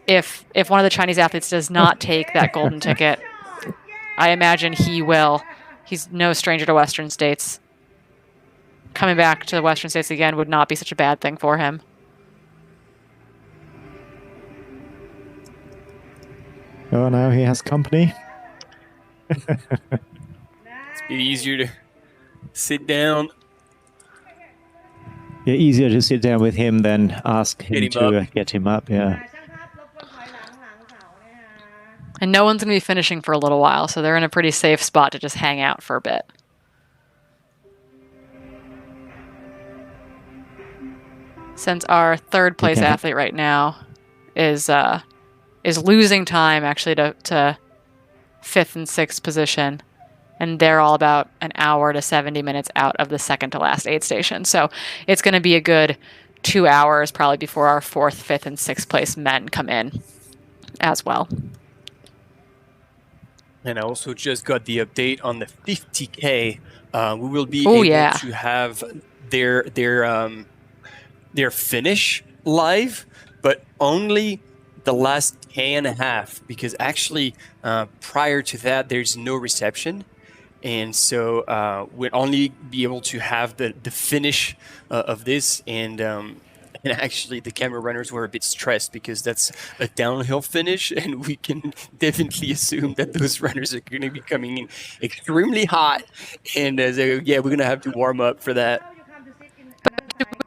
If one of the Chinese athletes does not take that golden ticket, I imagine he will. He's no stranger to Western States. Coming back to the Western States again would not be such a bad thing for him. Oh, now he has company. It's a bit easier to sit down. Yeah, easier to sit down with him than ask him to get him up. Yeah. And no one's going to be finishing for a little while, so they're in a pretty safe spot to just hang out for a bit. Since our third place athlete right now is losing time actually to 5th and 6th position, and they're all about an hour to 70 minutes out of the second to last aid station. So it's going to be a good 2 hours probably before our 4th, 5th, and 6th place men come in as well. And I also just got the update on the 50K. We will be able to have their finish live, but only the last K and a half, because actually prior to that there's no reception, and so we'll only be able to have the finish of this, and actually the camera runners were a bit stressed because that's a downhill finish, and we can definitely assume that those runners are going to be coming in extremely hot, and so yeah, we're going to have to warm up for that.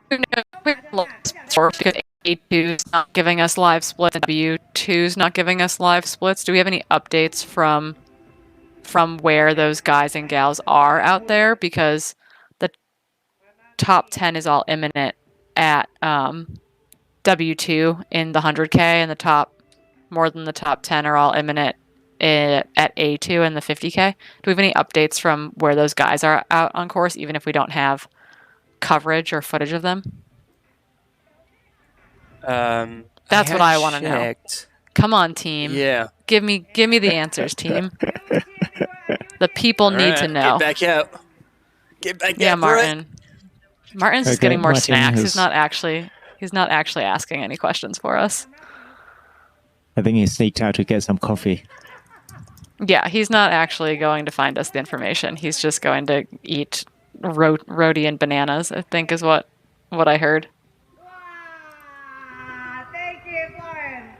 Because A2's not giving us live splits and W2's not giving us live splits. Do we have any updates from where those guys and gals are out there? Because the top 10 is all imminent at W2 in the 100K, and more than the top 10 are all imminent at A2 in the 50K. Do we have any updates from where those guys are out on course, even if we don't have coverage or footage of them? That's what I want to know. Come on, team. Yeah. Give me the answers, team. The people need to know. Get back out. Get back out. Yeah, Martin. Martin's just getting more Martin snacks. He's not actually asking any questions for us. I think he sneaked out to get some coffee. Yeah, he's not actually going to find us the information. He's just going to eat roti and bananas, I think is what what I heard. Thank you, Florence.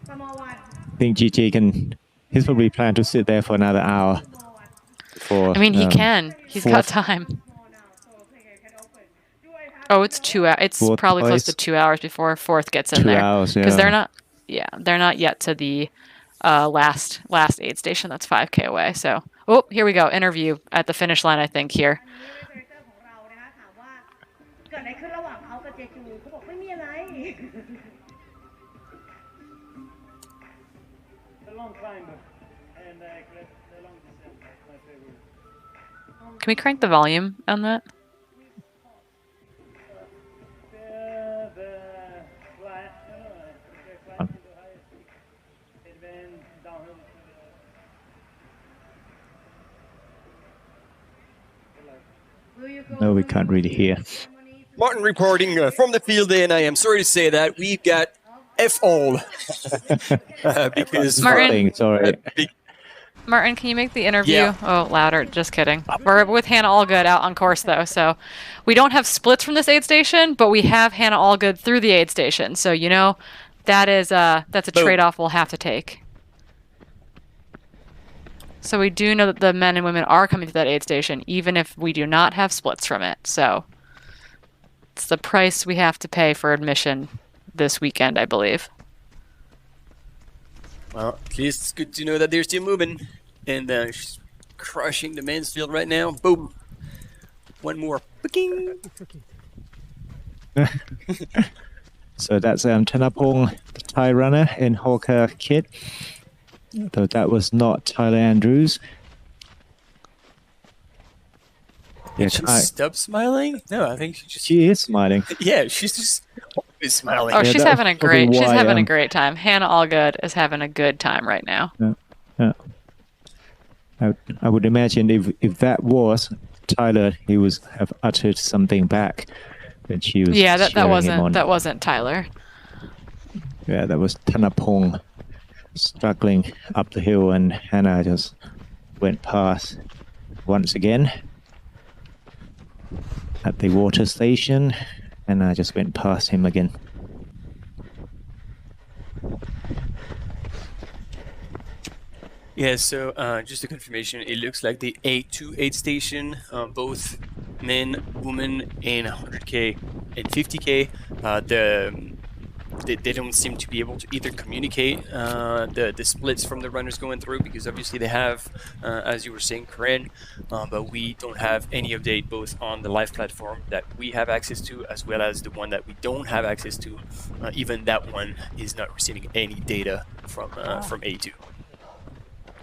I think GG he's probably planning to sit there for another hour. I mean, he can. He's got time. Oh, it's 2 hours. It's Fourth probably close to place. 2 hours before fourth gets in 2 there. hours, Because they're yeah. not. Yeah, they're not yet to the last aid station. That's 5K away. So, oh, here we go. Interview at the finish line. I think here. Can we crank the volume on that? No, we can't really hear. Martin reporting from the field, and I am sorry to say that we've got F all. Because Martin, sorry. Martin, can you make the interview? Yeah. Oh, louder. Just kidding. We're with Hannah Allgood out on course, though. So we don't have splits from this aid station, but we have Hannah Allgood through the aid station. So, you know, that's a trade-off we'll have to take. So we do know that the men and women are coming to that aid station, even if we do not have splits from it. So it's the price we have to pay for admission this weekend, I believe. Well, at least it's good to know that they're still moving. And she's crushing the men's field right now. Boom. One more. Bing. So that's Thanapong, the Thai runner in Hawker kit. Though that was not Tyler Andrews. Yeah, Did she stop smiling? No, I think she is smiling. Yeah, she's just always smiling. Oh, Yeah, she's that having was a great probably she's why, having a great time. Hannah Allgood is having a good time right now. Yeah. I would imagine if that was Tyler, he would have uttered something back when she was. Yeah, that cheering him on. wasn't Tyler. Yeah, that was Thanapong struggling up the hill, and Hannah just went past once again at the water station, and I just went past him again. Yeah, so just a confirmation, it looks like the A2 aid station, both men, women, and 100K and 50K, they don't seem to be able to either communicate the splits from the runners going through, because obviously they have, as you were saying, Corinne, but we don't have any update both on the live platform that we have access to as well as the one that we don't have access to. Even that one is not receiving any data from A2.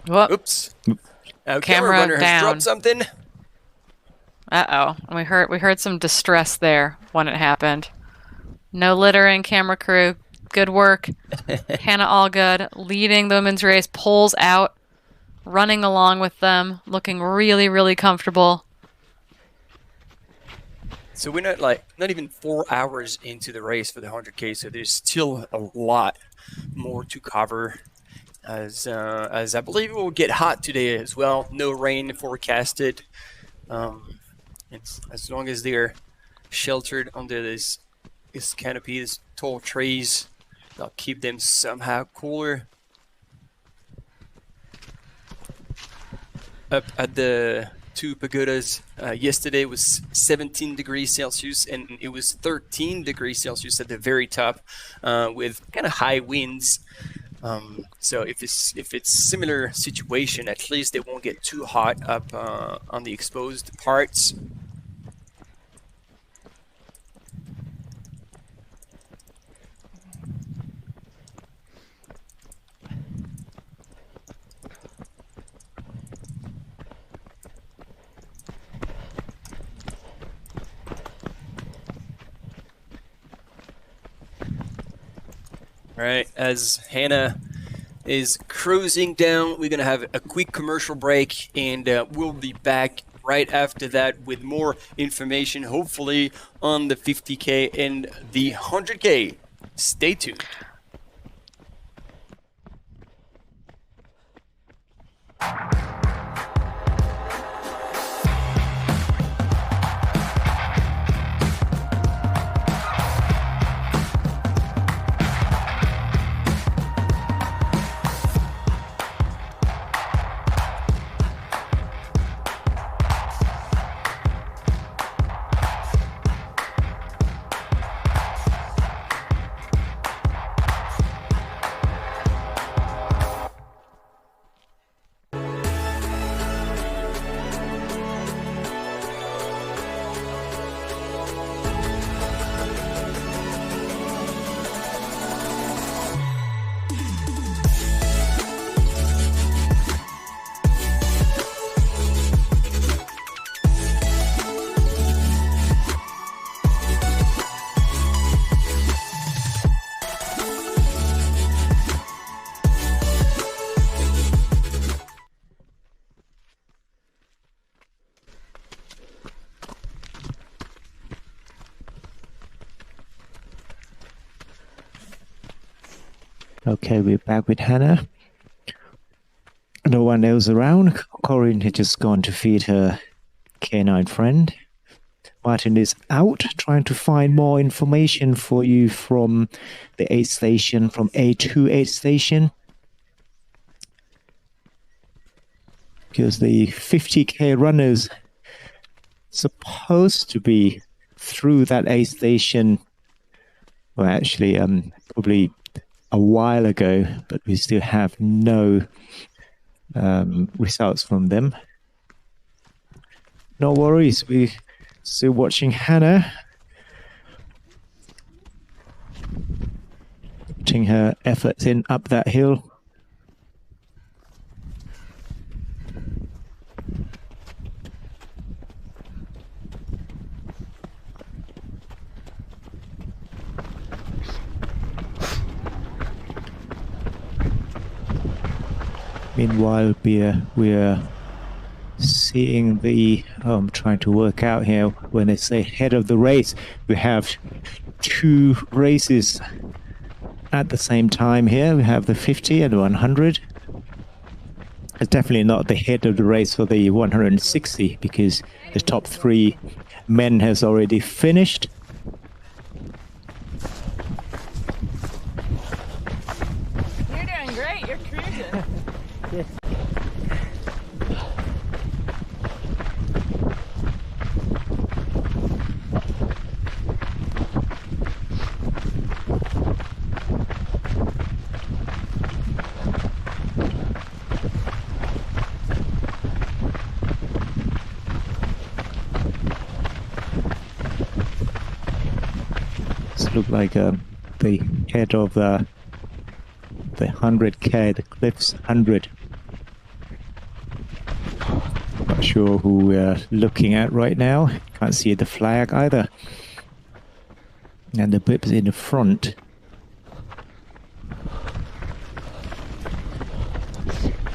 Whoop. Oops. Our Camera runner has down. dropped something. Uh-oh. We heard some distress there when it happened. No littering, camera crew. Good work. Hannah Allgood leading the women's race, pulls out, running along with them, looking really, really comfortable. So we're not even 4 hours into the race for the 100K, so there's still a lot more to cover. As I believe it will get hot today as well. No rain forecasted. As long as they're sheltered under this canopy, these tall trees, they'll keep them somehow cooler. Up at the two pagodas, yesterday was 17 degrees Celsius, and it was 13 degrees Celsius at the very top, with kind of high winds. So if it's similar situation, at least it won't get too hot up on the exposed parts. All right, as Hannah is cruising down, we're going to have a quick commercial break, and we'll be back right after that with more information, hopefully on the 50K and the 100K. Stay tuned. Okay, we're back with Hannah. No one else around. Corinne had just gone to feed her canine friend. Martin is out trying to find more information for you from the aid station, from A2 aid station. Because the 50k runners supposed to be through that aid station, well, actually, probably a while ago, but we still have no results from them. No worries, we're still watching Hannah, putting her efforts in up that hill. Meanwhile, we're seeing the, I'm trying to work out here, when they say head of the race, we have two races at the same time here. We have the 50 and the 100. It's definitely not the head of the race for the 160 because the top three men has already finished. You're doing great, you're cruising. Look like the head of the 100k, the Cliffs 100. Not sure who we're looking at right now. Can't see the flag either. And the bib's in the front.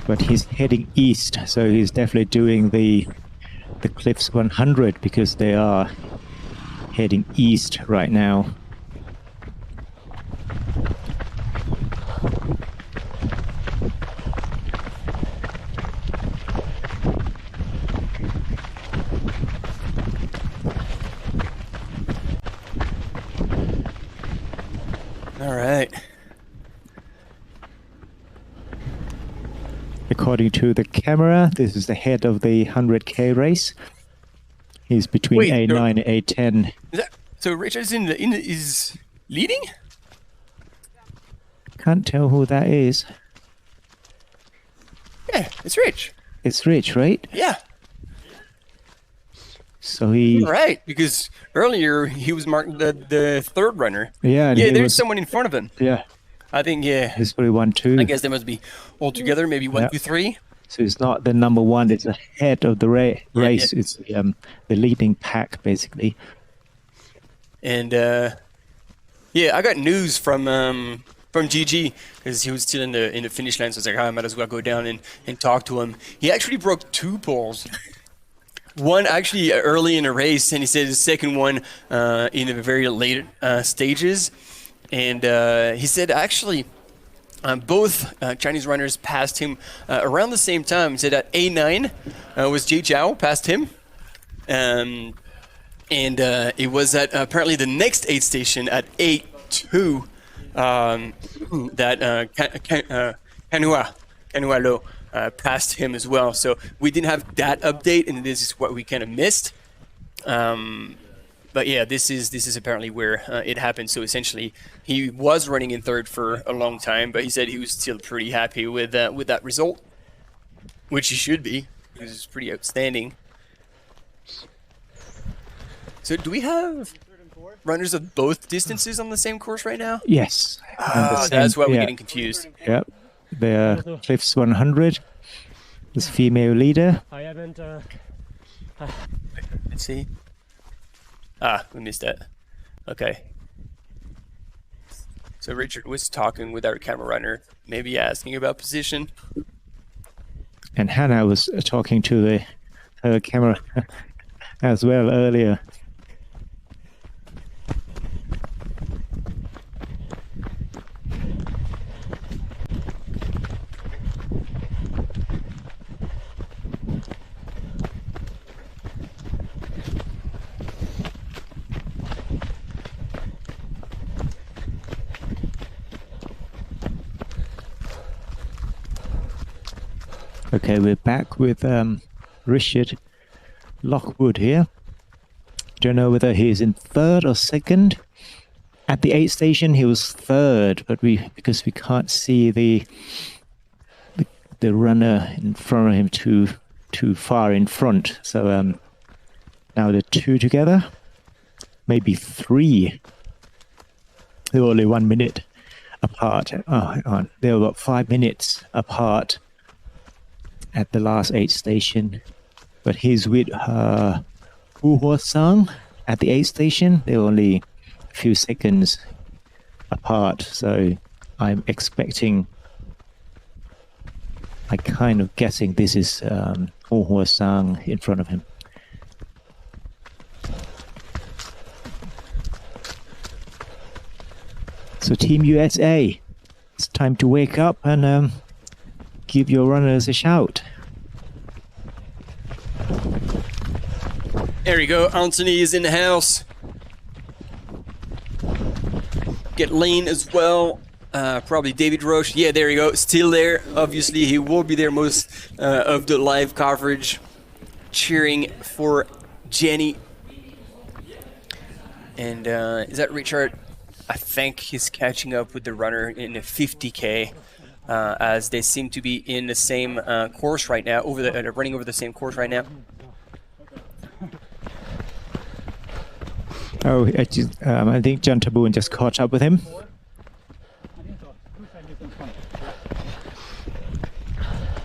But he's heading east, so he's definitely doing the Cliffs 100 because they are heading east right now. All right. According to the camera, this is the head of the 100k race. He's between A9 and A10. So Richard is leading? Can't tell who that is. Yeah, it's Rich. It's Rich, right? Yeah. So he... Right, because earlier he was marked the third runner. Yeah. Yeah, there's someone in front of him. Yeah. I think, yeah. He's probably 1, 2. I guess they must be all together, maybe 1, 2, 3. So it's not the number one, it's the head of the race. Yeah. It's the leading pack, basically. And, yeah, I got news from GG, because he was still in the finish line, so I was like, I might as well go down and talk to him. He actually broke 2 poles. One actually early in the race, and he said the second one in the very late stages. And he said actually both Chinese runners passed him around the same time. He said at A9 was Jie Zhao, passed him. And it was at apparently the next aid station at A2 that Kanua Lo passed him as well. So we didn't have that update, and this is what we kind of missed. But yeah, this is apparently where it happened. So essentially, he was running in third for a long time, but he said he was still pretty happy with that result, which he should be, because it's pretty outstanding. So do we have runners of both distances on the same course right now? Yes. That's why we're getting confused. Yep. The Cliffs 100. This female leader. I haven't... Let's see. We missed that. Okay. So Richard was talking with our camera runner, maybe asking about position. And Hannah was talking to her camera as well earlier. Okay, we're back with Richard Lockwood here. Don't know whether he's in third or second. At the aid station, he was third, but because we can't see the runner in front of him too far in front. So now the two together, maybe three. They were only 1 minute apart. They were about 5 minutes apart at the last aid station. But he's with Sang at the aid station. They were only a few seconds apart. So I'm kind of guessing this is Sang in front of him. So Team USA, it's time to wake up and give your runners a shout. There you go. Anthony is in the house. Get Lane as well. Probably David Roche. Yeah, there you go. Still there. Obviously, he will be there most of the live coverage, cheering for Jenny. And is that Richard? I think he's catching up with the runner in the 50K, as they seem to be in the same course right now. Running over the same course right now. Oh, I think John Taboon just caught up with him.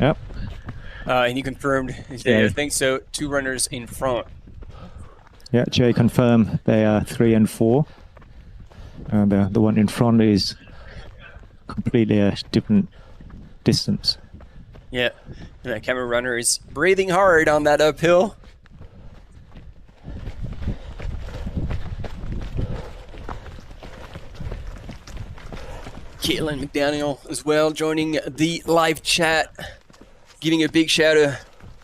Yep. And he confirmed he's there. I think so. 2 runners in front. Yeah, Jay confirmed they are 3 and 4. And the one in front is completely a different distance. Yeah, and that camera runner is breathing hard on that uphill. Caitlin McDaniel as well joining the live chat, giving a big shout to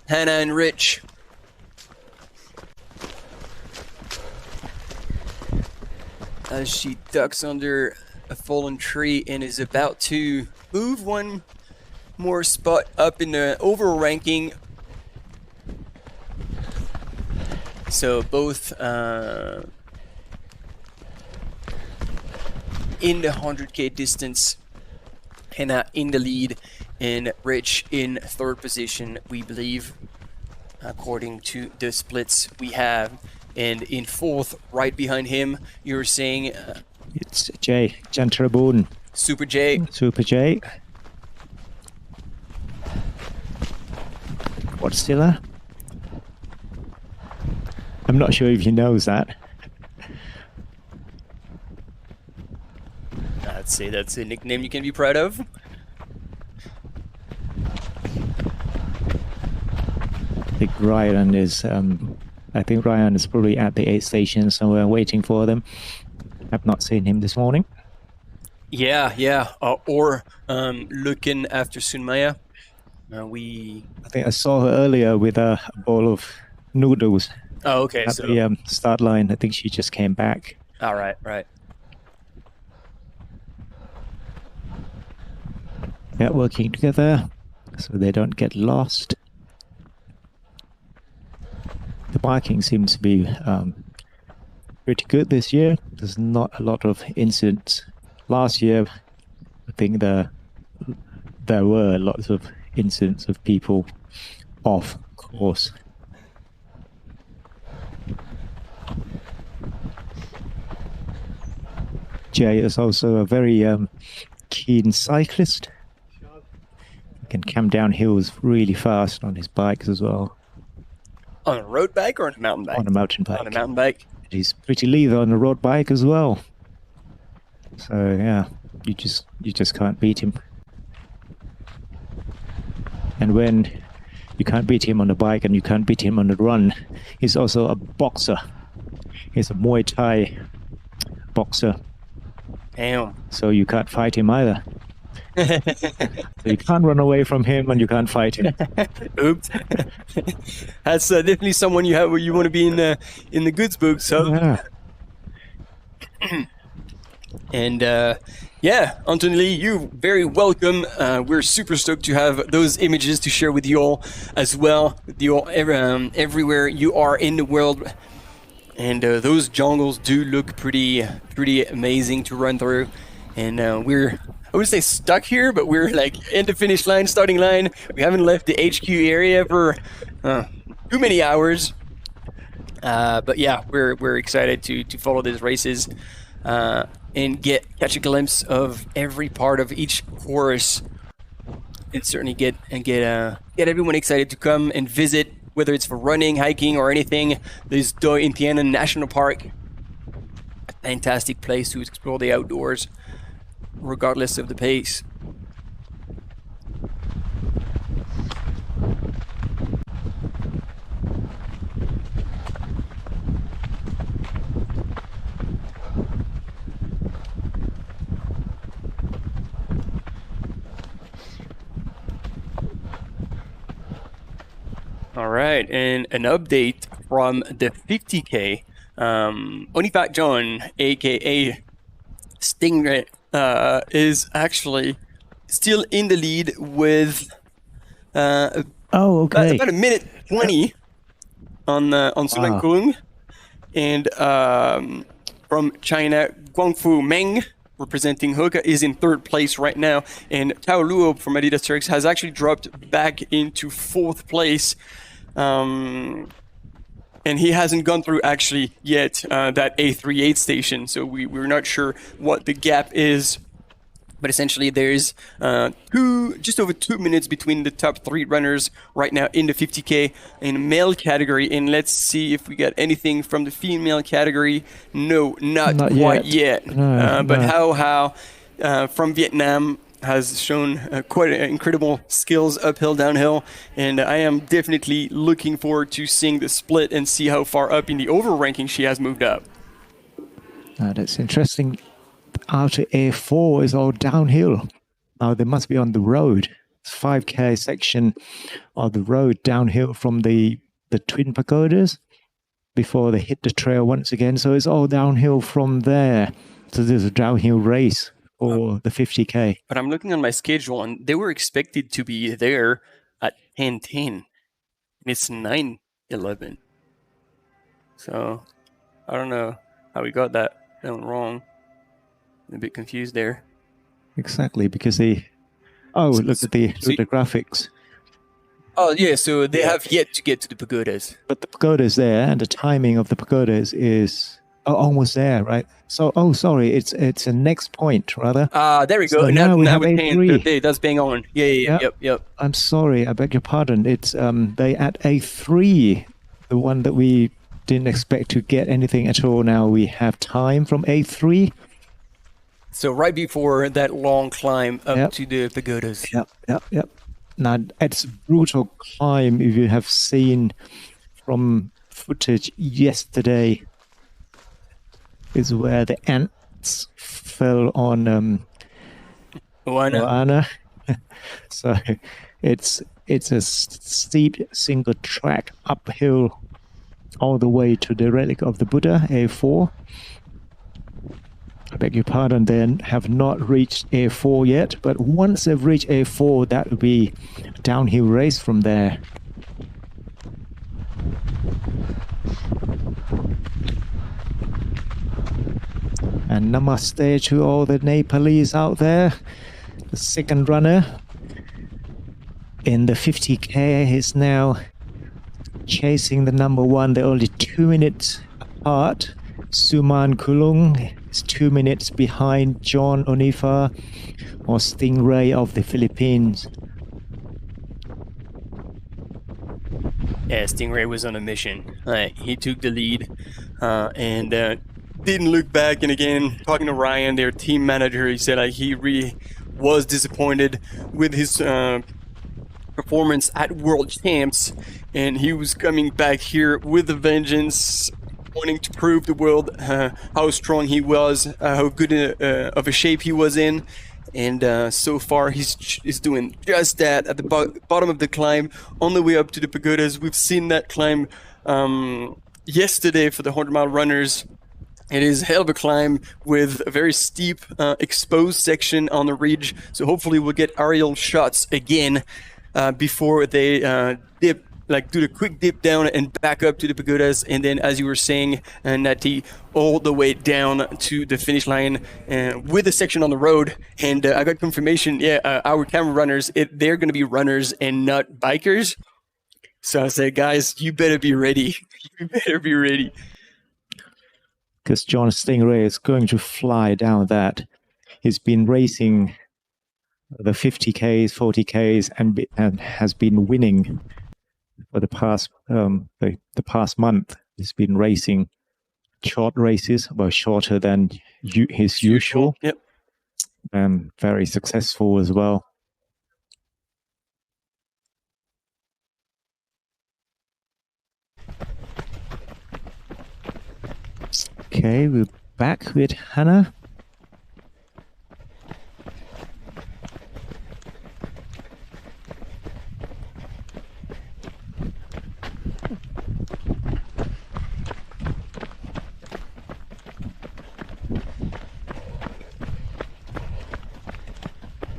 Hannah and Rich. As she ducks under a fallen tree and is about to move one more spot up in the overall ranking. So both in the 100K distance, Hannah in the lead and Rich in third position, we believe, according to the splits we have. And in fourth, right behind him, you're saying... it's Jay, Jan Trabun. Super J. Super J. Godzilla. I'm not sure if he knows that. I'd say that's a nickname you can be proud of. I think Ryan is probably at the aid station somewhere waiting for them. I've not seen him this morning. Yeah. Or looking after Sunmaya. I think I saw her earlier with a bowl of noodles. Oh, okay. At the start line. I think she just came back. All right. Yeah, working together so they don't get lost. The biking seems to be pretty good this year. There's not a lot of incidents. Last year, I think there were lots of incidents of people off course. Jay is also a very keen cyclist. He can come down hills really fast on his bikes as well. On a road bike or on a mountain bike? On a mountain bike. On a mountain bike. He's pretty lethal on a road bike as well. So yeah, you just can't beat him. And when you can't beat him on the bike and you can't beat him on the run, he's also a boxer. He's a Muay Thai boxer. Damn. So you can't fight him either. So you can't run away from him and you can't fight him. Oops. That's definitely someone you want to be in the goods book. So yeah. And yeah, Anthony Lee, you're very welcome. We're super stoked to have those images to share with you all as well, with you all everywhere you are in the world. And those jungles do look pretty amazing to run through. And we're, I would say stuck here, but we're like in the finish line, starting line. We haven't left the HQ area for too many hours. But yeah, we're excited to follow these races and catch a glimpse of every part of each course, and certainly get everyone excited to come and visit, whether it's for running, hiking, or anything. There's Inthanon National Park, a fantastic place to explore the outdoors, regardless of the pace. All right, and an update from the 50K. Only Fat John, aka Stingray, is actually still in the lead with about a minute 20 on Sulan Kung, and from China, Guangfu Meng, representing Hoka, is in third place right now, and Tao Luo from Adidas Turks has actually dropped back into fourth place. And he hasn't gone through actually yet that A3 aid station, so we're not sure what the gap is. But essentially, there's just over 2 minutes between the top 3 runners right now in the 50K in male category. And let's see if we got anything from the female category. No, not quite yet. But Hao from Vietnam has shown quite incredible skills uphill, downhill, and I am definitely looking forward to seeing the split and see how far up in the overall ranking she has moved up. That's interesting. After A4 is all downhill. Now they must be on the road. 5K section of the road downhill from the twin pagodas before they hit the trail once again. So it's all downhill from there. So there's a downhill race or the 50K. But I'm looking on my schedule, and they were expected to be there at 10:10, and it's 9:11. So I don't know how we got that down wrong. I'm a bit confused there. Exactly, because look at the graphics. Oh yeah, so they have yet to get to the pagodas. But the pagoda's there, and the timing of the pagodas is almost there, right? So, sorry, it's a next point, rather. There we go. So now we have A3. That's bang on. Yep. I'm sorry, I beg your pardon. It's they at A3, the one that we didn't expect to get anything at all. Now we have time from A3. So right before that long climb up to the pagodas. Yep. Now, it's a brutal climb if you have seen from footage yesterday. Is where the ants fell on Moana. So it's a steep single track uphill all the way to the relic of the Buddha, A4. I beg your pardon, they have not reached A4 yet, but once they've reached A4, that will be a downhill race from there. And namaste to all the Nepalese out there. The second runner in the 50K is now chasing the number one. They're only 2 minutes apart. Suman Kulung is 2 minutes behind John Onifa or Stingray of the Philippines. Yeah, Stingray was on a mission. He took the lead and didn't look back. And again, talking to Ryan, their team manager, he said he really was disappointed with his performance at World Champs, and he was coming back here with a vengeance, wanting to prove the world how strong he was, how good of a shape he was in. And so far he's doing just that at the bottom of the climb on the way up to the pagodas. We've seen that climb yesterday for the 100-mile runners, It is a hell of a climb with a very steep, exposed section on the ridge. So hopefully we'll get aerial shots again before they dip, like do the quick dip down and back up to the pagodas. And then, as you were saying, Nati, all the way down to the finish line with a section on the road. And I got confirmation, our camera runners, they're going to be runners and not bikers. So I said, guys, you better be ready. You better be ready. Because John Stingray is going to fly down that. He's been racing the 50Ks, 40Ks, and has been winning for the past month. He's been racing short races, well, shorter than his usual. Yep. And very successful as well. Okay, we're back with Hannah.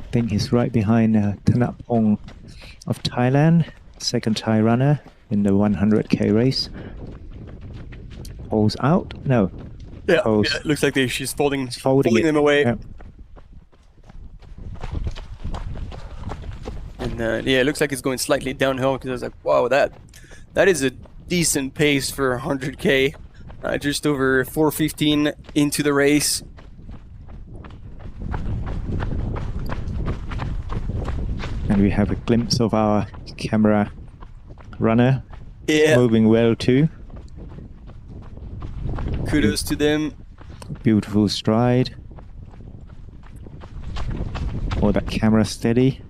I think he's right behind Inthanon of Thailand, second Thai runner in the 100K race. Pulls out? No. Yeah, it looks like she's folding them away. Yeah. And it looks like it's going slightly downhill because I was like, wow, that is a decent pace for 100K. Just over 4:15 into the race. And we have a glimpse of our camera runner moving well too. Kudos to them. Beautiful stride. Oh, that camera steady.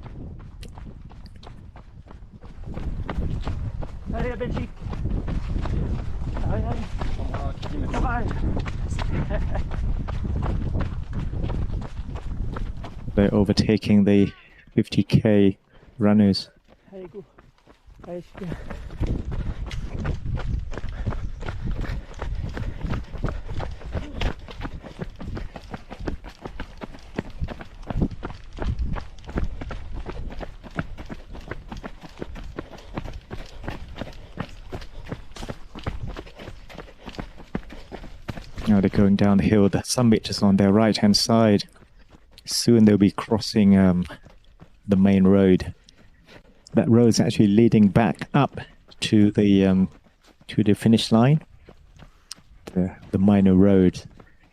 They're overtaking the 50K runners. Now they're going down the hill. The summit is on their right-hand side. Soon they'll be crossing the main road. That road is actually leading back up to the finish line. The minor road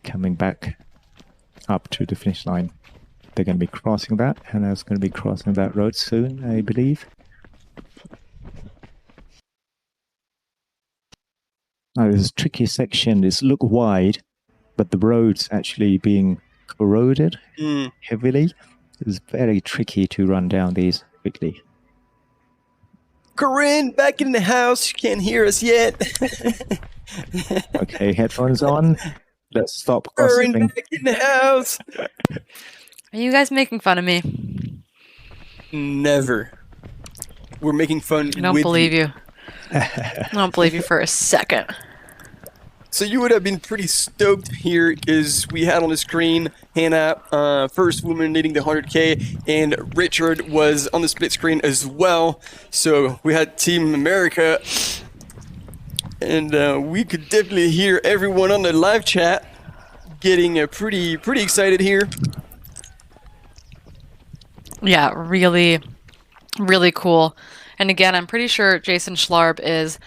coming back up to the finish line. They're going to be crossing that, and I was going to be crossing that road soon, I believe. Now, this tricky section is look wide, but the road's actually being corroded heavily. It's very tricky to run down these quickly. Corinne, back in the house. You can't hear us yet. Okay, headphones on. Let's stop Corinne, gossiping. back in the house. Are you guys making fun of me? Never. We're making fun. I don't believe you. I don't believe you for a second. So you would have been pretty stoked here because we had on the screen Hannah, first woman leading the 100K, and Richard was on the split screen as well. So we had Team America, and we could definitely hear everyone on the live chat getting pretty excited here. Yeah, really, really cool. And again, I'm pretty sure Jason Schlarb is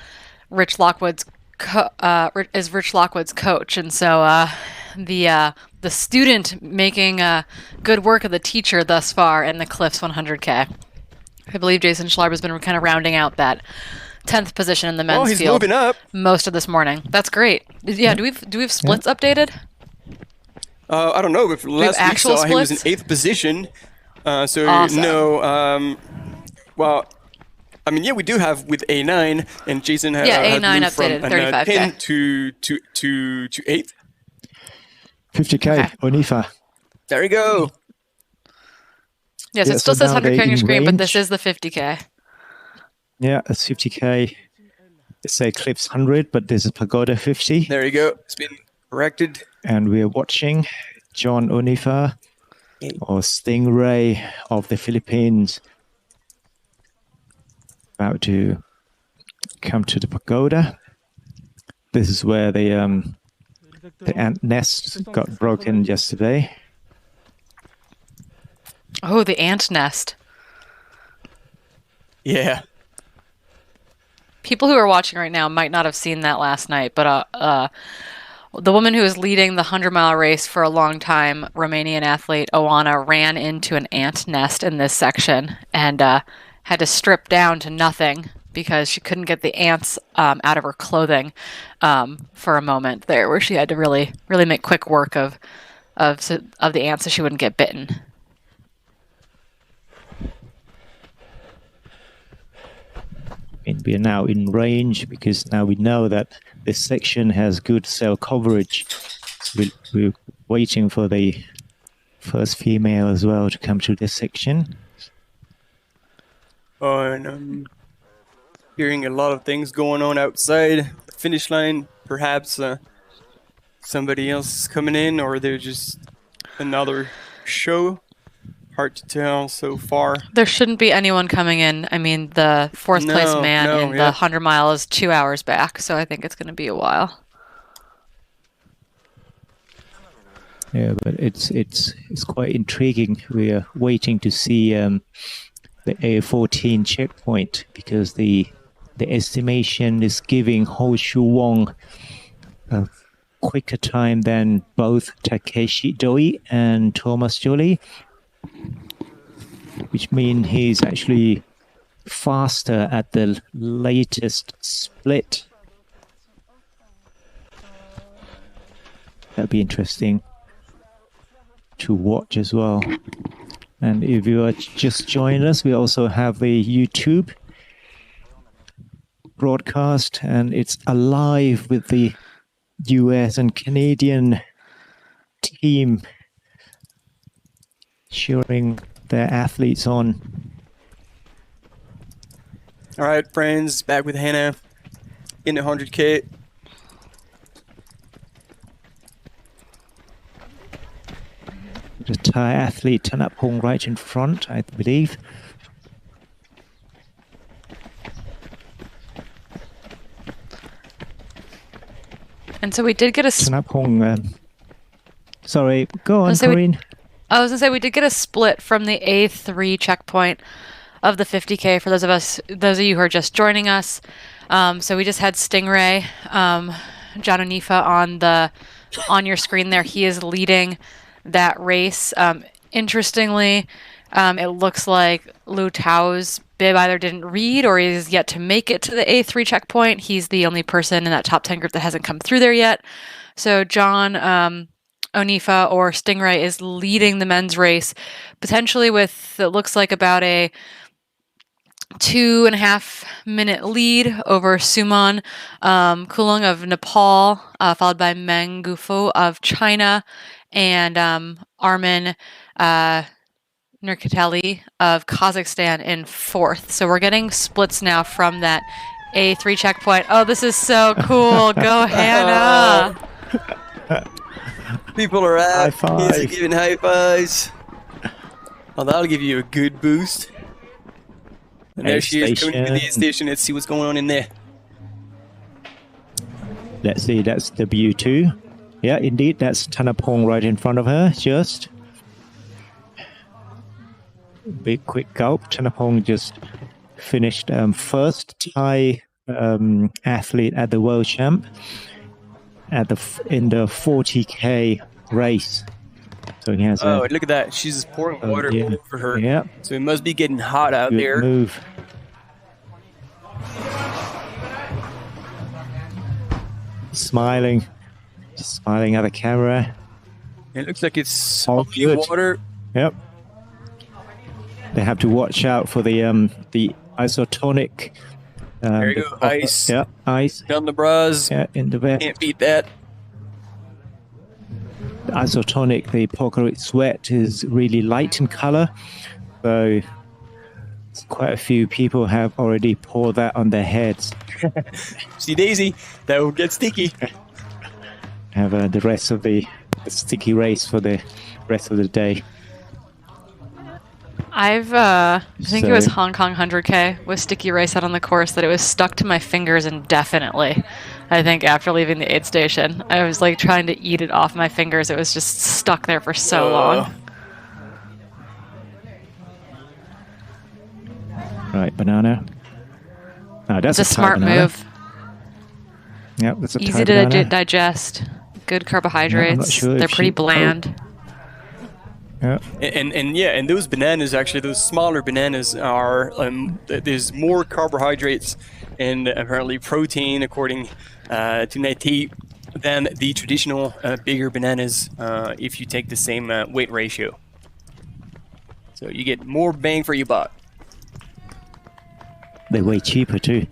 Rich Lockwood's coach, and so the student making good work of the teacher thus far in the Cliffs 100K. I believe Jason Schlarb has been kind of rounding out that 10th position in the men's he's field moving up most of this morning. That's great. Yeah, do we have splits updated? I don't know, but last week saw he was in 8th position. So awesome. No, well, I mean, yeah, we do have with A9, and Jason has A9 moved updated, from 35K 10 to 8th. 50K, okay. Onifa. There you go. Yes, it still says 100K on your screen, but this is the 50K. Yeah, it's 50K. It's a Cliffs 100, but this is Pagoda 50. There you go. It's been corrected. And we are watching John Onifa, or Stingray of the Philippines, about to come to the pagoda. This is where the ant nest got broken yesterday. Oh, the ant nest. Yeah. People who are watching right now might not have seen that last night, but the woman who was leading the 100-mile race for a long time, Romanian athlete Oana, ran into an ant nest in this section and had to strip down to nothing because she couldn't get the ants out of her clothing for a moment there, where she had to really make quick work of the ants so she wouldn't get bitten. And we are now in range because now we know that this section has good cell coverage. So we're waiting for the first female as well to come to this section. Oh, and I'm hearing a lot of things going on outside the finish line. Perhaps somebody else is coming in, or they're just another show. Hard to tell so far. There shouldn't be anyone coming in. I mean, the fourth place man in the 100-mile is 2 hours back, so I think it's going to be a while. Yeah, but it's quite intriguing. We are waiting to see the A14 checkpoint because the estimation is giving Ho Shu Wong a quicker time than both Takeshi Doi and Thomas Joly, which means he's actually faster at the latest split. That'd be interesting to watch as well. And if you are just joining us, we also have the YouTube broadcast, and it's alive with the US and Canadian team cheering their athletes on. All right, friends, back with Hannah in the 100K. The Thai athlete Thanapong right in front, I believe. And so we did get a... Thanapong, sorry, go on, Corinne. I was going to say we did get a split from the A3 checkpoint of the 50K for those of you who are just joining us. So we just had Stingray, John Onifa on your screen there. He is leading that race. Interestingly, it looks like Lu Tao's bib either didn't read or is yet to make it to the A3 checkpoint. He's the only person in that top 10 group that hasn't come through there yet. So John Onifa or Stingray is leading the men's race, potentially with, it looks like, about a 2.5 minute lead over Suman Kulung of Nepal, followed by Meng Gufo of China, and Armin Nurkateli of Kazakhstan in fourth. So we're getting splits now from that A3 checkpoint. Oh, this is so cool. Go, Hannah. People are out. Kids are giving high fives. Oh, that'll give you a good boost. And there she is coming to the station. Let's see what's going on in there. Let's see, that's W2. Yeah, indeed, that's Thanapong right in front of her, just. Big quick gulp. Thanapong just finished first Thai athlete at the World Champ in the 40K race. So he has look at that. She's just pouring water over her. Yeah. So it must be getting hot out Good there. Move. Smiling at the camera. It looks like it's all good. Water. Yep. They have to watch out for the isotonic. There you go. Ice. Yeah, ice. Down the bras. Yeah, in the back. Can't beat that. The isotonic, the Pocari Sweat, is really light in color. So quite a few people have already poured that on their heads. See, Daisy, that will get sticky. have the rest of the sticky race for the rest of the day. I think it was Hong Kong 100K with sticky rice out on the course that it was stuck to my fingers indefinitely. I think after leaving the aid station, I was like trying to eat it off my fingers. It was just stuck there for so long. Right, banana. Oh, that's a smart move. Yep, that's a easy to digest. Good carbohydrates. Sure they're pretty bland. Yeah. And those bananas, actually, those smaller bananas are there's more carbohydrates and apparently protein, according to Nati, than the traditional bigger bananas if you take the same weight ratio. So you get more bang for your buck. They're way cheaper too.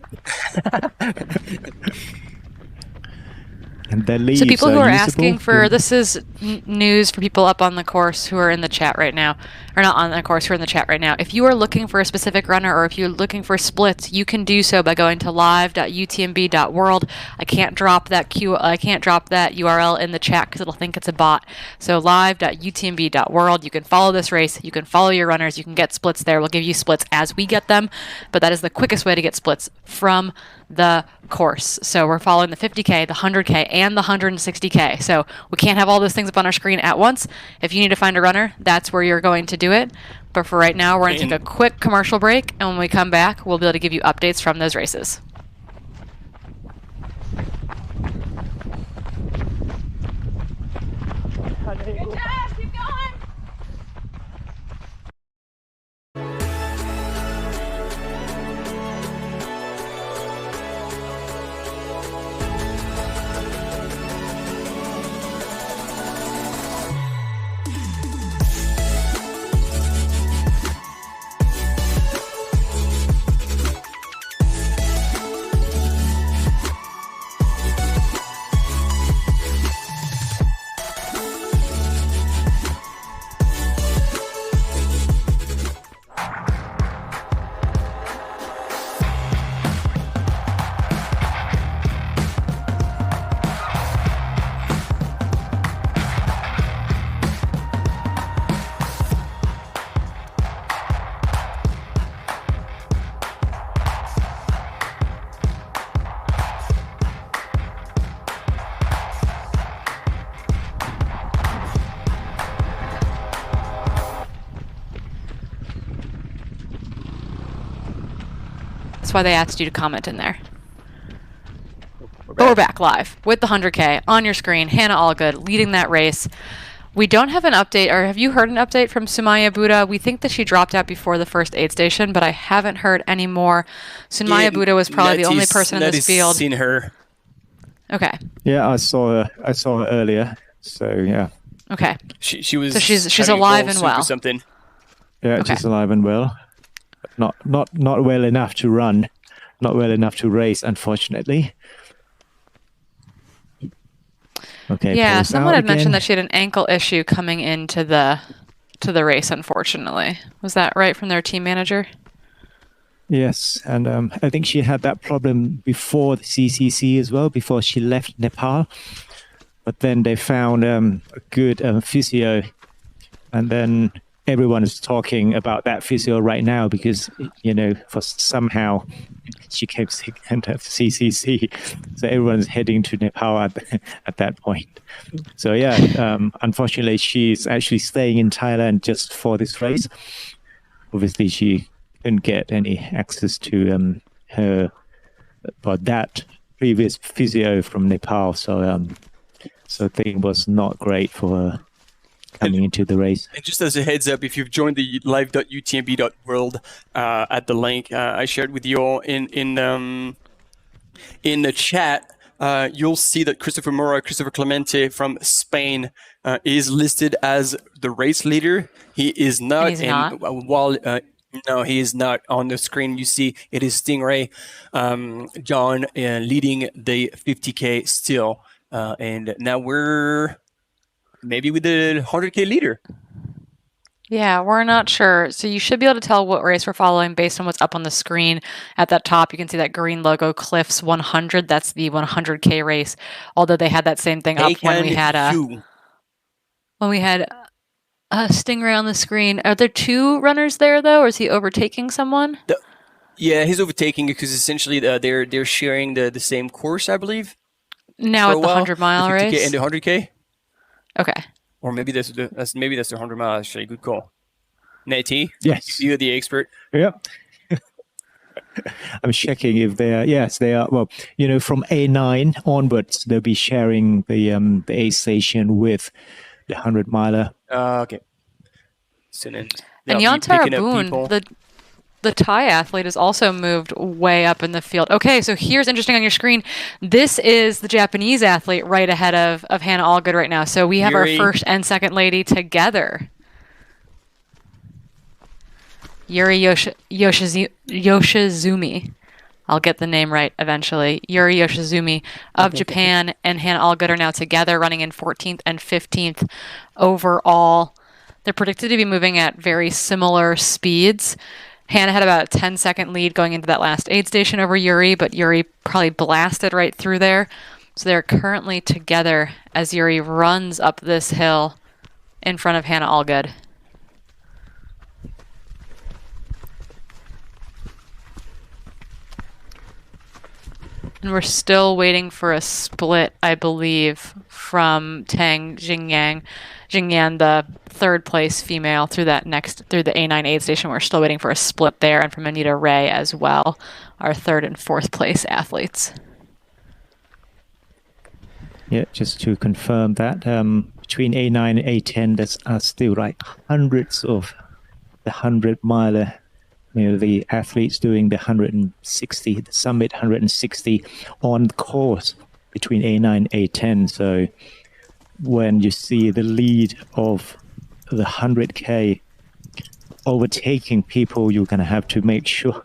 And their leaves so people who are usable. asking for this is news for people up on the course who are in the chat right now, or not on the course, who are in the chat right now. If you are looking for a specific runner, or if you're looking for splits, you can do so by going to live.utmb.world. I can't drop that URL in the chat because it'll think it's a bot. So live.utmb.world. You can follow this race. You can follow your runners. You can get splits there. We'll give you splits as we get them, but that is the quickest way to get splits from the course. So we're following the 50K, the 100K, and the 160K. So we can't have all those things up on our screen at once. If you need to find a runner, that's where you're going to do it. But for right now, we're going to take a quick commercial break, and when we come back, we'll be able to give you updates from those races. Good job, keep going. That's why they asked you to comment in there. But we're back live with the 100K on your screen. Hannah Allgood leading that race. We don't have an update, or have you heard an update from Sumaya Buddha? We think that she dropped out before the first aid station, but I haven't heard any more. Sumaya Buddha was probably the only person in this field. Seen her. Okay. Yeah, I saw her earlier. So yeah. Okay. She was. So she's alive and well. Or something. Yeah, okay. She's alive and well. Not well enough to run, not well enough to race, unfortunately. Okay. Yeah, someone had mentioned that she had an ankle issue coming into the race, unfortunately. Was that right from their team manager? Yes, and I think she had that problem before the CCC as well, before she left Nepal. But then they found a good physio, and then everyone is talking about that physio right now because, for somehow she came sick and have CCC. So everyone's heading to Nepal at that point. So yeah, unfortunately, she's actually staying in Thailand just for this race. Obviously, she couldn't get any access to her, but that previous physio from Nepal. So I think it was not great for her coming into the race. And just as a heads up, if you've joined the live.utmb.world at the link I shared with you all in the chat, you'll see that Christopher Clemente from Spain is listed as the race leader. He is not. He's not? No, he is not. On the screen, you see it is Stingray John leading the 50K still. And now we're maybe with the 100K leader. Yeah, we're not sure. So you should be able to tell what race we're following based on what's up on the screen. At that top, you can see that green logo, Cliffs 100. That's the 100K race. Although they had that same thing up when we had a Stingray on the screen. Are there two runners there though, or is he overtaking someone? Yeah, he's overtaking because essentially they're sharing the same course, I believe. Now at the 100-mile race? The 50K and the 100K? Okay. Or maybe that's the 100-mile, actually. Good call. Natty? Yes. You're the expert. Yep. I'm checking if they are. Yes, they are. Well, from A9 onwards, they'll be sharing the A station with the 100-miler. Okay. So then and Yantara Boone, the Thai athlete, is also moved way up in the field. Okay, so here's interesting on your screen. This is the Japanese athlete right ahead of Hannah Allgood right now. So we have our first and second lady together. Yuri Yoshizumi. I'll get the name right eventually. Yuri Yoshizumi of Japan and Hannah Allgood are now together, running in 14th and 15th overall. They're predicted to be moving at very similar speeds. Hannah had about a 10-second lead going into that last aid station over Yuri, but Yuri probably blasted right through there. So they're currently together as Yuri runs up this hill in front of Hannah Allgood. And we're still waiting for a split, I believe, from Tang Jingyan, the third place female, through the A9 aid station. We're still waiting for a split there, and from Anita Ray as well, our third and fourth place athletes. Yeah, just to confirm that, between A9 and A10, there's still hundreds of the 100-miler. The athletes doing the 160, the summit 160 on course between A9 and A10. So when you see the lead of the 100K overtaking people, you're going to have to make sure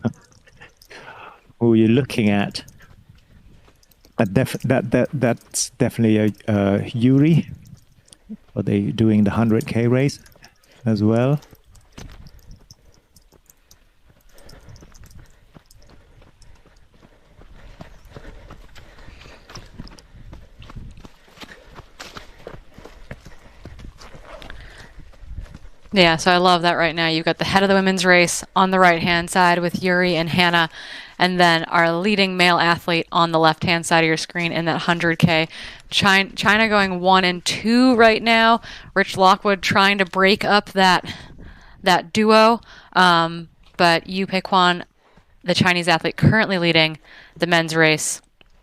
who you're looking at. But that's definitely a Yuri. Are they doing the 100K race as well? Yeah, so I love that right now. You've got the head of the women's race on the right-hand side with Yuri and Hannah, and then our leading male athlete on the left-hand side of your screen in that 100K. China going 1 and 2 right now. Rich Lockwood trying to break up that duo, but Yu Peiquan, the Chinese athlete, currently leading the men's race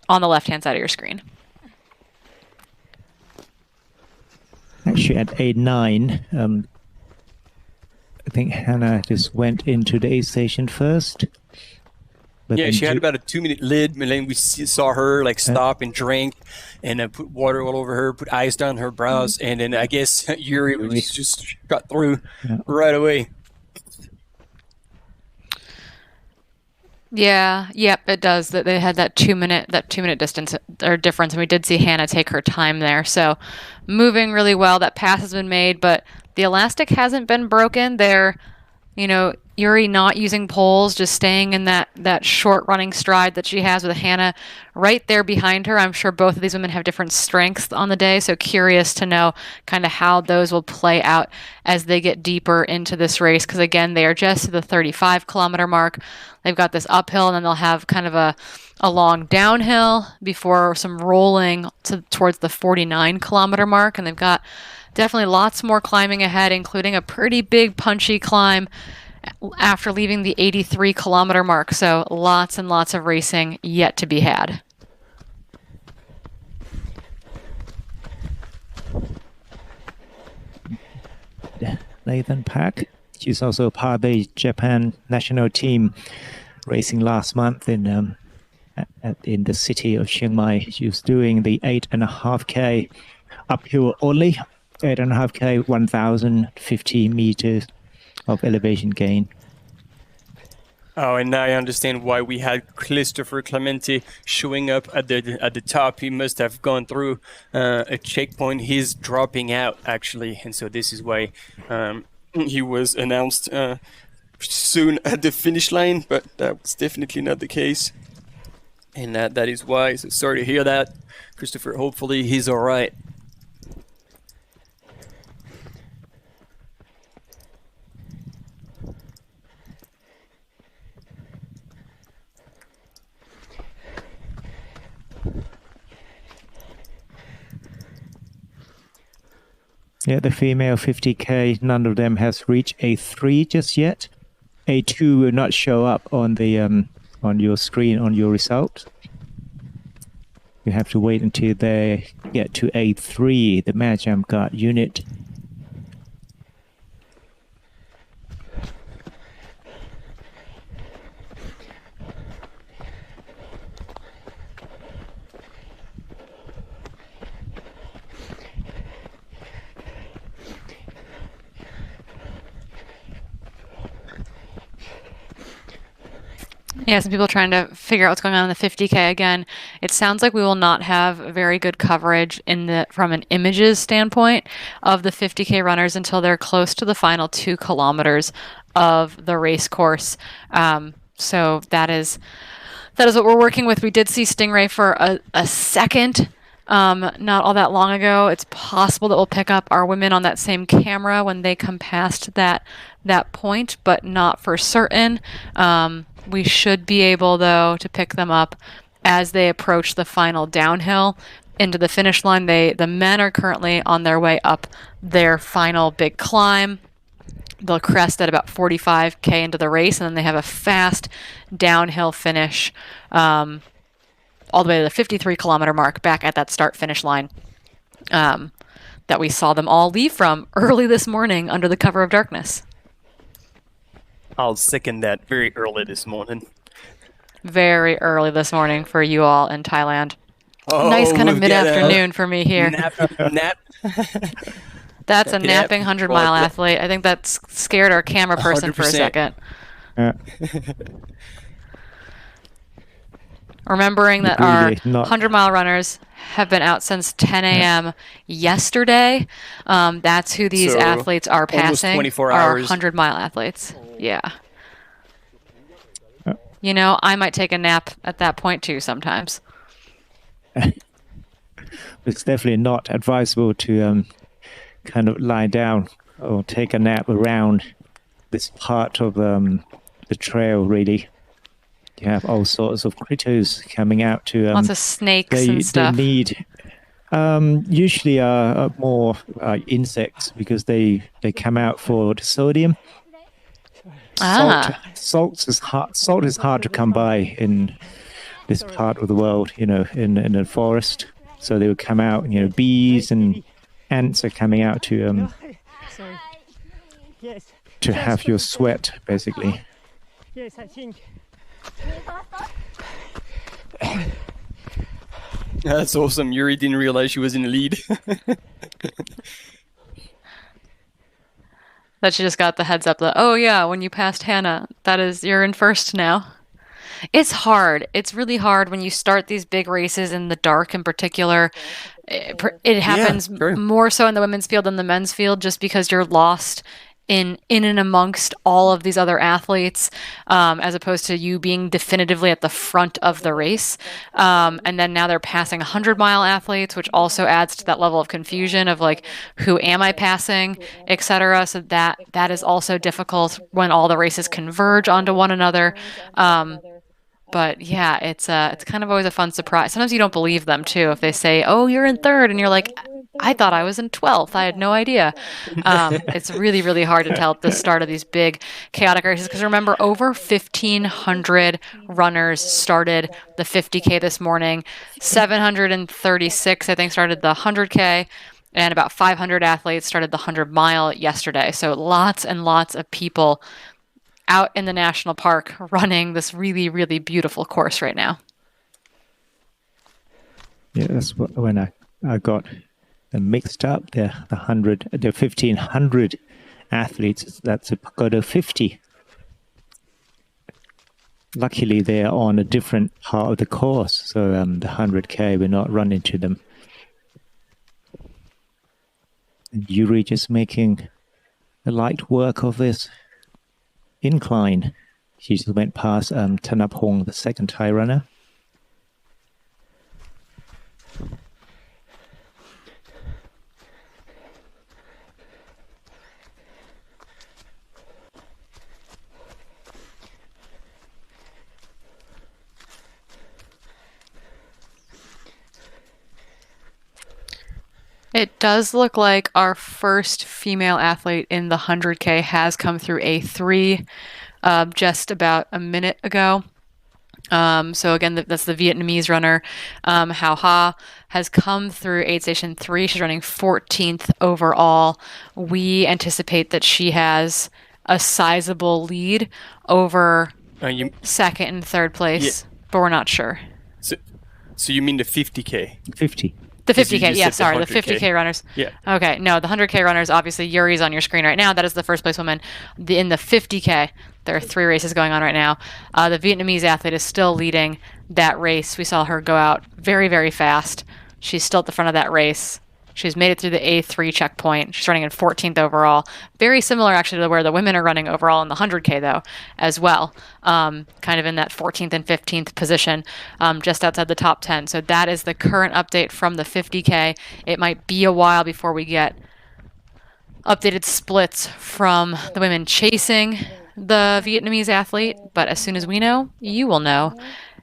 on the left-hand side of your screen. Actually, at A9, I think Hannah just went into the aid station first. But yeah, she had about a 2-minute lead, and then we saw her stop and drink, and put water all over her, put ice down her brows, and then I guess Yuri just got through right away. Yeah, yep, it does. That they had that 2-minute distance or difference, and we did see Hannah take her time there. So moving really well. That pass has been made, but the elastic hasn't been broken. They're, Yuri not using poles, just staying in that short running stride that she has with Hannah right there behind her. I'm sure both of these women have different strengths on the day, so curious to know kind of how those will play out as they get deeper into this race, because again, they are just to the 35-kilometer mark. They've got this uphill, and then they'll have kind of a long downhill before some rolling towards the 49-kilometer mark, and they've got definitely lots more climbing ahead, including a pretty big punchy climb after leaving the 83-kilometer mark. So lots and lots of racing yet to be had. Nathan Pak, she's also part of the Japan national team racing last month in the city of Chiang Mai. She was doing the 8.5K uphill only, 8.5K, 1,050 meters of elevation gain. Oh, and now I understand why we had Christopher Clemente showing up at the top. He must have gone through a checkpoint. He's dropping out, actually, and so this is why He was announced soon at the finish line, but that was definitely not the case. And that is why. So sorry to hear that, Christopher. Hopefully he's all right. Yeah, the female 50K, none of them has reached A3 just yet. A2 will not show up on the on your screen on your result. You have to wait until they get to A3, the match jump guard unit. Yeah, some people trying to figure out what's going on in the 50K again. It sounds like we will not have very good coverage from an images standpoint of the 50K runners until they're close to the final 2 kilometers of the race course. So that is what we're working with. We did see Stingray for a second not all that long ago. It's possible that we'll pick up our women on that same camera when they come past that point, but not for certain. We should be able, though, to pick them up as they approach the final downhill into the finish line. The men are currently on their way up their final big climb. They'll crest at about 45K into the race, and then they have a fast downhill finish all the way to the 53-kilometer mark back at that start-finish line that we saw them all leave from early this morning under the cover of darkness. I'll second that. Very early this morning. Very early this morning for you all in Thailand. Oh, nice kind of mid-afternoon for me here. Nap. That's a napping 100-mile athlete. I think that scared our camera person 100%. For a second. Yeah. Remembering that our 100-mile runners have been out since 10 a.m. yesterday. That's who these athletes are passing. 24 our hours. 100-mile athletes. Yeah. You know, I might take a nap at that point too sometimes. It's definitely not advisable to kind of lie down or take a nap around this part of the trail, really. You have all sorts of critters coming out to... lots of snakes and stuff. They need... usually more insects because they come out for the sodium. Salt is hard to come by in this part of the world, you know, in the forest. So they would come out, you know, bees and ants are coming out to have your sweat, basically. Yes, I think. That's awesome. Yuri didn't realize she was in the lead. That she just got the heads up that, oh yeah, when you passed Hannah, you're in first now. It's hard. It's really hard when you start these big races in the dark in particular. It happens more so in the women's field than the men's field just because you're lost in and amongst all of these other athletes, as opposed to you being definitively at the front of the race. And then now they're passing 100-mile athletes, which also adds to that level of confusion of like, who am I passing, etc. So that is also difficult when all the races converge onto one another. But yeah, it's kind of always a fun surprise. Sometimes you don't believe them too if they say, "Oh, you're in third," and you're like, "I thought I was in 12th. I had no idea." It's really, really hard to tell at the start of these big chaotic races because remember, over 1,500 runners started the 50K this morning. 736, I think, started the 100K. And about 500 athletes started the 100-mile yesterday. So lots and lots of people out in the national park running this really, really beautiful course right now. Yeah, that's when I got mixed up. The 1,500 athletes. That's got to 50. Luckily, they're on a different part of the course, so the 100K we're not running to them. And Yuri just making the light work of this incline. She just went past Thanapong, the second Thai runner. It does look like our first female athlete in the 100K has come through A3 just about a minute ago. So again, that's the Vietnamese runner, Hao Ha, has come through aid station 3. She's running 14th overall. We anticipate that she has a sizable lead over second and third place, but we're not sure. So you mean the 50K? 50. The 50K, yeah, sorry, the 50K runners. Yeah. Okay, no, the 100K runners, obviously, Yuri's on your screen right now. That is the first place woman. In the 50K, there are 3 races going on right now. The Vietnamese athlete is still leading that race. We saw her go out very, very fast. She's still at the front of that race. She's made it through the A3 checkpoint. She's running in 14th overall. Very similar, actually, to where the women are running overall in the 100K, though, as well. Kind of in that 14th and 15th position, just outside the top 10. So that is the current update from the 50K. It might be a while before we get updated splits from the women chasing the Vietnamese athlete, but as soon as we know, you will know.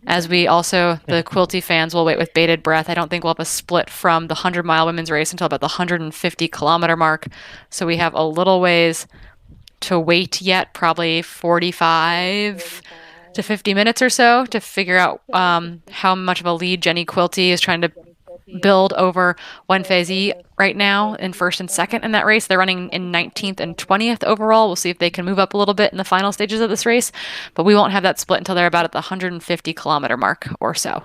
As we also, the Quilty fans will wait with bated breath. I don't think we'll have a split from the 100-mile women's race until about the 150-kilometer mark. So we have a little ways to wait yet, probably 45 to 50 minutes or so, to figure out how much of a lead Jenny Quilty is trying to build over Wen Feizi right now in first and second in that race. They're running in 19th and 20th overall. We'll see if they can move up a little bit in the final stages of this race, but we won't have that split until they're about at the 150-kilometer mark or so.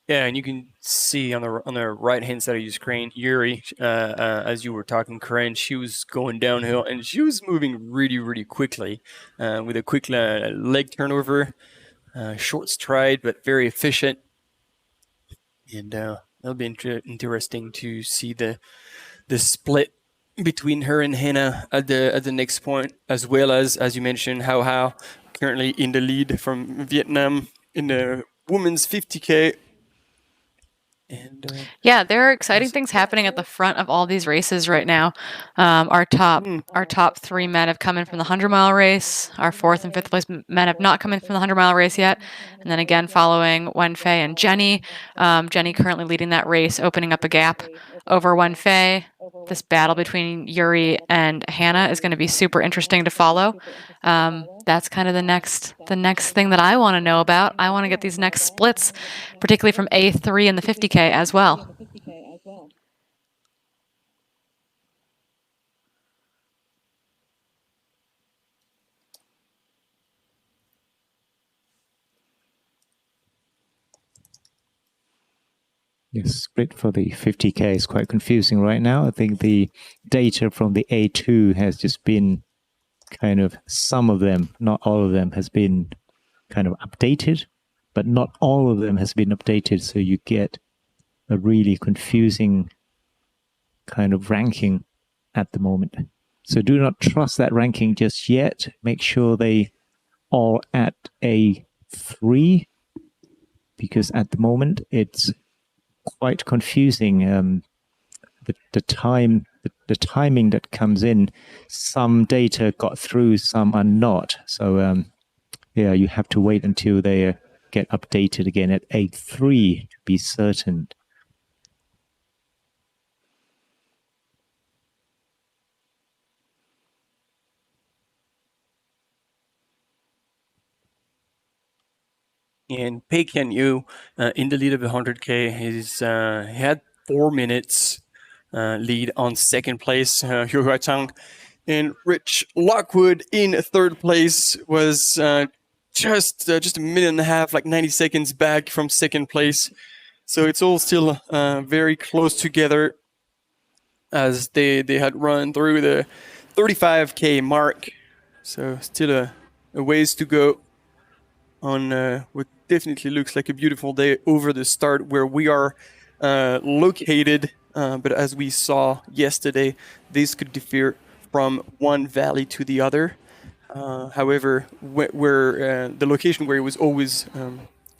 Yeah, and you can see on the right hand side of your screen, Yuri, as you were talking, Karen, she was going downhill and she was moving really, really quickly with a quick leg turnover, short stride, but very efficient. And that'll be interesting to see the split between her and Hannah at the next point, as well as you mentioned, Hao currently in the lead from Vietnam in the women's 50K. And, yeah, there are exciting things happening at the front of all these races right now. Our top 3 men have come in from the 100-mile race. Our 4th and 5th place men have not come in from the 100-mile race yet. And then again, following Wen Fei and Jenny. Jenny currently leading that race, opening up a gap over Wen Fei. This battle between Yuri and Hannah is going to be super interesting to follow. That's kind of the next thing that I want to know about. I want to get these next splits, particularly from A3 and the 50K as well. The split for the 50K is quite confusing right now. I think the data from the A2 has just been kind of, some of them, not all of them, has been kind of updated, but not all of them has been updated. So you get a really confusing kind of ranking at the moment. So do not trust that ranking just yet. Make sure they all at A3, because at the moment it's quite confusing. The timing that comes in, some data got through, some are not. So yeah, you have to wait until they get updated again at A3 to be certain. And Pei Ken Yu in the lead of the 100K, he had 4 minutes lead on second place, Hyo Hua Chang. And Rich Lockwood in third place was just a minute and a half, like 90 seconds back from second place. So it's all still very close together as they had run through the 35K mark. So still a ways to go on with definitely looks like a beautiful day over the start where we are located. But as we saw yesterday, this could differ from one valley to the other. However, where the location where it was always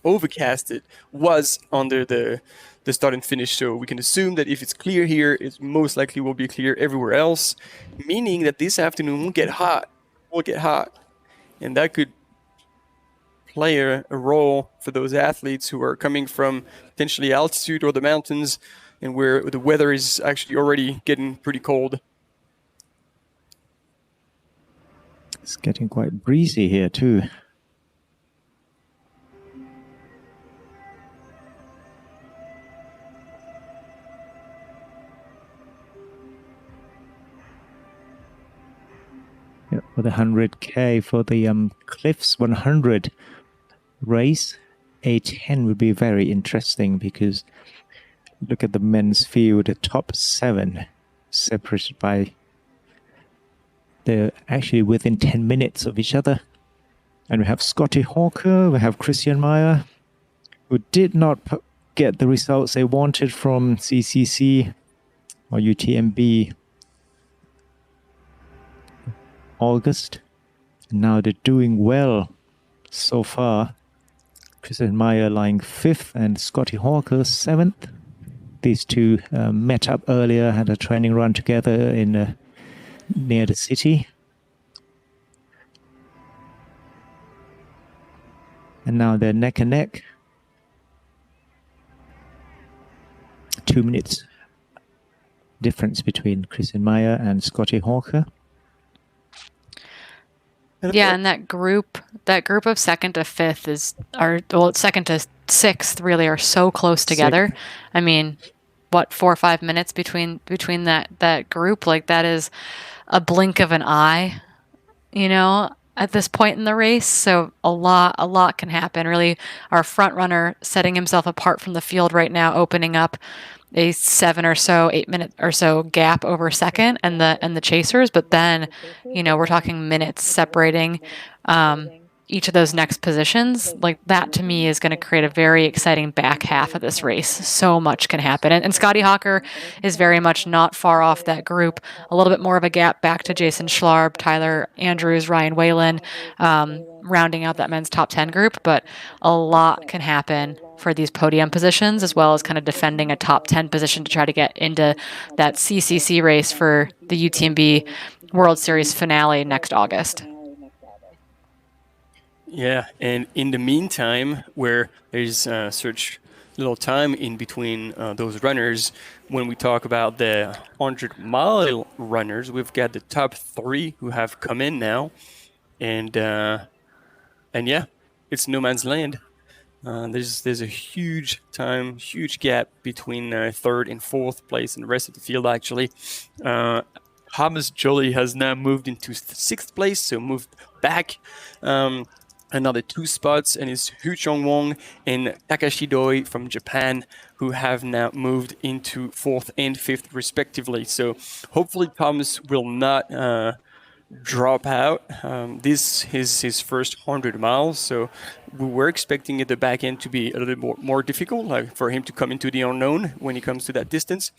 overcasted was under the start and finish. So we can assume that if it's clear here, it most likely will be clear everywhere else, meaning that this afternoon will get hot. And that could play a role for those athletes who are coming from potentially altitude or the mountains and where the weather is actually already getting pretty cold. It's getting quite breezy here too. Yeah, for the 100K, for the Cliffs 100 race, A10 would be very interesting because look at the men's field, the top 7 separated by, they're actually within 10 minutes of each other. And we have Scotty Hawker, we have Christian Meyer, who did not get the results they wanted from CCC or UTMB August. Now they're doing well so far. Christian Meyer lying 5th and Scotty Hawker 7th. These two met up earlier, had a training run together in near the city. And now they're neck and neck. 2 minutes difference between Christian Meyer and Scotty Hawker. Yeah, and that group of 2nd to 5th second to 6th really are so close together. I mean, what, 4 or 5 minutes between that group? Like, that is a blink of an eye, you know, at this point in the race. So a lot can happen. Really, our front runner setting himself apart from the field right now, opening up a 7 or so, 8 minute or so gap over second and the chasers. But then, you know, we're talking minutes separating each of those next positions. Like, that to me is going to create a very exciting back half of this race. So much can happen. And Scotty Hawker is very much not far off that group. A little bit more of a gap back to Jason Schlarb, Tyler Andrews, Ryan Whalen, rounding out that men's top 10 group. But a lot can happen for these podium positions, as well as kind of defending a top 10 position to try to get into that CCC race for the UTMB World Series finale next August. Yeah, and in the meantime, where there's such little time in between those runners, when we talk about the 100-mile runners, we've got the top 3 who have come in now, and yeah, it's no man's land. There's a huge gap between 3rd and 4th place and the rest of the field, actually. Thomas Joly has now moved into 6th place, so moved back another 2 spots, and it's Hu Chong-wong and Takashi Doi from Japan who have now moved into 4th and 5th respectively. So hopefully Thomas will not drop out. This is his first 100 miles, so we were expecting at the back end to be a little bit more difficult, like for him to come into the unknown when he comes to that distance.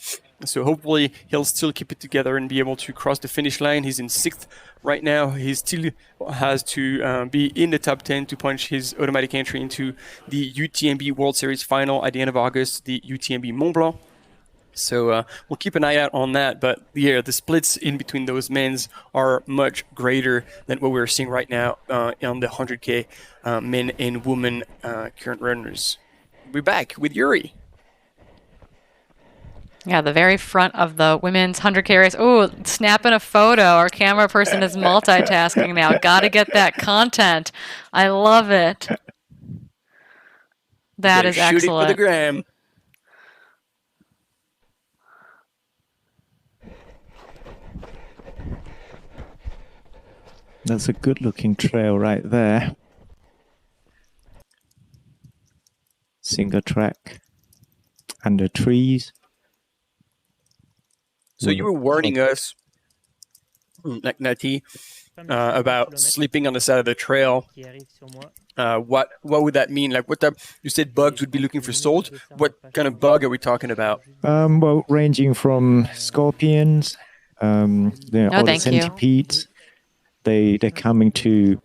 So hopefully he'll still keep it together and be able to cross the finish line. He's in 6th right now. He still has to be in the top 10 to punch his automatic entry into the UTMB World Series final at the end of August, the UTMB Mont Blanc. So we'll keep an eye out on that. But yeah, the splits in between those men's are much greater than what we're seeing right now on the 100K men and women current runners. We're back with Yuri. Yeah, the very front of the women's 100K race. Oh, snapping a photo. Our camera person is multitasking now. Got to get that content. I love it. That is excellent. Shooting for the gram. That's a good-looking trail right there. Single track under trees. So you were warning us like Nati, about sleeping on the side of the trail. What would that mean? Like, what type? You said bugs would be looking for salt. What kind of bug are we talking about? Well, ranging from scorpions, or the centipedes. They're coming to,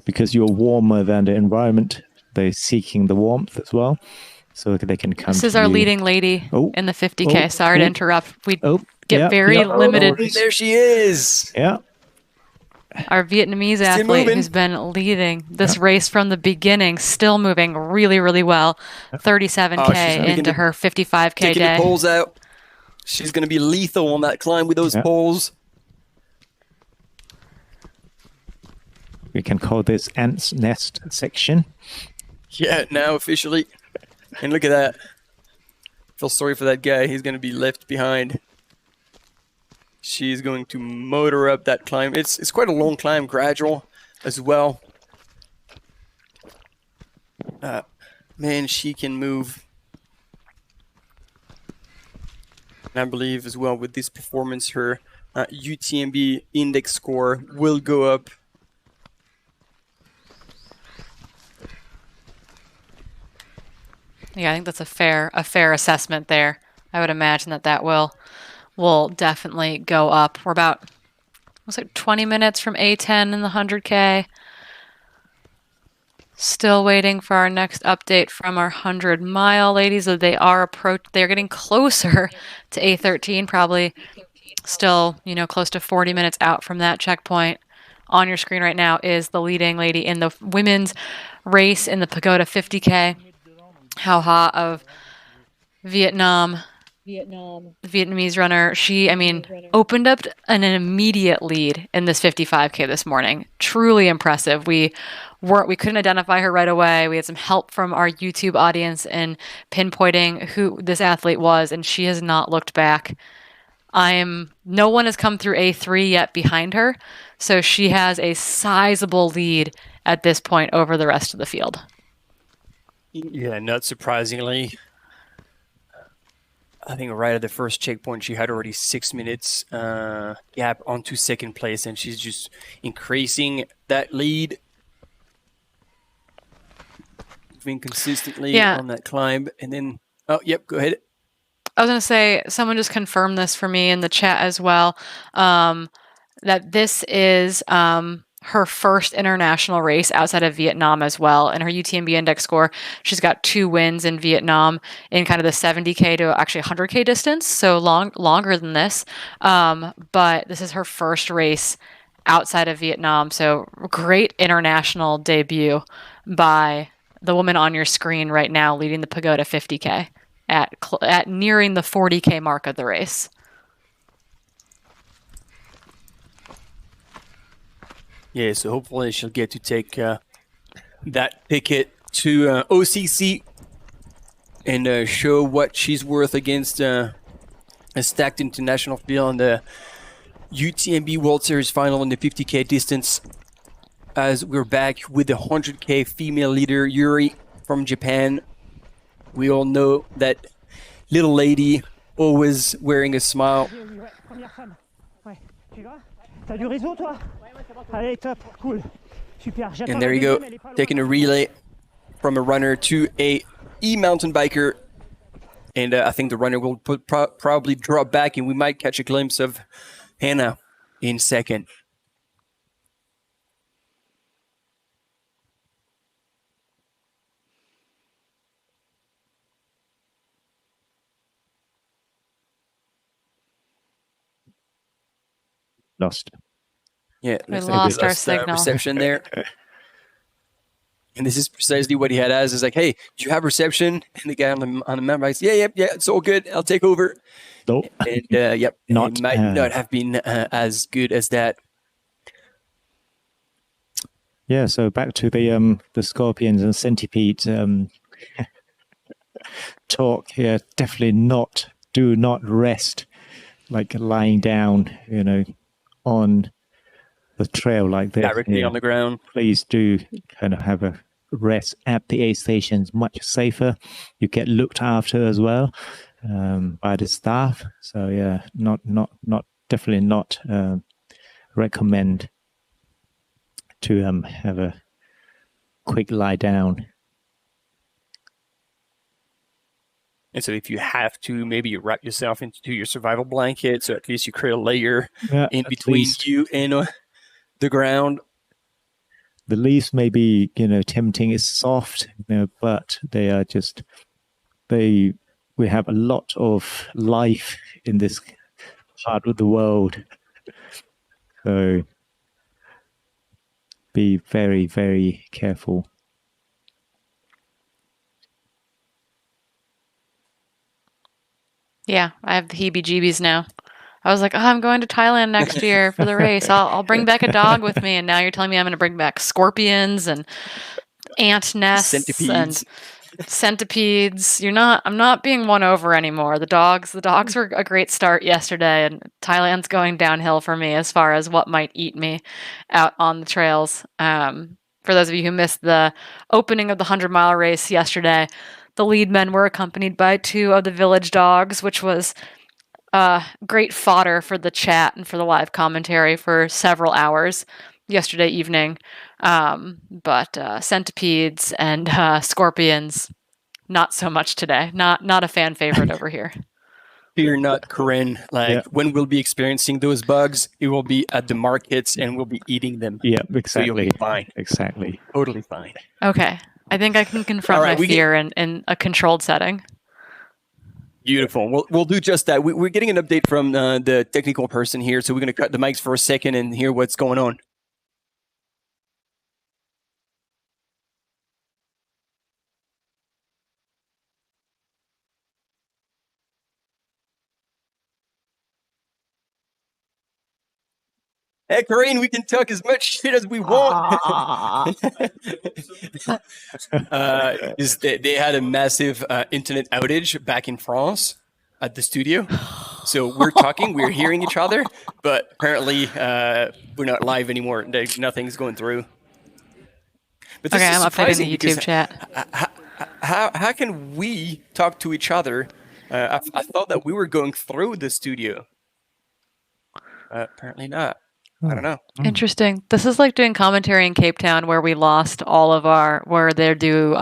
because you're warmer than the environment. They're seeking the warmth as well, so they can come. This is our leading lady in the 50K. Sorry to interrupt. We get very limited. There she is. Yeah. Our Vietnamese athlete who's been leading this race from the beginning, still moving really, really well. 37K into her 55K taking day. The poles out. She's going to be lethal on that climb with those poles. We can call this ant's nest section. Yeah, now officially. And look at that. Feel sorry for that guy. He's going to be left behind. She's going to motor up that climb. It's quite a long climb, gradual as well. Man, she can move. And I believe as well with this performance, her UTMB index score will go up. Yeah, I think that's a fair assessment there. I would imagine that will definitely go up. We're about 20 minutes from A10 in the 100K. Still waiting for our next update from our 100-mile ladies. They're getting closer to A13, probably still, close to 40 minutes out from that checkpoint. On your screen right now is the leading lady in the women's race in the Pagoda 50K. How hot of Vietnamese runner. She, opened up an immediate lead in this 55K this morning. Truly impressive. We couldn't identify her right away. We had some help from our YouTube audience in pinpointing who this athlete was, and she has not looked back. No one has come through A3 yet behind her, so she has a sizable lead at this point over the rest of the field. Yeah, not surprisingly. I think right at the first checkpoint, she had already 6 minutes gap onto second place, and she's just increasing that lead. Moving consistently on that climb. And then, go ahead. I was going to say, someone just confirmed this for me in the chat as well, that this is her first international race outside of Vietnam as well. And her UTMB index score, she's got 2 wins in Vietnam in kind of the 70K to actually 100K distance, so longer than this. But this is her first race outside of Vietnam, so great international debut by the woman on your screen right now leading the Pagoda 50K at nearing the 40K mark of the race. Yeah, so hopefully she'll get to take that ticket to OCC and show what she's worth against a stacked international field in the UTMB World Series final in the 50K distance. As we're back with the 100K female leader, Yuri from Japan. We all know that little lady always wearing a smile. And there you go, taking a relay from a runner to a e-mountain biker. And I think the runner will probably drop back, and we might catch a glimpse of Hannah in second. Lost. Yeah, we lost our signal. Reception there. And this is precisely what he had as is like, hey, do you have reception? And the guy on the map writes, yeah, it's all good. I'll take over. Nope. And it might not have been as good as that. Yeah, so back to the scorpions and centipedes talk here. Definitely do not rest, like lying down, on the trail like this. Directly on the ground. Please do kind of have a rest at the aid stations, much safer. You get looked after as well by the staff. So yeah, definitely not recommend to have a quick lie down. And so if you have to, maybe you wrap yourself into your survival blanket, so at least you create a layer in between you and the ground. The leaves may be, tempting. It's soft, but they are just, we have a lot of life in this part of the world. So be very, very careful. Yeah, I have the heebie-jeebies now. I was like, I'm going to Thailand next year for the race. I'll bring back a dog with me. And now you're telling me I'm going to bring back scorpions and ant nests and centipedes. I'm not being won over anymore. The dogs were a great start yesterday, and Thailand's going downhill for me as far as what might eat me out on the trails. For those of you who missed the opening of the 100-mile race yesterday, the lead men were accompanied by 2 of the village dogs, which was great fodder for the chat and for the live commentary for several hours yesterday evening. But centipedes and scorpions, not so much today. Not a fan favorite over here. Fear not, Corinne. When we'll be experiencing those bugs, it will be at the markets and we'll be eating them. Yeah, exactly. So you'll be fine. Exactly. Totally fine. Okay. I think I can confront my fear in a controlled setting. Beautiful. We'll do just that. We're getting an update from the technical person here, so we're going to cut the mics for a second and hear what's going on. Hey, Corinne, we can talk as much shit as we want. They had a massive internet outage back in France at the studio. So we're talking, we're hearing each other, but apparently we're not live anymore. Nothing's going through. But this is I'm updating the YouTube chat. How can we talk to each other? I thought that we were going through the studio. Apparently not. I don't know. Interesting. This is like doing commentary in Cape Town where we lost all of where they do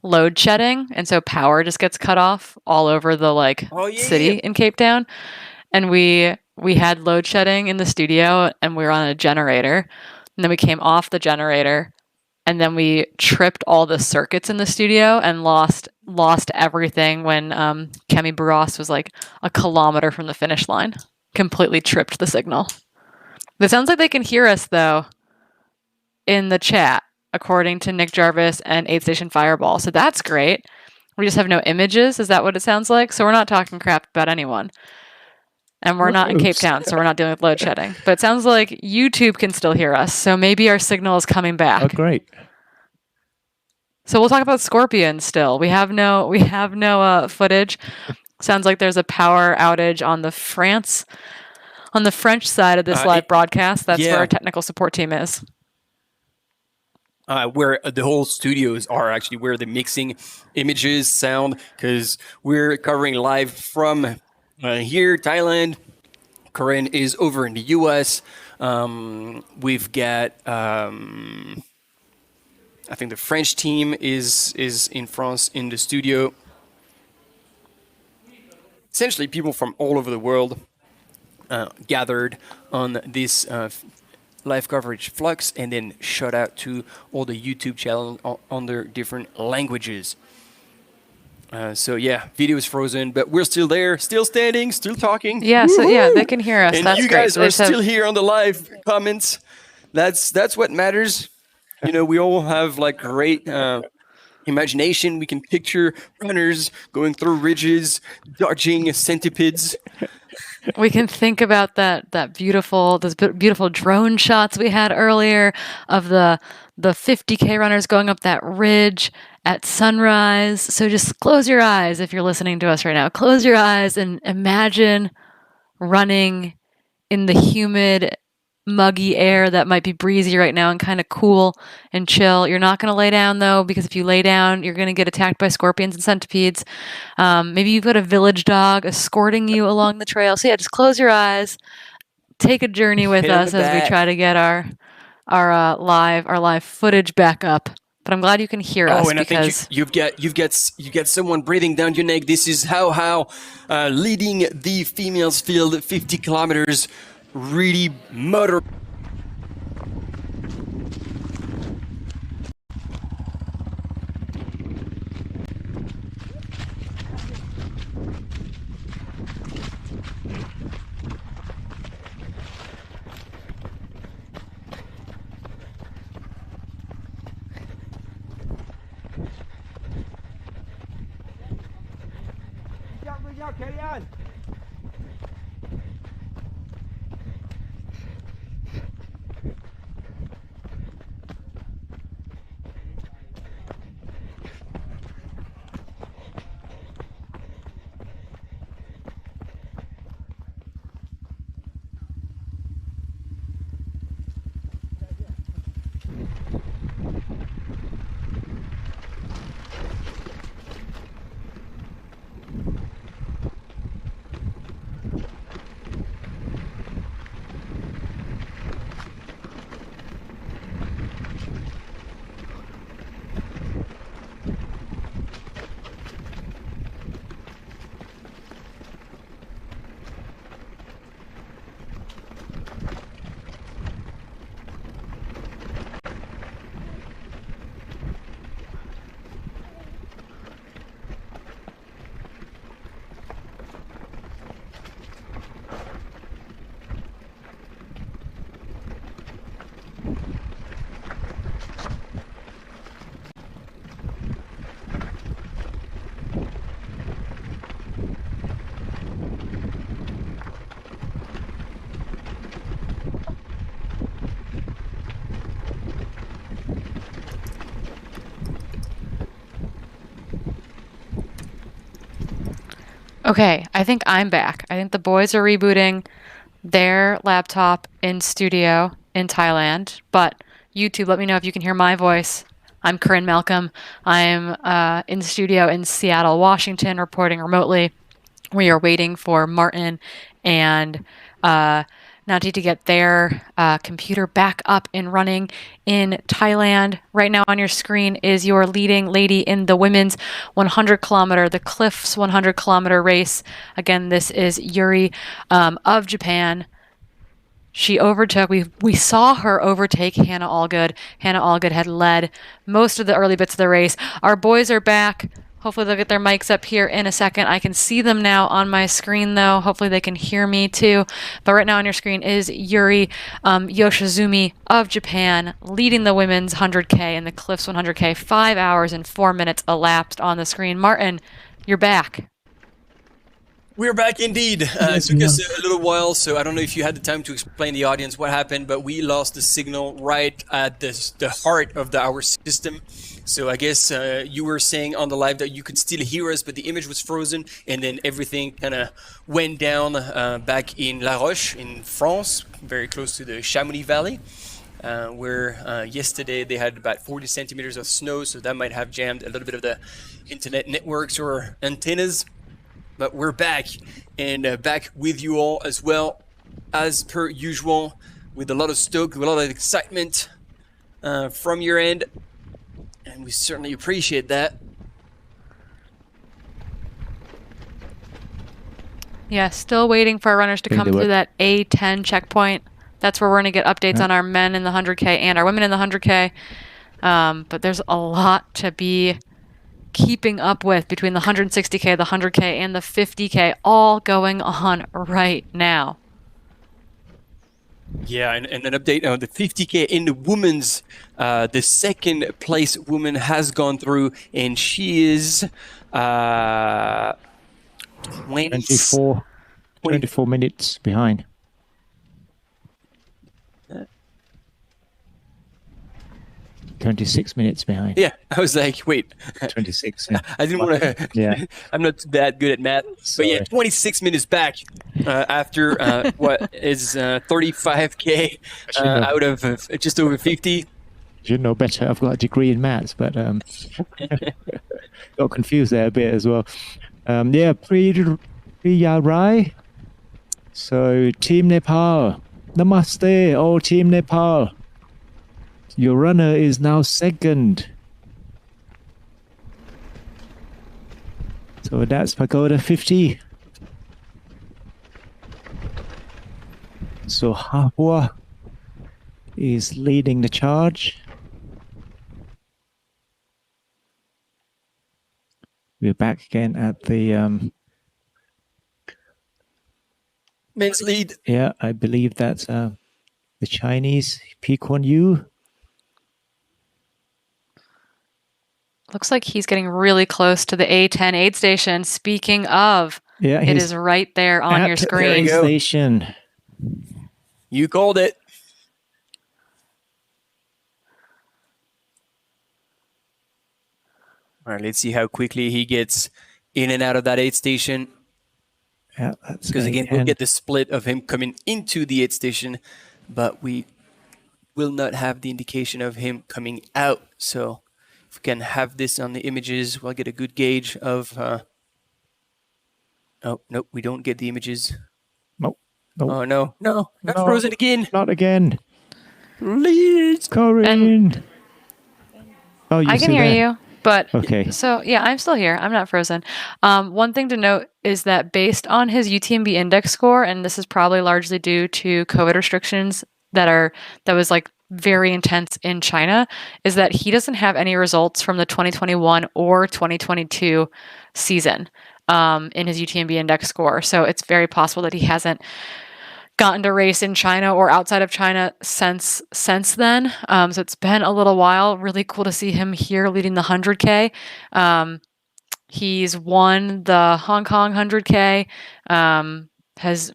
load shedding, and so power just gets cut off all over the city in Cape Town. And we had load shedding in the studio, and we were on a generator, and then we came off the generator, and then we tripped all the circuits in the studio and lost everything when Kemi Barros was like a kilometer from the finish line. Completely tripped the signal. It sounds like they can hear us, though, in the chat, according to Nick Jarvis and 8th Station Fireball. So that's great. We just have no images. Is that what it sounds like? So we're not talking crap about anyone. And we're not in Cape Town, so we're not dealing with load shedding. But it sounds like YouTube can still hear us. So maybe our signal is coming back. Oh, great. So we'll talk about scorpions still. We have no footage. Sounds like there's a power outage on the French side of this live broadcast. That's where our technical support team is. Where the whole studios are actually where they're mixing images, sound, because we're covering live from here, Thailand. Corinne is over in the US. We've got, I think the French team is in France in the studio. Essentially, people from all over the world gathered on this live coverage Flux, and then shout out to all the YouTube channels on their different languages. So yeah, video is frozen, but we're still there, still standing, still talking. Yeah, so yeah, they can hear us. And that's you great. guys are still here on the live comments. That's what matters. We all have like great imagination. We can picture runners going through ridges, dodging centipedes. We can think about those beautiful drone shots we had earlier of the 50K runners going up that ridge at sunrise. So just close your eyes if you're listening to us right now. Close your eyes and imagine running in the humid, muggy air that might be breezy right now and kind of cool and chill. You're not going to lay down, though, because if you lay down, you're going to get attacked by scorpions and centipedes. Maybe you've got a village dog escorting you along the trail. So yeah, just close your eyes, take a journey with Hit on us the as we back. try to get our live footage back up. But I'm glad you can hear us Oh, and because I think you've got someone breathing down your neck. This is how leading the females field 50 kilometers really motor. okay, I think I'm back. I think the boys are rebooting their laptop in studio in Thailand. But YouTube, let me know if you can hear my voice. I'm Corinne Malcolm. I'm in studio in Seattle, Washington, reporting remotely. We are waiting for Martin and Nati to get their computer back up and running in Thailand. Right now on your screen is your leading lady in the women's 100 kilometer, the Cliffs 100 kilometer race. Again, this is Yuri of Japan. She overtook, we saw her overtake Hannah Allgood. Hannah Allgood had led most of the early bits of the race. Our boys are back. Hopefully they'll get their mics up here in a second. I can see them now on my screen though. Hopefully they can hear me too. But right now on your screen is Yuri Yoshizumi of Japan leading the women's 100K and the Cliffs 100K. 5 hours and 4 minutes elapsed on the screen. Martin, you're back. We're back indeed. It took us a little while, so I don't know if you had the time to explain the audience what happened, but we lost the signal right at the heart of our system. So I guess you were saying on the live that you could still hear us, but the image was frozen, and then everything kind of went down back in La Roche in France, very close to the Chamonix Valley, where yesterday they had about 40 centimeters of snow, so that might have jammed a little bit of the internet networks or antennas. But we're back, and back with you all as well, as per usual, with a lot of stoke, with a lot of excitement from your end, and we certainly appreciate that. Yeah, still waiting for our runners to come through that A10 checkpoint. That's where we're going to get updates on our men in the 100K and our women in the 100K. But there's a lot to be keeping up with between the 160K, the 100K, and the 50K, all going on right now. Yeah, and an update on the 50K in the women's. The second place woman has gone through, and she is 24 minutes behind. 26 minutes behind. Yeah, I was like, wait. 26. Yeah. I didn't want to. Yeah. I'm not that good at math. Sorry. But yeah, 26 minutes back after what is 35K out of just over 50. You should know better. I've got a degree in maths, but got confused there a bit as well. Yeah, Priya Rai. So Team Nepal Namaste, all Team Nepal. Your runner is now second. So that's Pagoda 50. So Hapua is leading the charge. We're back again at the men's lead. Yeah, I believe that's the Chinese Pi Kuan Yu. Looks like he's getting really close to the A10 aid station. Speaking of, yeah, it is right there on your screen. Aid station. You called it. All right, let's see how quickly he gets in and out of that aid station. Yeah, that's because again, we'll get the split of him coming into the aid station, but we will not have the indication of him coming out. So if we can have this on the images, we'll get a good gauge of... Oh, nope, we don't get the images. Nope. Oh, no, not frozen again. Not again. Please. Corinne. Oh, I can hear you. But okay. So yeah, I'm still here. I'm not frozen. One thing to note is that based on his UTMB index score, and this is probably largely due to COVID restrictions that was like very intense in China, is that he doesn't have any results from the 2021 or 2022 season in his UTMB index score. So it's very possible that he hasn't gotten to race in China or outside of China since then. So it's been a little while. Really cool to see him here leading the 100K. He's won the Hong Kong 100K, has,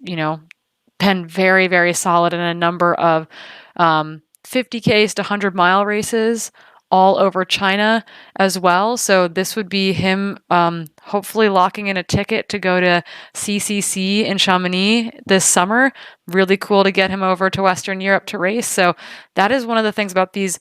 been very, very solid in a number of 50Ks to 100-mile races all over China as well. So this would be him hopefully locking in a ticket to go to CCC in Chamonix this summer. Really cool to get him over to Western Europe to race. So that is one of the things about these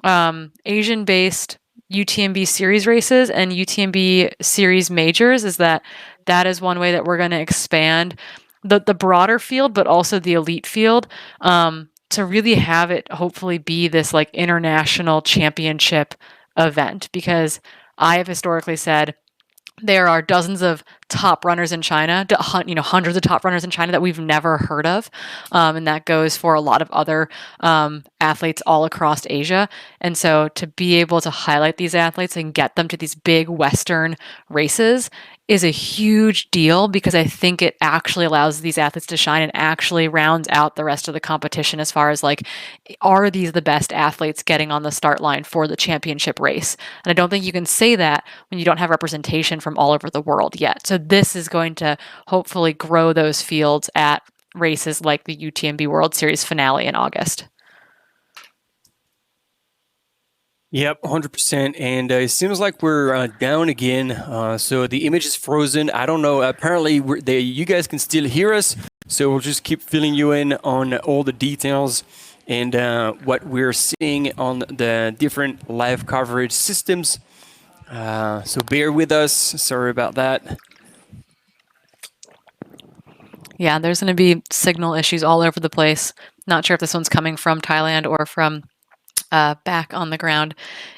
Asian-based UTMB series races and UTMB series majors is that is one way that we're going to expand the broader field, but also the elite field, to really have it hopefully be this like international championship event, because I have historically said there are dozens of top runners in China, hundreds of top runners in China that we've never heard of. And that goes for a lot of other athletes all across Asia. And so to be able to highlight these athletes and get them to these big Western races is a huge deal, because I think it actually allows these athletes to shine and actually rounds out the rest of the competition as far as like, are these the best athletes getting on the start line for the championship race? And I don't think you can say that when you don't have representation from all over the world yet. So this is going to hopefully grow those fields at races like the UTMB World Series finale in August. Yep, 100%. And it seems like we're down again. So the image is frozen. I don't know. Apparently, you guys can still hear us. So we'll just keep filling you in on all the details and what we're seeing on the different live coverage systems. So bear with us. Sorry about that. Yeah, there's going to be signal issues all over the place. Not sure if this one's coming from Thailand or from back on the ground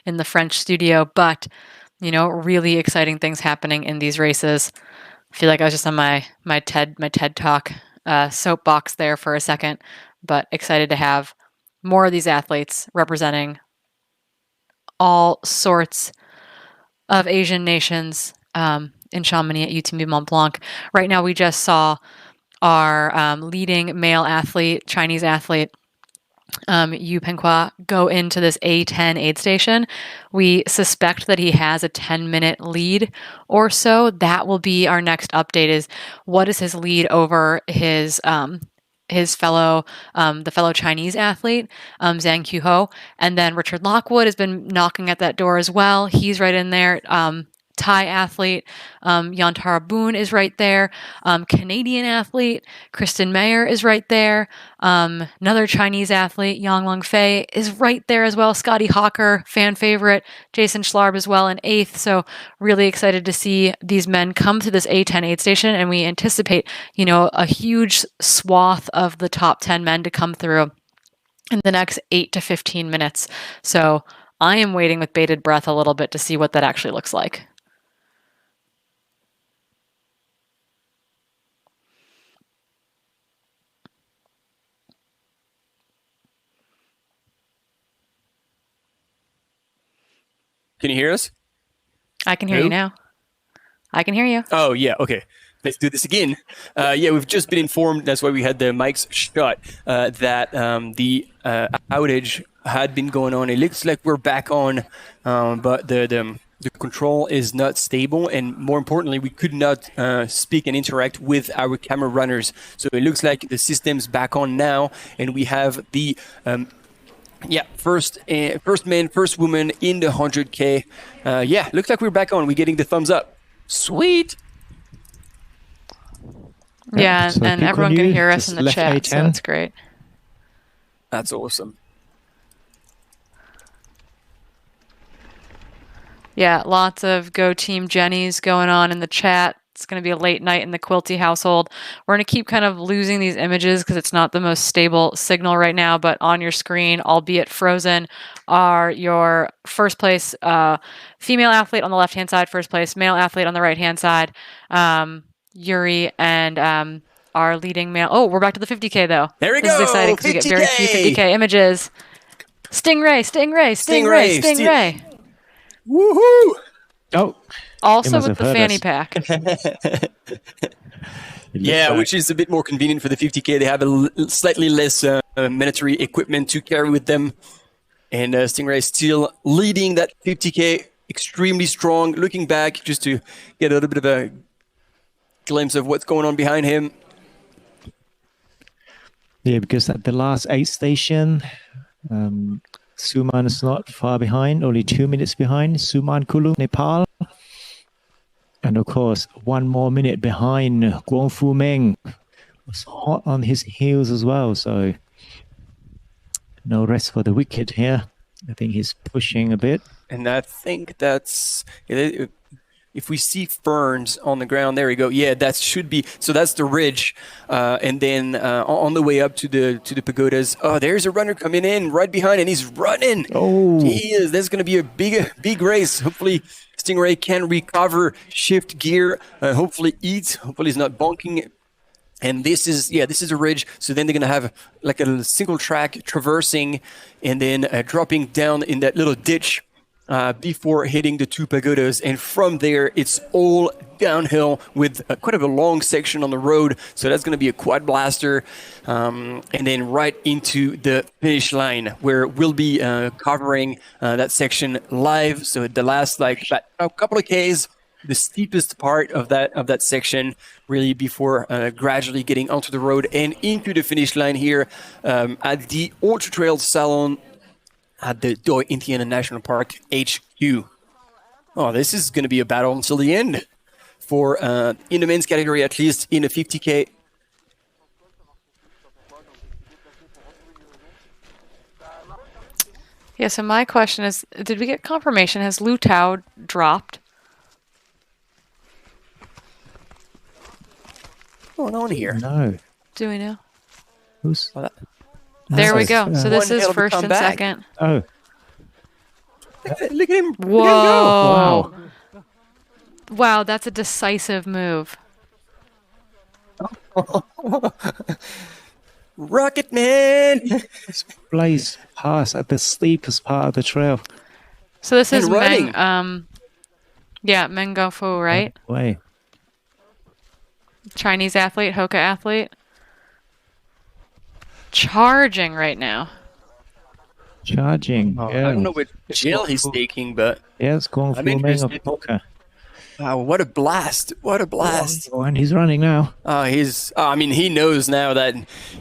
in the French studio, but really exciting things happening in these races. I feel like I was just on my TED Talk soapbox there for a second, but excited to have more of these athletes representing all sorts of Asian nations in Chamonix at UTMB Mont Blanc. Right now, we just saw our leading male athlete, Chinese athlete, Yu Penghua, go into this A10 aid station. We suspect that he has a 10-minute lead or so. That will be our next update, is what is his lead over his fellow Chinese athlete, Zhang Qiuhou. And then Richard Lockwood has been knocking at that door as well. He's right in there, Thai athlete Yantara Boone is right there. Canadian athlete Kristen Mayer is right there. Another Chinese athlete, Yang Lung Fei, is right there as well. Scotty Hawker, fan favorite. Jason Schlarb as well in 8th. So really excited to see these men come to this A10 aid station, and we anticipate, a huge swath of the top 10 men to come through in the next 8 to 15 minutes. So I am waiting with bated breath a little bit to see what that actually looks like. Can you hear us? I can hear you now. I can hear you. Oh, yeah. Okay. Let's do this again. We've just been informed, that's why we had the mics shut, that the outage had been going on. It looks like we're back on, but the control is not stable, and more importantly, we could not speak and interact with our camera runners. So it looks like the system's back on now, and we have the first man, first woman in the 100K. Looks like we're back on. We're getting the thumbs up. Sweet. Yeah, so and everyone can hear us in the chat, A10. so it's great. That's awesome. Yeah, lots of Go Team Jennies going on in the chat. It's going to be a late night in the Quilty household. We're going to keep kind of losing these images because it's not the most stable signal right now, but on your screen, albeit frozen, are your first place female athlete on the left-hand side, first place male athlete on the right-hand side, Yuri, and our leading male. Oh, we're back to the 50K, though. There we This go! is exciting because we get very few 50K! 50K images. Stingray! Woohoo! Oh. Also with the fanny pack. Yeah, which is a bit more convenient for the 50K. They have slightly less military equipment to carry with them. And Stingray still leading that 50K, extremely strong. Looking back just to get a little bit of a glimpse of what's going on behind him. Yeah, because at the last aid station, Suman is not far behind, only 2 minutes behind. Suman Kulu, Nepal. And of course, 1 more minute behind Guangfu Meng. Was hot on his heels as well, so no rest for the wicked here. I think he's pushing a bit. And I think that's... If we see ferns on the ground, there we go. Yeah, that should be... So that's the ridge. And then on the way up to the pagodas, there's a runner coming in right behind, and he's running. Oh. He is. That's going to be a big race. Hopefully, Stingray can recover, shift gear, hopefully eat. Hopefully he's not bonking. And this is a ridge. So then they're going to have like a single track traversing and then dropping down in that little ditch before hitting the 2 pagodas. And from there, it's all downhill with quite a long section on the road. So that's going to be a quad blaster. And then right into the finish line where we'll be covering that section live. So the last a couple of Ks, the steepest part of that section, really before gradually getting onto the road and into the finish line here at the Ultra Trail Salon at the Doi Inthanon National Park HQ. Oh, this is going to be a battle until the end for in the men's category, at least in the 50K. Yeah, so my question is, did we get confirmation? Has Lu Tao dropped? What's going on here? No. Do we know? Who's... There we go. So this is first and comeback. second. Oh. Look at him. Whoa. Wow. Wow, that's a decisive move. Rocket Man! Blaze pass at the steepest part of the trail. So this is running. Meng Gongfu, right? Way. Chinese athlete, Hoka athlete. Charging right now. Charging. I Yeah. don't know what jail he's taking, but Yeah, it's going I'm for Meng of interested. Hoka. wow, what a blast! What a blast! Oh, and he's running now. He knows now that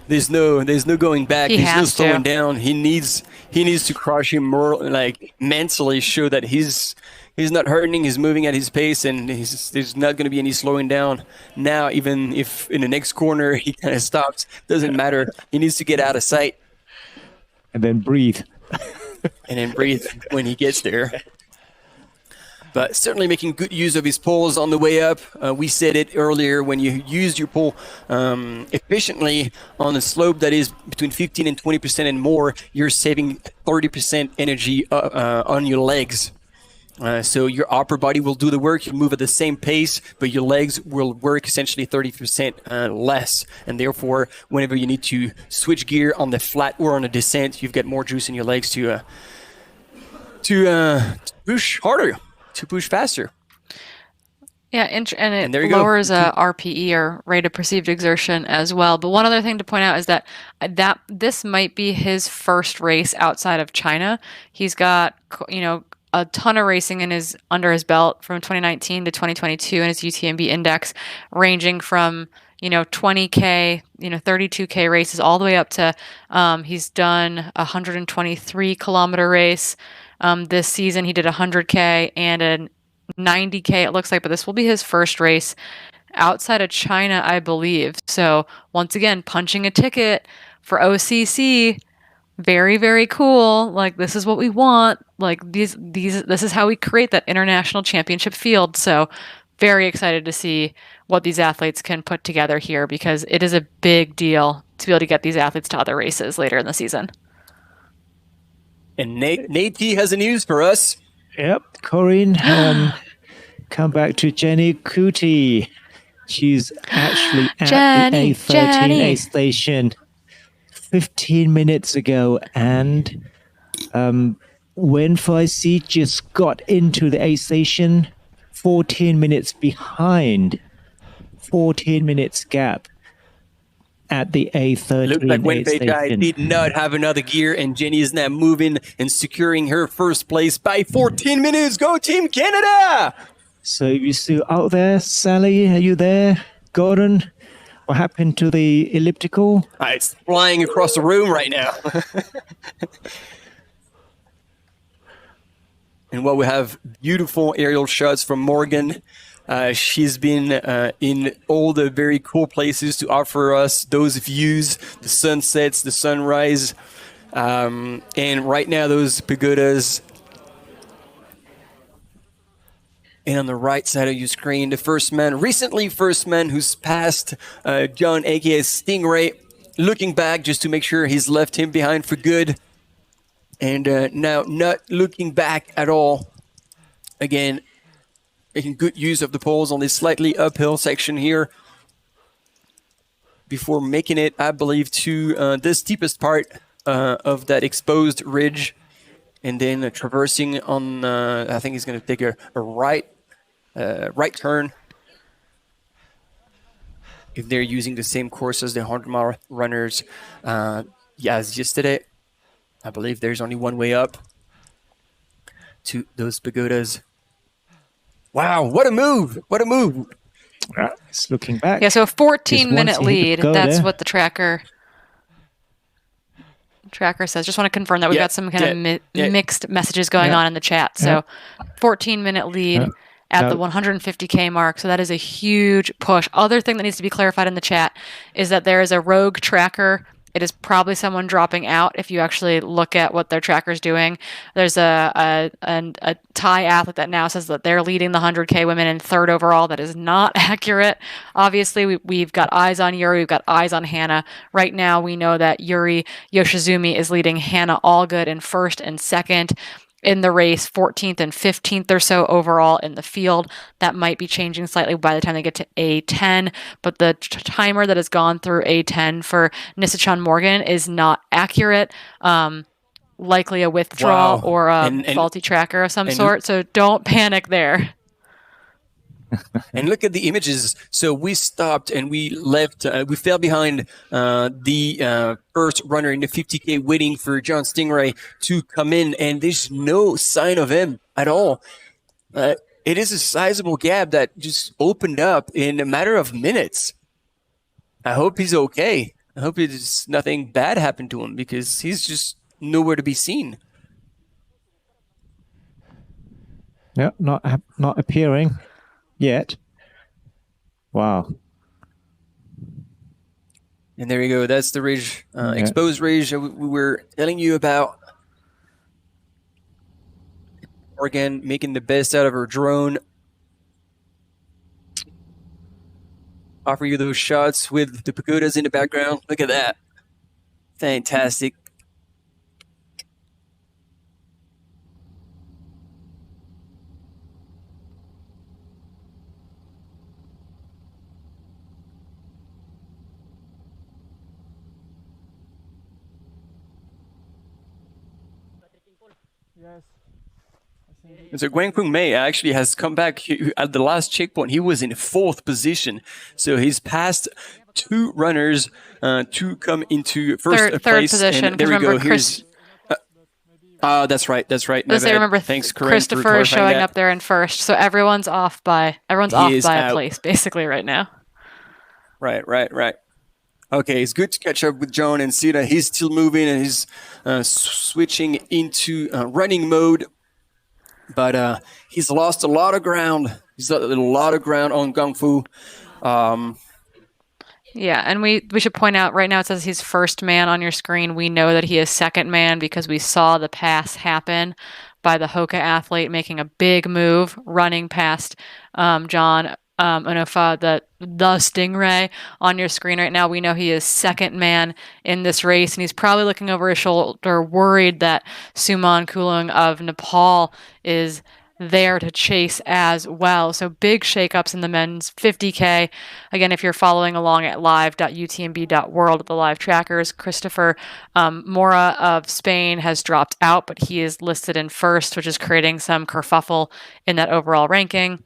there's no going back. He There's no has to. slowing down. He needs to crush him more, like mentally, show that he's He's not hurting. He's moving at his pace, and there's not going to be any slowing down. Now, even if in the next corner he kind of stops, doesn't matter. He needs to get out of sight. And then breathe. And then breathe when he gets there. But certainly making good use of his poles on the way up. We said it earlier, when you use your pole efficiently on a slope that is between 15 and 20% and more, you're saving 30% energy on your legs. So your upper body will do the work, you move at the same pace, but your legs will work essentially 30% less. And therefore, whenever you need to switch gear on the flat or on a descent, you've got more juice in your legs to push harder. To push faster. Yeah, and it lowers RPE, or rate of perceived exertion, as well. But one other thing to point out is that this might be his first race outside of China. He's got, a ton of racing under his belt from 2019 to 2022 in his UTMB index, ranging from 20K, 32K races all the way up to he's done a 123-kilometer race. This season he did 100K and a 90K, it looks like, but this will be his first race outside of China, I believe. So once again, punching a ticket for OCC. Very, very cool. Like, this is what we want. Like, this is how we create that international championship field. So very excited to see what these athletes can put together here, because it is a big deal to be able to get these athletes to other races later in the season. And Nate T has the news for us. Yep, Corinne, come back to Jenny Cootie. She's actually at the A13 A station 15 minutes ago, and when 5C just got into the A station, 14 minutes behind, 14 minutes gap at the A13. Looked like Wenfei did not have another gear, and Jenny is now moving and securing her first place by 14 minutes. Go Team Canada! So you still out there, Sally? Are you there? Gordon? What happened to the elliptical? It's flying across the room right now. And we have beautiful aerial shots from Morgan. She's been in all the very cool places to offer us those views, the sunsets, the sunrise. And right now, those pagodas. And on the right side of your screen, the recently first man who's passed John, aka Stingray, looking back just to make sure he's left him behind for good. And now not looking back at all. Again, making good use of the poles on this slightly uphill section here before making it, I believe, to the steepest part of that exposed ridge, and then traversing on, I think he's going to take a right turn if they're using the same course as the 100-mile runners as yesterday. I believe there's only one way up to those pagodas. Wow, what a move! What a move! It's looking back. Yeah, so a 14-minute lead. That's what the tracker says. Just want to confirm that we've got some kind of mixed messages going on in the chat. So 14-minute lead at the 150K mark. So that is a huge push. Other thing that needs to be clarified in the chat is that there is a rogue tracker. It is probably someone dropping out if you actually look at what their tracker's doing. There's a Thai athlete that now says that they're leading the 100K women in third overall. That is not accurate. Obviously, we've got eyes on Yuri. We've got eyes on Hannah. Right now, we know that Yuri Yoshizumi is leading Hannah Allgood in first and second in the race, 14th and 15th or so overall in the field. That might be changing slightly by the time they get to A10, but the timer that has gone through A10 for Nisachan Morgan is not accurate. Likely a withdrawal or a faulty tracker of some sort, so don't panic there. And look at the images. So we stopped and we left. We fell behind the first runner in the 50K, waiting for John Stingray to come in, and there's no sign of him at all. It is a sizable gap that just opened up in a matter of minutes. I hope he's okay. I hope nothing bad happened to him, because he's just nowhere to be seen. Yeah, not appearing yet. Wow. And there you go. That's the ridge, exposed ridge we were telling you about. Again, making the best out of her drone. Offer you those shots with the pagodas in the background. Look at that. Fantastic. Yes. And so Guangfeng Mei actually has come back at the last checkpoint. He was in 4th position. So he's passed 2 runners to come into first third place. position. And there we go. Chris, that's right. Let's say, remember, thanks, Corinne, Christopher is showing up there in first. So everyone's off by a place basically right now. Right. Okay, it's good to catch up with John and see that he's still moving and he's switching into running mode. But he's lost a lot of ground. He's lost a lot of ground on Guangfu. Yeah, and we should point out right now it says he's first man on your screen. We know that he is second man because we saw the pass happen by the Hoka athlete making a big move, running past John Unofa, the Stingray on your screen right now. We know he is second man in this race, and he's probably looking over his shoulder, worried that Suman Kulung of Nepal is there to chase as well. So big shakeups in the men's 50K. Again, if you're following along at live.utmb.world at the live trackers, Christopher Mora of Spain has dropped out, but he is listed in first, which is creating some kerfuffle in that overall ranking.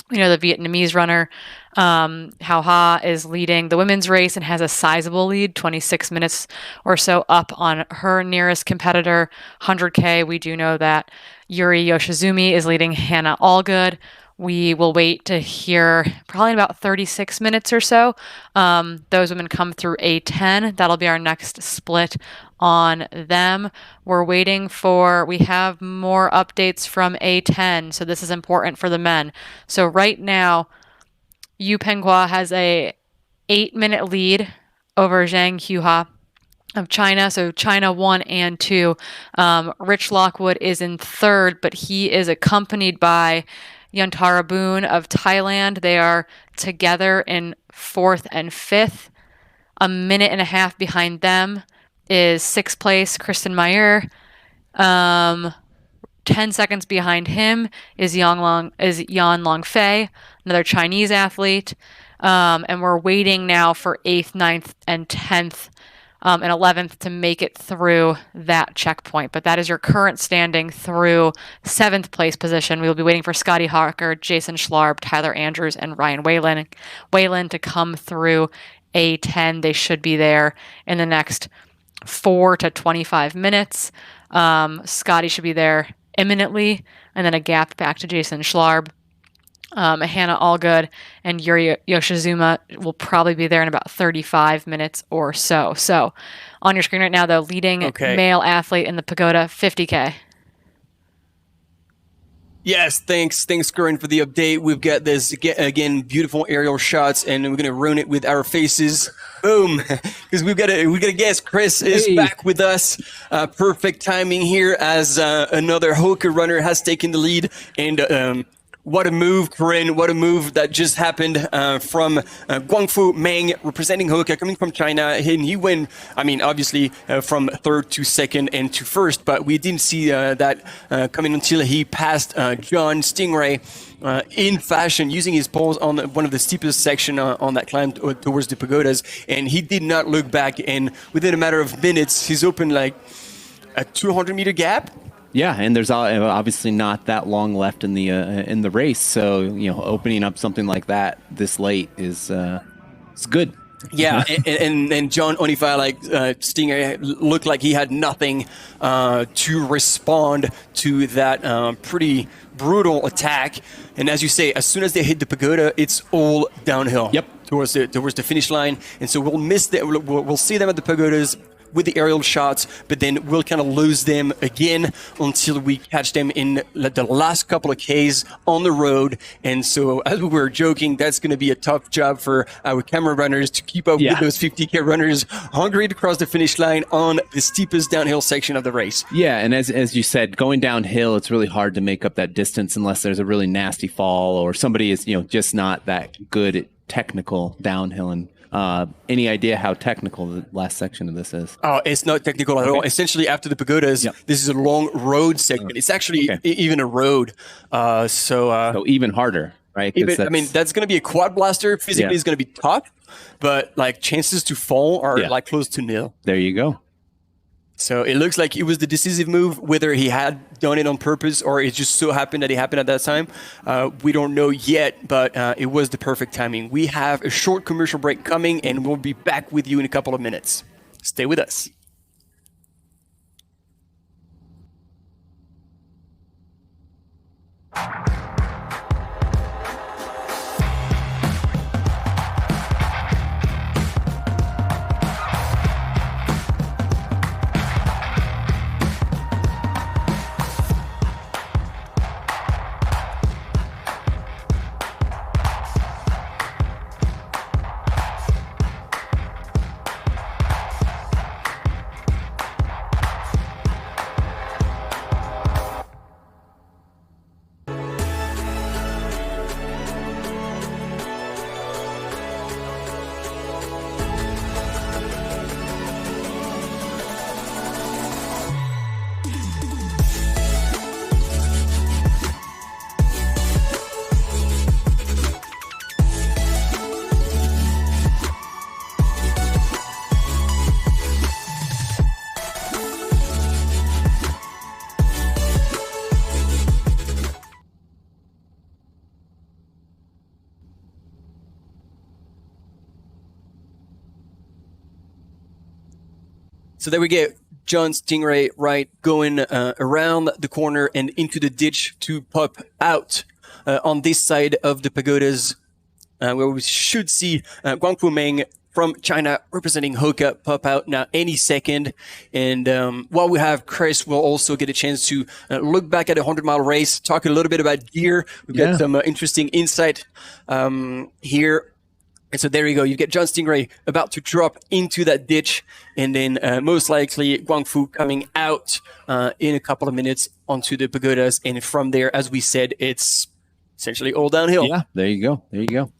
You know, the Vietnamese runner, Hao Ha, is leading the women's race and has a sizable lead, 26 minutes or so up on her nearest competitor. 100K, we do know that Yuri Yoshizumi is leading Hannah Allgood. We will wait to hear probably in about 36 minutes or so. Those women come through A10. That'll be our next split on them. We have more updates from A10, so this is important for the men. So right now, Yu Penghua has a 8-minute lead over Zhang Huha of China. So China 1 and 2. Rich Lockwood is in third, but he is accompanied by Yantara Boone of Thailand. They are together in 4th and 5th. A minute and a half behind them is 6th place Kristen Meyer. 10 seconds behind him is Yan Longfei, another Chinese athlete. And we're waiting now for 8th, 9th, and 10th and 11th to make it through that checkpoint. But that is your current standing through 7th place position. We will be waiting for Scotty Harker, Jason Schlarb, Tyler Andrews, and Ryan Whalen to come through A10. They should be there in the next 4 to 25 minutes. Scotty should be there imminently, and then a gap back to Jason Schlarb. Hannah Allgood and Yuri Yoshizuma will probably be there in about 35 minutes or so. So on your screen right now, the leading male athlete in the Pagoda 50K. Yes, thanks, Corinne, for the update. We've got this, again, beautiful aerial shots, and we're going to ruin it with our faces. Boom! Because we got to guess. Chris is back with us. Perfect timing here as another Hoka runner has taken the lead. And what a move, Corinne. What a move that just happened from Guangfu Meng, representing Hoka, coming from China. And he went, obviously, from 3rd to 2nd and to 1st, but we didn't see that coming until he passed John Stingray in fashion, using his poles on one of the steepest section on that climb towards the pagodas. And he did not look back. And within a matter of minutes, he's opened like a 200-meter gap. Yeah, and there's obviously not that long left in the race, so opening up something like that this late is it's good. Yeah, and John Onifai, Stinger, looked like he had nothing to respond to that pretty brutal attack. And as you say, as soon as they hit the pagoda, it's all downhill. Yep. Towards the finish line, and so we'll miss them. We'll see them at the pagodas. with the aerial shots, but then we'll kind of lose them again until we catch them in the last couple of Ks on the road. And so, as we were joking, that's going to be a tough job for our camera runners to keep up with those 50K runners hungry to cross the finish line on the steepest downhill section of the race. Yeah, and as you said, going downhill, it's really hard to make up that distance unless there's a really nasty fall or somebody is, just not that good at technical downhill. And any idea how technical the last section of this is? Oh, it's not technical at all. Essentially, after the pagodas, this is a long road segment. It's actually even a road. So even harder, right? That's going to be a quad blaster. Physically, it's going to be tough, but like chances to fall are like close to nil. There you go. So it looks like it was the decisive move, whether he had done it on purpose or it just so happened that it happened at that time. We don't know yet, but it was the perfect timing. We have a short commercial break coming, and we'll be back with you in a couple of minutes. Stay with us. So there we go. John Stingray, right, going around the corner and into the ditch to pop out on this side of the pagodas, where we should see Guangfu Meng from China representing Hoka pop out now any second. And while we have Chris, we'll also get a chance to look back at a 100-mile race, talk a little bit about gear. We've got some interesting insight here. And so there you go. You get John Stingray about to drop into that ditch, and then most likely Guangfu coming out in a couple of minutes onto the pagodas. And from there, as we said, it's essentially all downhill. Yeah, there you go. There you go.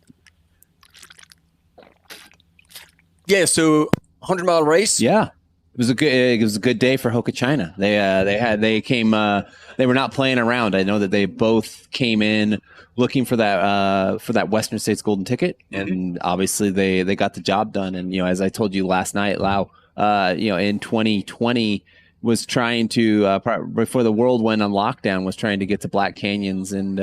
Yeah, so 100-mile race. Yeah, it was a good day for Hoka China. They were not playing around. I know that they both came in looking for that Western States golden ticket, and obviously they got the job done. And as I told you last night, Lau, in 2020 was trying to before the world went on lockdown, was trying to get to Black Canyons, and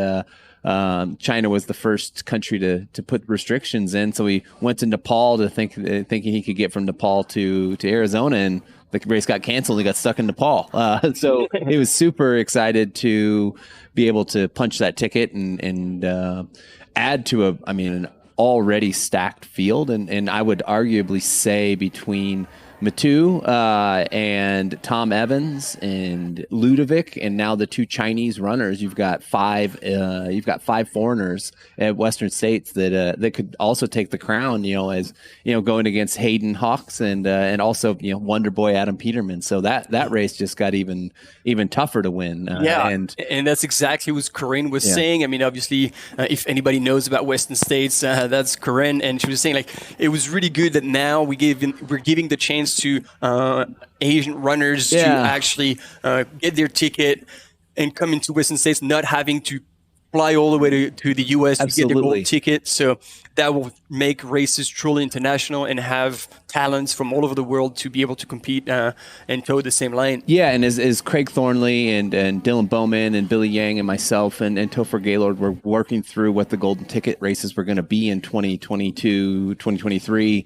China was the first country to put restrictions in. So he went to Nepal thinking he could get from Nepal to Arizona, and the race got canceled. He got stuck in Nepal. So he was super excited to be able to punch that ticket and add to an already stacked field. And I would arguably say between Matu and Tom Evans and Ludovic, and now the two Chinese runners, you've got five foreigners at Western States that could also take the crown. As going against Hayden Hawks and also Wonder Boy Adam Peterman. So that race just got even tougher to win. And that's exactly what Corinne was saying. I mean, obviously, if anybody knows about Western States, that's Corinne, and she was saying it was really good that now we're giving the chance to Asian runners to actually get their ticket and come into Western States, not having to fly all the way to the U.S. to get their gold ticket. So that will make races truly international and have talents from all over the world to be able to compete and toe the same line. Yeah, and as Craig Thornley and Dylan Bowman and Billy Yang and myself and Topher Gaylord were working through what the golden ticket races were going to be in 2022, 2023,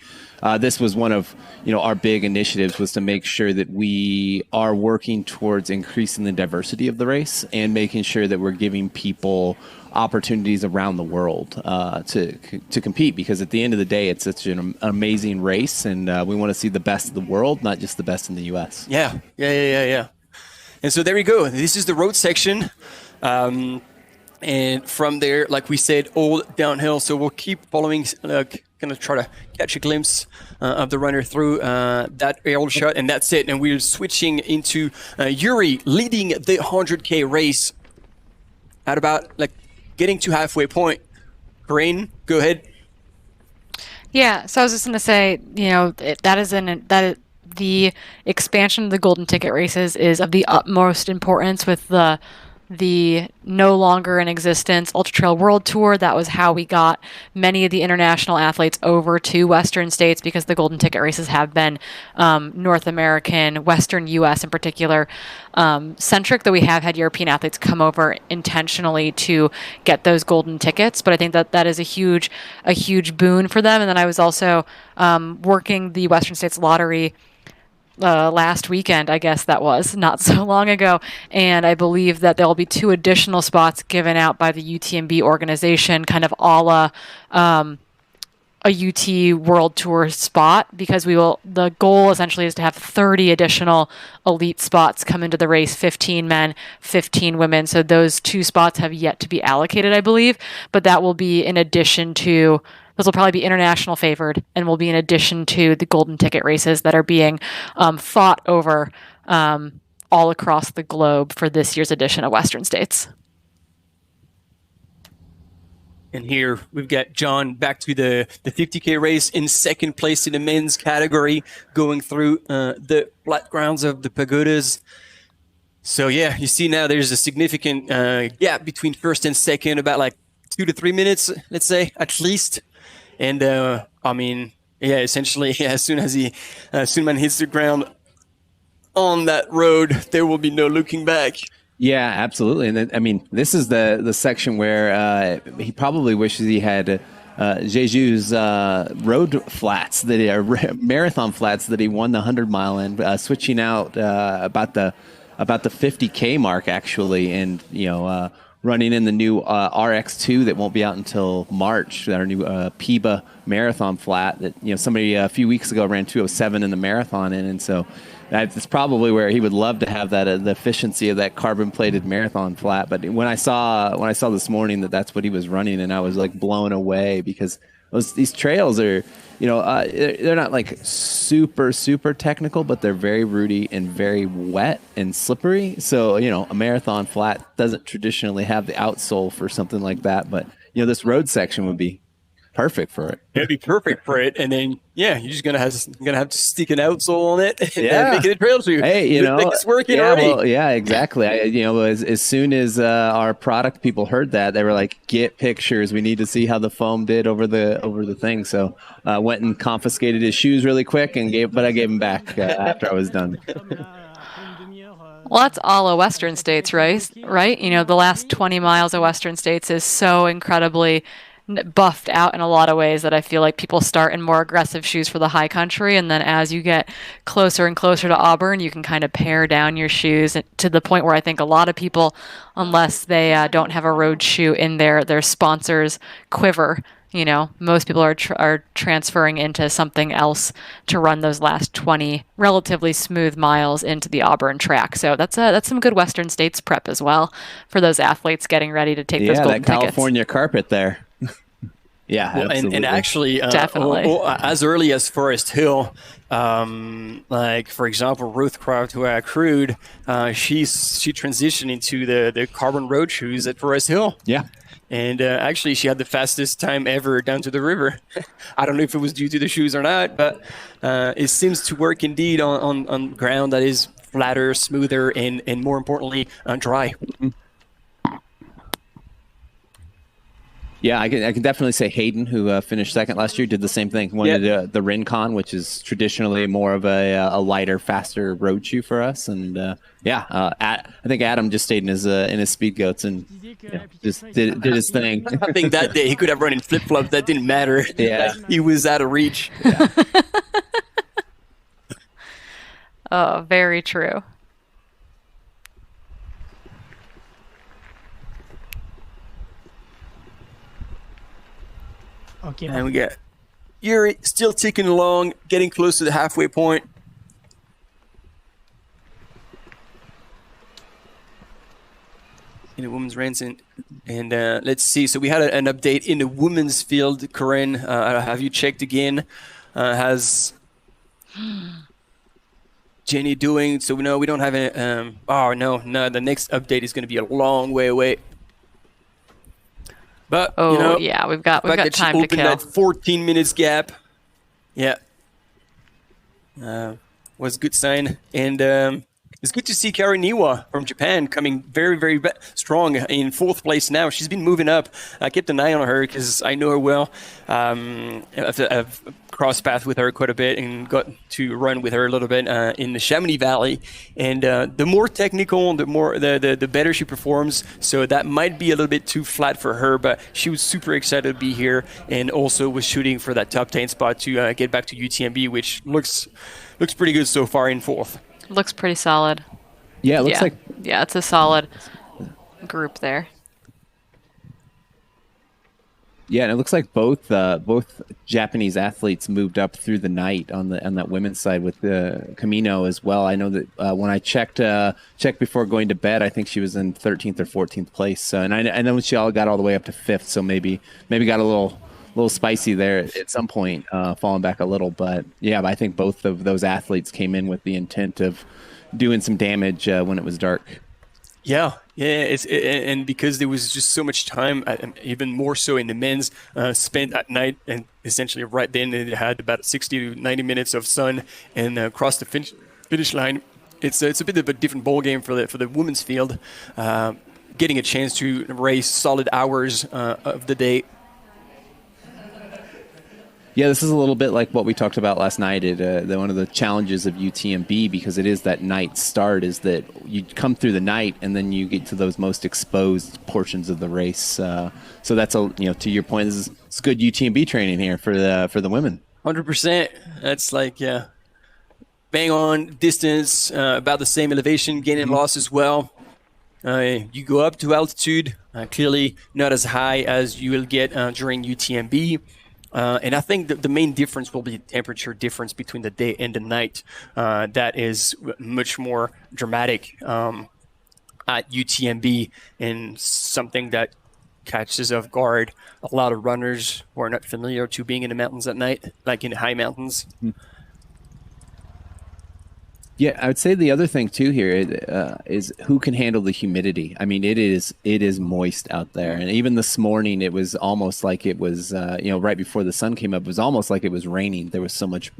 this was one of our big initiatives, was to make sure that we are working towards increasing the diversity of the race and making sure that we're giving people opportunities around the world to compete, because at the end of the day, it's such an amazing race, and we want to see the best of the world, not just the best in the U.S. Yeah. And so there we go. This is the road section. And from there, like we said, all downhill. So we'll keep following, gonna try to catch a glimpse of the runner through that aerial shot, and that's it. And we're switching into Yuri leading the 100K race at about like getting to halfway point. Corinne, go ahead. Yeah, so I was just going to say, the expansion of the golden ticket races is of the utmost importance with the no longer in existence Ultra Trail World Tour. That was how we got many of the international athletes over to Western states, because the golden ticket races have been North American, Western U.S. in particular centric, though we have had European athletes come over intentionally to get those golden tickets. But I think that is a huge boon for them. And then I was also working the Western States Lottery last weekend, I guess that was, not so long ago, and I believe that there will be 2 additional spots given out by the UTMB organization, kind of a la a UT World Tour spot, because the goal essentially is to have 30 additional elite spots come into the race, 15 men, 15 women. So those 2 spots have yet to be allocated, I believe, but that will be in addition to, those will probably be international favored, and will be in addition to the golden ticket races that are being fought over all across the globe for this year's edition of Western States. And here we've got John back to the 50K race in second place in the men's category, going through the flat grounds of the pagodas. So yeah, you see now there's a significant gap between first and second, about like 2 to 3 minutes, let's say, at least. And I mean, yeah, essentially, as soon as Sunman hits the ground on that road, there will be no looking back. Yeah, absolutely. And then, I mean, this is the section where he probably wishes he had Jeju's road flats, marathon flats that he won the 100-mile in, switching out about the 50K mark, actually, and running in the new RX2 that won't be out until March, our new PIBA marathon flat that somebody a few weeks ago ran 2:07 in the marathon in, and so that's probably where he would love to have that the efficiency of that carbon-plated marathon flat. But when I saw this morning that that's what he was running, and I was like blown away, because these trails are, they're not like super technical, but they're very rooty and very wet and slippery. So a marathon flat doesn't traditionally have the outsole for something like that, but this road section would be perfect for it. It'd be perfect for it, and then you're just gonna have to stick an outsole on it and make it a trail shoe. Hey, it's working already. Well, yeah, exactly. As soon as our product people heard that, they were like, "Get pictures. We need to see how the foam did over the thing." So went and confiscated his shoes really quick I gave them back after I was done. Well, that's all of Western States, right? The last 20 miles of Western States is so incredibly buffed out in a lot of ways that I feel like people start in more aggressive shoes for the high country, and then as you get closer and closer to Auburn, you can kind of pare down your shoes to the point where I think a lot of people, unless they don't have a road shoe in their sponsor's quiver, most people are transferring into something else to run those last 20 relatively smooth miles into the Auburn track. So that's some good Western States prep as well for those athletes getting ready to take those golden tickets. Yeah, that California carpet there. Yeah, well, and actually, definitely. As early as Forest Hill, like for example, Ruth Craft, who I accrued, she transitioned into the carbon road shoes at Forest Hill. Yeah. And actually, she had the fastest time ever down to the river. I don't know if it was due to the shoes or not, but it seems to work indeed on ground that is flatter, smoother, and more importantly, dry. Mm-hmm. Yeah, I can definitely say Hayden, who finished second last year, did the same thing. Wanted the Rincon, which is traditionally more of a lighter, faster road shoe for us. And I think Adam just stayed in his speed goats and just did his thing. I think that day he could have run in flip flops. That didn't matter. Yeah, he was out of reach. Yeah. Oh, very true. you. And we got Yuri still ticking along, getting close to the halfway point. In the women's race, and let's see. So we had an update in the women's field. Corinne, have you checked again? Has Jenny doing? So we know we don't have any. Oh no, the next update is going to be a long way away. But Oh you know, yeah, we've got time to opened kill. that 14 minutes gap. Yeah, was a good sign, and it's good to see Kari Niwa from Japan coming very, very strong in 4th place now. She's been moving up. I kept an eye on her because I know her well. I've crossed paths with her quite a bit and got to run with her a little bit in the Chamonix Valley. And the more technical, the better she performs. So that might be a little bit too flat for her, but she was super excited to be here and also was shooting for that top 10 spot to get back to UTMB, which looks pretty good so far in 4th. Looks pretty solid. Yeah, it looks like it's a solid group there. Yeah, and it looks like both Japanese athletes moved up through the night on that women's side with the Camino as well. I know that when I checked before going to bed, I think she was in 13th or 14th place. So, and I know she all got all the way up to 5th. So maybe got a little spicy there at some point, falling back a little. But yeah, I think both of those athletes came in with the intent of doing some damage when it was dark. Yeah, and because there was just so much time, even more so in the men's, spent at night, and essentially right then they had about 60 to 90 minutes of sun and across the finish line. It's a bit of a different ball game for the women's field, getting a chance to race solid hours of the day. Yeah, this is a little bit like what we talked about last night. One of the challenges of UTMB, because it is that night start, is that you come through the night and then you get to those most exposed portions of the race. So that's to your point, it's good UTMB training here for the women. 100%. That's like bang on distance, about the same elevation, gain and loss as well. You go up to altitude, clearly not as high as you will get during UTMB. And I think the main difference will be the temperature difference between the day and the night. That is much more dramatic at UTMB, and something that catches off guard a lot of runners who are not familiar to being in the mountains at night, like in high mountains. Yeah, I would say the other thing too here is who can handle the humidity. I mean, it is moist out there, and even this morning it was almost like it was right before the sun came up. It was almost like it was raining. There was so much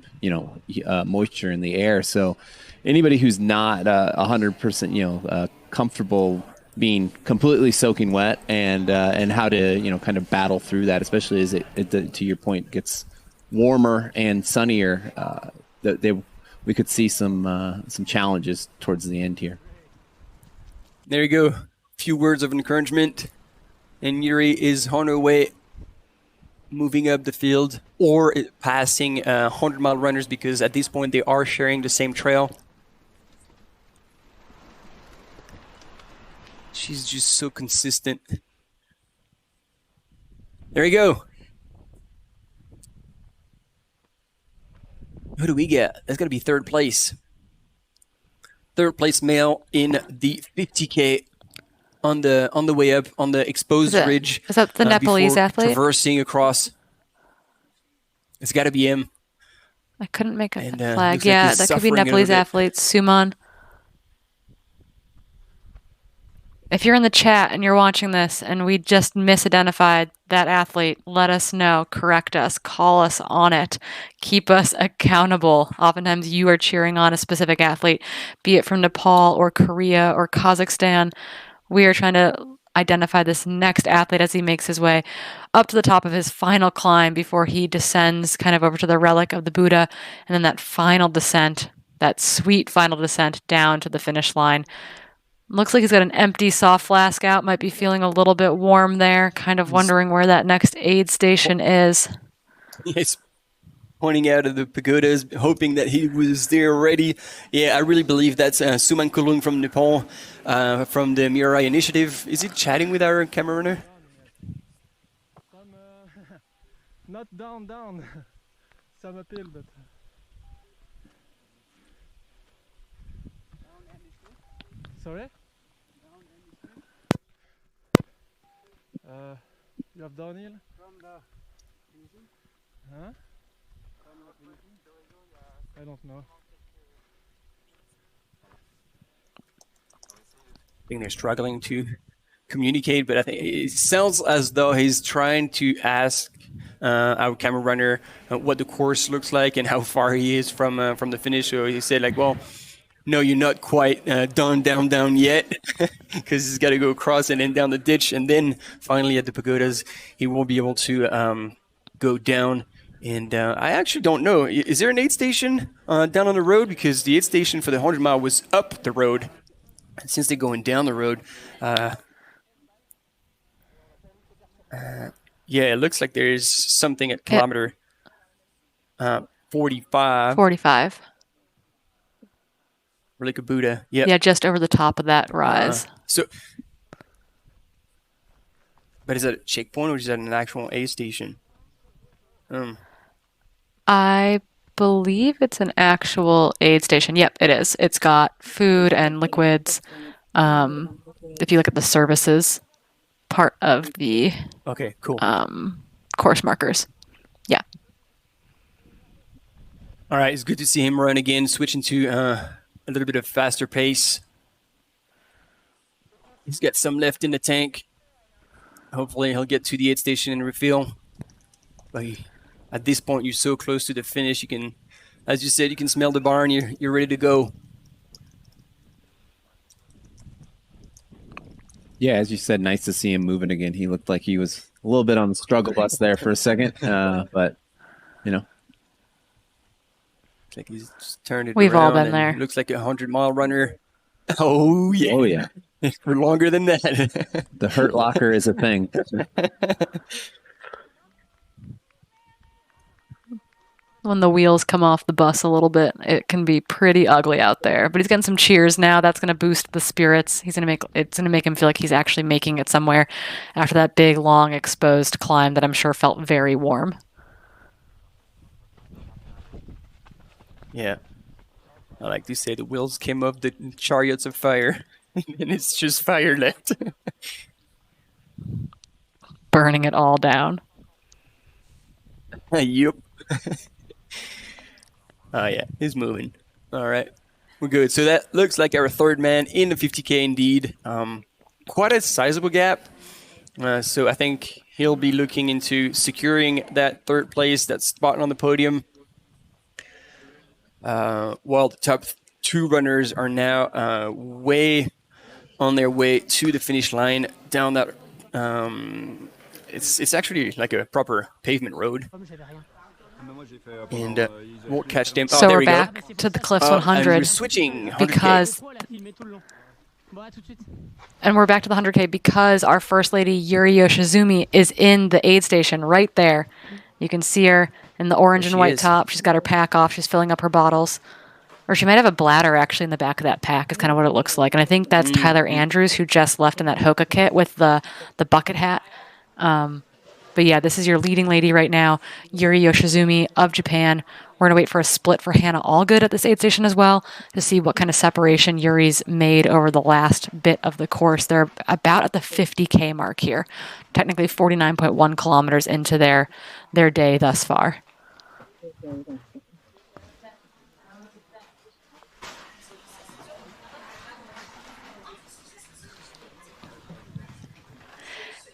moisture in the air. So anybody who's not 100% comfortable being completely soaking wet and how to kind of battle through that, especially as it to your point gets warmer and sunnier, we could see some challenges towards the end here. There you go. A few words of encouragement. And Yuri is on her way, moving up the field or passing 100-mile runners, because at this point they are sharing the same trail. She's just so consistent. There you go. Who do we get? That's going to be 3rd place. 3rd place male in the 50K on the way up on the exposed ridge. Is that the Nepalese athlete? Traversing across. It's got to be him. I couldn't make a flag. Like yeah, that could be Nepalese athlete. Suman. If you're in the chat and you're watching this and we just misidentified that athlete, let us know, correct us, call us on it, keep us accountable. Oftentimes you are cheering on a specific athlete, be it from Nepal or Korea or Kazakhstan. We are trying to identify this next athlete as he makes his way up to the top of his final climb before he descends kind of over to the relic of the Buddha, and then that final descent, that sweet final descent down to the finish line. Looks like he's got an empty soft flask out. Might be feeling a little bit warm there. Kind of wondering where that next aid station is. He's pointing out at the pagodas, hoping that he was there already. Yeah, I really believe that's Suman Kulung from Nepal, from the Mirai Initiative. Is he chatting with our camera runner? Not down, down. Some uphill, but. Sorry? You have downhill? From the finishing? Huh? I don't know. I think they're struggling to communicate, but I think it sounds as though he's trying to ask our camera runner what the course looks like and how far he is from the finish. So he said like, well, no, you're not quite down yet, because he's got to go across and then down the ditch, and then finally at the pagodas he will be able to go down. And I actually don't know, is there an aid station down on the road? Because the aid station for the 100 mile was up the road. And since they're going down the road, yeah, it looks like there's something at kilometer 45. 45. Like a Buddha. Yep. Yeah, just over the top of that rise. But is that a checkpoint or is that an actual aid station? I believe it's an actual aid station. Yep, it is. It's got food and liquids. If you look at the services part of the okay, cool. Course markers. Yeah. All right, it's good to see him run again, switching to a little bit of faster pace. He's got some left in the tank. Hopefully he'll get to the aid station and refill. But at this point, you're so close to the finish. You can, as you said, you can smell the barn. You're ready to go. Yeah, as you said, nice to see him moving again. He looked like he was a little bit on the struggle bus there for a second, but you know. Looks like he's just turned it We've all around been there. Looks like a 100-mile runner. Oh yeah. Oh yeah. For longer than that. The hurt locker is a thing. When the wheels come off the bus a little bit, it can be pretty ugly out there. But he's getting some cheers now. That's going to boost the spirits. It's going to make him feel like he's actually making it somewhere after that big, long, exposed climb that I'm sure felt very warm. Yeah. I like to say the wheels came off the chariots of fire, and it's just fire left. Burning it all down. Yep. Oh, yeah, he's moving. All right, we're good. So that looks like our third man in the 50K indeed. Quite a sizable gap. So I think he'll be looking into securing that third place, that spot on the podium. While the top two runners are now way on their way to the finish line down that. It's actually like a proper pavement road. And won't catch them. So there we're back to the Cliffs 100. And we're switching 100K. Because, and we're back to the 100K because our First Lady, Yuri Yoshizumi, is in the aid station right there. You can see her in the orange and white top. She's got her pack off. She's filling up her bottles. Or she might have a bladder actually in the back of that pack is kind of what it looks like. And I think that's Tyler Andrews, who just left in that Hoka kit with the bucket hat. But yeah, this is your leading lady right now, Yuri Yoshizumi of Japan. We're going to wait for a split for Hannah Allgood at this aid station as well to see what kind of separation Yuri's made over the last bit of the course. They're about at the 50K mark here, technically 49.1 kilometers into their day thus far.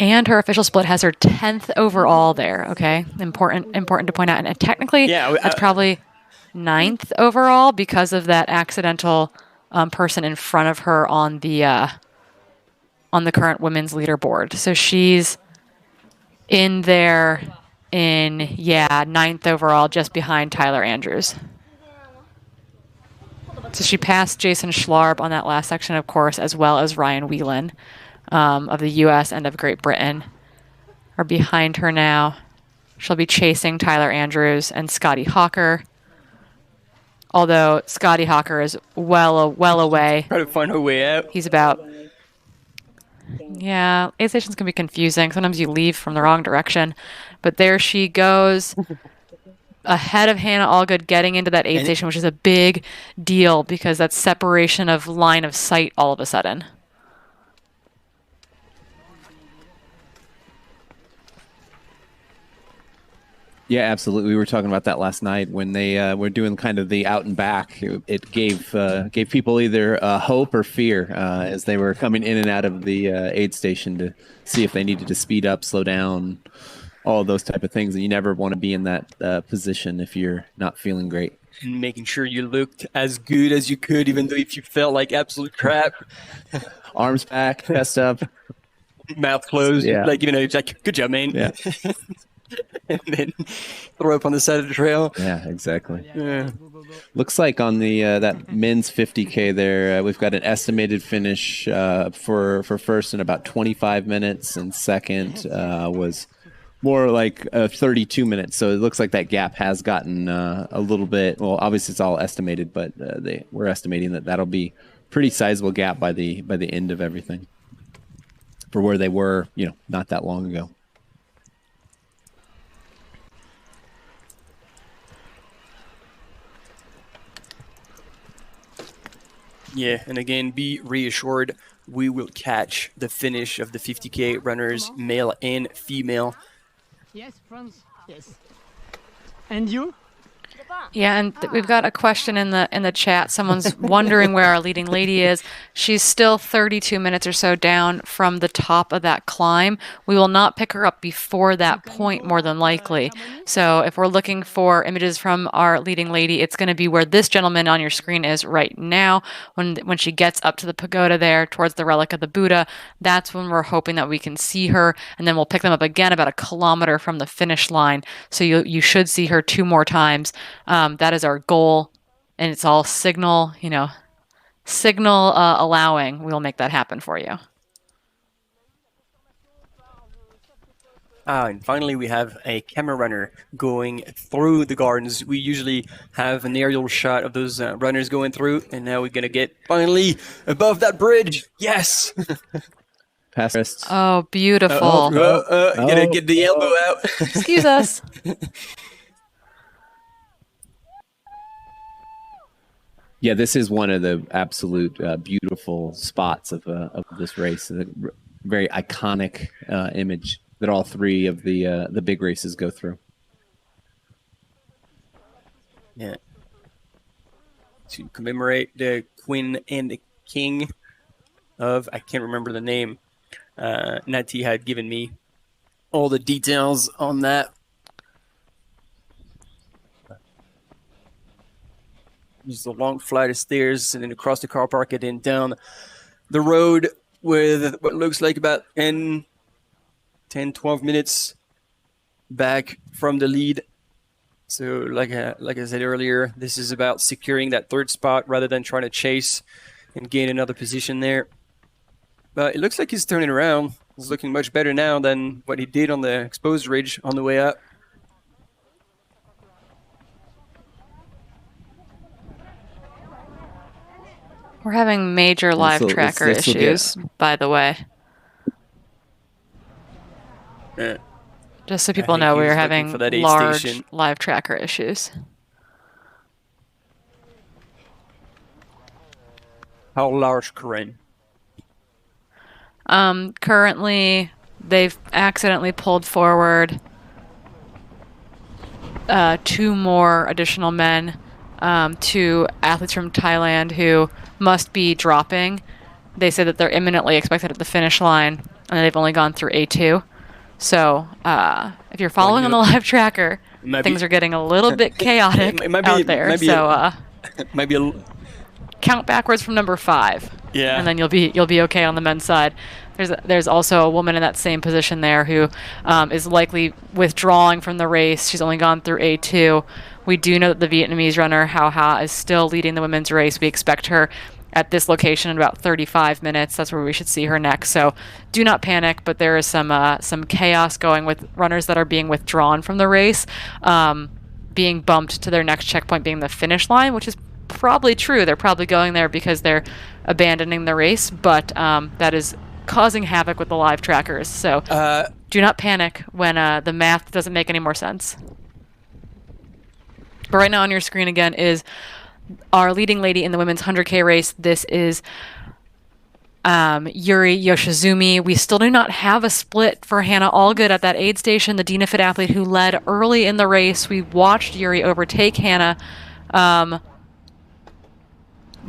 And her official split has her 10th overall there, okay? Important to point out. And technically, that's probably 9th overall because of that accidental person in front of her on the current women's leaderboard. So she's in there in, 9th overall, just behind Tyler Andrews. So she passed Jason Schlarb on that last section, of course, as well as Ryan Whelan. Of the U.S. and of Great Britain are behind her now. She'll be chasing Tyler Andrews and Scotty Hawker. Although Scotty Hawker is well away. Trying to find her way out. He's about Yeah, aid stations can be confusing. Sometimes you leave from the wrong direction. But there she goes, ahead of Hannah Allgood getting into that aid station, which is a big deal because that's separation of line of sight all of a sudden. Yeah, absolutely. We were talking about that last night when they were doing kind of the out and back. It gave people either hope or fear as they were coming in and out of the aid station to see if they needed to speed up, slow down, all of those type of things. And you never want to be in that position if you're not feeling great. And making sure you looked as good as you could, even though if you felt like absolute crap. Arms back, chest up, mouth closed. Yeah. Like, it's like, good job, man. Yeah. And then throw up on the side of the trail. Yeah, exactly. Yeah. Looks like on the that men's 50K there, we've got an estimated finish for first in about 25 minutes, and second was more like 32 minutes. So it looks like that gap has gotten a little bit. Well, obviously it's all estimated, but we're estimating that'll be pretty sizable gap by the end of everything for where they were, not that long ago. Yeah, and again, be reassured, we will catch the finish of the 50K runners, male and female. Yes, France. Yes. And you? Yeah, and we've got a question in the chat. Someone's wondering where our leading lady is. She's still 32 minutes or so down from the top of that climb. We will not pick her up before that point, more than likely. So if we're looking for images from our leading lady, it's going to be where this gentleman on your screen is right now. When she gets up to the pagoda there towards the relic of the Buddha, that's when we're hoping that we can see her, and then we'll pick them up again about 1 kilometer from the finish line. So you should see her 2 more times. That is our goal, and it's all signal allowing. We'll make that happen for you. And finally, we have a camera runner going through the gardens. We usually have an aerial shot of those runners going through, and now we're going to get finally above that bridge. Yes! Past wrists. Oh, beautiful. Gonna get the elbow out. Excuse us. Yeah, this is one of the absolute beautiful spots of this race. A very iconic image that all 3 of the big races go through. Yeah. To commemorate the Queen and the King of, I can't remember the name. Nati had given me all the details on that. Just a long flight of stairs and then across the car park and then down the road with what looks like about 10, 12 minutes back from the lead. So like I said earlier, this is about securing that 3rd spot rather than trying to chase and gain another position there. But it looks like he's turning around. He's looking much better now than what he did on the exposed ridge on the way up. We're having major live tracker issues, by the way. Just so people know, we're having large live tracker issues. How large, Corinne? Currently, they've accidentally pulled forward 2 more additional men, 2 athletes from Thailand who must be dropping. They say that they're imminently expected at the finish line, and they've only gone through A2. So if you're following on the live tracker, things are getting a little bit chaotic out there. So might be count backwards from number 5. Yeah. And then you'll be okay on the men's side. There's also a woman in that same position there who is likely withdrawing from the race. She's only gone through A2. We do know that the Vietnamese runner Hao Ha is still leading the women's race. We expect her at this location in about 35 minutes. That's where we should see her next. So do not panic, but there is some chaos going with runners that are being withdrawn from the race, being bumped to their next checkpoint being the finish line, which is probably true. They're probably going there because they're abandoning the race, but that is causing havoc with the live trackers. So do not panic when the math doesn't make any more sense. But right now on your screen again is our leading lady in the women's 100K race. This is Yuri Yoshizumi. We still do not have a split for Hannah Allgood at that aid station, the DINAFIT athlete who led early in the race. We watched Yuri overtake Hannah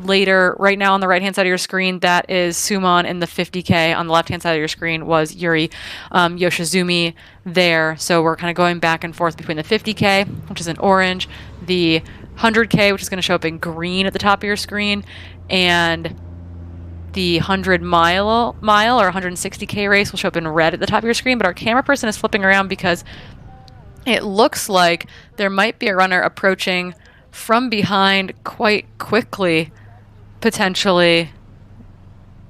later. Right now on the right-hand side of your screen, that is Suman in the 50K. On the left-hand side of your screen was Yuri Yoshizumi there. So we're kind of going back and forth between the 50K, which is in orange, the 100K, which is going to show up in green at the top of your screen, and the 100 mile or 160K race will show up in red at the top of your screen. But our camera person is flipping around because it looks like there might be a runner approaching from behind quite quickly, potentially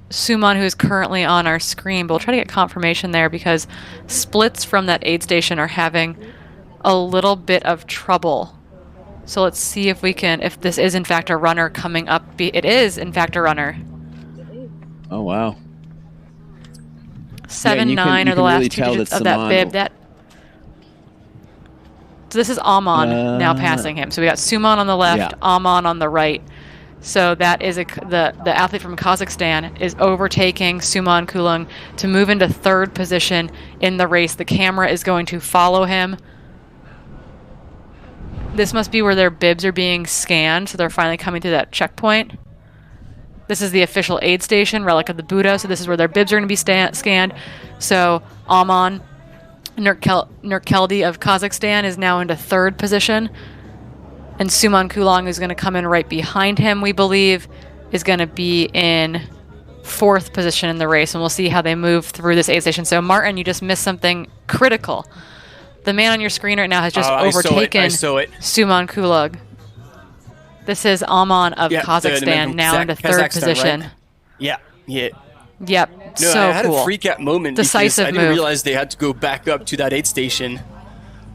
Suman, who is currently on our screen. But we'll try to get confirmation there because splits from that aid station are having a little bit of trouble. So let's see if we can, if this is in fact a runner coming up. It is in fact a runner. Oh wow. 7-9 are the last two digits of that bib. So this is Amon now passing him. So we got Suman on the left, Amon on the right. So that is the athlete from Kazakhstan is overtaking Suman Kulung to move into third position in the race. The camera is going to follow him. This must be where their bibs are being scanned, so they're finally coming to that checkpoint. This is the official aid station, Relic of the Buddha, so this is where their bibs are going to be scanned. So Amon Nurkeldi of Kazakhstan is now into third position. And Suman Kulong, who's going to come in right behind him, we believe, is going to be in fourth position in the race. And we'll see how they move through this aid station. So, Martin, you just missed something critical. The man on your screen right now has just overtaken Suman Kulong. This is Amon of Kazakhstan, now into third position. Right? Yeah. Yep. No, so I had a freak out moment. Decisive I didn't realize they had to go back up to that aid station.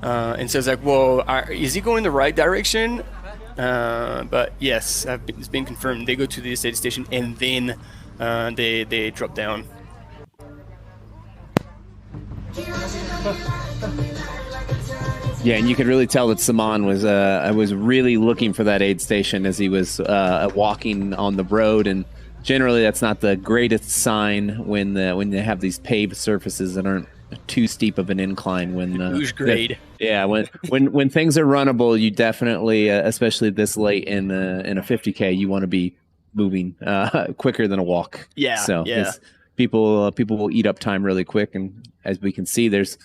And so it's like, whoa, is he going the right direction? But yes, it's been confirmed. They go to this aid station and then they drop down. Yeah, and you could really tell that Saman was really looking for that aid station as he was walking on the road, and generally that's not the greatest sign when they have these paved surfaces that aren't too steep of an incline. When grade. When things are runnable, you definitely, especially this late in a 50K, you want to be moving quicker than a walk. Yeah. So people will eat up time really quick, and as we can see, there's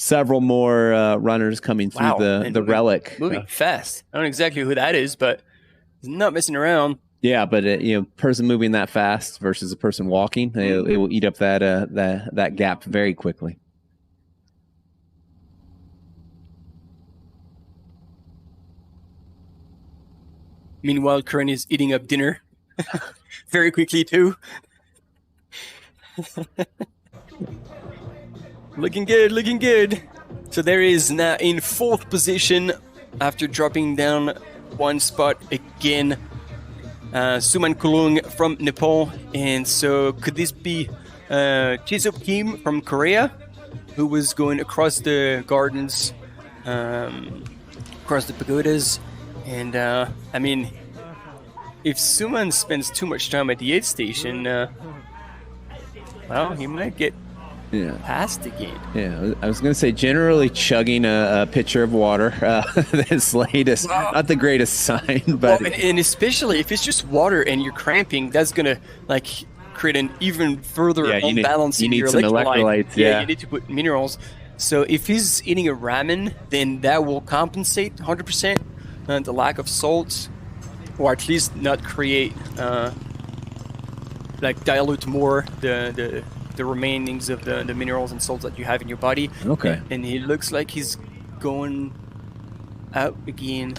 several more runners coming through the relic. Moving fast. I don't know exactly who that is, but he's not messing around. Yeah, but person moving that fast versus a person walking, it will eat up that gap very quickly. Meanwhile, Karen is eating up dinner very quickly too. Looking good. So there is now in fourth position after dropping down one spot again. Suman Kulung from Nepal. And so could this be Jisup Kim from Korea, who was going across the gardens, across the pagodas? And I mean, if Suman spends too much time at the aid station, well, he might get past again. Yeah, I was going to say, generally chugging a pitcher of water this late is not the greatest sign. But and especially if it's just water and you're cramping, that's going to create an even further imbalance in your electrolytes. Yeah, you need to put minerals. So if he's eating a ramen, then that will compensate 100% the lack of salt, or at least not create dilute more the remainings of the minerals and salts that you have in your body. Okay. And he looks like he's going out again.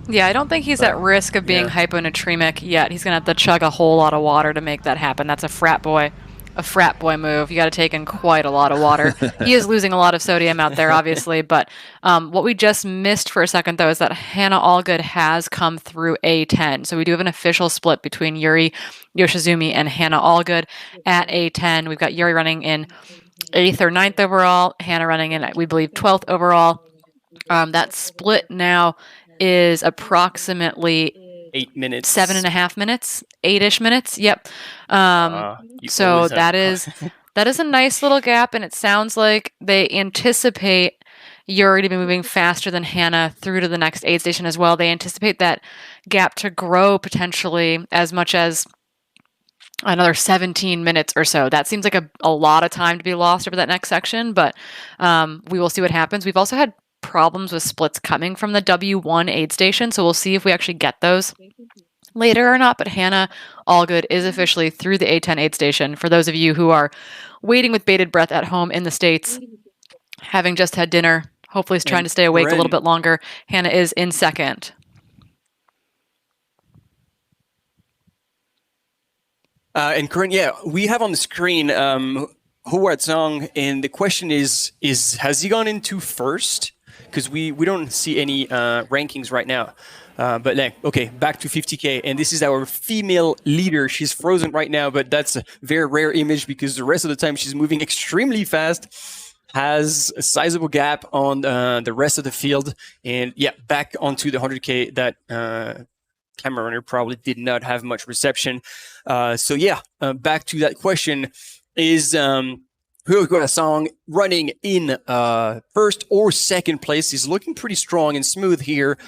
Yeah, I don't think he's at risk of being hyponatremic yet. He's going to have to chug a whole lot of water to make that happen. That's a frat boy a frat boy move. You got to take in quite a lot of water. He is losing a lot of sodium out there, obviously. But what we just missed for a second, though, is that Hannah Allgood has come through A10. So we do have an official split between Yuri Yoshizumi and Hannah Allgood at A10. We've got Yuri running in 8th or 9th overall, Hannah running in, we believe, 12th overall. That split now is approximately 8 minutes. 7.5 minutes, 8-ish minutes. Yep. So that is a nice little gap, and it sounds like they anticipate Yuri to be moving faster than Hannah through to the next aid station as well. They anticipate that gap to grow potentially as much as another 17 minutes or so. That seems like a lot of time to be lost over that next section, but we will see what happens. We've also had problems with splits coming from the W1 aid station, so we'll see if we actually get those later or not. But Hannah Allgood is officially through the A10 aid station. For those of you who are waiting with bated breath at home in the States, having just had dinner, hopefully is trying to stay awake a little bit longer, Hannah is in second. And Corinne, yeah, we have on the screen Howard Song, and the question is has he gone into first? Because we don't see any rankings right now. But like, okay, back to 50K, and this is our female leader. She's frozen right now, but that's a very rare image because the rest of the time she's moving extremely fast, has a sizable gap on the rest of the field, and yeah, back onto the 100K that camera runner probably did not have much reception. So yeah, back to that question is who's got a song running in first or second place. He's looking pretty strong and smooth here.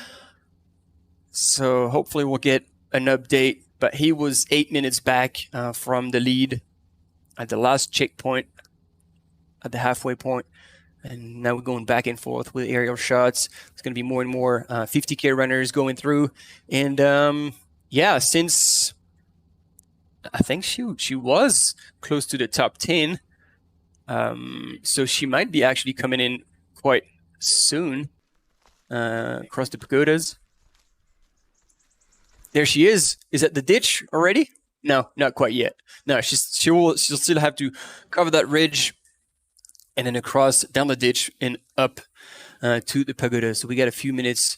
So hopefully we'll get an update. But he was 8 minutes back from the lead at the last checkpoint at the halfway point. And now we're going back and forth with aerial shots. It's going to be more and more 50K runners going through. And yeah, since I think she was close to the top 10, so she might be actually coming in quite soon across the pagodas. There she is. Is that the ditch already? No, not quite yet. No, she'll still have to cover that ridge and then across down the ditch and up to the pagoda. So we got a few minutes,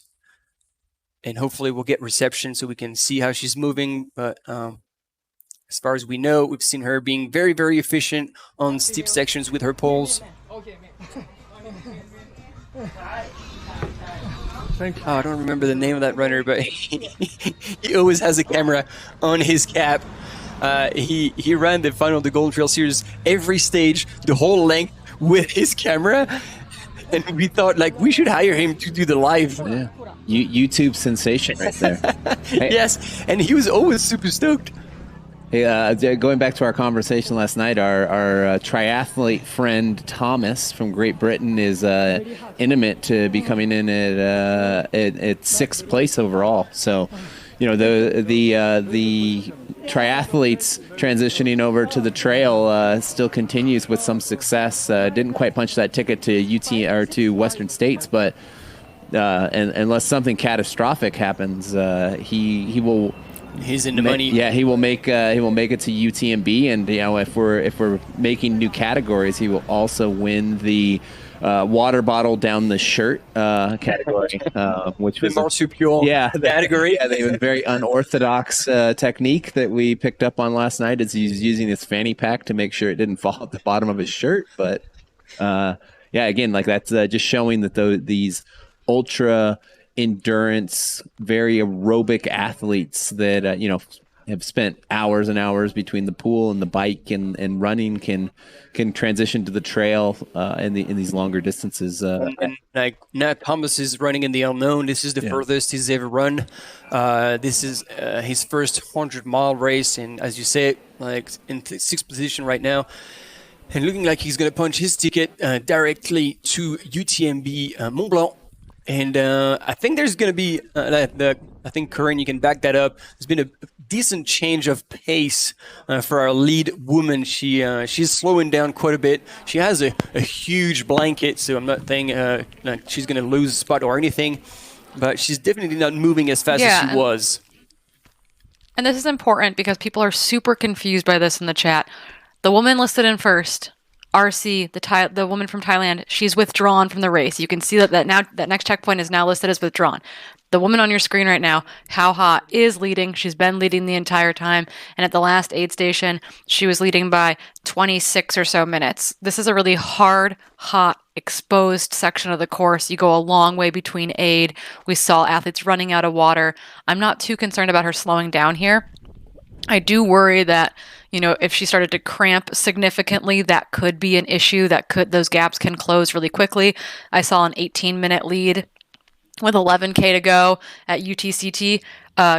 and hopefully we'll get reception so we can see how she's moving. But as far as we know, we've seen her being very, very efficient on steep sections with her poles. Oh, I don't remember the name of that runner, but he always has a camera on his cap. He ran the final of the Golden Trail Series every stage, the whole length with his camera. And we thought, like, we should hire him to do the live. Yeah. YouTube sensation right there. Hey. Yes, and he was always super stoked. Hey, going back to our conversation last night, our triathlete friend Thomas from Great Britain is intimate to be coming in at sixth place overall. So, you know, the triathletes transitioning over to the trail still continues with some success. Didn't quite punch that ticket to UT or to Western States, but and unless something catastrophic happens, he will. He's in the money. Yeah, he will make it to UTMB, and you know, if we're making new categories, he will also win the water bottle down the shirt category, which was the marsupial category. Yeah, they have a very unorthodox technique that we picked up on last night. Is he's using his fanny pack to make sure it didn't fall at the bottom of his shirt. But yeah, again, like that's just showing that these ultra endurance, very aerobic athletes that you know have spent hours and hours between the pool and the bike and running can transition to the trail in these longer distances. And like Nat Thomas is running in the unknown. This is the furthest he's ever run. This is his first 100-mile race, and as you say, like in sixth position right now, and looking like he's going to punch his ticket directly to UTMB Mont Blanc. And I think there's going to be, I think, Corinne, you can back that up. There's been a decent change of pace for our lead woman. She's slowing down quite a bit. She has a huge blanket, so I'm not saying like she's going to lose a spot or anything, but she's definitely not moving as fast as she was. And this is important because people are super confused by this in the chat. The woman listed in first, RC, the woman from Thailand, she's withdrawn from the race. You can see that next checkpoint is now listed as withdrawn. The woman on your screen right now, How Hot, is leading. She's been leading the entire time. And at the last aid station, she was leading by 26 or so minutes. This is a really hard, hot, exposed section of the course. You go a long way between aid. We saw athletes running out of water. I'm not too concerned about her slowing down here. I do worry that, if she started to cramp significantly, that could be an issue. Those gaps can close really quickly. I saw an 18-minute lead with 11K to go at UTCT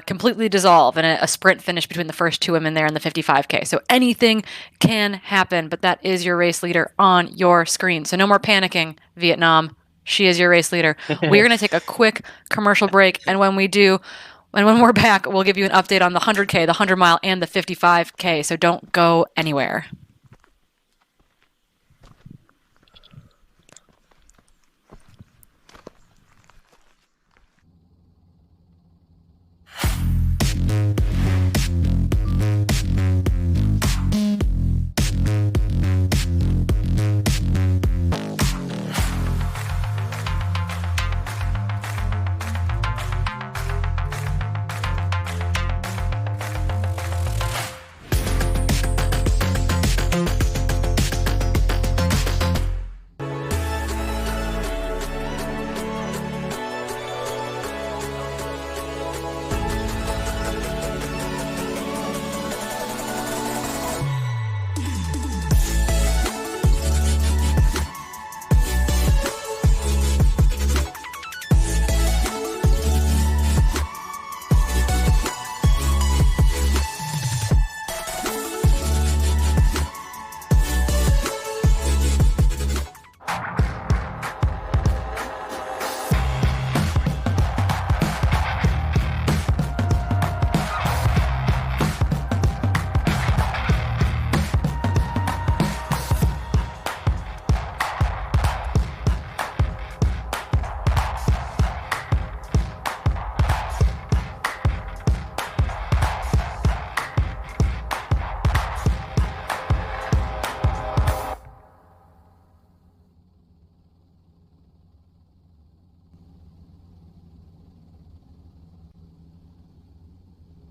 completely dissolve and a sprint finish between the first two women there in the 55K. So anything can happen, but that is your race leader on your screen. So no more panicking, Vietnam. She is your race leader. We're going to take a quick commercial break, and when we do, and when we're back, we'll give you an update on the 100K, the 100 mile, and the 55K. So don't go anywhere.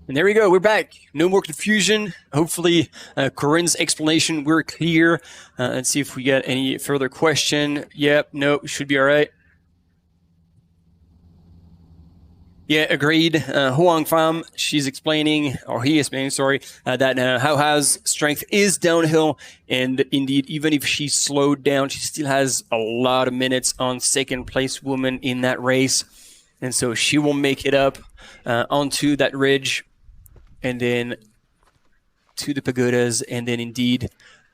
And there we go. We're back. No more confusion. Hopefully, Corinne's explanation were clear. Let's see if we get any further question. Yep. No, should be all right. Yeah, agreed. Hoang Pham, she's explaining, or he is explaining, sorry, that Hao Hao's strength is downhill. And indeed, even if she slowed down, she still has a lot of minutes on second place woman in that race. And so she will make it up onto that ridge and then to the pagodas. And then indeed,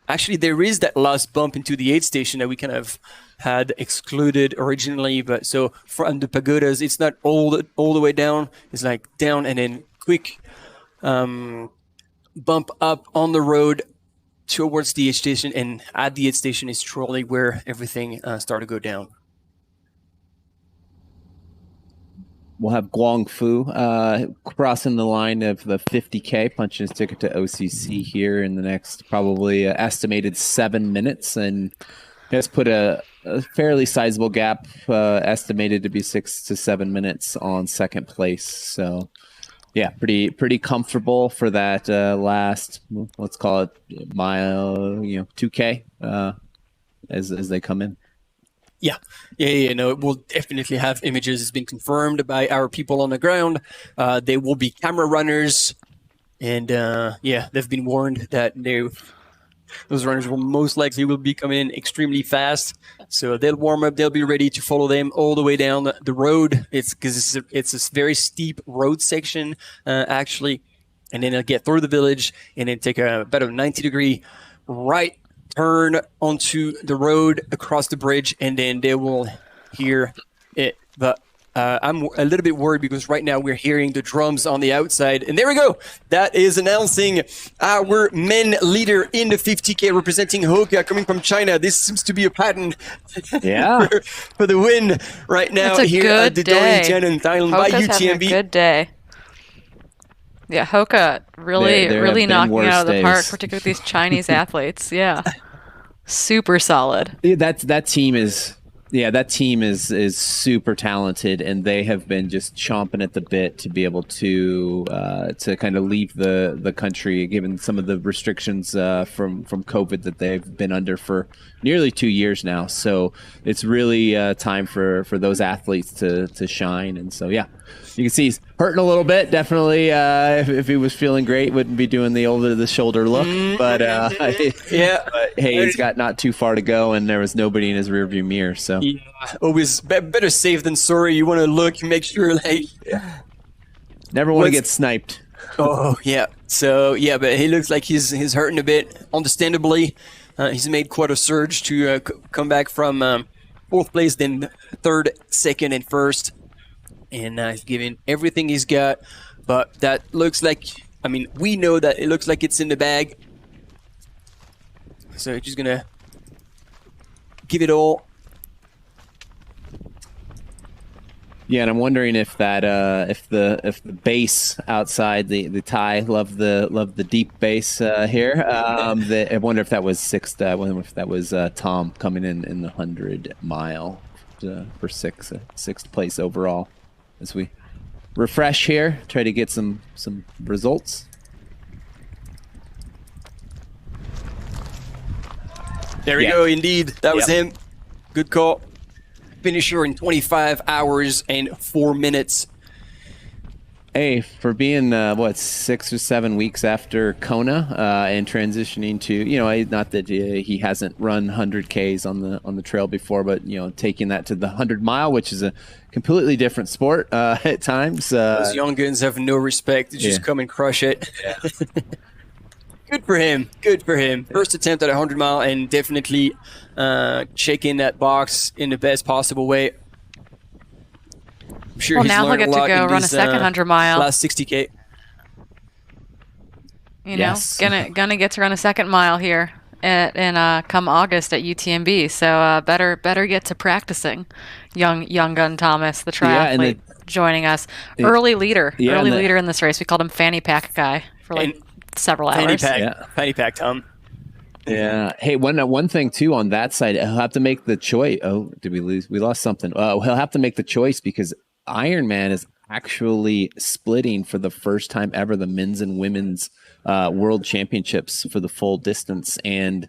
actually, there is that last bump into the aid station that we kind of had excluded originally. But so from the pagodas, it's not all the way down. It's like down and then quick bump up on the road towards the aid station. And at the aid station is truly where everything started to go down. We'll have Guang Fu crossing the line of the 50K, punching his ticket to OCC here in the next probably estimated 7 minutes, and has put a fairly sizable gap, estimated to be 6 to 7 minutes on second place. So, yeah, pretty comfortable for that last, let's call it mile, 2K as they come in. Yeah. No, we'll definitely have images. It's been confirmed by our people on the ground. They will be camera runners, and they've been warned that those runners will most likely be coming in extremely fast. So they'll warm up. They'll be ready to follow them all the way down the road. It's because it's a very steep road section, actually, and then they'll get through the village and then take about a 90-degree right turn onto the road across the bridge, and then they will hear it. But I'm a little bit worried because right now we're hearing the drums on the outside. And there we go. That is announcing our men leader in the 50K representing Hoka coming from China. This seems to be a pattern for the win right now here at the Inthanon Thailand by UTMB. Good day. Yeah, Hoka really There have really been knocking it worse out of the park, days. particularly these Chinese athletes. Yeah. Super solid. Yeah, that team is super talented, and they have been just chomping at the bit to be able to kind of leave the country, given some of the restrictions from COVID that they've been under for nearly 2 years now. So it's really time for those athletes to shine. And so yeah, you can see he's hurting a little bit. Definitely, if he was feeling great, wouldn't be doing the over the shoulder look. But yeah, but hey, he's got not too far to go, and there was nobody in his rearview mirror. So yeah, always better safe than sorry. You want to look, make sure, like, never want to get sniped. Oh yeah. So yeah, but he looks like he's hurting a bit. Understandably, he's made quite a surge to come back from fourth place, then third, second, and first. And he's giving everything he's got, but that looks like, I mean, we know that it looks like it's in the bag. So he's just gonna give it all. Yeah, and I'm wondering if that if the bass outside the Thai love the deep bass here. I wonder if that was sixth. I wonder if that was Tom coming in the 100 mile for sixth place overall. As we refresh here, try to get some results. There we go, indeed. That was him. Good call. Finisher in 25 hours and 4 minutes. Hey, for being 6 or 7 weeks after Kona and transitioning to, not that he hasn't run 100Ks on the trail before, but taking that to the 100-mile, which is a completely different sport at times. Those young guns have no respect. They just come and crush it. Yeah. Good for him. Good for him. First attempt at a 100-mile and definitely checking that box in the best possible way. I'm sure Well, he's now he'll learned get a to lot go in run a these, second 100-mile. last 60K. Gonna get to run a second mile here come August at UTMB. So better get to practicing. Young gun Thomas, the triathlete, joining us. Early leader in this race. We called him Fanny Pack guy for several hours. Fanny Pack Tom. Yeah. Hey, one thing too on that side, he'll have to make the choice. Oh, did we lose? We lost something. He'll have to make the choice because Ironman is actually splitting for the first time ever the men's and women's world championships for the full distance, and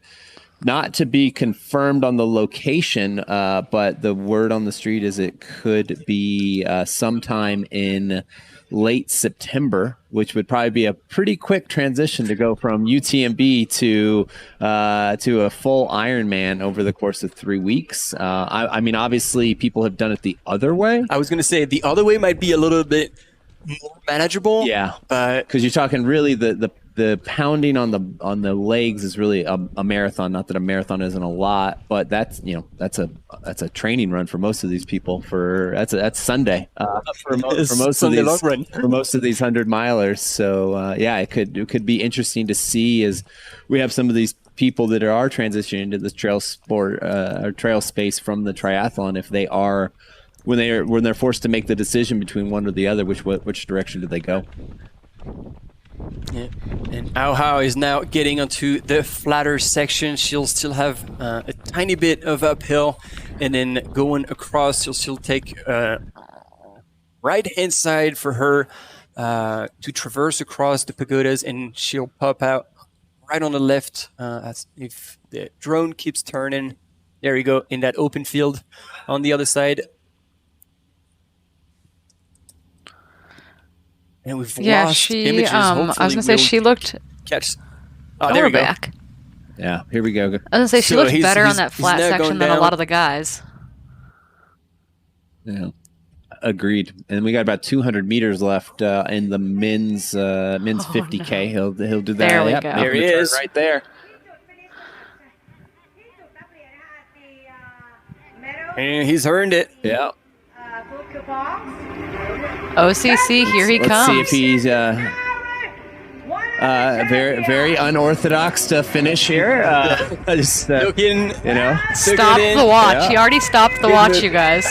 not to be confirmed on the location, but the word on the street is it could be sometime in late September, which would probably be a pretty quick transition to go from UTMB to a full Ironman over the course of 3 weeks. I mean, obviously, people have done it the other way. I was going to say the other way might be a little bit more manageable. Yeah, but because you're talking really the pounding on the legs is really a marathon. Not that a marathon isn't a lot, but that's a training run for most of these people. That's Sunday for most Sunday of long these run. for most of these 100 milers. So yeah, it could be interesting to see as we have some of these people that are transitioning to this trail sport or trail space from the triathlon. If they are when they're forced to make the decision between one or the other, which direction do they go? Yeah, and Ao Hao is now getting onto the flatter section. She'll still have a tiny bit of uphill, and then going across, she'll still take right-hand side for her to traverse across the pagodas, and she'll pop out right on the left. As if the drone keeps turning, there you go, in that open field on the other side. And we've lost images. I was gonna say she looked. Catch. Oh, there we go. Back. Yeah, here we go. I was gonna say she looked better on that flat section than a lot of the guys. Yeah, agreed. And we got about 200 meters left in the men's 50K. No. He'll do that. There we go. There he is, right there. And he's earned it. Yeah. OCC, here he comes. Let's see if he's very, very unorthodox to finish here. Just, looking, stop the watch. Yeah. He already stopped the watch, you guys.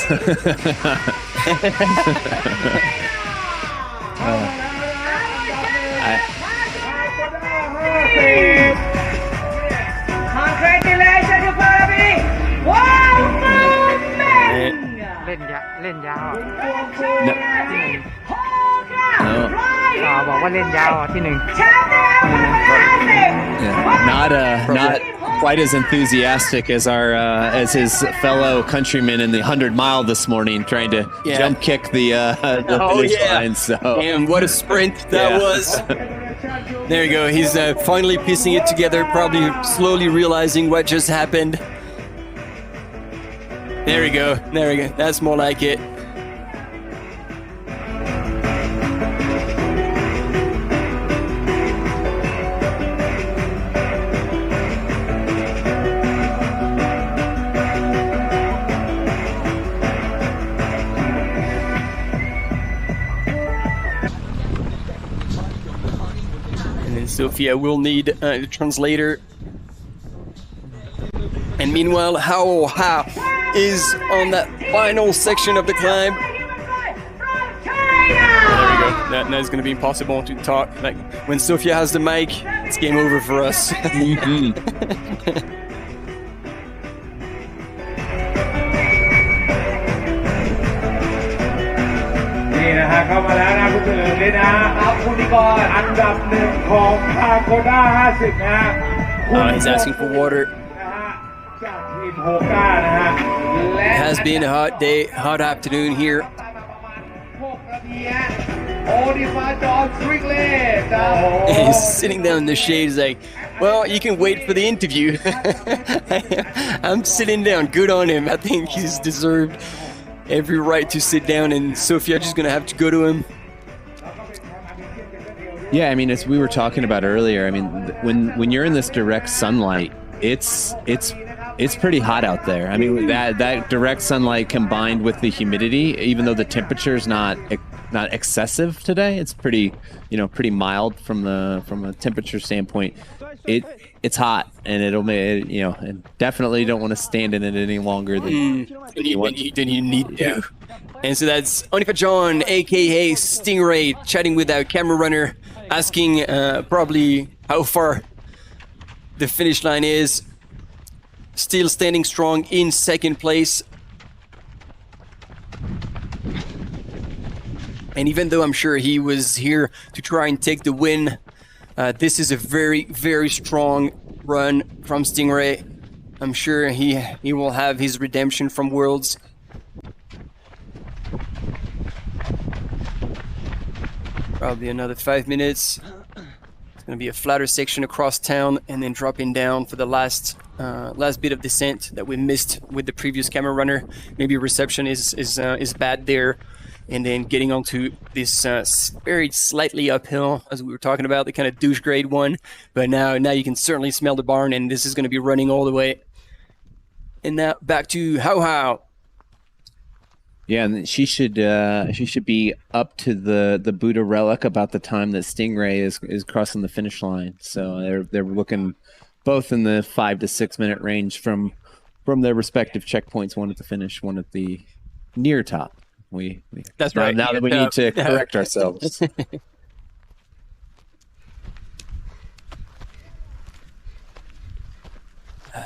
เล่นยาว No. บอกว่าเล่นยาวที่หนึ่ง Yeah, not quite as enthusiastic as as his fellow countrymen in the 100-mile this morning, trying to jump kick the finish line. So, and what a sprint that was! There you go. He's finally piecing it together, probably slowly realizing what just happened. There we go. There we go. That's more like it. Sophia will need a translator. And meanwhile, Hao is on that final section of the climb. There we go. That is going to be impossible to talk. Like when Sophia has the mic, it's game over for us. นี่นะฮะเข้ามาแล้วนะคุณเฉลิมเลยนะครับคุณนิกรอันดับหนึ่งของพาโกด้า50นะฮะ He's asking for water. จากทีมโฮก้านะฮะ It has been a hot day, hot afternoon here. 6 นาทีฮะโอดิฟาจอร์สริกเล่ He's sitting down in the shade. He's like, well, you can wait for the interview. I'm sitting down. Good on him. I think he's deserved every right to sit down, and Sophia just gonna have to go to him. yeah, I mean, as we were talking about earlier, I mean, when you're in this direct sunlight, it's pretty hot out there. I mean, that direct sunlight combined with the humidity, even though the temperature is not excessive today, it's pretty mild from a temperature standpoint. It's hot, and and definitely don't want to stand in it any longer than you need to. And so that's Onifa John, aka Stingray, chatting with our camera runner, asking probably how far the finish line is. Still standing strong in second place. And even though I'm sure he was here to try and take the win, this is a very, very strong run from Stingray. I'm sure he will have his redemption from Worlds. Probably another 5 minutes. It's going to be a flatter section across town and then dropping down for the last bit of descent that we missed with the previous camera runner. Maybe reception is bad there. And then getting onto this very slightly uphill, as we were talking about, the kind of douche grade one. But now you can certainly smell the barn, and this is going to be running all the way. And now back to Hao. Yeah, and she should be up to the Buddha relic about the time that Stingray is crossing the finish line. So they're looking both in the 5 to 6 minute range from their respective checkpoints. One at the finish, one at the near top. That's right. Now that we need to correct ourselves.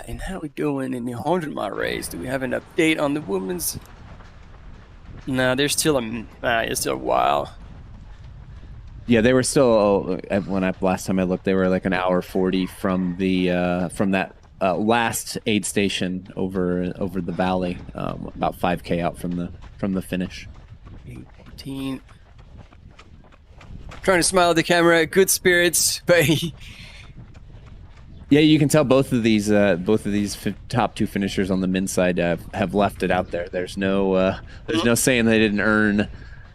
And how are we doing in the 100-mile race? Do we have an update on the women's? No, there's still it's still a while. Yeah, they were still last time I looked, they were like an hour 40 from that last aid station over the valley, about 5K out from the finish. 18. Trying to smile at the camera, good spirits, but yeah, you can tell both of these top two finishers on the men's side have left it out there. There's no saying they didn't earn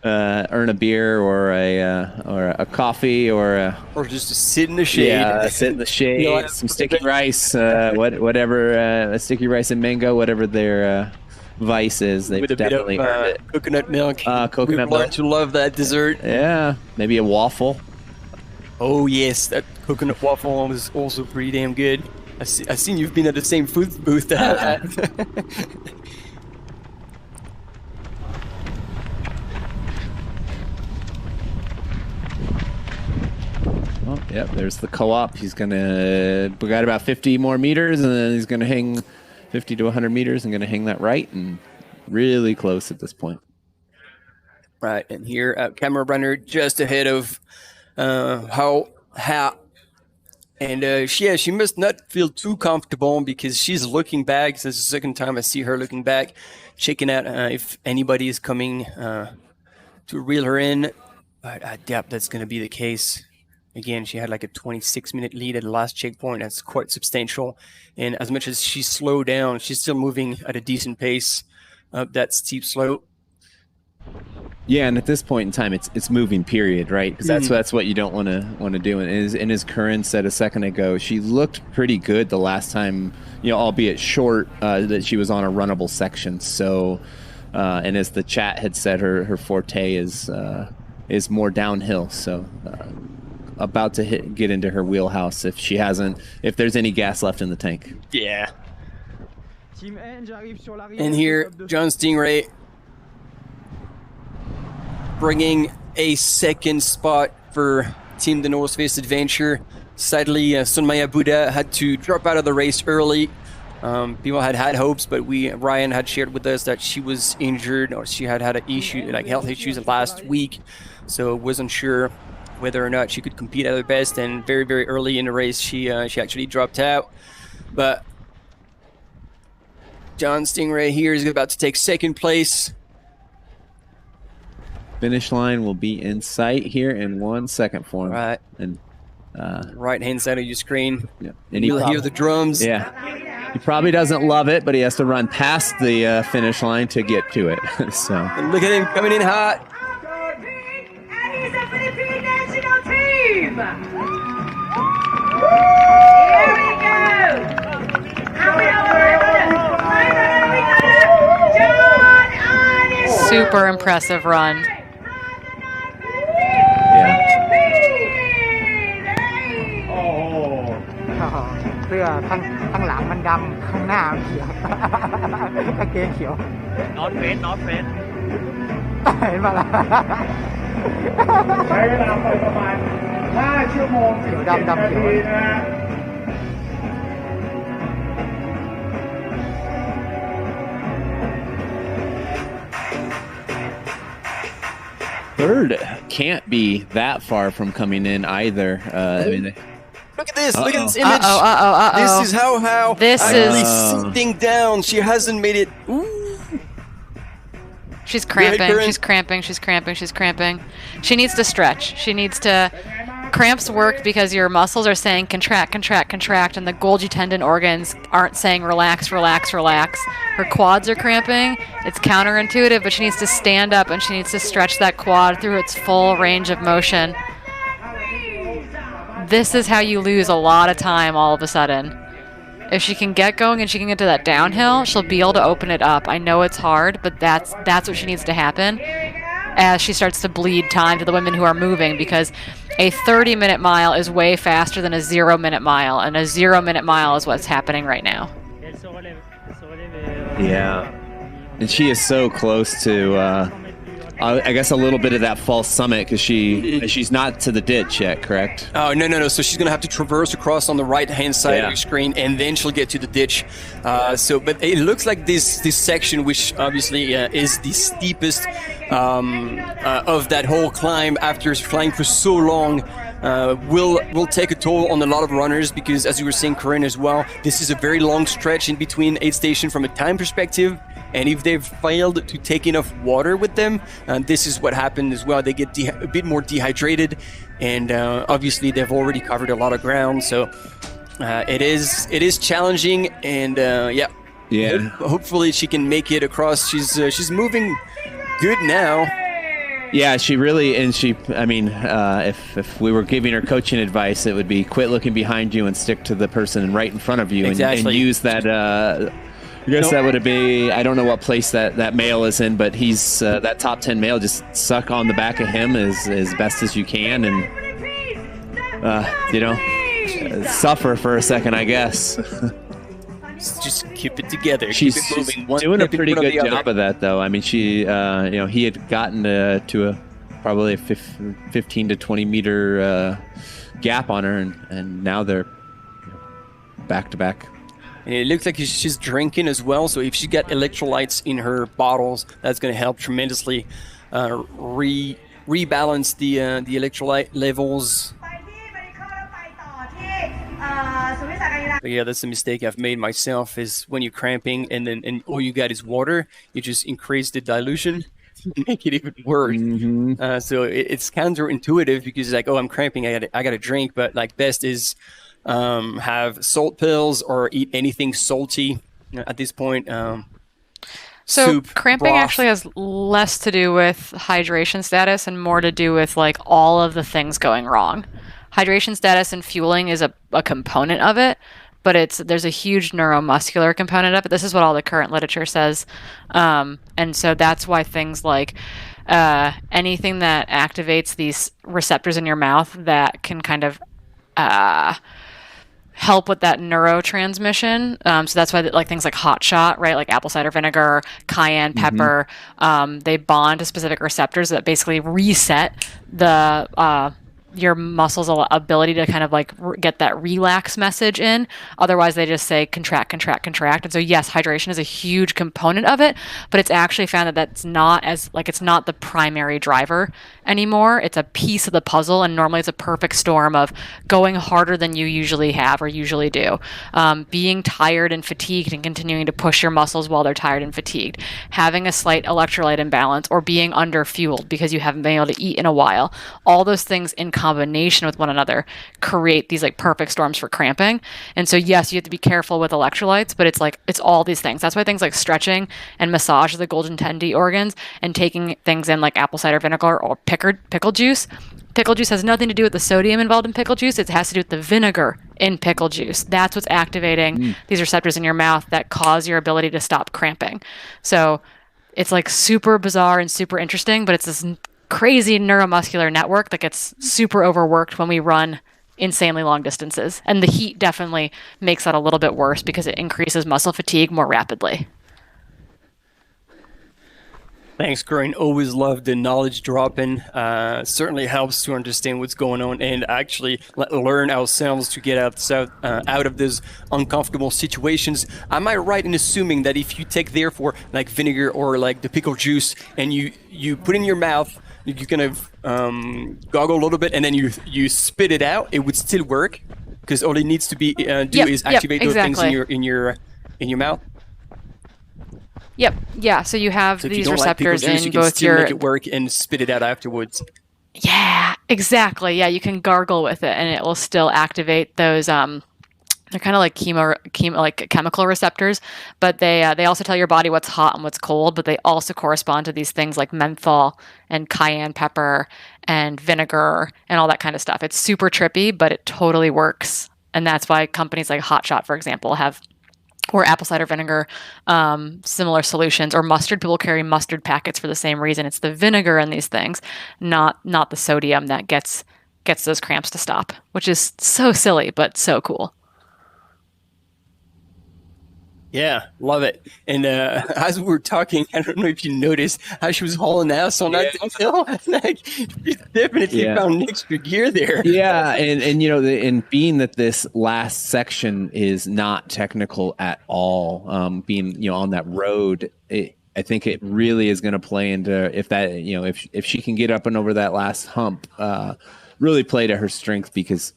a beer or a coffee or just to sit in the shade. Yeah, sit in the shade. You know, some sticky rice, whatever, sticky rice and mango, whatever their vice is. They've with a definitely bit of, earned it. Coconut milk. Coconut milk. To love that dessert. Yeah, maybe a waffle. Oh yes, that coconut waffle was also pretty damn good. I've seen you've been at the same food booth to have that. Oh, yep, there's the co-op. We got about 50 more meters, and then he's gonna hang 50 to 100 meters and gonna hang that right, and really close at this point. Right, and here, camera runner just ahead of Ha. And she must not feel too comfortable because she's looking back. This is the second time I see her looking back, checking out if anybody is coming to reel her in. But I doubt that's going to be the case. Again, she had like a 26-minute lead at the last checkpoint. That's quite substantial. And as much as she slowed down, she's still moving at a decent pace up that steep slope. Yeah, and at this point in time, it's moving. Period, right? Because that's what you don't want to do. And as Corinne said a second ago, she looked pretty good the last time, albeit short, that she was on a runnable section. So, and as the chat had said, her forte is more downhill. So, about to get into her wheelhouse if there's any gas left in the tank. Yeah. And here, John Stingray bringing a second spot for Team the North Face Adventure. Sadly, Sunmaya Buddha had to drop out of the race early. People had hopes, but Ryan had shared with us that she was injured, or she had an issue, like health issues last week, so wasn't sure whether or not she could compete at her best. And very, very early in the race, she actually dropped out. But John Stingray here is about to take second place. Finish line will be in sight here in 1 second for him. Right. And right-hand side of your screen. Yeah. And you'll hear the drums. Yeah. He probably doesn't love it, but he has to run past the finish line to get to it. So. And look at him coming in hot. And he's a Philippine national team. Here we go. And we got Super impressive run.เสื้อข้างหลังมันดำข้างหน้ามันเขียวกางเกงเขียว Not friend เห็นป่ะล่ะ ใช้เวลาไปประมาณ5 ชั่วโมง 17 นาทีนะฮะ Third can't be that far from coming in either. Look at this! Look at this image! This is how this actually is sitting down. She hasn't made it. Ooh. She's cramping. She's cramping. She's cramping. She's cramping. She needs to stretch. She needs to. Cramps work because your muscles are saying contract, contract, contract, and the Golgi tendon organs aren't saying relax, relax, relax. Her quads are cramping. It's counterintuitive, but she needs to stand up and she needs to stretch that quad through its full range of motion. This is how you lose a lot of time all of a sudden. If she can get going and she can get to that downhill, she'll be able to open it up. I know it's hard, but that's what she needs to happen as she starts to bleed time to the women who are moving, because a 30-minute mile is way faster than a 0-minute mile, and a 0-minute mile is what's happening right now. Yeah. And she is so close to, I guess, a little bit of that false summit, because she's not to the ditch yet, correct? Oh, no. So she's going to have to traverse across on the right-hand side of your screen, and then she'll get to the ditch. But it looks like this section, which obviously is the steepest of that whole climb after flying for so long, will take a toll on a lot of runners, because, as you were saying, Corinne, as well, this is a very long stretch in between aid station from a time perspective. And if they've failed to take enough water with them, this is what happened as well. They get a bit more dehydrated, and obviously they've already covered a lot of ground. So it is challenging, and hopefully she can make it across. She's moving good now. Yeah, she really, and if we were giving her coaching advice, it would be quit looking behind you and stick to the person right in front of you, and use that. I guess that would be, I don't know what place that male is in, but he's that top 10 male. Just suck on the back of him as best as you can, and suffer for a second, I guess. Just keep it together. She's keep it moving. doing a pretty good job of that, though. I mean, she, he had gotten to probably a 15 to 20 meter gap on her, and now they're back to back. And it looks like she's drinking as well, so if she got electrolytes in her bottles, that's going to help tremendously. rebalance the electrolyte levels. But yeah, that's a mistake I've made myself, is when you're cramping and all you got is water, you just increase the dilution, make it even worse. So it's counterintuitive, because it's like, oh, I'm cramping, I got to drink, but like best is have salt pills or eat anything salty at this point. So soup, cramping broth. actually has less to do with hydration status and more to do with like all of the things going wrong. Hydration status and fueling is a component of it, but there's a huge neuromuscular component of it. This is what all the current literature says. And so that's why things like anything that activates these receptors in your mouth that can kind of help with that neurotransmission. So that's why like things like hot shot, right? Like apple cider vinegar, cayenne pepper, they bond to specific receptors that basically reset the your muscles' ability to kind of like get that relax message in. Otherwise, they just say contract, contract, contract. And so, yes, hydration is a huge component of it, but it's actually found that that's not as like it's not the primary driver anymore. It's a piece of the puzzle, and normally it's a perfect storm of going harder than you usually have or usually do, being tired and fatigued and continuing to push your muscles while they're tired and fatigued, having a slight electrolyte imbalance, or being under-fueled because you haven't been able to eat in a while. All those things in combination with one another create these like perfect storms for cramping. And so yes, you have to be careful with electrolytes, but it's all these things. That's why things like stretching and massage of the golden tendy organs, and taking things in like apple cider vinegar or pickle juice. Pickle juice has nothing to do with the sodium involved in pickle juice. It has to do with the vinegar in pickle juice. That's what's activating these receptors in your mouth that cause your ability to stop cramping. So it's like super bizarre and super interesting, but it's this crazy neuromuscular network that gets super overworked when we run insanely long distances. And the heat definitely makes that a little bit worse because it increases muscle fatigue more rapidly. Thanks, Corinne. Always love the knowledge dropping. Certainly helps to understand what's going on and actually learn ourselves to get out of those uncomfortable situations. Am I right in assuming that if you take therefore like vinegar or like the pickle juice and you put in your mouth, you kind of gargle a little bit and then you spit it out, it would still work? Because all it needs to be is activate those things in your mouth. Yep. Yeah. So you have these receptors juice, in both your. Make it work and spit it out afterwards. Yeah. Exactly. Yeah. You can gargle with it, and it will still activate those. They're kind of like like chemical receptors, but they also tell your body what's hot and what's cold. But they also correspond to these things like menthol and cayenne pepper and vinegar and all that kind of stuff. It's super trippy, but it totally works, and that's why companies like Hot Shot, for example, have. Or apple cider vinegar, similar solutions, or mustard. People carry mustard packets for the same reason. It's the vinegar in these things, not the sodium that gets those cramps to stop, which is so silly, but so cool. Yeah, love it. And as we were talking, I don't know if you noticed how she was hauling ass on that downhill. Like, she definitely found extra gear there. Yeah, and you know, and being that this last section is not technical at all, being on that road, I think it really is going to play into if she can get up and over that last hump, really play to her strength, because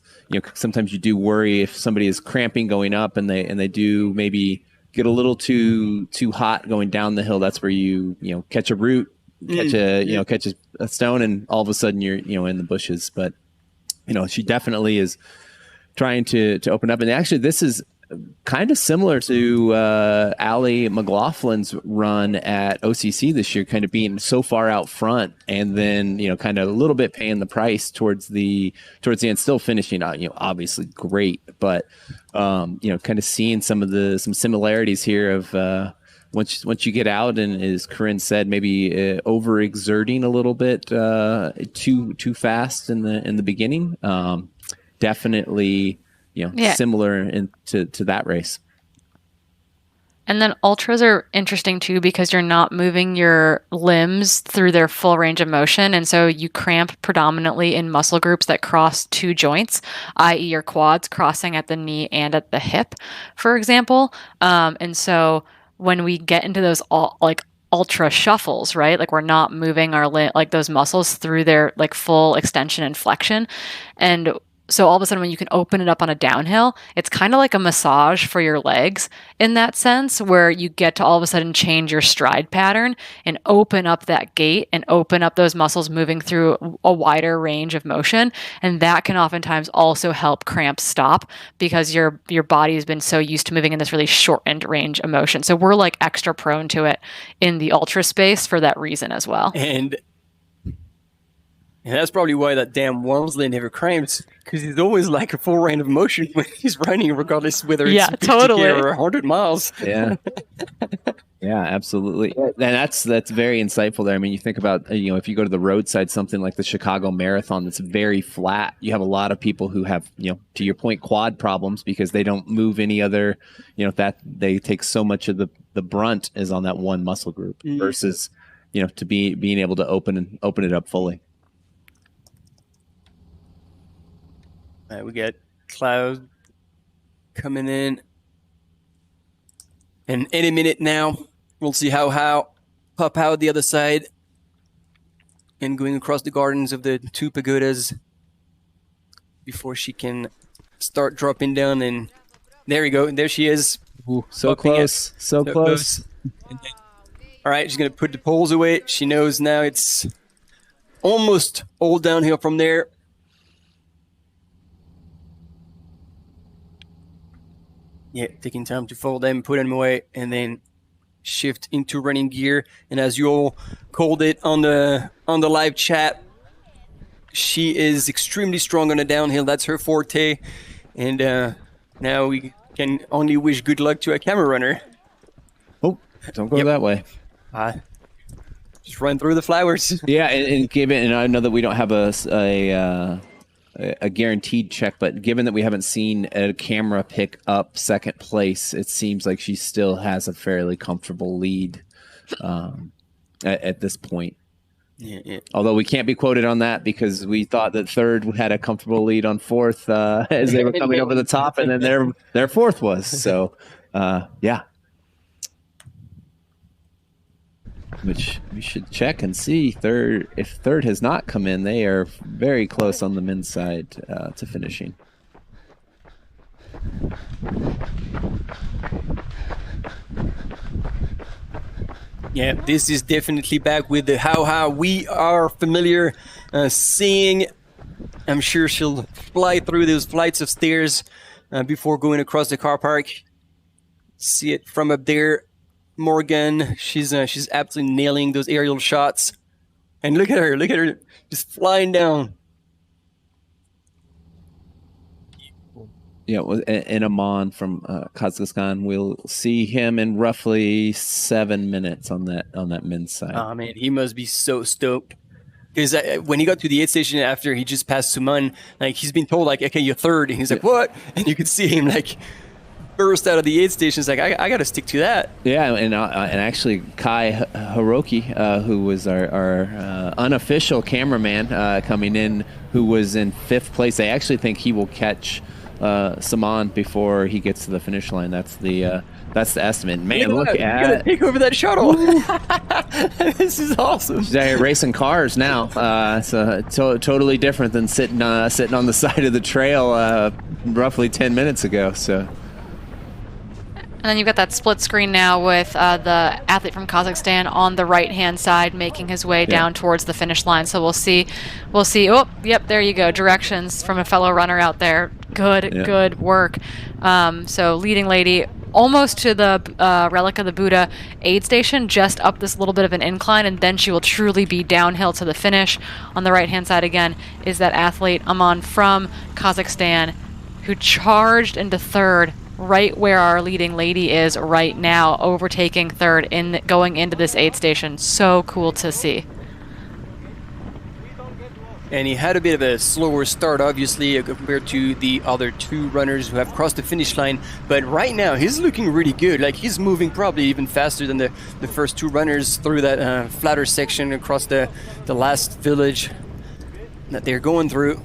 sometimes you do worry if somebody is cramping going up and they do maybe get a little too hot going down the hill. That's where you catch a root, catch a stone, and all of a sudden you're in the bushes. But she definitely is trying to open up. And actually, this is kind of similar to Allie McLaughlin's run at OCC this year, kind of being so far out front, and then kind of a little bit paying the price towards the end, still finishing out obviously great, but kind of seeing some similarities here of once you get out, and as Corinne said, maybe overexerting a little bit too fast in the beginning. Definitely similar to that race. And then ultras are interesting too, because you're not moving your limbs through their full range of motion. And so you cramp predominantly in muscle groups that cross two joints, i.e. your quads crossing at the knee and at the hip, for example. And so when we get into those ultra shuffles, right? Like we're not moving our like those muscles through their like full extension and flexion. And so all of a sudden when you can open it up on a downhill, it's kind of like a massage for your legs in that sense, where you get to all of a sudden change your stride pattern and open up that gait and open up those muscles moving through a wider range of motion. And that can oftentimes also help cramps stop because your body has been so used to moving in this really shortened range of motion. So we're like extra prone to it in the ultra space for that reason as well. And that's probably why that damn Walmsley never cramps, because he's always like a full range of motion when he's running, regardless whether it's 50K or 100 miles. Yeah. Yeah, absolutely. And that's very insightful there. I mean, you think about, if you go to the roadside, something like the Chicago Marathon that's very flat, you have a lot of people who have, to your point, quad problems because they don't move any other, that they take so much of the brunt is on that one muscle group versus, to being able to open it up fully. All right, we got Cloud coming in. And any minute now, we'll see how pop out the other side and going across the gardens of the two pagodas before she can start dropping down. And there we go. And there she is. Ooh, so close. So close. All right, she's going to put the poles away. She knows now it's almost all downhill from there. Yeah, taking time to fold them, put them away, and then shift into running gear. And as you all called it on the live chat, she is extremely strong on the downhill. That's her forte. And now we can only wish good luck to a camera runner. Oh, don't go that way. Just run through the flowers. Yeah, and I know that we don't have a guaranteed check, but given that we haven't seen a camera pick up second place, it seems like she still has a fairly comfortable lead at this point. Yeah. Although we can't be quoted on that because we thought that third had a comfortable lead on fourth as they were coming over the top, and then their fourth was. So, yeah. Which we should check and see if third has not come in. They are very close on the men's side to finishing. Yeah, this is definitely back with the how we are familiar seeing. I'm sure she'll fly through those flights of stairs before going across the car park. See it from up there. Morgan, she's absolutely nailing those aerial shots. And look at her just flying down. Yeah, and Amon from Kazakhstan, we'll see him in roughly 7 minutes on that men's side. Oh man, he must be so stoked. Because when he got to the aid station after he just passed Suman, like he's been told like, okay, you're third, and he's like, what? And you could see him like burst out of the aid station. It's like, I got to stick to that. Yeah, and actually Kai Hiroki, who was our unofficial cameraman coming in, who was in 5th place. I actually think he will catch Saman before he gets to the finish line. That's the estimate. Man, look at take over that shuttle. This is awesome. She's out here racing cars now. So totally different than sitting on the side of the trail roughly 10 minutes ago. So. And then you've got that split screen now with the athlete from Kazakhstan on the right-hand side making his way down towards the finish line. So we'll see. Oh, yep, there you go. Directions from a fellow runner out there. Good work. So leading lady almost to the Relic of the Buddha aid station, just up this little bit of an incline, and then she will truly be downhill to the finish. On the right-hand side again is that athlete Aman from Kazakhstan who charged into third right where our leading lady is right now, overtaking third going into this aid station. So cool to see. And he had a bit of a slower start, obviously, compared to the other two runners who have crossed the finish line. But right now, he's looking really good. Like, he's moving probably even faster than the first two runners through that flatter section across the last village that they're going through.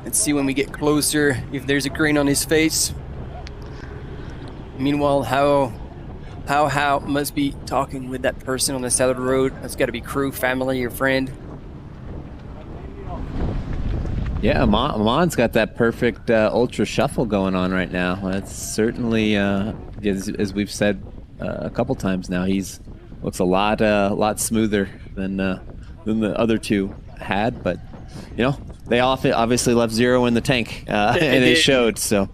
Let's see when we get closer if there's a grin on his face. Meanwhile, how How must be talking with that person on the side of the road. That's got to be crew, family, or friend. Yeah, Amon's got that perfect ultra shuffle going on right now. That's certainly, as we've said a couple times now, he's looks a lot smoother than the other two had. But you know, they obviously left zero in the tank, and it showed. So.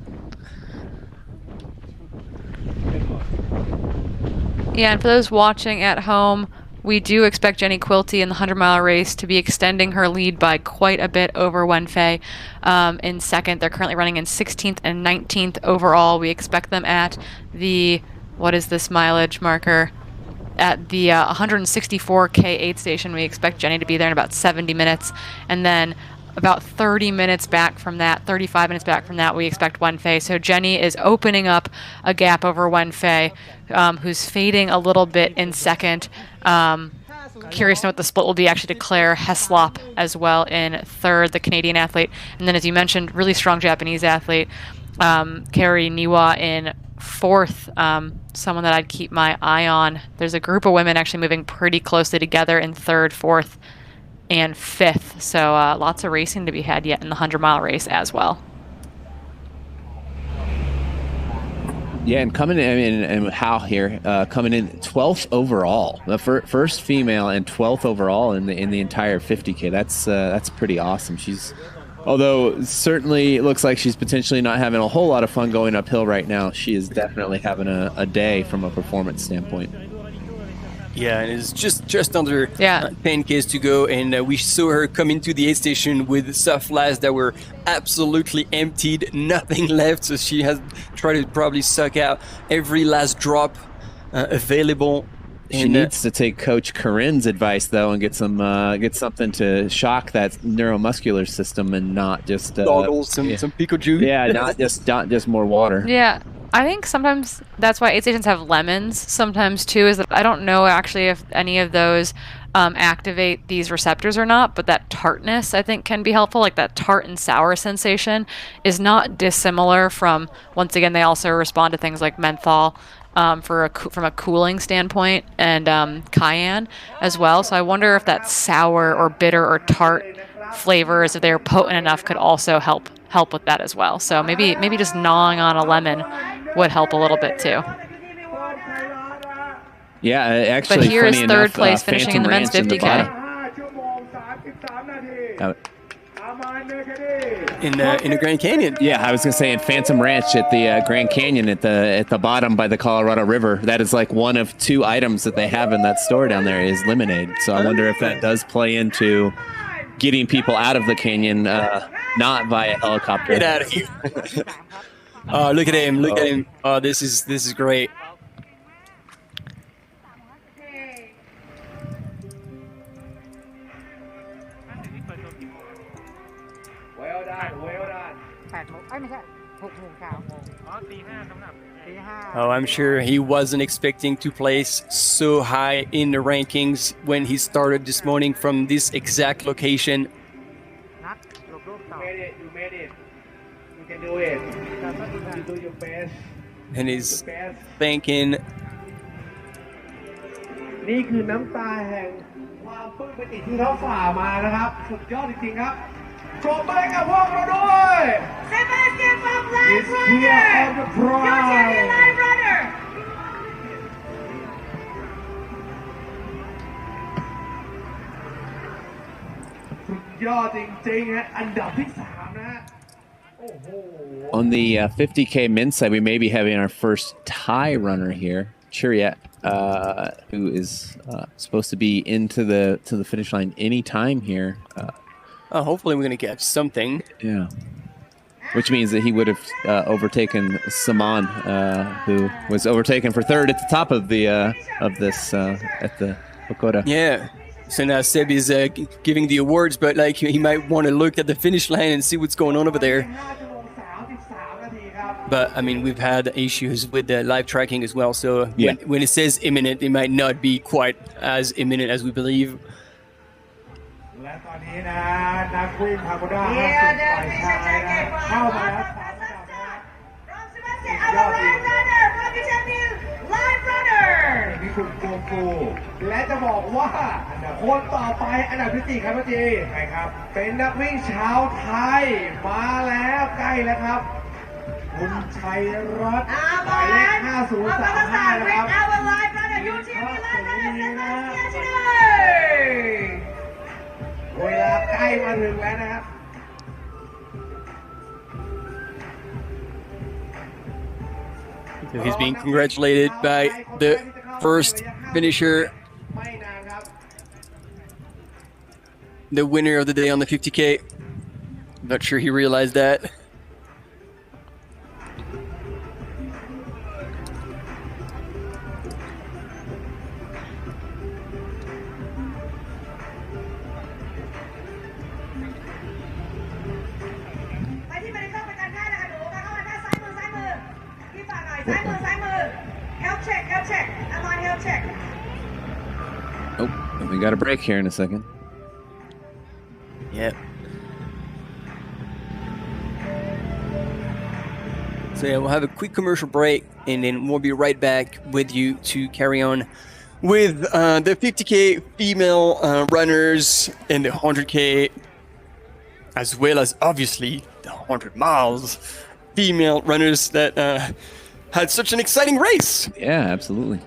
Yeah, and for those watching at home, we do expect Jenny Quilty in the 100-mile race to be extending her lead by quite a bit over Wenfei in second. They're currently running in 16th and 19th overall. We expect them at the, what is this mileage marker? At the 164K aid station. We expect Jenny to be there in about 70 minutes. And then about 30 minutes back from that, 35 minutes back from that, we expect Wenfei. So Jenny is opening up a gap over Wenfei, who's fading a little bit in second. Curious to know what the split will be. Actually declare Heslop as well in third, the Canadian athlete. And then, as you mentioned, really strong Japanese athlete, Kari Niwa in fourth, someone that I'd keep my eye on. There's a group of women actually moving pretty closely together in third, fourth, and fifth. So lots of racing to be had yet in the 100-mile race as well. Yeah, and coming in, and Hal here, coming in 12th overall, the first female and 12th overall in the entire 50K. That's pretty awesome. Although certainly it looks like she's potentially not having a whole lot of fun going uphill right now, she is definitely having a day from a performance standpoint. Yeah, and it's just under 10 Ks to go, and we saw her come into the aid station with soft flasks that were absolutely emptied, nothing left, so she has tried to probably suck out every last drop available. She needs to take Coach Corinne's advice, though, and get something to shock that neuromuscular system and not just goggles, some pico juice. Yeah, not just more water. Yeah. I think sometimes that's why aid stations have lemons sometimes too, is that I don't know actually if any of those activate these receptors or not, but that tartness I think can be helpful. Like that tart and sour sensation is not dissimilar from, once again, they also respond to things like menthol from a cooling standpoint, and cayenne as well. So I wonder if that sour or bitter or tart flavors, if they're potent enough, could also help with that as well. So maybe just gnawing on a lemon would help a little bit too. Yeah, actually. But here is funny third enough, place finishing in the men's 50K. In the Grand Canyon. Yeah, I was gonna say in Phantom Ranch at the Grand Canyon at the bottom by the Colorado River. That is like one of two items that they have in that store down there is lemonade. So I wonder if that does play into getting people out of the canyon, not via helicopter. Get out of here! Oh, look at him! Look at him! Oh, this is great. Well done, well done. Oh, I'm sure he wasn't expecting to place so high in the rankings when he started this morning from this exact location. You made it. You can do it. You do your best. And he's thanking. นี่คือน้ำตาแห่งความปลื้มปิติที่เขาฝ่ามานะครับสุดยอดจริงๆครับโชว์ไปกับพวกเราด้วย Sebastian from Live It's here on the pride. Live Runner. สุดยอดจริงๆฮะอันดับที่3นะฮะ On the 50K men's side, we may be having our first Thai runner here, Churiat, who is supposed to be into the finish line any time here. Hopefully we're going to catch something. Yeah. Which means that he would have overtaken Saman, who was overtaken for third at the top of the at the Pagoda. Yeah. So now Seb is giving the awards, but like he might want to look at the finish line and see what's going on over there. But I mean, we've had issues with the live tracking as well. So when it says imminent, it might not be quite as imminent as we believe. และตอนนี้นะนักวิ่งพาโกด้า50ฝ่ายชายนะเข้ามาแล้ว3 Our live runner, from UTMB, live runner. กูและจะบอกว่าคนต่อไปอันดับที่ 4 ครับพี่จีใครครับเป็นนักวิ่งชาวไทยมาแล้วใกล้แล้วครับคุณชัยรัตน์หมายเลข5035นะครับเวลาใกล้มาถึงแล้วนะครับ So he's being congratulated by the first finisher, the winner of the day on the 50K. Not sure he realized that. Oh, we got a break here in a second. Yep. So yeah, we'll have a quick commercial break, and then we'll be right back with you to carry on with the 50K female runners and the 100K, as well as obviously the 100 miles female runners that had such an exciting race. Yeah, absolutely.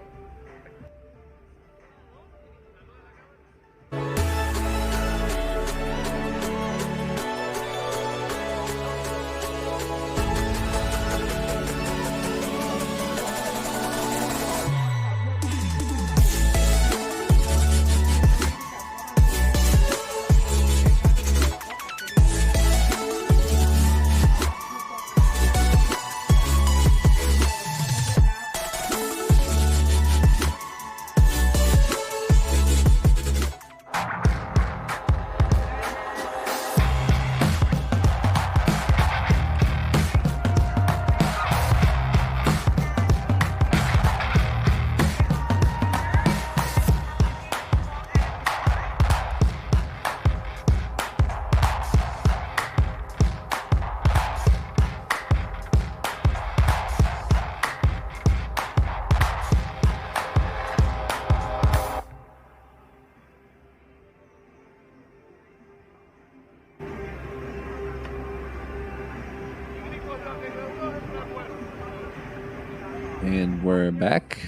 And we're back.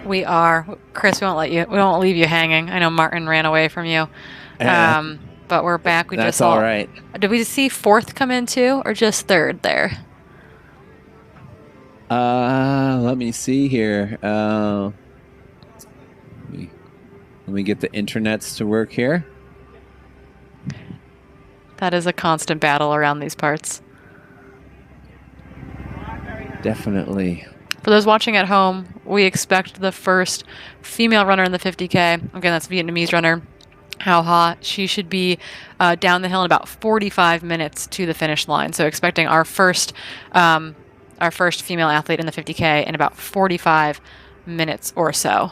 We are. Chris, we won't leave you hanging. I know Martin ran away from you. But we're back. That's all right. Did we see fourth come in too, or just third there? Let me see here. Let me get the internets to work here. That is a constant battle around these parts. Definitely. For those watching at home, we expect the first female runner in the 50K. Again, that's Vietnamese runner. How hot? She should be down the hill in about 45 minutes to the finish line. So expecting our first female athlete in the 50K in about 45 minutes or so.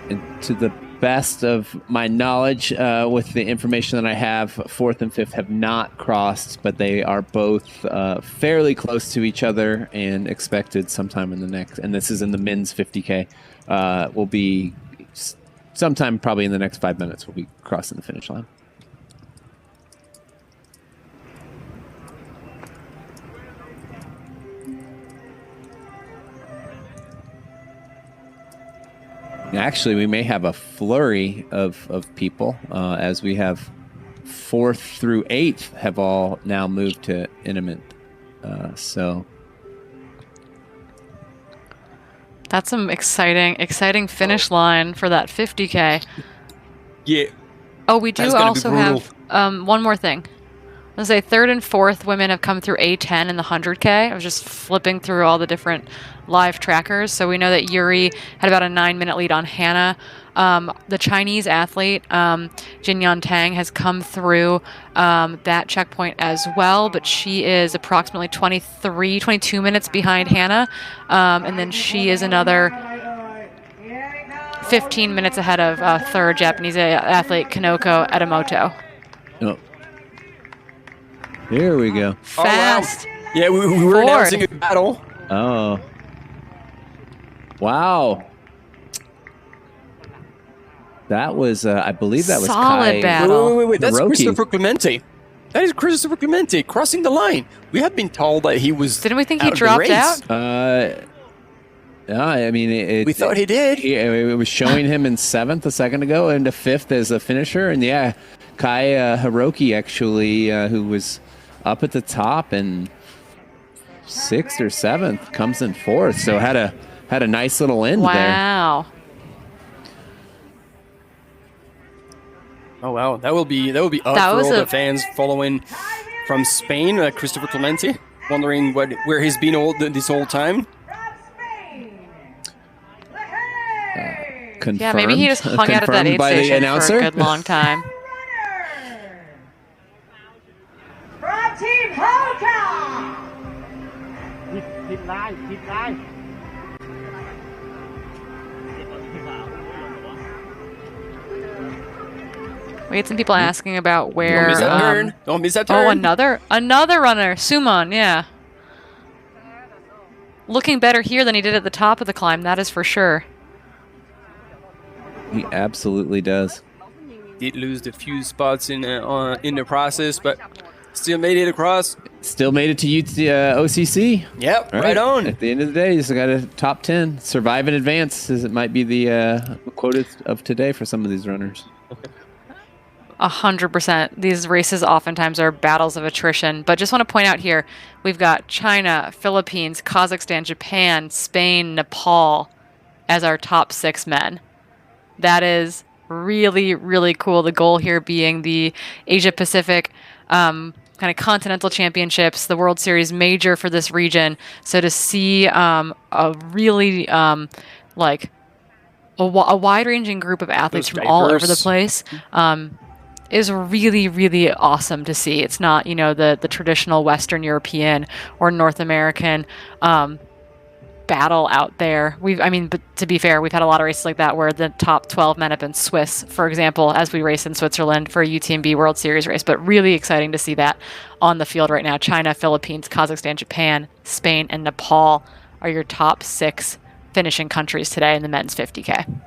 And to the best of my knowledge, with the information that I have, fourth and fifth have not crossed, but they are both fairly close to each other and expected sometime in the next, and this is in the men's 50K, will be sometime probably in the next 5 minutes we'll be crossing the finish line. Actually, we may have a flurry of people, as we have 4th through 8th have all now moved to Inthanon. So that's some exciting finish line for that 50K. Yeah. Oh, we do also have one more thing. Let's say 3rd and 4th women have come through A10 in the 100K. I was just flipping through all the different live trackers. So we know that Yuri had about a 9-minute lead on Hannah. The Chinese athlete, Jinyan Tang, has come through that checkpoint as well, but she is approximately 22 minutes behind Hannah. And then she is another 15 minutes ahead of 3rd Japanese athlete, Kanoko Adamoto. Oh. Here we go. Fast. Yeah, we were announcing a battle. Oh. Wow. That was, I believe that was Solid Kai. battle. Wait. That's Hiroki. Christopher Clemente. That is Christopher Clemente crossing the line. We have been told that he was. Didn't we think he out of the dropped race. out? Yeah, I mean, We thought he did. It was showing him in 7th a second ago, into 5th as a finisher, and yeah, Kai Hiroki actually, who was up at the top and 6th or 7th, comes in 4th. So had a nice little end there. Wow. Oh wow, that will be odd for all the fans following from Spain. Christopher Clemente, wondering where he's been this whole time. Confirmed, Yeah, maybe he just hung out at that aid station for a good long time. From Team Hoka! Keep live. We had some people asking about where. Don't miss that turn. Don't miss that turn. Oh, another runner, Suman. Yeah, looking better here than he did at the top of the climb. That is for sure. He absolutely does. Did lose a few spots in the process, but still made it across. Still made it to OCC. Yep, right on. At the end of the day, he's got a top 10. Survive and advance, as it might be the quote of today for some of these runners. 100%. These races oftentimes are battles of attrition, but just want to point out here, we've got China, Philippines, Kazakhstan, Japan, Spain, Nepal as our top 6 men. That is really, really cool. The goal here being the Asia Pacific kind of continental championships, the World Series major for this region. So to see a really like a wide-ranging group of athletes from all over the place is really, really awesome to see. It's not, the traditional Western European or North American battle out there. But to be fair, we've had a lot of races like that where the top 12 men have been Swiss, for example, as we race in Switzerland for a UTMB World Series race. But really exciting to see that on the field right now. China, Philippines, Kazakhstan, Japan, Spain, and Nepal are your top 6 finishing countries today in the men's 50K.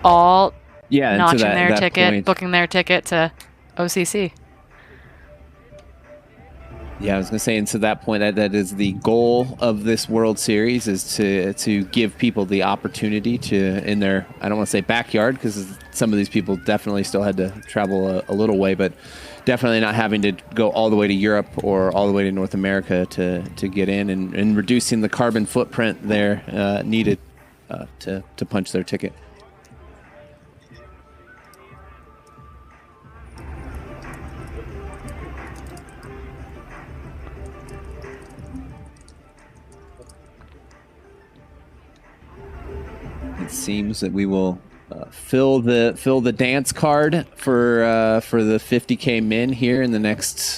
All notching their ticket, booking their ticket to OCC. Yeah, I was going to say, and to that point, that is the goal of this World Series, is to give people the opportunity to, in their, I don't want to say backyard, because some of these people definitely still had to travel a little way, but definitely not having to go all the way to Europe or all the way to North America to get in, and reducing the carbon footprint there needed to punch their ticket. It seems that we will fill the dance card for the 50K men here in the next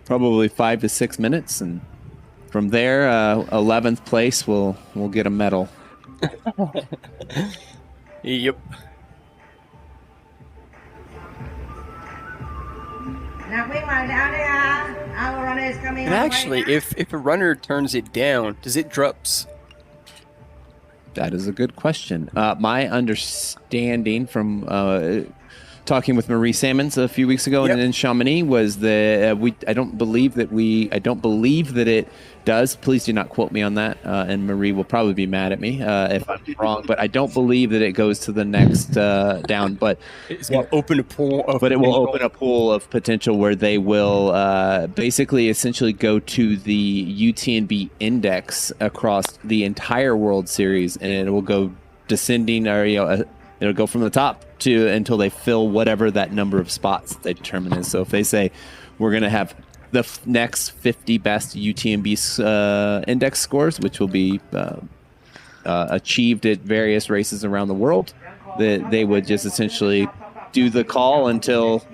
probably 5 to 6 minutes, and from there, 11th place will get a medal. Yep. And actually, if a runner turns it down, does it drops? That is a good question. My understanding from talking with Marie Salmons a few weeks ago in Chamonix was that I don't believe that it does. Please do not quote me on that, and Marie will probably be mad at me if I'm wrong. But I don't believe that it goes to the next down. But it's going to open a pool of. But it will open a pool of potential where they will basically essentially go to the UTMB index across the entire World Series, and it will go descending, or it'll go from the top to until they fill whatever that number of spots they determine is. So if they say we're going to have the next 50 best UTMB index scores, which will be achieved at various races around the world, that they would just essentially do the call until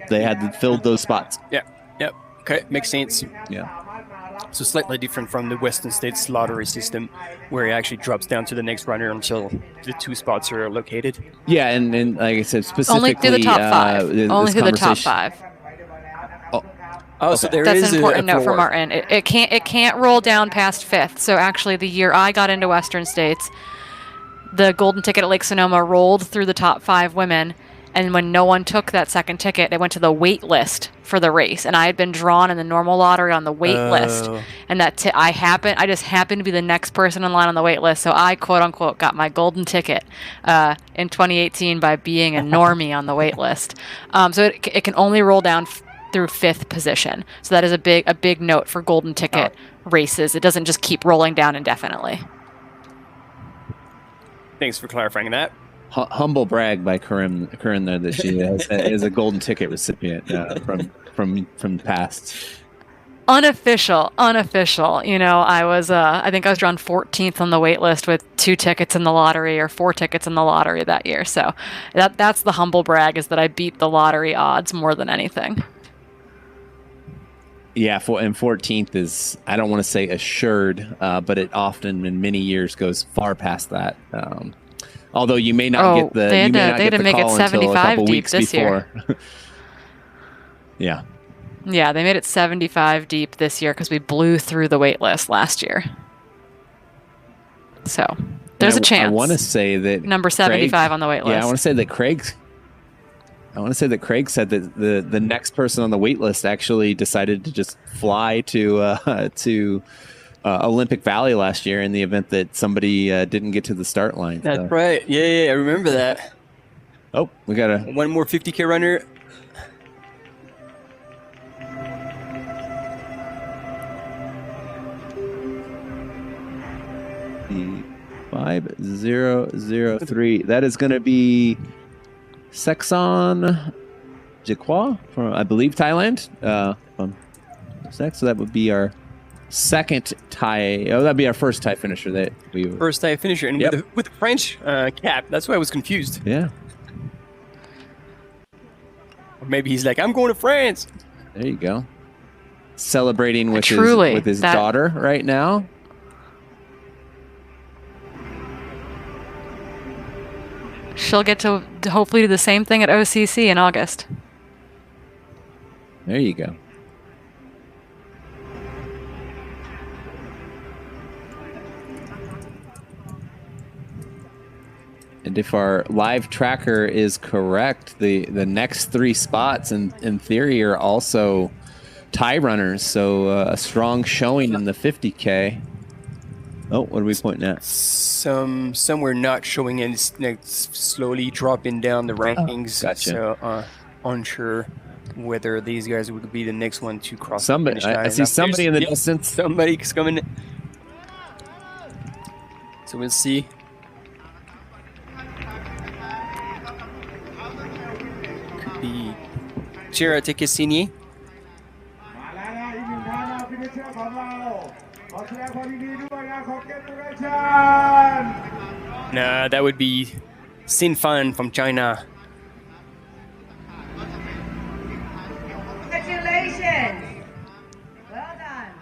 they had filled those spots. Yeah. Yep. Okay. Makes sense. Yeah. So slightly different from the Western States lottery system, where it actually drops down to the next runner until the 2 spots are located. Yeah, and like I said, specifically only through the top 5. Only through the top 5. Oh, so there That's is an important a note for floor. Martin. It can't roll down past 5th. So actually, the year I got into Western States, the golden ticket at Lake Sonoma rolled through the top 5 women, and when no one took that second ticket, it went to the wait list for the race, and I had been drawn in the normal lottery on the wait list, and I just happened to be the next person in line on the wait list, so I quote unquote got my golden ticket in 2018 by being a normie on the wait list. So it can only roll down through 5th position, so that is a big note for golden ticket races. It doesn't just keep rolling down indefinitely. Thanks for clarifying that. Humble brag by Corinne there that she is a golden ticket recipient from past. Unofficial. You know, I think I was drawn 14th on the wait list with 2 tickets in the lottery or 4 tickets in the lottery that year. So that's the humble brag, is that I beat the lottery odds more than anything. Yeah, and 14th is, I don't want to say assured, but it often in many years goes far past that. Although you may not get the they had to make it 75 deep this year. Yeah. Yeah, they made it 75 deep this year because we blew through the wait list last year. So there's a chance. I want to say that number 75 on the wait list. Yeah, I want to say that Craig said that the next person on the wait list actually decided to just fly to Olympic Valley last year in the event that somebody didn't get to the start line. That's right. Yeah, I remember that. Oh, we got one more 50K runner. The 5003. That is going to be Sexon Jaqua from, I believe, Thailand. So that would be our second Thai. Oh, that'd be our first Thai finisher that we were. First Thai finisher, and with the French cap. That's why I was confused. Yeah. Or maybe he's like, I'm going to France. There you go. Celebrating with his daughter right now. She'll get to hopefully do the same thing at OCC in August. There you go. And if our live tracker is correct, the next 3 spots in theory are also Thai runners. So a strong showing in the 50K. Oh, what are we pointing at? Some we're not showing, and it's slowly dropping down the rankings. Gotcha. So unsure whether these guys would be the next one to cross. Somebody, the finish line. I see somebody in the distance. Somebody's coming. So we'll see. Could be Chira Tekesini. Nah, that would be Xin Fan from China. Congratulations! Well done.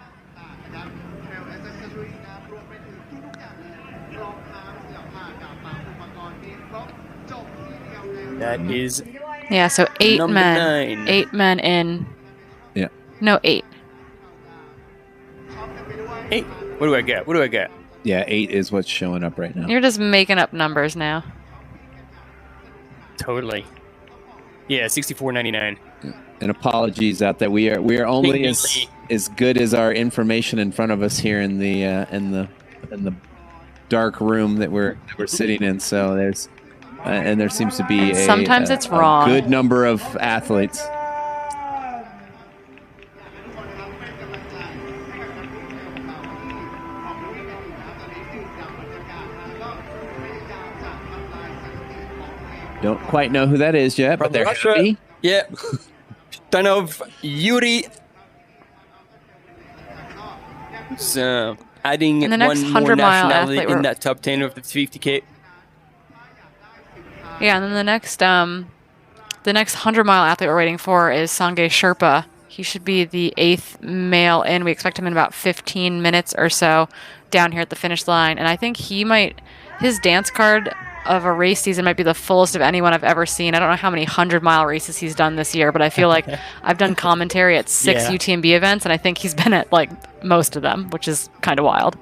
That is Yeah, so 8 number men. 9. 8 men in. Yeah. No, 8. 8. What do I get? Yeah, 8 is what's showing up right now. You're just making up numbers now. Totally. Yeah, 64.99. And apologies out that we are only as good as our information in front of us here in the dark room that we're sitting in. So there's and there seems to be sometimes it's wrong. A good number of athletes. Don't quite know who that is yet, but they're happy. Yeah. Ton of Yuri. So adding And the next one more 100-mile nationality athlete in that top 10 of the 50K. Yeah, and then the next 100-mile athlete we're waiting for is Sangay Sherpa. He should be the 8th male in. We expect him in about 15 minutes or so down here at the finish line. And I think his dance card of a race season might be the fullest of anyone I've ever seen. I don't know how many 100-mile races he's done this year, but I feel like I've done commentary at 6 Yeah. UTMB events, and I think he's been at like most of them, which is kind of wild.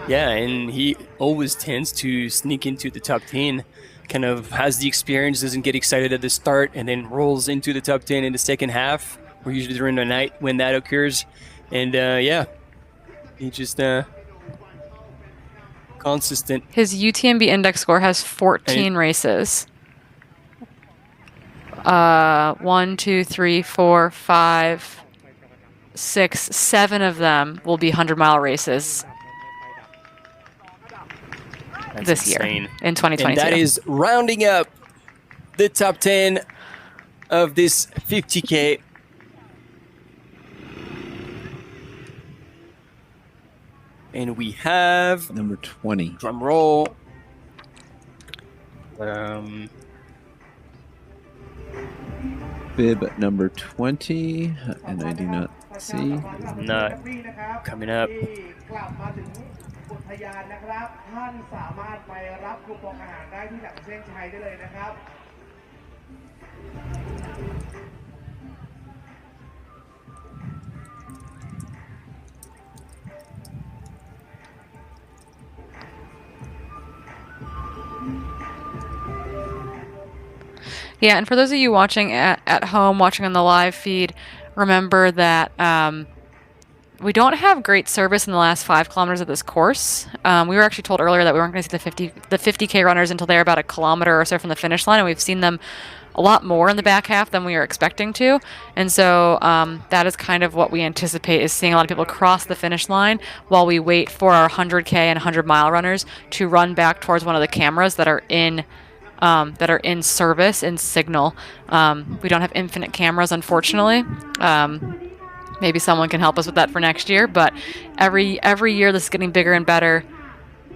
Yeah, and he always tends to sneak into the top 10, kind of has the experience, doesn't get excited at the start, and then rolls into the top 10 in the second half, or usually during the night when that occurs. And yeah, he just consistent. His UTMB index score has 14 races. 1, 2, 3, 4, 5, 6, 7 of them will be 100-mile races. That's this insane. year in 2022. And that is rounding up the top 10 of this 50K. And we have number 20. Drum roll. Bib number 20, and I do not see. Not coming up. อุทยานนะครับท่านสามารถไปรับคูปองอาหารได้ที่หลังเส้นชัยได้เลยนะครับ Yeah, and for those of you watching at home, watching on the live feed, remember that we don't have great service in the last 5 kilometers of this course. We were actually told earlier that we weren't going to see the 50K runners until they're about a kilometer or so from the finish line, and we've seen them a lot more in the back half than we were expecting to. And so that is kind of what we anticipate, is seeing a lot of people cross the finish line while we wait for our 100K and 100-mile runners to run back towards one of the cameras that are in service in Signal. We don't have infinite cameras, unfortunately. Maybe someone can help us with that for next year, but every year this is getting bigger and better.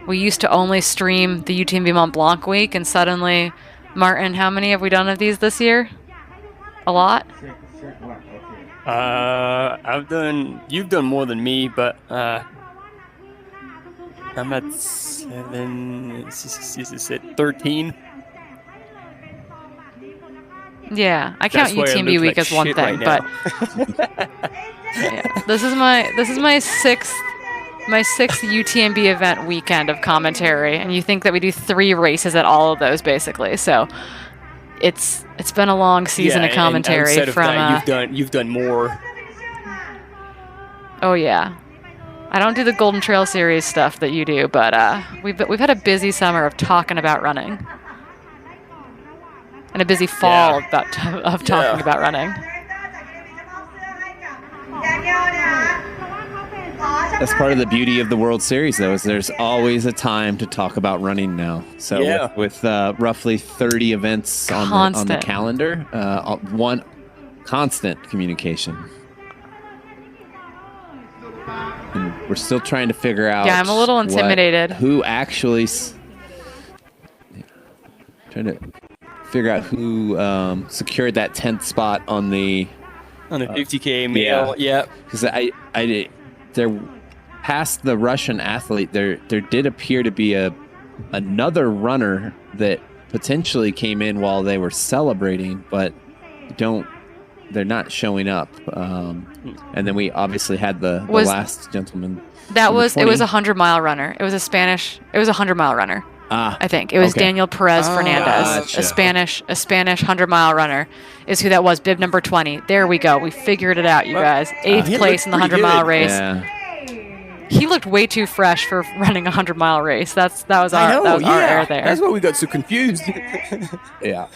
We used to only stream the UTMB Mont Blanc week, and suddenly, Martin, how many have we done of these this year? A lot? You've done more than me, but I'm at 7, 13. Yeah, I count UTMB week as one thing, but yeah, this is my sixth UTMB event weekend of commentary, and you think that we do 3 races at all of those basically. So it's been a long season of commentary. And from that, you've done more. Oh yeah, I don't do the Golden Trail Series stuff that you do, but we've had a busy summer of talking about running. And a busy fall of talking about running. That's part of the beauty of the World Series, though, is there's always a time to talk about running now. So with roughly 30 events on the calendar, one constant communication. And we're still trying to figure out. Yeah, I'm a little intimidated. Who actually trying to figure out who secured that 10th spot on the 50K male. Yeah, because there past the Russian athlete, there did appear to be another runner that potentially came in while they were celebrating, but they're not showing up. And then we obviously had the last gentleman. It was a 100-mile runner. It was a 100-mile runner. I think it was Daniel Perez Fernandez, gotcha. a Spanish 100-mile runner is who that was. Bib number 20. There we go. We figured it out, you guys. 8th place in the 100-mile race. Yeah. He looked way too fresh for running a 100-mile race. That was our error there. That's why we got so confused. Yeah.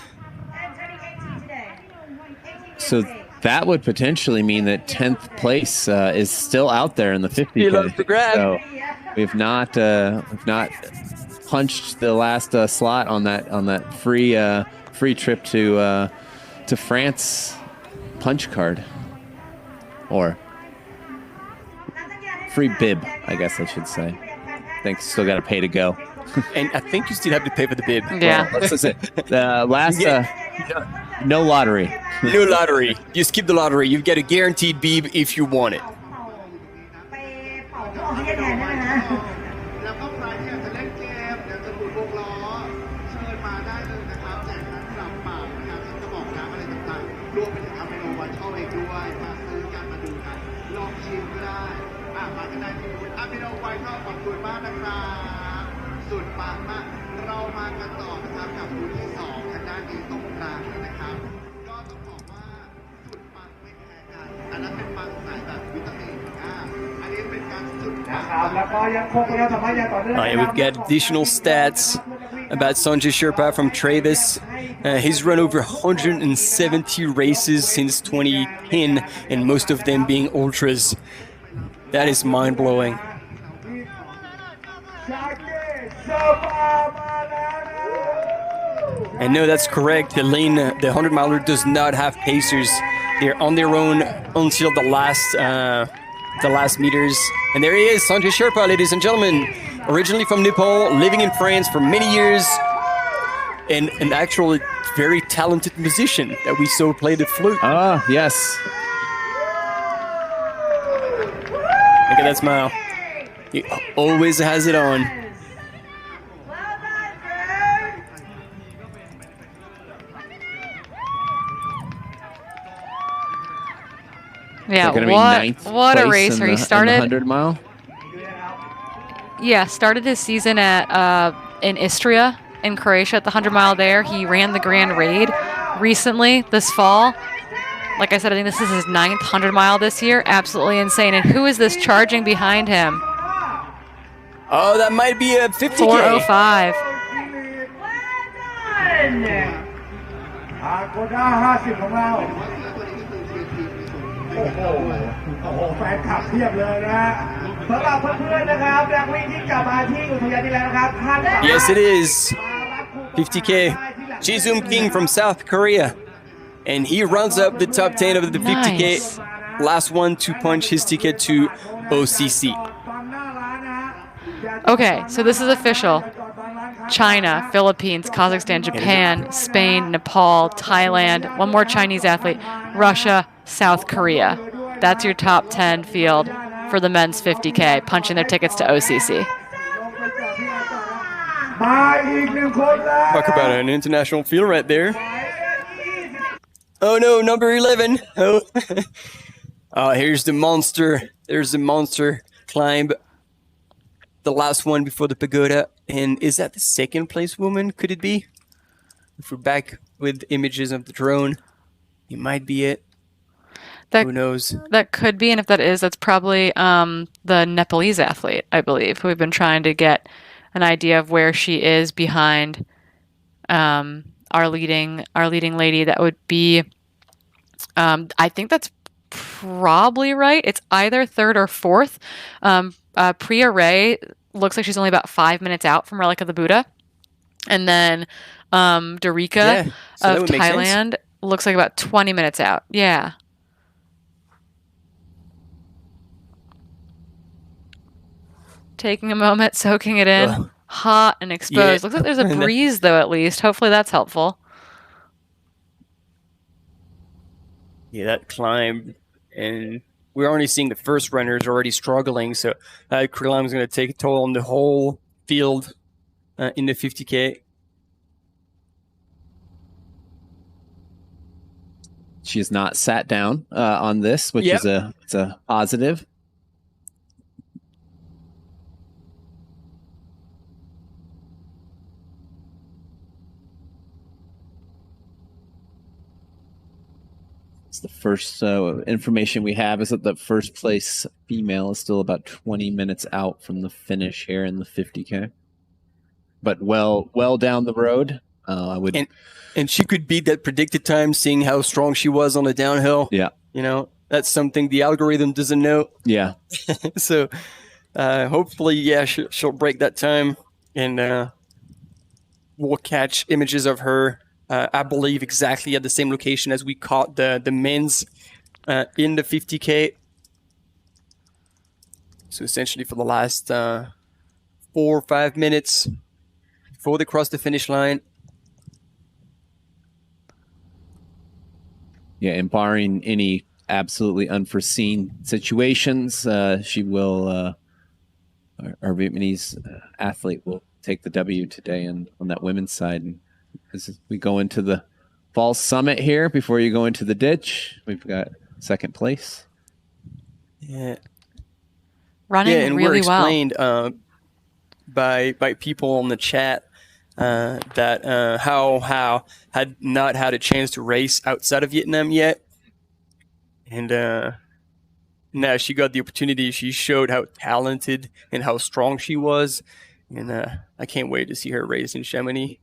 So that would potentially mean that 10th place is still out there in the 50K. Still up for grabs. So we've not punched the last slot on that free trip to France punch card, or free bib, I guess I should say. I think still got to pay to go. And I think you still have to pay for the bib. Yeah. Well, that's it. The last no lottery. No lottery. You skip the lottery. You get a guaranteed bib if you want it. พี่น้องไว้ก็ขอบคุณมากนะครับสุดปังมากเรามากันต่อนะครับกับบูธที่2ทางด้านนี้ตรงกลางเลยนะครับก็ต้องบอกว่าสุดปังไม่แพ้กันอันนั้นเป็นปังสายแบบวิตามินอันนี้เป็นการสุดนะครับแล้วก็ยังคงประชาสัมพันธ์อย่างต่อเนื่อง We've got additional stats about Sanjay Sherpa from Travis. He's run over 170 races since 2010, and most of them being ultras. That is mind-blowing. And no, that's correct. The lane, the 100-miler does not have pacers. They're on their own until the last meters. And there he is, Sanjay Sherpa, ladies and gentlemen. Originally from Nepal, living in France for many years, and an actually very talented musician that we saw play the flute. Ah, yes. Look at that smile. He always has it on. Yeah, gonna be what a place racer. in He the started 100-mile. Yeah, started his season at in Istria in Croatia at the 100-mile there. He ran the Grand Raid recently this fall. Like I said, I think this is his 9th 100-mile this year. Absolutely insane. And who is this charging behind him? Oh, that might be a 50K. 4:05. โคด้า50ของเราโอ้โหแฟนคลับเพียบเลยนะฮะสำหรับเพื่อนๆนะครับนักวิ่งที่กลับมาที่อุทยานนี้แล้วนะครับท่าน Yes, it is. 50K. Ji-Zoom King from South Korea. And he runs up the top 10 of the 50K. Nice. Last one to punch his ticket to OCC. Okay, so this is official. China, Philippines, Kazakhstan, Japan, Spain, Nepal, Thailand, one more Chinese athlete, Russia, South Korea. That's your top 10 field for the men's 50K, punching their tickets to OCC. Talk about an international field right there. Oh no, number 11. Oh, here's the monster. There's the monster climb. The last one before the pagoda. And is that the second place woman? Could it be? If we're back with images of the drone, it might be it. Who knows? That could be, and if that is, that's probably the Nepalese athlete, I believe, who we've been trying to get an idea of where she is behind our leading lady. That would be, I think that's probably right. It's either 3rd or 4th. Priya Ray looks like she's only about 5 minutes out from Relic of the Buddha. And then Darika of Thailand looks like about 20 minutes out. Yeah. Taking a moment, soaking it in. Hot and exposed. Yeah. Looks like there's a breeze, though, at least. Hopefully that's helpful. Yeah, that climb. And we're only seeing the first runners already struggling. So climb is going to take a toll on the whole field in the 50K. She has not sat down on this, which is a positive. The first information we have is that the first place female is still about 20 minutes out from the finish here in the 50K, but well down the road. I would, and she could beat that predicted time, seeing how strong she was on the downhill. Yeah, you know, that's something the algorithm doesn't know. Yeah. So hopefully, yeah, she'll break that time, and we'll catch images of her. I believe exactly at the same location as we caught the men's in the 50K. So essentially for the last 4 or 5 minutes before they cross the finish line. Yeah, and barring any absolutely unforeseen situations, she will, our Vietnamese athlete will take the W today on that women's side. And as we go into the fall summit here, before you go into the ditch, we've got second place. Yeah. running and really we're well. explained by people on the chat that how had not had a chance to race outside of Vietnam yet, and now she got the opportunity. She showed how talented and how strong she was, and I can't wait to see her race in Chamonix.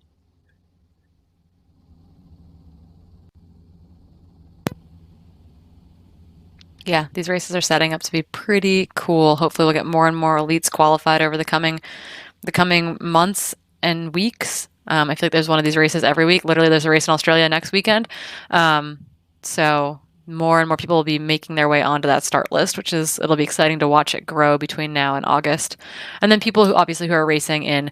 Yeah, these races are setting up to be pretty cool. Hopefully we'll get more and more elites qualified over the coming months and weeks. I feel like there's one of these races every week. Literally, there's a race in Australia next weekend. So more and more people will be making their way onto that start list, it'll be exciting to watch it grow between now and August. And then people who are racing in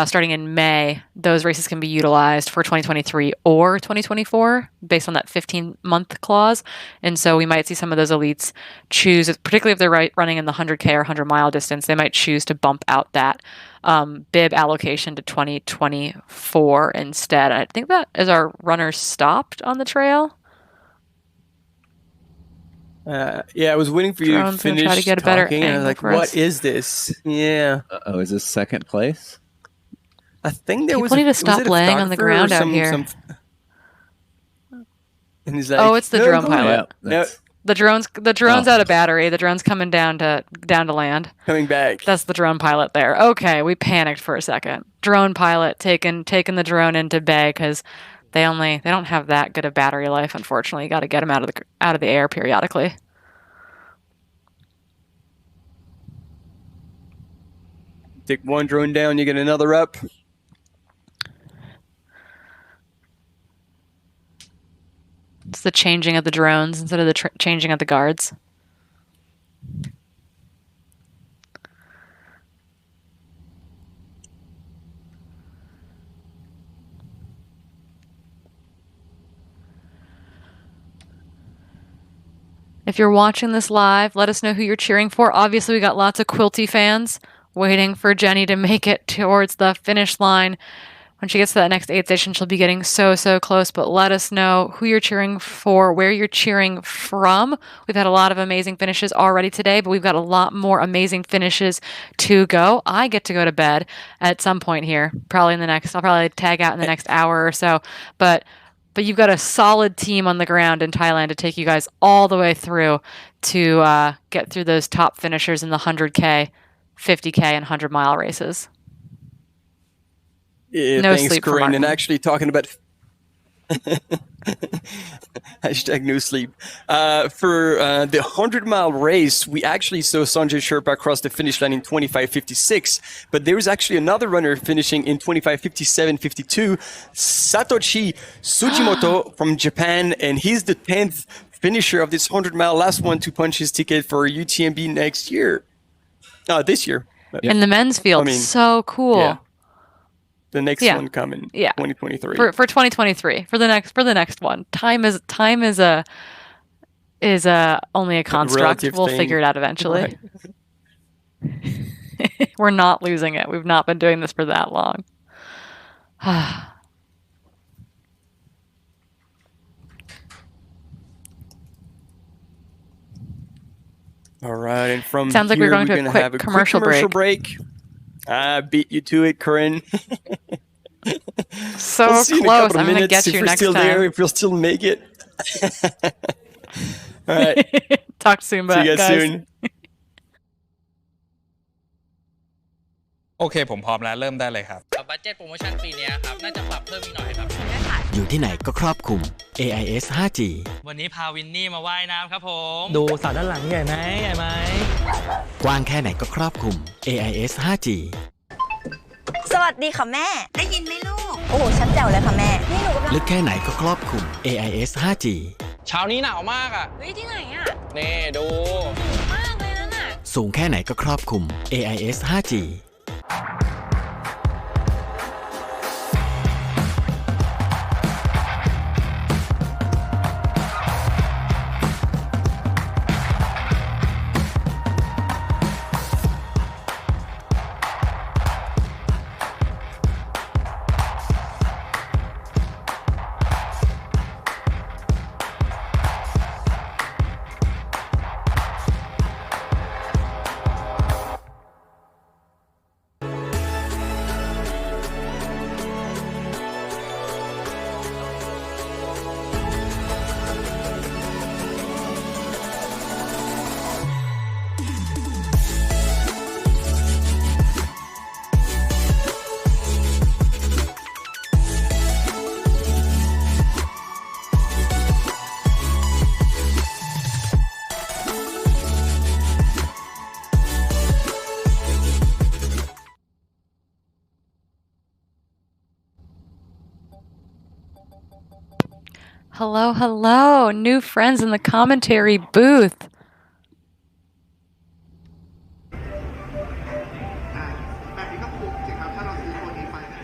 starting in May, those races can be utilized for 2023 or 2024 based on that 15-month clause. And so we might see some of those elites choose, particularly if they're running in the 100K or 100-mile distance, they might choose to bump out that bib allocation to 2024 instead. And I think that as our runners stopped on the trail. Yeah, I was waiting for you to finish try to get a better talking, and I was like, angle for what us. is this? Yeah. Oh, is this second place? I think there People was need to was stop it a laying on the photographer or ground out here. And he's like, Oh, it's the "No, drone go pilot. ahead." No, The drone's out of battery. The drone's coming down to land. coming back. That's the drone pilot there. Okay, we panicked for a second. Drone pilot taking the drone into bay because they don't have that good of battery life. Unfortunately, you got to get them out of the air periodically. Take one drone down, you get another up. It's the changing of the drones instead of the changing of the guards. If you're watching this live, let us know who you're cheering for. Obviously, we got lots of Quilty fans waiting for Jenny to make it towards the finish line. When she gets to that next aid station, she'll be getting so close. But let us know who you're cheering for, where you're cheering from. We've had a lot of amazing finishes already today, but we've got a lot more amazing finishes to go. I get to go to bed at some point here, I'll probably tag out in the next hour or so. But you've got a solid team on the ground in Thailand to take you guys all the way through to get through those top finishers in the 100K, 50K, and 100-mile races. Yeah, No thanks, sleep for Corinne. And Martin. actually talking about hashtag no sleep. For the 100-mile race, we actually saw Sanjay Sherpa cross the finish line in 25:56, but there was actually another runner finishing in 25:57:52, Satoshi Sujimoto from Japan, and he's the 10th finisher of this 100-mile, last one to punch his ticket for UTMB next year. This year. In the men's field, so cool. Yeah. The next one coming, 2023. For 2023, for the next one. Time is only a construct. relative We'll thing. figure it out eventually. Right. We're not losing it. We've not been doing this for that long. All right, and from Sounds like here, we're going to a gonna quick have a commercial quick break. I beat you to it, Corinne. So We'll see in a close. couple of I'm going to minutes get if you we're next still time. there, if we'll still make it. All right. Talk soon, See you guys guys. soon. โอเคผมพร้อมแล้วเริ่มได้เลยครับ บัดเจ็ตโปรโมชั่นปีนี้ครับน่าจะปรับเพิ่มอีกหน่อยครับ อยู่ที่ไหนก็ครอบคลุม AIS 5G วันนี้พาวินนี่มาว่ายน้ำครับผม ดูสระด้านหลังใหญ่ไหมกว้างแค่ไหนก็ครอบคลุม AIS 5G สวัสดีค่ะแม่ ได้ยินไหมลูก โอ้โหชัดแจ๋วเลยค่ะแม่ นี่หนูกำลัง ลึกแค่ไหนก็ครอบคลุม AIS 5G เช้านี้หนาวมากอ่ะ เฮ้ยที่ไหนอ่ะ นี่ดู มากเลยนั่นน่ะ สูงแค่ไหนก็ครอบคลุม AIS 5G Hello, hello. New friends in the commentary booth.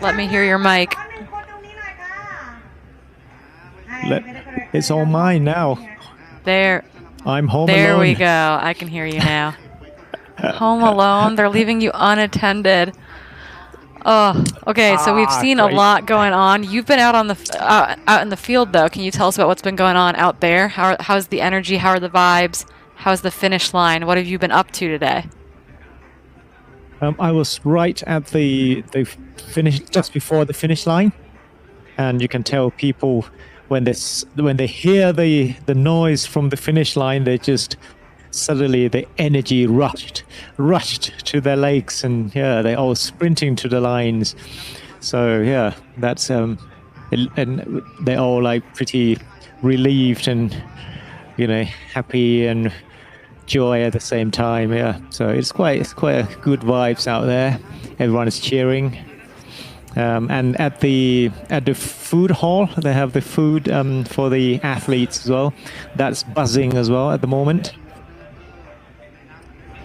Let me hear your mic. It's all mine now. There. I'm home There alone. we go. I can hear you now. Home alone. They're leaving you unattended. Oh, okay. So we've seen a great. lot going on. You've been out on the out in the field though. Can you tell us about what's been going on out there? How's the energy? How are the vibes? How's the finish line? What have you been up to today? I was right at the finish, just before the finish line, and you can tell people when they hear the noise from the finish line, they just suddenly the energy rushed to their legs, and yeah, they're all sprinting to the lines. So yeah, that's and they're all like pretty relieved and happy and joy at the same time. Yeah, so it's quite a good vibes out there. Everyone is cheering. And at the food hall, they have the food for the athletes as well. That's buzzing as well at the moment.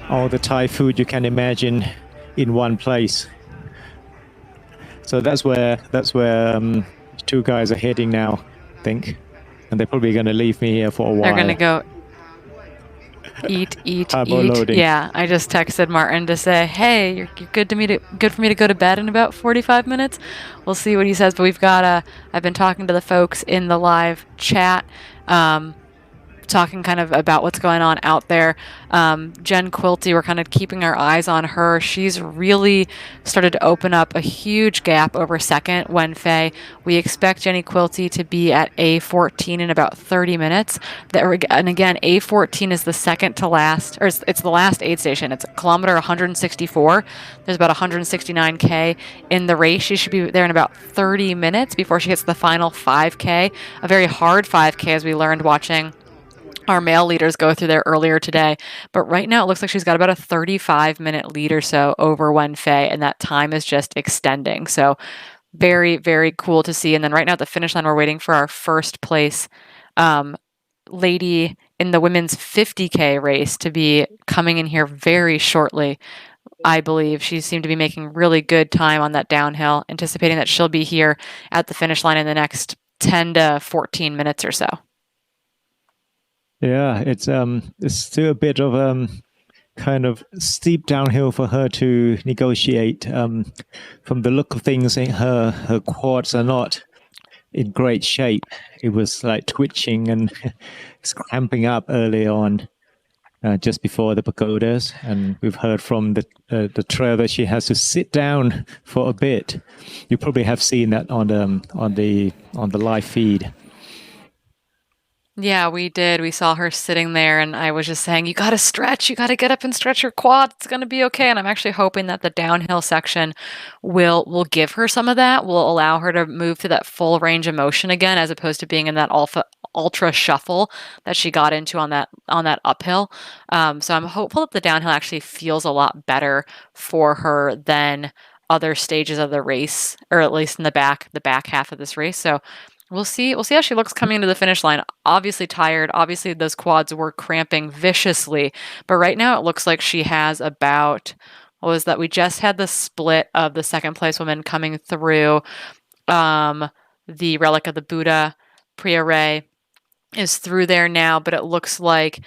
All the Thai food you can imagine in one place. So that's where two guys are heading now, I think, and they're probably going to leave me here for a while. They're going to go eat. Loading. Yeah, I just texted Martin to say, hey, you're good for me to go to bed in about 45 minutes. We'll see what he says, but we've got I've been talking to the folks in the live chat, talking kind of about what's going on out there. Jen Quilty, we're kind of keeping our eyes on her. She's really started to open up a huge gap over second Wenfei. We expect Jenny Quilty to be at A14 in about 30 minutes. And again, A14 is the second to last, or it's the last aid station. It's kilometer 164. There's about 169K in the race. She should be there in about 30 minutes before she hits the final 5K, a very hard 5K as we learned watching our male leaders go through there earlier today. But right now it looks like she's got about a 35-minute lead or so over Wenfei, and that time is just extending. So very, very cool to see. And then right now at the finish line, we're waiting for our first place lady in the women's 50K race to be coming in here very shortly. I believe she seemed to be making really good time on that downhill, anticipating that she'll be here at the finish line in the next 10 to 14 minutes or so. Yeah, it's still a bit of kind of steep downhill for her to negotiate. From the look of things, her quads are not in great shape. It was like twitching and cramping up early on, just before the pagodas. And we've heard from the trail that she has to sit down for a bit. You probably have seen that on the live feed. Yeah, we did. We saw her sitting there, and I was just saying, you got to stretch. You got to get up and stretch your quad. It's going to be okay. And I'm actually hoping that the downhill section will give her some of that, will allow her to move to that full range of motion again, as opposed to being in that ultra shuffle that she got into on that uphill. So I'm hopeful that the downhill actually feels a lot better for her than other stages of the race, or at least in the back half of this race. So we'll see how she looks coming into the finish line. Obviously tired. Obviously those quads were cramping viciously. But right now it looks like she has about, what was that? We just had the split of the second place woman coming through. The Relic of the Buddha, Priya Ray, is through there now, but it looks like,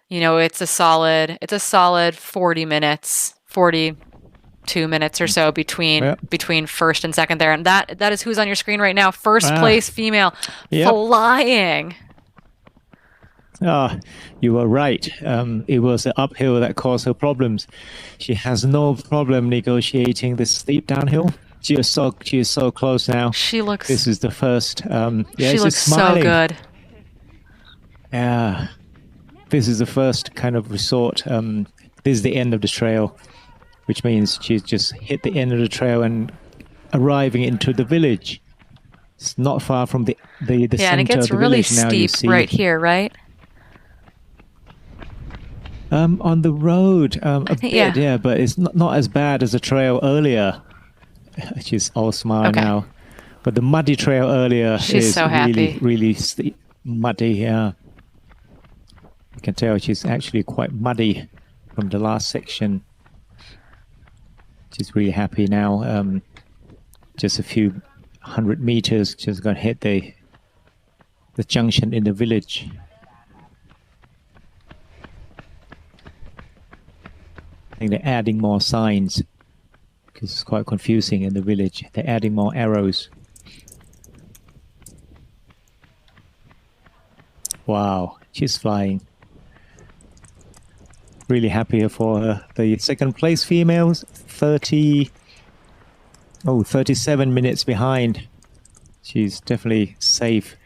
it's a solid 40 minutes, 42 minutes or so between first and second there. And that is who's on your screen right now. First place female, flying. You were right. It was the uphill that caused her problems. She has no problem negotiating this steep downhill. She is so close now. This is the first. She looks so good. Yeah, this is the first kind of resort. This is the end of the trail, which means she's just hit the end of the trail and arriving into the village. It's not far from the center of the village. Yeah, and it gets really steep right here, right? On the road, a bit, yeah, but it's not as bad as the trail earlier. She's all smile now. But the muddy trail earlier is so happy. really steep. muddy. You can tell she's actually quite muddy from the last section. She's really happy now. Just a few 100 meters, just gonna hit the junction in the village. I think they're adding more signs because it's quite confusing in the village. They're adding more arrows. Wow, she's flying. Really happy for her. The second place females, 37 minutes behind. She's definitely safe.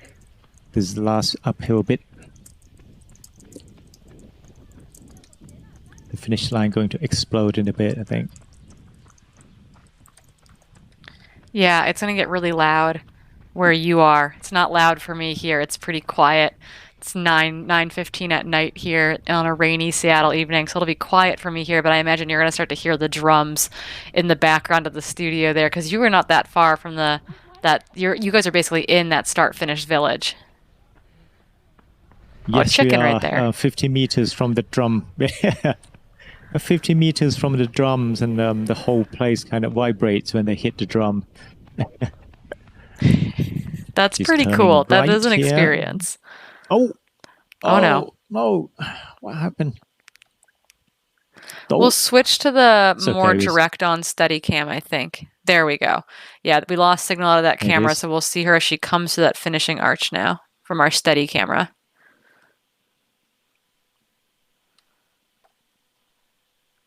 This is the last uphill bit. The finish line going to explode in a bit, I think. Yeah, it's going to get really loud where you are. It's not loud for me here. It's pretty quiet. It's 9:15 at night here on a rainy Seattle evening, so it'll be quiet for me here, but I imagine you're going to start to hear the drums in the background of the studio there, because you were not that far from you guys are basically in that start-finish village. Yes, chicken we are, right there. 50 meters from the drum. 50 meters from the drums, and the whole place kind of vibrates when they hit the drum. That's She's pretty turning cool. That right is an here. experience. Oh no. No. What happened? We'll switch to the It's okay, more we- direct on steady cam, I think. There we go. Yeah, we lost signal out of that It camera, is. so we'll see her as she comes to that finishing arch now from our steady camera.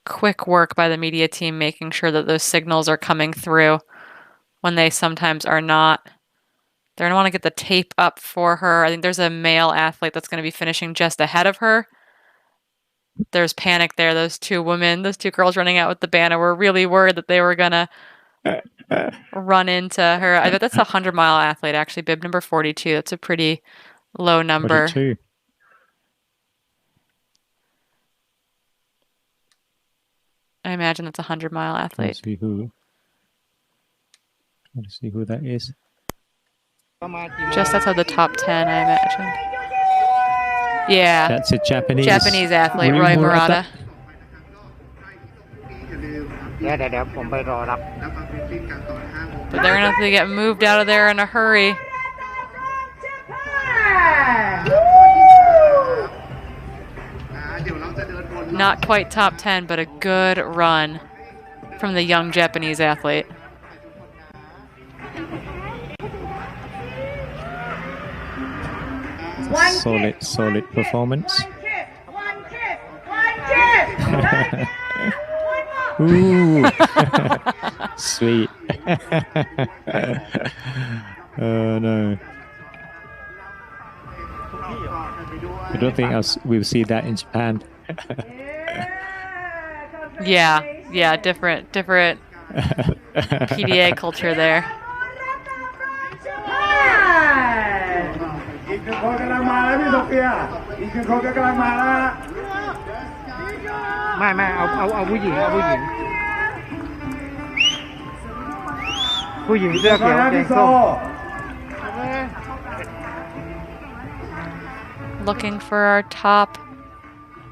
Quick work by the media team making sure that those signals are coming through when they sometimes are not. They're going to want to get the tape up for her. I think there's a male athlete that's going to be finishing just ahead of her. There's panic there. Those two girls running out with the banner were really worried that they were going to run into her. I bet that's a 100-mile athlete, actually. Bib number 42. That's a pretty low number. 42. I imagine that's a 100-mile athlete. Let's see who that is. Just outside the top 10, I imagine. Yeah. That's a Japanese athlete, Roy Murata. เดี๋ยวผมไปรอรับ But they're going to have to get moved out of there in a hurry. Not quite top 10, but a good run from the young Japanese athlete. Solid performance. Ooh, sweet. Oh no. I don't think we'll see that in Japan. Yeah, different PDA culture there. อีกหนึ่งคนกำลังมาแล้วพี่โซเฟียอีกหนึ่งคนกำลังมาแล้วฮะ ไม่เอาผู้หญิงผู้หญิงเสื้อเขียวแดงส้ม Looking for our top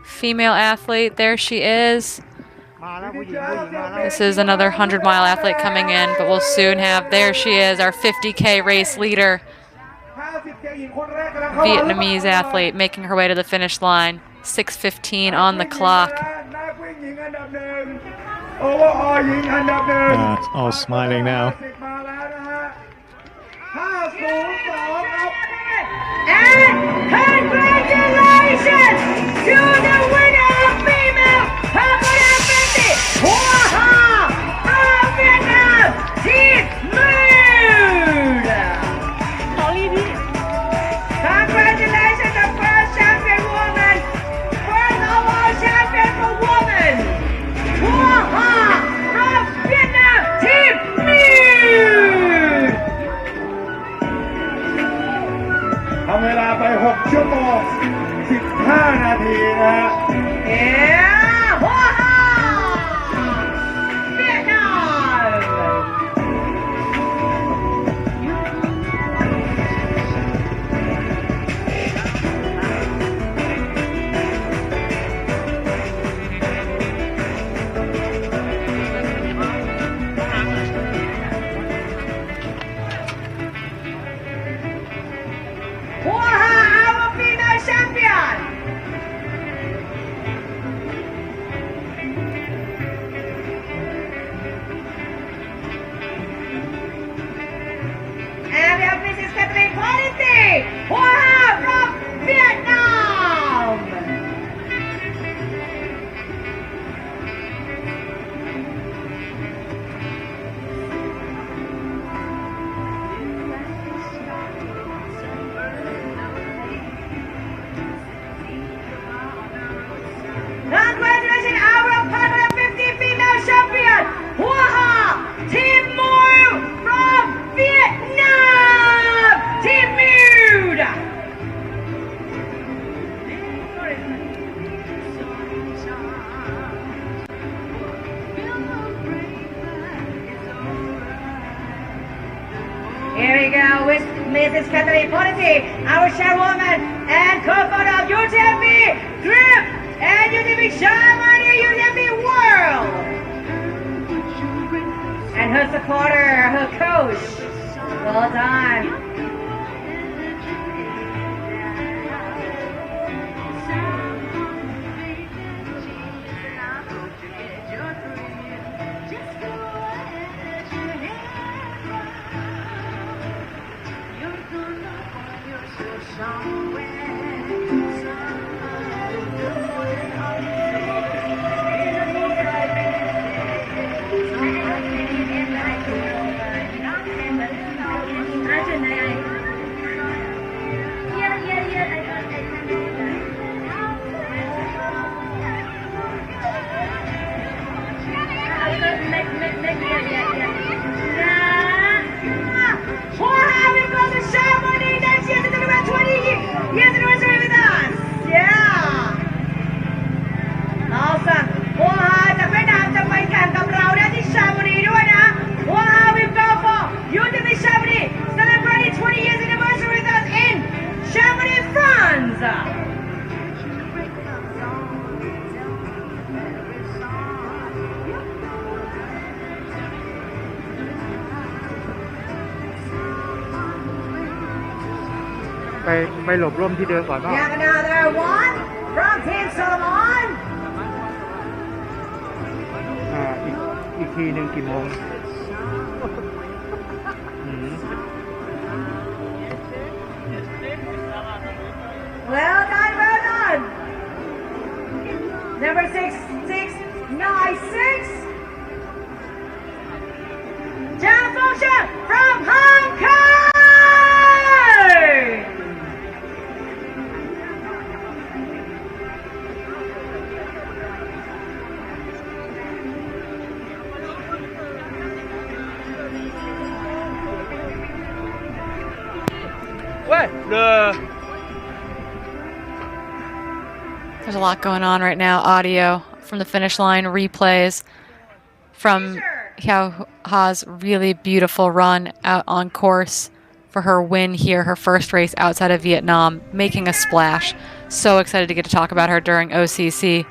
female athlete. There she is. This is another 100-mile athlete coming in, but we'll soon have, there she is, our 50K race leader. Vietnamese athlete making her way to the finish line. 6:15 on the clock. All smiling now. And congratulations to the winner of female 150 Waha of Vietnam, Team Mood. Congratulations, the first champion woman, first overall champion for women, Waha of Vietnam, Team Mood. ทำเวลาไป6 ชั่วโมง 15 นาทีนะฮะ Yeah! Waha! Vietnam! Hoa from Vietnam. Congratulations, our 150 female champion, Hoa Timur from Vietnam. Timur. Here we go with Mrs. Kathleen Polity, our chairwoman and co-founder of UTMB Group and UTMB Germany, UTMB World. And her supporter, her coach. Well done. Years anniversary with us. Yeah. Awesome. Hoa จะไปนำจะไปแข่งกับเราได้ที่ชาบุรีด้วยนะ Hoa will go for UTMB Chamonix celebrating 20 years anniversary with us in Chamonix, France. ไปหลบร่มที่เดิมก่อน We have another one from Team Solomon. อีกทีหนึ่งกี่โมง Well done, well done. Number 6696. John Fosha from Hong Kong. There's a lot going on right now. Audio from the finish line, replays from Hiao Ha's really beautiful run out on course for her win here, her first race outside of Vietnam, making a splash. So excited to get to talk about her during OCC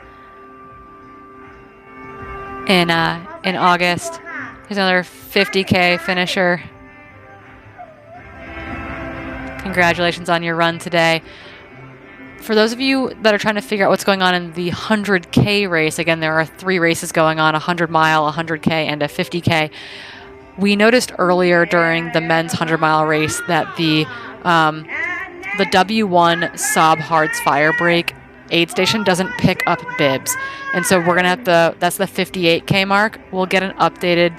in August. Here's another 50K finisher. Congratulations on your run today. For those of you that are trying to figure out what's going on in the 100K race, again, there are 3 races going on, a 100-mile, a 100K, and a 50K. We noticed earlier during the men's 100-mile race that the W1 Saab Hards fire brake aid station doesn't pick up bibs. And so we're going to have that's the 58K mark. We'll get an updated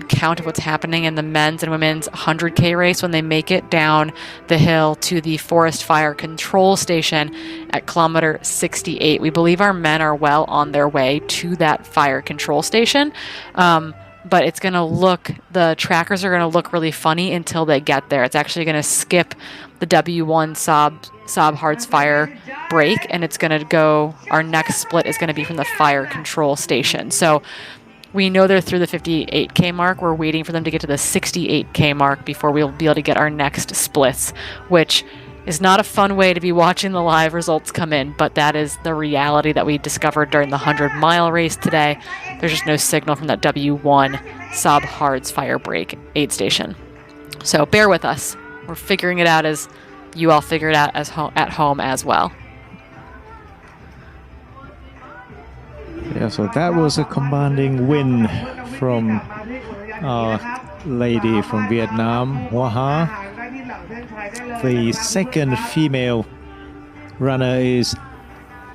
count of what's happening in the men's and women's 100K race when they make it down the hill to the forest fire control station at kilometer 68. We believe our men are well on their way to that fire control station. But it's going to the trackers are going to look really funny until they get there. It's actually going to skip the W1 Saab Hards fire brake, and it's going to go, our next split is going to be from the fire control station. So we know they're through the 58K mark. We're waiting for them to get to the 68K mark before we'll be able to get our next splits, which is not a fun way to be watching the live results come in, but that is the reality that we discovered during the 100-mile race today. There's just no signal from that W1 Saab Hards fire brake aid station. So bear with us. We're figuring it out as you all figure it out at home as well. Yeah, so that was a commanding win from our lady from Vietnam, Hoa Ha. the second female runner is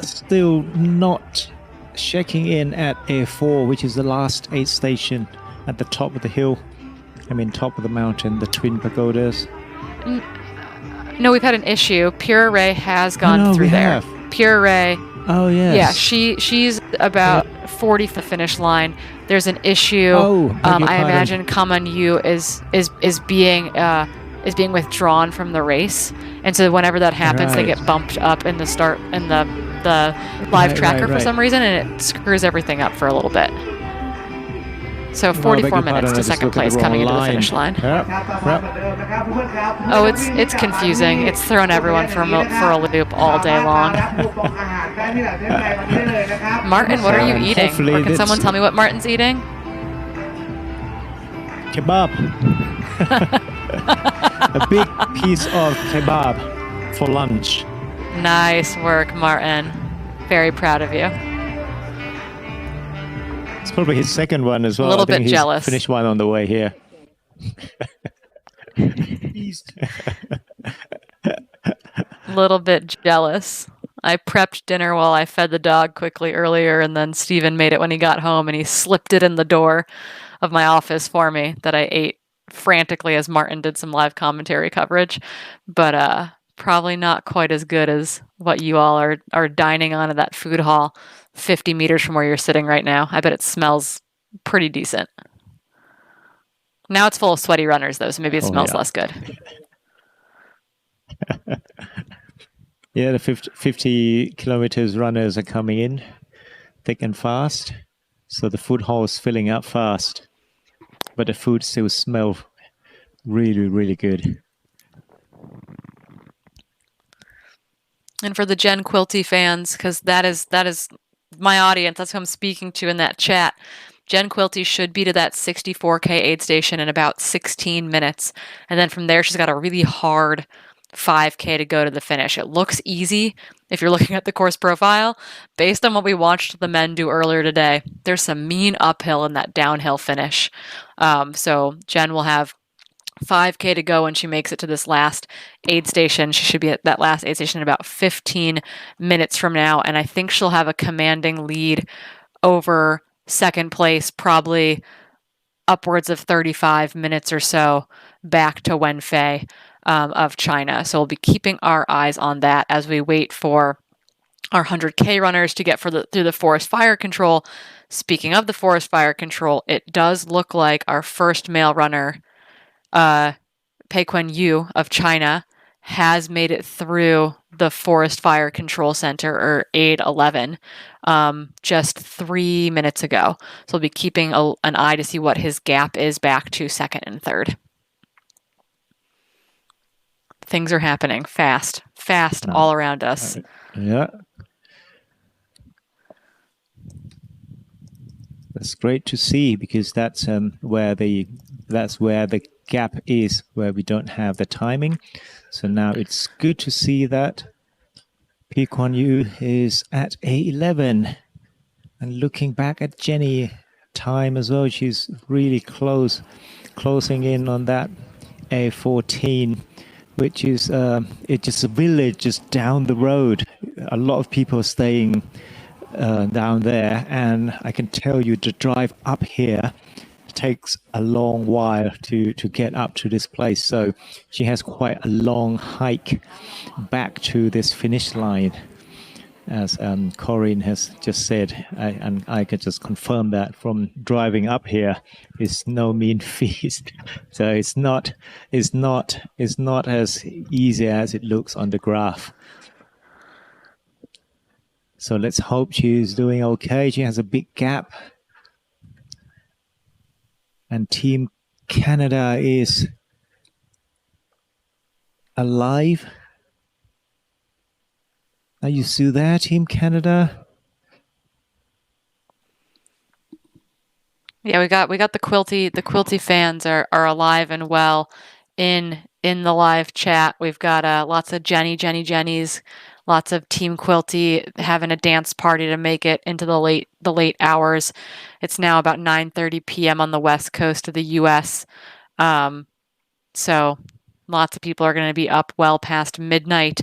still not checking in at A4, which is the last aid station at the top of the hill. I mean, top of the mountain, the twin pagodas. No, we've had an issue. Pure Ray has gone through there. Pure Ray. Oh yes. Yeah, she's about 40 for the finish line. There's an issue. I imagine Kaman Yu is being withdrawn from the race, and so whenever that happens, they get bumped up in the start in the live tracker for some reason, and it screws everything up for a little bit. So 44 minutes to second place coming into the finish line. Oh, it's confusing. It's thrown everyone for a loop all day long. Martin, what are you eating? Or can someone tell me what Martin's eating? Kebab. A big piece of kebab for lunch. Nice work, Martin. Very proud of you. It's probably his second one as well. A little I think bit he's jealous. Finished one on the way here. Little bit jealous. I prepped dinner while I fed the dog quickly earlier, and then Steven made it when he got home, and he slipped it in the door of my office for me that I ate frantically as Martin did some live commentary coverage. But probably not quite as good as what you all are dining on at that food hall 50 meters from where you're sitting right now. I bet it smells pretty decent. Now it's full of sweaty runners, though, so maybe it smells less good. Yeah, the 50 kilometers runners are coming in thick and fast. So the food hall is filling up fast. But the food still smells really, really good. And for the Jen Quilty fans, because that is my audience, that's who I'm speaking to in that chat. Jen Quilty should be to that 64K aid station in about 16 minutes. And then from there, she's got a really hard 5K to go to the finish. It looks easy if you're looking at the course profile. Based on what we watched the men do earlier today, there's some mean uphill in that downhill finish. So Jen will have 5K to go when she makes it to this last aid station. She should be at that last aid station in about 15 minutes from now, and I think she'll have a commanding lead over second place, probably upwards of 35 minutes or so back to Wenfei of China. So we'll be keeping our eyes on that as we wait for our 100K runners to get through the forest fire control. Speaking of the forest fire control, it does look like our first male runner, Pei-Quen Yu of China, has made it through the Forest Fire Control Center, or Aid 11, just 3 minutes ago. So we'll be keeping an eye to see what his gap is back to second and third. Things are happening fast all around us. Yeah. That's great to see, because that's where the gap is, where we don't have the timing. So now it's good to see that Pei-Quen Yu is at A11. And looking back at Jenny time as well, she's really closing in on that A14, which is it's just a village just down the road. A lot of people are staying down there, and I can tell you the drive up here takes a long while to get up to this place. So she has quite a long hike back to this finish line, as Corinne has just said, and I can just confirm that from driving up here. It's no mean feat. So it's not as easy as it looks on the graph. So let's hope she's doing okay. She has a big gap. And Team Canada is alive. Are you still there, Team Canada? Yeah, we got the Quilty. The Quilty fans are alive and well in the live chat. We've got lots of Jennies, lots of Team Quilty having a dance party to make it into the late hours. It's now about 9:30 p.m. on the west coast of the U.S. So lots of people are going to be up well past midnight,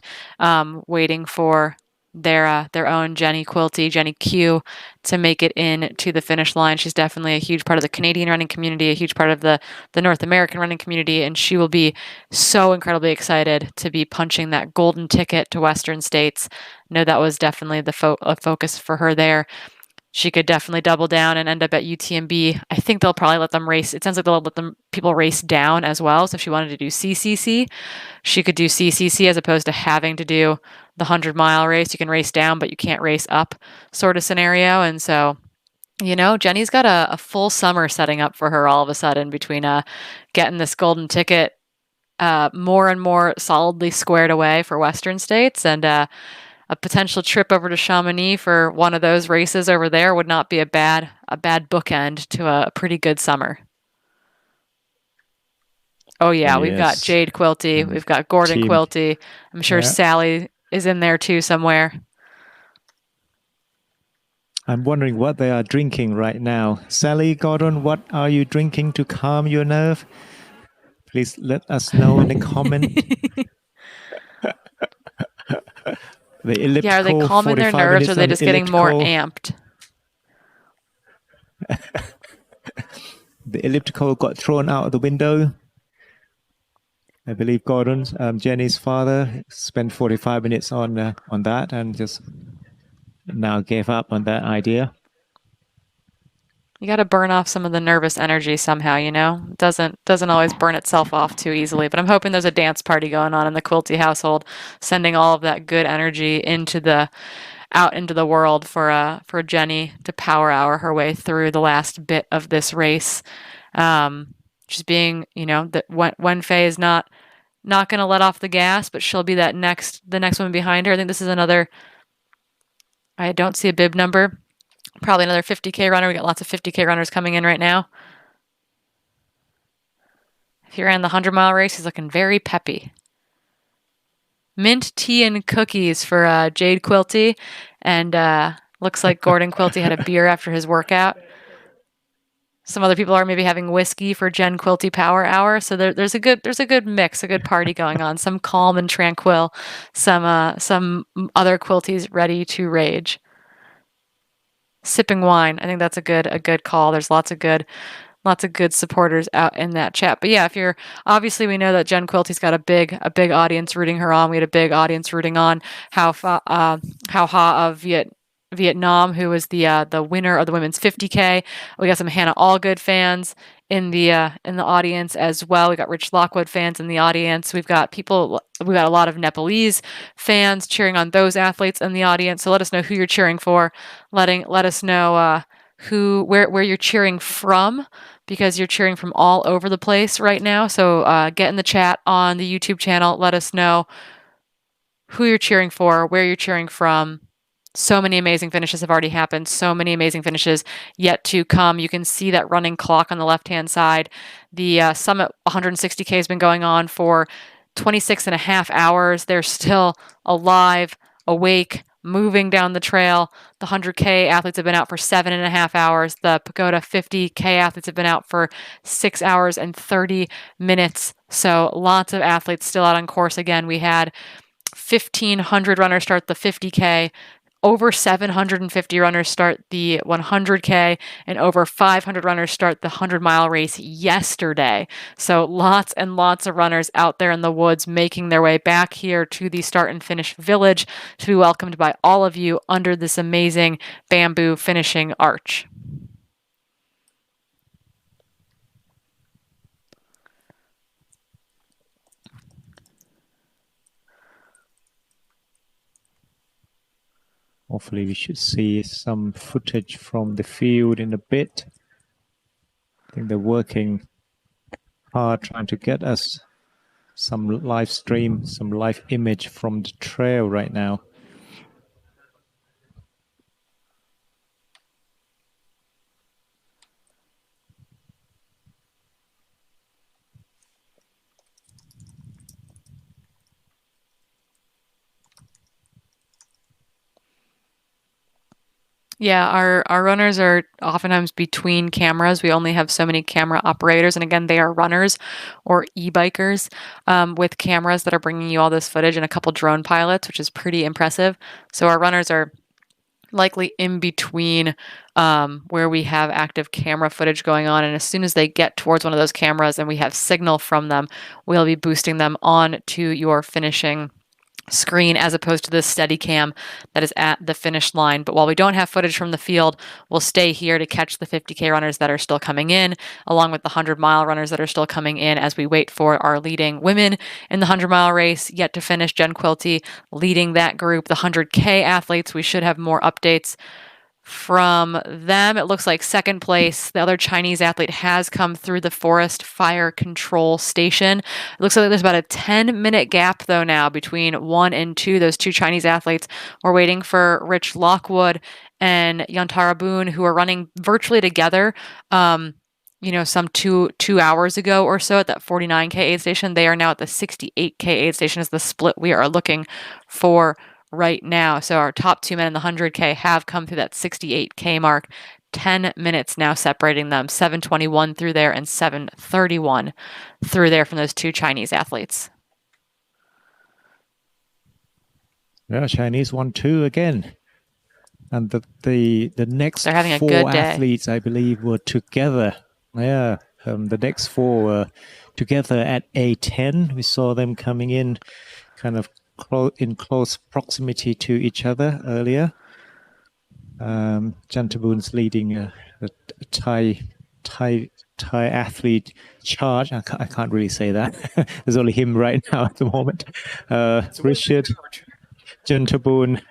waiting for their own Jenny Quilty, Jenny Q, to make it in to the finish line. She's definitely a huge part of the Canadian running community, a huge part of the North American running community, and she will be so incredibly excited to be punching that golden ticket to Western States. I know that was definitely the focus for her there. She could definitely double down and end up at UTMB. I think they'll probably let them race. It sounds like they'll let people race down as well. So if she wanted to do CCC, she could do CCC as opposed to having to do the 100-mile race. You can race down, but you can't race up sort of scenario. And so, Jenny's got a full summer setting up for her all of a sudden between getting this golden ticket more and more solidly squared away for Western States, and a potential trip over to Chamonix for one of those races over there would not be a bad bookend to a pretty good summer. Oh yeah, we've got Jade Quilty, we've got Gordon Quilty. I'm sure Sally is in there too somewhere. I'm wondering what they are drinking right now. Sally, Gordon, what are you drinking to calm your nerve? Please let us know in the comment. The elliptical, are they calming their nerves or are they just getting more amped? The elliptical got thrown out of the window. I believe Gordon's, Jenny's father, spent 45 minutes on that and just now gave up on that idea. You got to burn off some of the nervous energy somehow, It doesn't always burn itself off too easily. But I'm hoping there's a dance party going on in the Quilty household, sending all of that good energy out into the world for Jenny to power hour her way through the last bit of this race. Just being, that Wenfei is not going to let off the gas, but she'll be the next one behind her. I think this is another. I don't see a bib number. Probably another 50K runner. We got lots of 50K runners coming in right now. If he ran the 100-mile race, he's looking very peppy. Mint tea and cookies for Jade Quilty, and looks like Gordon Quilty had a beer after his workout. Some other people are maybe having whiskey for Jen Quilty Power Hour. So there's a good mix, a good party going on. Some calm and tranquil, some other Quilties ready to rage. Sipping wine. I think that's a good call. There's lots of good supporters out in that chat. But yeah, we know that Jen Quilty's got a big audience rooting her on. We had a big audience rooting on How Ha of Vietnam, who was the winner of the women's 50K. We got some Hannah Allgood fans in the audience as well. We got Rich Lockwood fans in the audience. We've got a lot of Nepalese fans cheering on those athletes in the audience. So let us know who you're cheering for. Let us know where you're cheering from, because you're cheering from all over the place right now. So get in the chat on the YouTube channel. Let us know who you're cheering for, where you're cheering from. So many amazing finishes have already happened. So many amazing finishes yet to come. You can see that running clock on the left-hand side. The Summit 160K has been going on for 26 and a half hours. They're still alive, awake, moving down the trail. The 100K athletes have been out for 7.5 hours. The Pagoda 50K athletes have been out for 6 hours and 30 minutes. So lots of athletes still out on course again. We had 1,500 runners start the 50K. Over 750 runners start the 100K, and over 500 runners start the 100-mile race yesterday. So lots and lots of runners out there in the woods making their way back here to the start and finish village to be welcomed by all of you under this amazing bamboo finishing arch. Hopefully we should see some footage from the field in a bit. I think they're working hard trying to get us some live stream, some live image from the trail right now. Yeah, our runners are oftentimes between cameras. We only have so many camera operators, and again, they are runners or e-bikers with cameras that are bringing you all this footage, and a couple drone pilots, which is pretty impressive. So our runners are likely in between where we have active camera footage going on, and as soon as they get towards one of those cameras and we have signal from them, we'll be boosting them on to your finishing screen as opposed to the steady cam that is at the finish line. But while we don't have footage from the field, we'll stay here to catch the 50K runners that are still coming in, along with the 100-mile runners that are still coming in as we wait for our leading women in the 100-mile race yet to finish. Jen Quilty leading that group. The 100K athletes, we should have more updates from them. It looks like second place, the other Chinese athlete has come through the forest fire control station. It looks like there's about a 10-minute gap, though, now between 1 and 2. Those two Chinese athletes. We're waiting for Rich Lockwood and Yantara Boone, who are running virtually together. Some two hours ago or so at that 49K aid station. They are now at the 68K aid station is the split we are looking for right now. So our top two men in the 100K have come through that 68K mark. 10 minutes now separating them. 7:21 through there and 7:31 through there from those two Chinese athletes. Yeah, Chinese 1-2 again. And the next They're having a 4 good day. athletes, I believe, were together. Yeah, the next 4 were together at A10. We saw them coming in kind of in close proximity to each other earlier. Jantaboon's leading a Thai athlete charge. I can't really say that. There's only him right now at the moment. Richard Jantaboon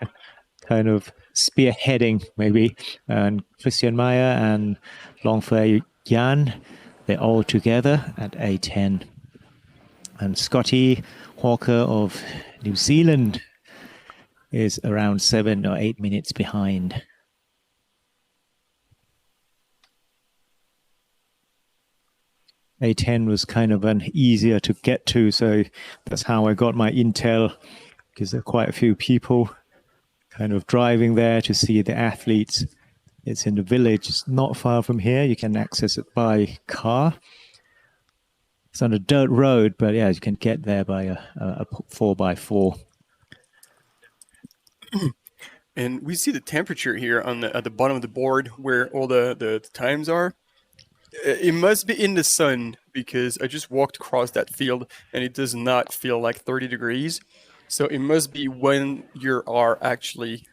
kind of spearheading maybe, and Christian Meyer and Longfei Yan, they're all together at A10. And Scotty Hawker of New Zealand is around 7 or 8 minutes behind. A10 was kind of an easier to get to, so that's how I got my intel, because there are quite a few people kind of driving there to see the athletes. It's in the village, it's not far from here. You can access it by car. It's on a dirt road, but yeah, you can get there by a 4x4. And we see the temperature here at the bottom of the board where all the times are. It must be in the sun, because I just walked across that field and it does not feel like 30 degrees. So it must be when you are actually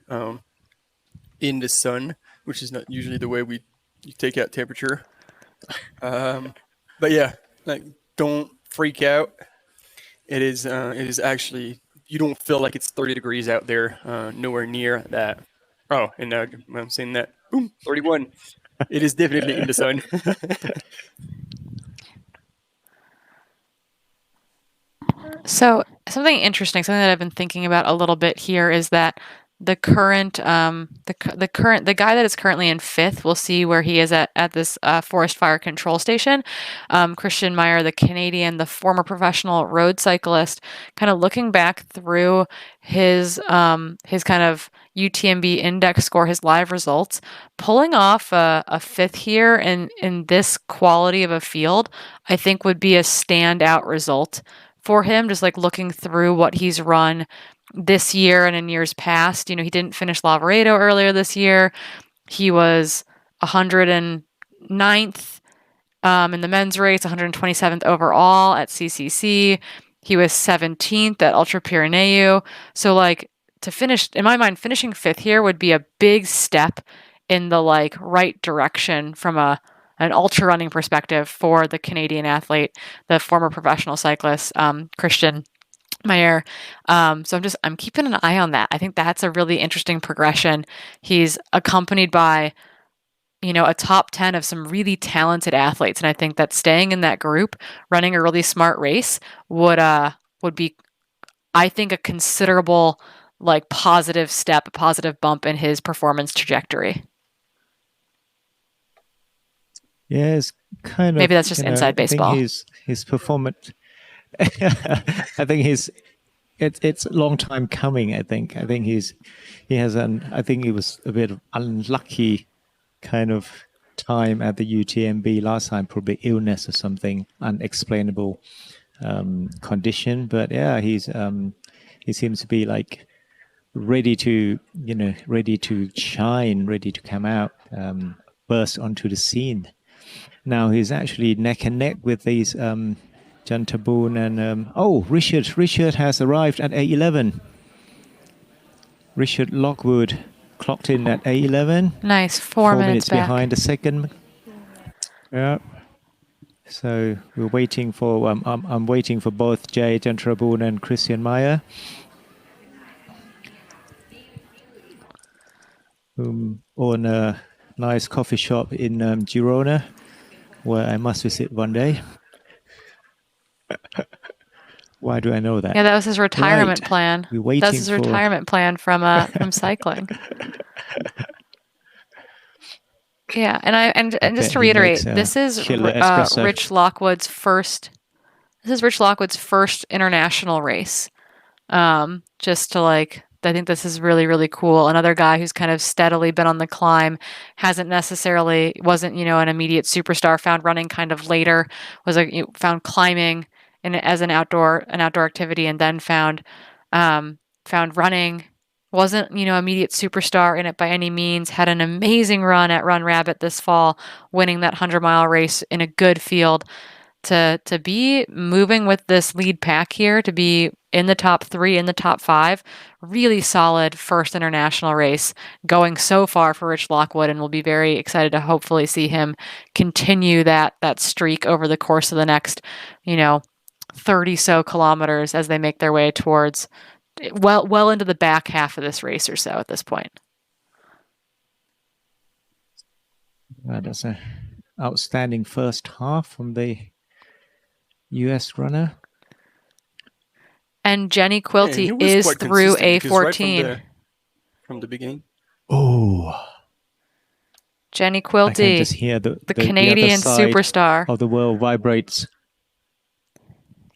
in the sun, which is not usually the way you take out temperature. But yeah, like, don't freak out. It is actually, you don't feel like it's 30 degrees out there, nowhere near that. Oh, and now I'm saying that, boom, 31. It is definitely in the sun. So something interesting, something that I've been thinking about a little bit here is that the current the guy that is currently in 5th, we'll see where he is at this forest fire control station. Christian Meyer, the Canadian, the former professional road cyclist, kind of looking back through his kind of UTMB index score, his live results, pulling off a 5th here in this quality of a field, I think would be a standout result for him. Just like looking through what he's run this year and in years past. He didn't finish Lavaredo earlier this year. He was 109th in the men's race, 127th overall at CCC. He was 17th at Ultra Pyreneu. So like, to finish, in my mind, finishing 5th here would be a big step in the like right direction from an ultra running perspective for the Canadian athlete, the former professional cyclist, Christian Meyer. So I'm keeping an eye on that. I think that's a really interesting progression. He's accompanied by, a top 10 of some really talented athletes. And I think that staying in that group, running a really smart race would be, I think, a considerable like positive step, a positive bump in his performance trajectory. Yeah, it's kind of, maybe that's just inside baseball. I think his performance, I think his it's a long time coming. I think he has I think he was a bit of unlucky kind of time at the UTMB last time, probably illness or something, unexplainable condition. But yeah, he seems to be like ready to shine, ready to come out, burst onto the scene. Now he's actually neck and neck with these Jantabun and Richard has arrived at 8:11. Richard Lockwood clocked in at 8:11. Nice, 4 minutes back. behind the second. Yeah. So we're waiting for I'm waiting for both Jay Jantabun and Christian Meyer. Own a nice coffee shop in Girona, where I must visit one day. Why do I know that? Yeah, that was his retirement Right. plan. We're waiting That's his for- retirement plan from cycling. Yeah, and just to bet he reiterate, makes a this is killer espresso. Rich Lockwood's first. This is Rich Lockwood's first international race. Just to I think this is really, really cool. Another guy who's kind of steadily been on the climb, wasn't an immediate superstar. Found running kind of later, found climbing as an outdoor activity, and then found running. Wasn't immediate superstar in it by any means. Had an amazing run at Run Rabbit this fall, winning that 100-mile race in a good field. To be moving with this lead pack here, to be in the top 3, in the top 5, really solid first international race, going so far for Rich Lockwood, and we'll be very excited to hopefully see him continue that streak over the course of the next, 30 so kilometers as they make their way towards well into the back half of this race or so at this point. That's an outstanding first half from the US runner. And Jenny Yeah, he Quilty was is quite through consistent because right A14. from the beginning. Oh, Jenny I can Quilty, just hear the Canadian other side superstar. of the world vibrates.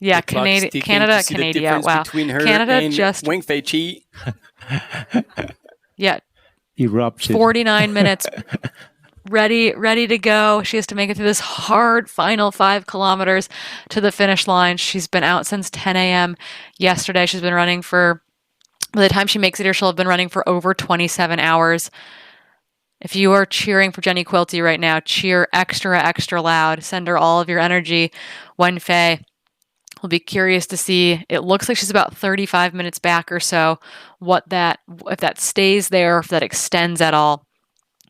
Yeah, The clock's ticking Canada, to see the Canada. difference Wow, between her Canada and just Wang Fei Chi. yeah, Erupted. 49 minutes, ready to go. She has to make it through this hard final 5 kilometers to the finish line. She's been out since 10 a.m. yesterday. She's been running for, by the time she makes it here, she'll have been running for over 27 hours. If you are cheering for Jenny Quilty right now, cheer extra, extra loud. Send her all of your energy. Wen Fei. We'll be curious to see. It looks like she's about 35 minutes back or so. If that stays there, or if that extends at all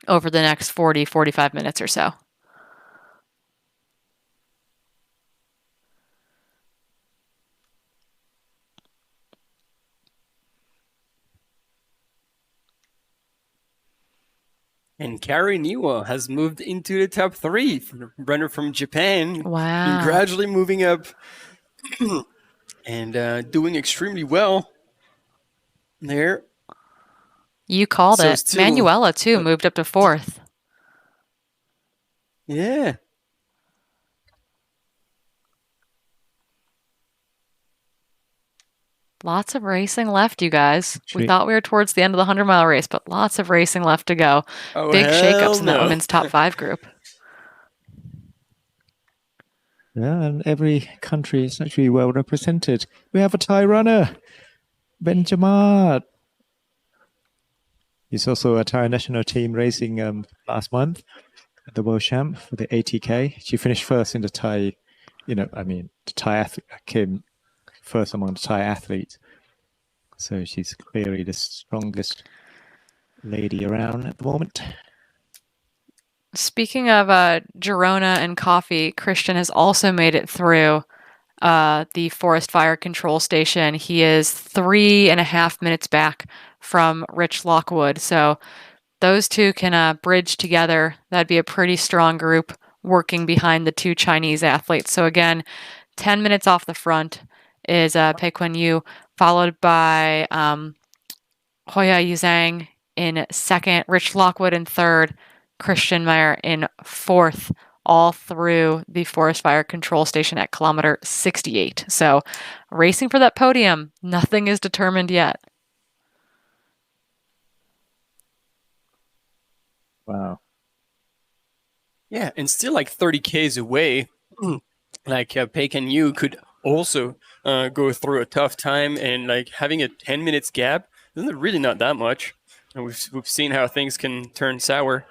over the next 40, 45 minutes or so. And Kari Niwa has moved into the top 3. Runner from Japan. Wow. Been gradually moving up and doing extremely well there. You called So it. still- Manuela, too, moved up to 4th. Yeah. Lots of racing left, you guys. We Sweet. thought we were towards the end of the 100-mile race, but lots of racing left to go. Oh, Big hell shakeups in that no. women's top 5 group. Yeah, and every country is actually well represented. We have a Thai runner, Benjamin. He's also a Thai national team racing last month at the World Champ for the ATK. She finished first in the Thai, the Thai athlete came first among the Thai athletes. So she's clearly the strongest lady around at the moment. Speaking of Girona and coffee, Christian has also made it through the forest fire control station. He is 3.5 minutes back from Rich Lockwood. So those two can bridge together. That'd be a pretty strong group working behind the 2 Chinese athletes. So again, 10 minutes off the front is Pei Kun Yu, followed by Hoya Yuzhang in second, Rich Lockwood in third, Christian Meyer in fourth, all through the forest fire control station at kilometer 68. So racing for that podium, nothing is determined yet. Wow. Yeah, and still like 30 Ks away, like Peik and you could also go through a tough time, and like having a 10 minutes gap isn't really not that much. And we've seen how things can turn sour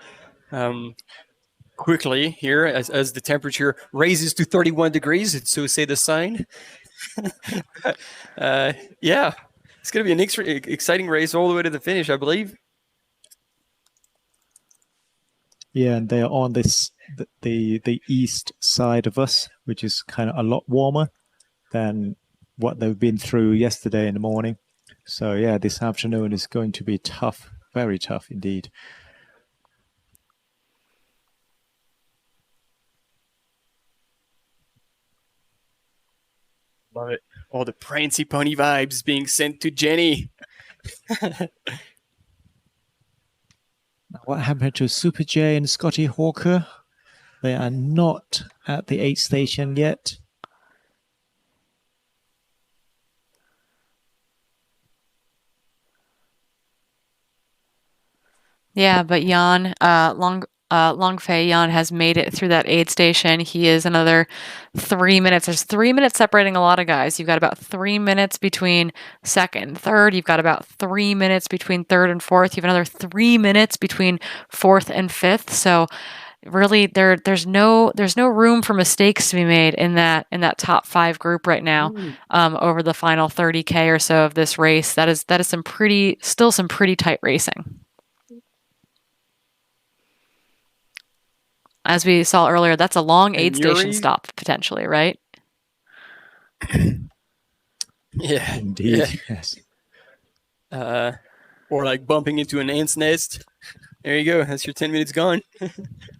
quickly here as the temperature raises to 31 degrees, so say the sign. Yeah, it's going to be an exciting race all the way to the finish, I believe. Yeah, and they are on the east side of us, which is kind of a lot warmer than what they've been through yesterday in the morning. So yeah, this afternoon is going to be tough, very tough indeed. Love it. All the prancy pony vibes being sent to Jenny. What happened to Super J and Scotty Hawker? They are not at the aid station yet. Yeah, but Jan, Longfei Jan has made it through that aid station. He is another 3 minutes. There's 3 minutes separating a lot of guys. You've got about 3 minutes between second and third. You've got about 3 minutes between third and fourth. You have another 3 minutes between fourth and fifth. So really there's no room for mistakes to be made in that top 5 group right now. Over the final 30K or so of this race. That is some pretty tight racing. As we saw earlier, that's a long aid station stop potentially, right? Yeah, indeed. Yeah. Yes. Or like bumping into an ant's nest. There you go. That's your 10 minutes gone.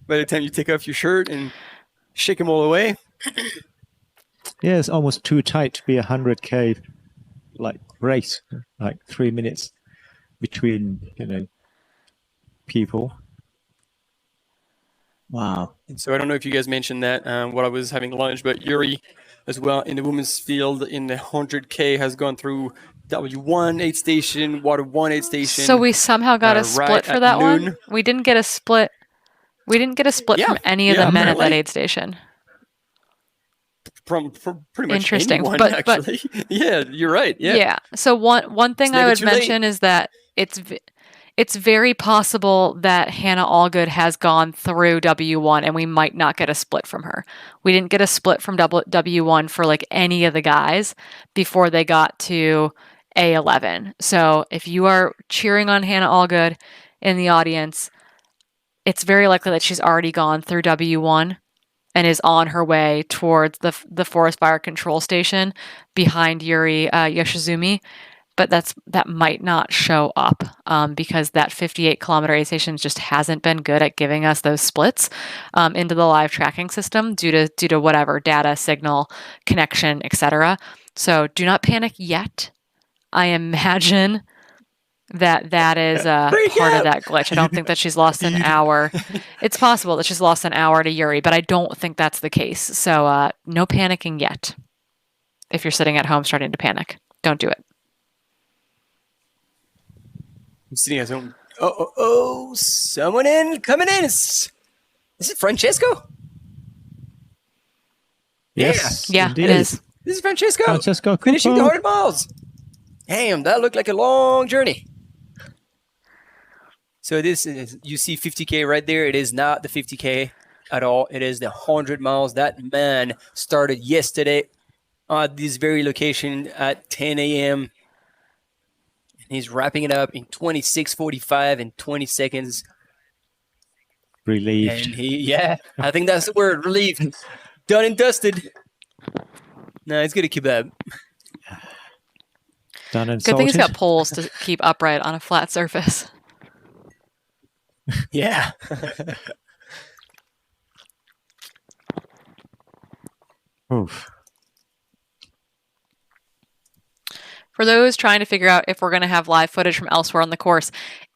By the time you take off your shirt and shake them all away. Yeah, it's almost too tight to be 100K like race, like 3 minutes between people. Wow. And so I don't know if you guys mentioned that while I was having lunch, but Yuri as well in the women's field in the 100K has gone through W1 aid station, Water 1 aid station. So we somehow got a split right for that noon. one? We didn't get a split. We didn't get a split from any of the men at that aid station. From pretty much Interesting. anyone, But actually. Yeah, you're right. Yeah. Yeah. So one thing I never would too late. mention is that it's very possible that Hannah Allgood has gone through W1 and we might not get a split from her. We didn't get a split from W1 for like any of the guys before they got to A11. So if you are cheering on Hannah Allgood in the audience, it's very likely that she's already gone through W1 and is on her way towards the forest fire control station behind Yuri Yoshizumi. But that might not show up because that 58-kilometer aid station just hasn't been good at giving us those splits into the live tracking system due to whatever data, signal, connection, etc. So do not panic yet. I imagine that is part of that glitch. I don't think that she's lost an hour. It's possible that she's lost an hour to Yuri, but I don't think that's the case. So no panicking yet. If you're sitting at home starting to panic, don't do it. I'm sitting at home. Oh, someone coming in. Is it Francesco? Yes. Yeah, indeed. it is. This is Francesco. Francesco finishing the Cupo. 100 miles. Damn, that looked like a long journey. So this is, you see 50K right there. It is not the 50K at all. It is the 100 miles. That man started yesterday at this very location at 10 a.m. He's wrapping it up in 26:45 and 20 seconds. Relieved. And I think that's the word, relieved. Done and dusted. No, he's gonna keep that. Done and Good thing he's got salted. poles to keep upright on a flat surface. Yeah. Oof. For those trying to figure out if we're going to have live footage from elsewhere on the course,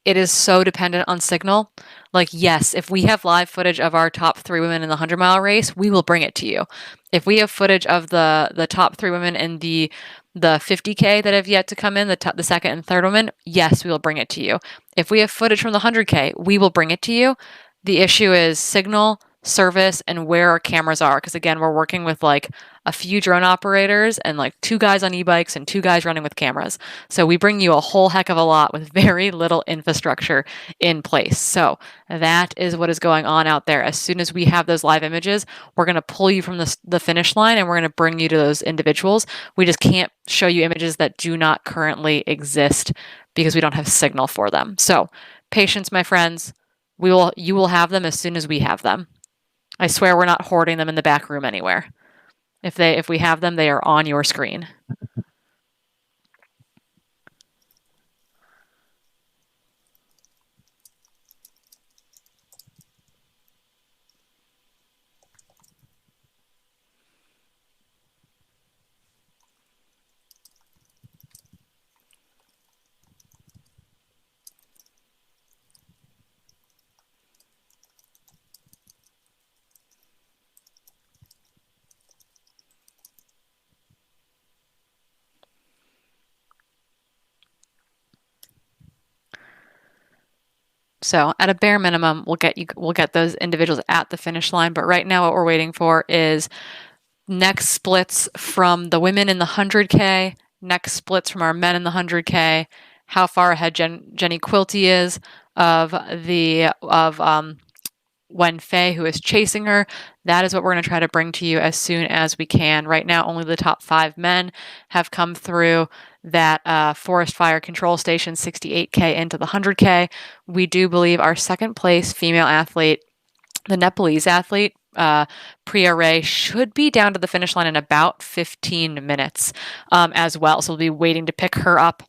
it is so dependent on signal. Like, yes, if we have live footage of our top 3 women in the 100-mile race, we will bring it to you. If we have footage of the top 3 women in the 50K that have yet to come in, the second and third women, yes, we will bring it to you. If we have footage from the 100K, we will bring it to you. The issue is signal, service, and where our cameras are. Because again, we're working with like a few drone operators and like 2 guys on e-bikes and 2 guys running with cameras. So we bring you a whole heck of a lot with very little infrastructure in place. So that is what is going on out there. As soon as we have those live images, we're going to pull you from the finish line and we're going to bring you to those individuals. We just can't show you images that do not currently exist because we don't have signal for them. So patience, my friends. You will have them as soon as we have them. I swear we're not hoarding them in the back room anywhere. If we have them, they are on your screen. So at a bare minimum, we'll get those individuals at the finish line. But right now what we're waiting for is next splits from the women in the 100K, next splits from our men in the 100K, how far ahead Jenny Quilty is of Wen Fei, who is chasing her. That is what we're going to try to bring to you as soon as we can. Right now, only the top 5 men have come through that forest fire control station, 68K into the 100K. We do believe our second place female athlete, the Nepalese athlete, Priya Ray, should be down to the finish line in about 15 minutes as well. So we'll be waiting to pick her up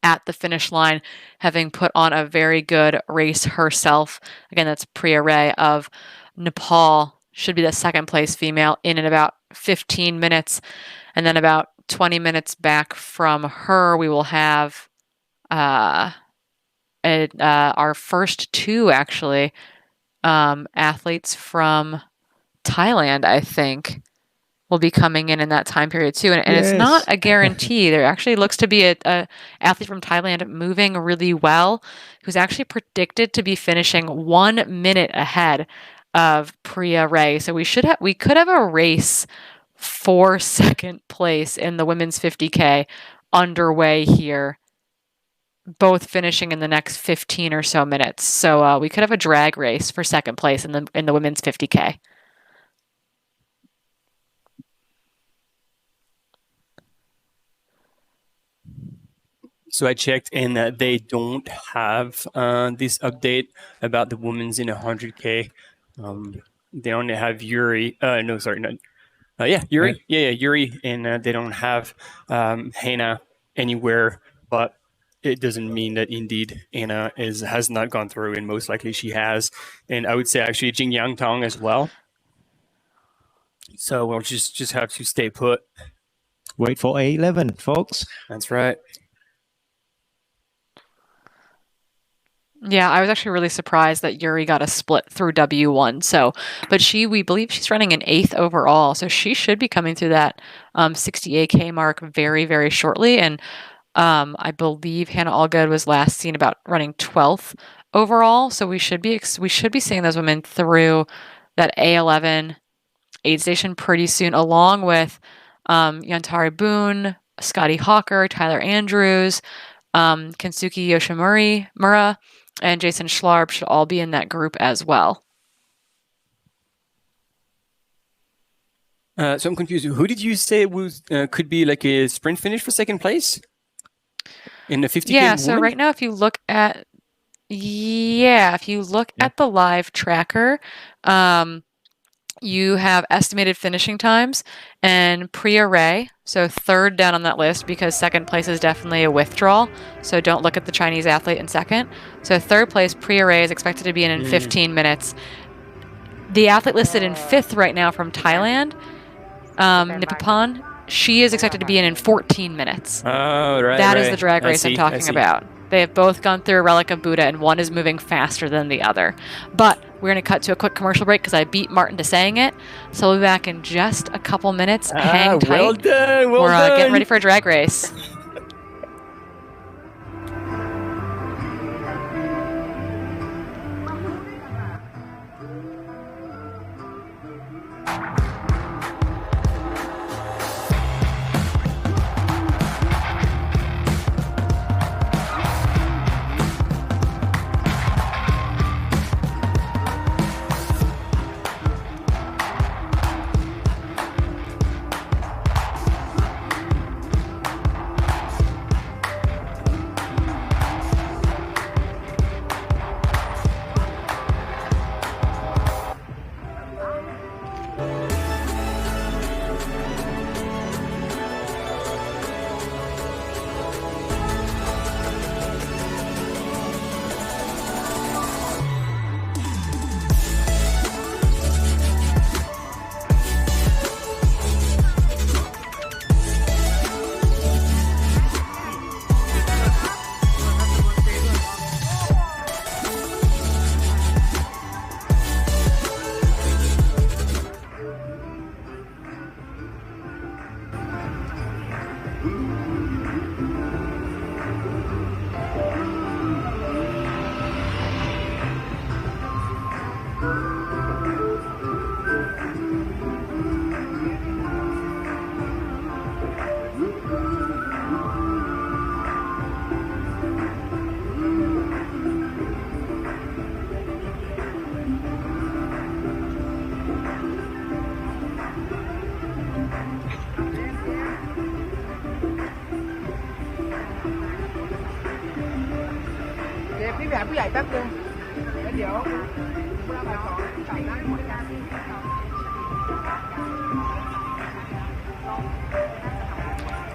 at the finish line, having put on a very good race herself. Again, that's Priya Ray of Nepal, should be the second place female in about 15 minutes. And then about 20 minutes back from her, we will have our first 2, actually, athletes from Thailand, I think, will be coming in that time period too. And Yes. It's not a guarantee. There actually looks to be a athlete from Thailand moving really well, who's actually predicted to be finishing 1 minute ahead of Priya Ray. So we could have a race for second place in the women's 50K underway here, both finishing in the next 15 or so minutes. So we could have a drag race for second place in the women's 50K. So I checked, and they don't have this update about the women's in 100K. They only have Yuri. No, sorry, not. Yuri. Right. Yeah, Yuri, and they don't have Hannah anywhere. But it doesn't mean that indeed Anna has not gone through, and most likely she has. And I would say actually Jingyang Tong as well. So we'll just have to stay put. Wait for A11, folks. That's right. Yeah, I was actually really surprised that Yuri got a split through W1. So, but we believe she's running an 8th overall. So she should be coming through that 68K mark very, very shortly. And I believe Hannah Allgood was last seen about running 12th overall. So we should be seeing those women through that A11 aid station pretty soon, along with Yantari Boone, Scotty Hawker, Tyler Andrews, Kensuke Yoshimura, and Jason Schlarb should all be in that group as well. So I'm confused. Who did you say could be like a sprint finish for second place in the 50K? Yeah. So right now, if you look at the live tracker, you have estimated finishing times, and Priya Ray, so third down on that list, because second place is definitely a withdrawal, so don't look at the Chinese athlete in second. So third place, Priya Ray, is expected to be in 15 minutes. The athlete listed in 5th right now from Thailand, Nipapan, she is expected to be in 14 minutes. Oh, right. That is the drag race I'm talking about. They have both gone through a Relic of Buddha, and one is moving faster than the other. But we're going to cut to a quick commercial break because I beat Martin to saying it. So we'll be back in just a couple minutes. Hang tight. Well done. Well We're done. getting ready for a drag race.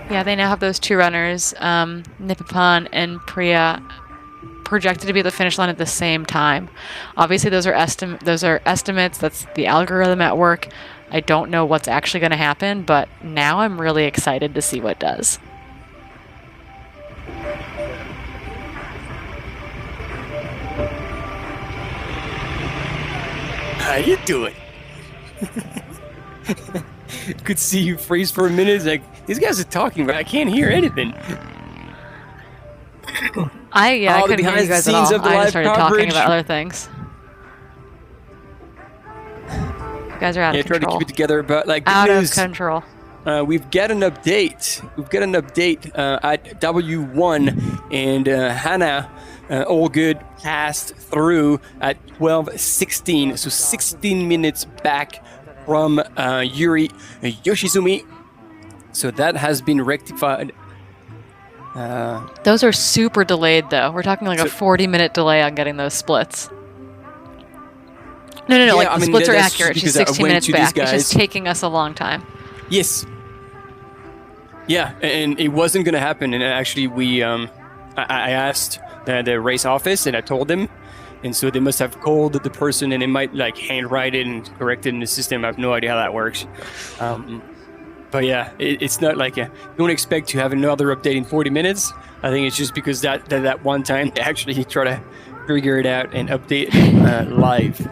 Yeah, they now have those two runners, Nipapan and Priya, projected to be at the finish line at the same time. Obviously, those are estimates. That's the algorithm at work. I don't know what's actually going to happen, but now I'm really excited to see what does. How you doing? Could see you freeze for a minute. It's like, these guys are talking, but I can't hear anything. I couldn't hear you guys at all. I just started talking about other things. You guys are out of control. Try to keep it together, but like out of control. We've got an update. At W1, and Hannah Allgood passed through at 12:16, so 16 minutes back from Yuri Yoshizumi. So that has been rectified. Those are super delayed, though. We're talking like a 40-minute delay on getting those splits. No, Yeah, like I the mean, splits are that's accurate. She's because I 60 went minutes to these back. It's just guys. taking us a long time. Yes. Yeah, and it wasn't going to happen. And actually, I asked the race office, and I told them. And so they must have called the person, and they might like handwrite it and correct it in the system. I have no idea how that works. But yeah, it's not like don't expect to have another update in 40 minutes. I think it's just because that one time they actually try to figure it out and update live.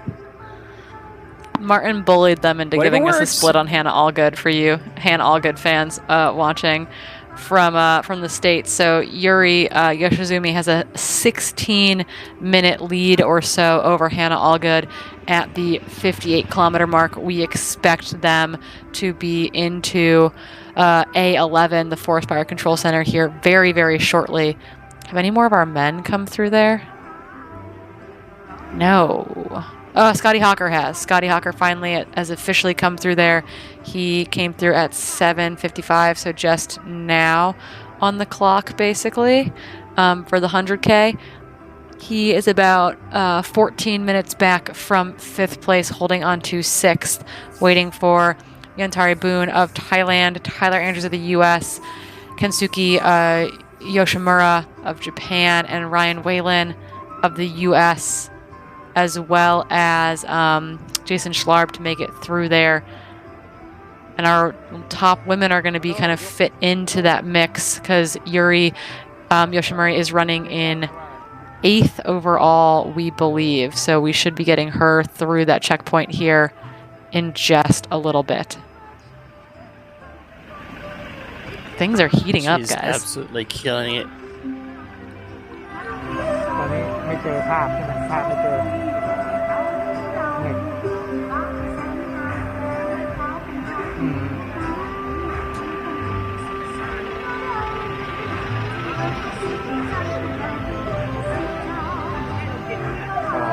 Martin bullied them into Whatever giving us a works. split on Hannah Allgood for you Hannah Allgood fans watching from the States. So Yuri Yoshizumi has a 16-minute lead or so over Hannah Allgood at the 58-kilometer mark. We expect them to be into A11, the Forest Fire Control Center, here very, very shortly. Have any more of our men come through there? No. Oh, Scotty Hawker has. Scotty Hawker finally has officially come through there. He came through at 7:55, so just now on the clock, basically, for the 100K. He is about 14 minutes back from 5th place, holding on to 6th, waiting for Yantari Boone of Thailand, Tyler Andrews of the U.S., Kensuke Yoshimura of Japan, and Ryan Whalen of the U.S., as well as Jason Schlarb to make it through there. And our top women are going to be kind of fit into that mix because Yuri Yoshimori is running in 8th overall, we believe. So we should be getting her through that checkpoint here in just a little bit. Things are heating up, She's guys. absolutely killing it. ตอนนี้ไม่เจอภาพใช่ไหมภาพไม่เจอเน็ตอืมอ๋อ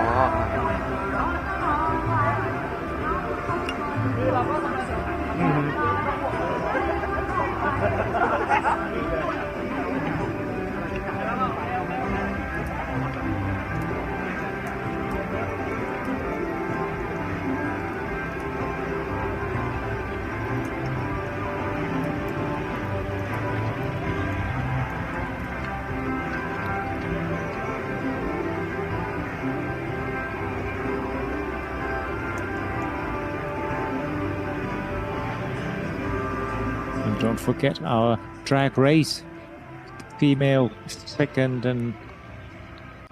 อืม And don't forget our drag race. Female second and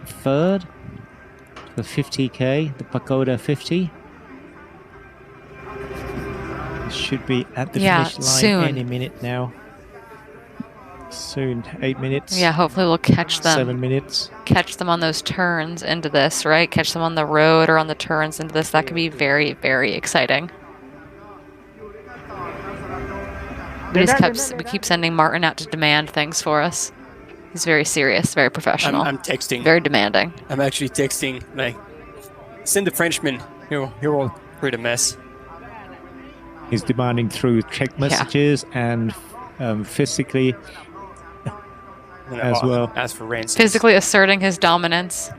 third. The 50k, the Pagoda 50. Should be at the finish line soon. any minute now. Soon, 8 minutes. Yeah, hopefully we'll catch them. 7 minutes. Catch them on those turns into this, right? Catch them on the road or on the turns into this. That could be very, very exciting. We keep sending Martin out to demand things for us. He's very serious, very professional. I'm texting. Very demanding. I'm actually texting, like, send the Frenchman. You're all pretty mess. He's demanding through text messages and physically as well. As for ransom. Physically asserting his dominance.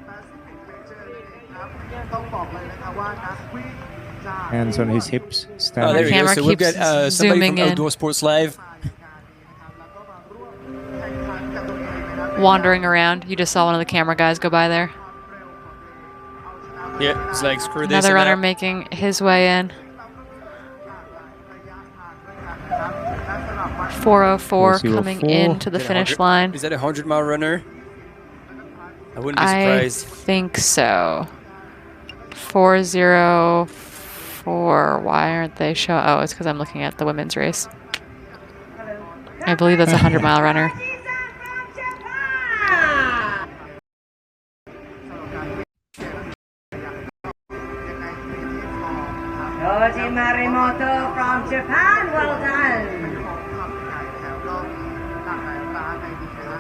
Hands on his hips. Oh, Standing. there we go. So we've got somebody zooming from in. Outdoor Sports Live. Wandering around. You just saw one of the camera guys go by there. Yeah, it's like, screw this. Another and runner that. making his way in. 404 coming into the finish line. Is that a 100-mile runner? I wouldn't be I surprised. think so. 404. Why aren't they showing? Oh, it's because I'm looking at the women's race. I believe that's a 100-mile runner. Yoji Marimoto from Japan, well done.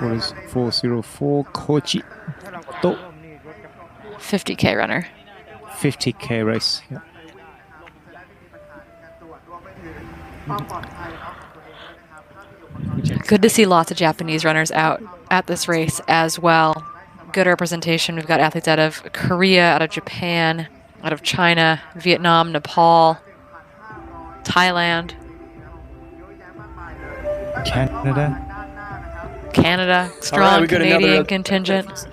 What is 404? Kochi. 50k runner. 50k race. Yeah. Good to see lots of Japanese runners out at this race as well. Good representation. We've got athletes out of Korea, out of Japan, out of China, Vietnam, Nepal, Thailand, Canada, strong we got another Canadian contingent.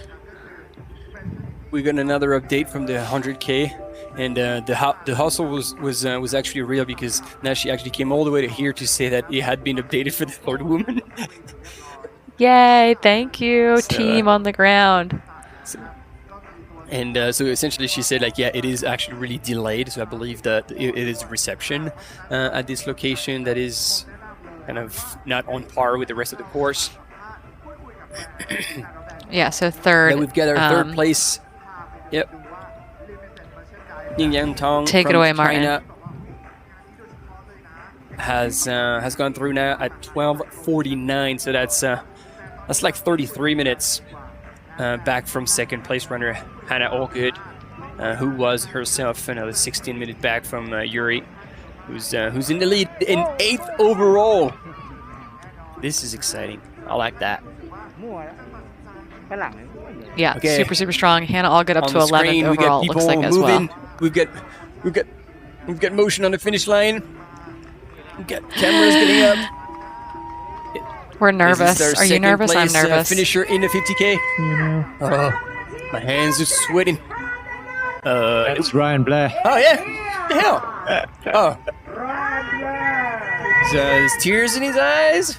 We got another update from the 100K, and the hustle was actually real, because now she actually came all the way to here to say that it had been updated for the third woman. Yay! Thank you, team on the ground. And so essentially she said, like, yeah, it is actually really delayed. So I believe that it is a reception at this location that is kind of not on par with the rest of the course. Yeah, so third. Then we've got our third place. Yep. Inthanon Take it from away, Martin. China has gone through now at 12:49. So that's like 33 minutes back from second place runner Hannah Allgood, who was herself another 16 minutes back from Yuri, who's in the lead in 8th overall. This is exciting. I like that. Yeah, Okay. super, super strong. Hannah Allgood up On to the 11th screen, we got overall, it people looks like, as moving. well. We've got motion on the finish line. We've got cameras getting up. We're This is nervous. our Are you second nervous? I'm place, nervous. Finisher in the 50K. Oh, my hands are sweating. That's Ryan Blair. Oh yeah, the hell. Oh, there's tears in his eyes.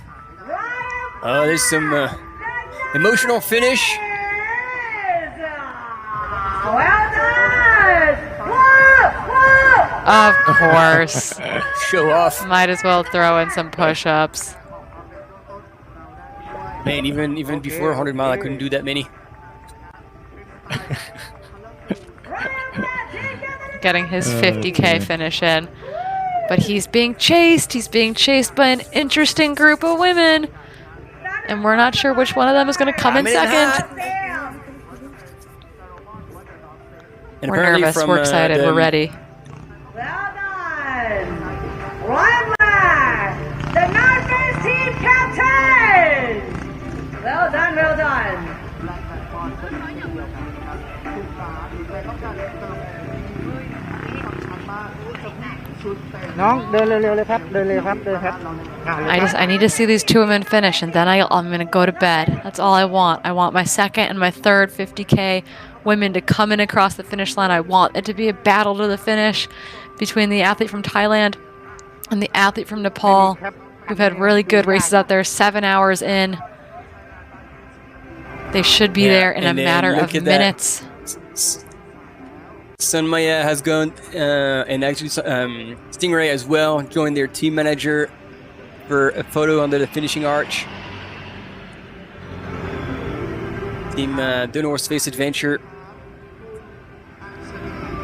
Oh, there's Emotional finish. Well done! Whoa! Of course. Show off. Might as well throw in some push-ups. Man, even before 100 mile, I couldn't do that many. Getting his 50K finish in. But he's being chased. He's being chased by an interesting group of women. And we're not sure which one of them is going to come in second. And We're nervous. We're excited. We're ready. Well done! Ryan Black, the North Face team captain! Well done, well done. น้องเดินเร็วๆเลยครับเดินเร็วครับเดินครับ I need to see these two women finish, and then I'm going to go to bed. That's all I want. I want my second and my third 50K women to come in across the finish line. I want it to be a battle to the finish between the athlete from Thailand and the athlete from Nepal, who've had really good races out there, 7 hours in. They should be there in a matter of minutes. Sun Maya has gone, and actually Stingray as well, joined their team manager for a photo under the finishing arch. Team The North Face Adventure.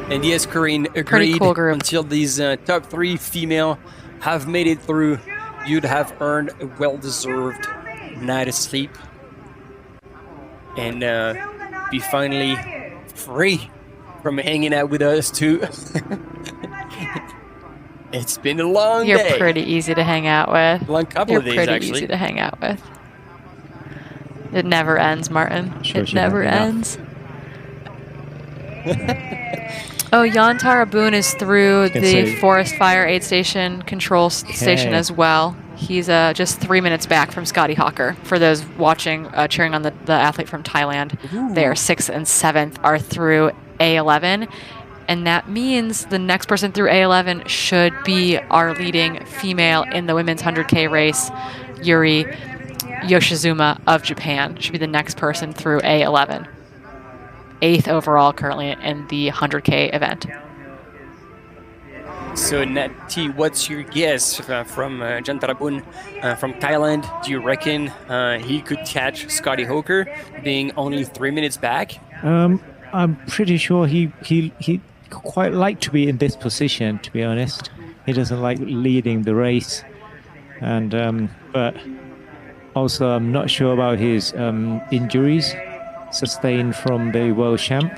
And yes, Corinne agreed, cool group. Until these top 3 female have made it through, you'd have earned a well-deserved night of sleep. And be finally free from hanging out with us too. It's been a long day. You're pretty easy to hang out with. Long couple of days, You're pretty actually. easy to hang out with. It never ends, Martin. It never ends. Oh, Jan Tarabun is through the Forest Fire Aid Station control station as well. He's just 3 minutes back from Scotty Hawker. For those watching, cheering on the athlete from Thailand, they are 6th and 7th are through A11. And that means the next person through A11 should be our leading female in the women's 100K race, Yuri Yoshizuma of Japan. Should be the next person through A11. 8th overall currently in the 100K event. So Nati, what's your guess from Jan Tarabun from Thailand? Do you reckon he could catch Scotty Hawker being only 3 minutes back? I'm pretty sure he quite like to be in this position, to be honest. He doesn't like leading the race, and but also I'm not sure about his injuries sustained from the World Champ.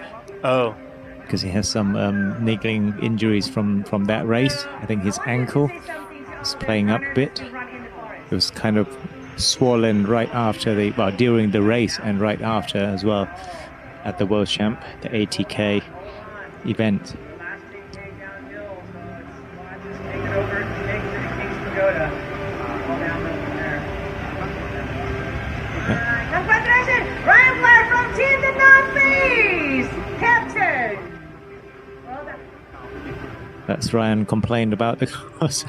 Oh, because he has some niggling injuries from that race. I think his ankle is playing up a bit. It was kind of swollen right after during the race and right after as well at the World Champ, the ATK event. Congratulations, Ryan Blair from Team The North Face, captain. That's Ryan complained about the course.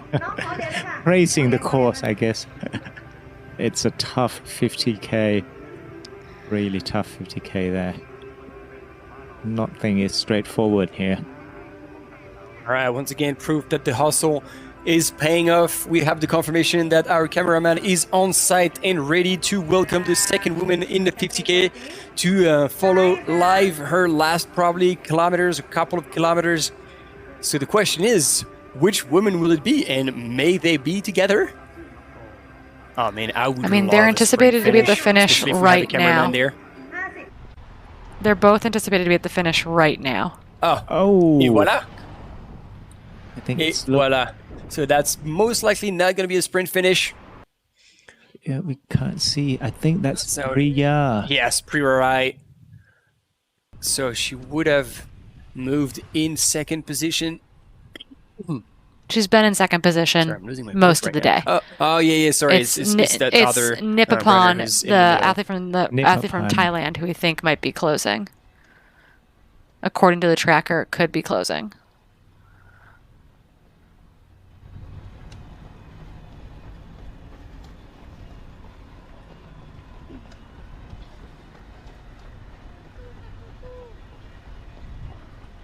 Racing the course, I guess. It's a tough 50K, really tough 50K there. Nothing is straightforward here. All right, once again, proof that the hustle is paying off. We have the confirmation that our cameraman is on site and ready to welcome the second woman in the 50K to follow live her last probably kilometers, a couple of kilometers. So the question is, which woman will it be, and may they be together? Oh man, I mean, they're anticipated to be at the finish right now. They're both anticipated to be at the finish right now. Oh. Et voila. I think it's voila. So that's most likely not going to be a sprint finish. Yeah, we can't see. I think that's Priya. Yes, Priya, right. So she would have moved in second position. She's been in second position most of the day. Oh yeah, sorry. It's that other Nipapon, the athlete from Thailand, who we think might be closing. According to the tracker, it could be closing.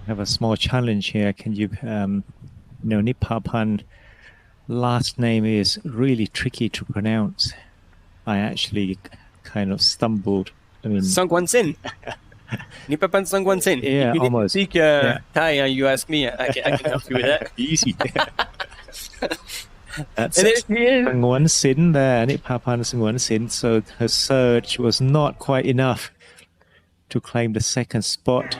have a small challenge here. Can you, Nipapan last name is really tricky to pronounce. I actually kind of stumbled. I mean, Sangwansin. Nipapan Sangwansin. Yeah, if you almost. Speak Thai, you ask me. I can help you with that. Easy. That's And there she is. Sangwan Sin there, Nipapan Sangwan Sin. So her surge was not quite enough to claim the second spot.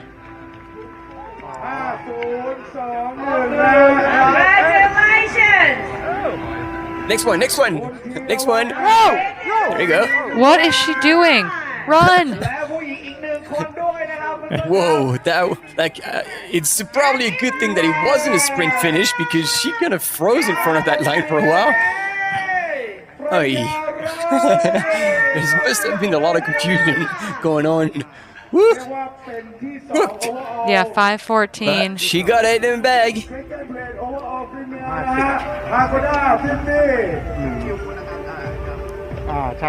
Congratulations! Next one. There you go. What is she doing? Run! Whoa, it's probably a good thing that it wasn't a sprint finish because she kind of froze in front of that line for a while. Oh, there must have been a lot of confusion going on. Woo! Whooped. Yeah, 5:14. But she got it in the bag.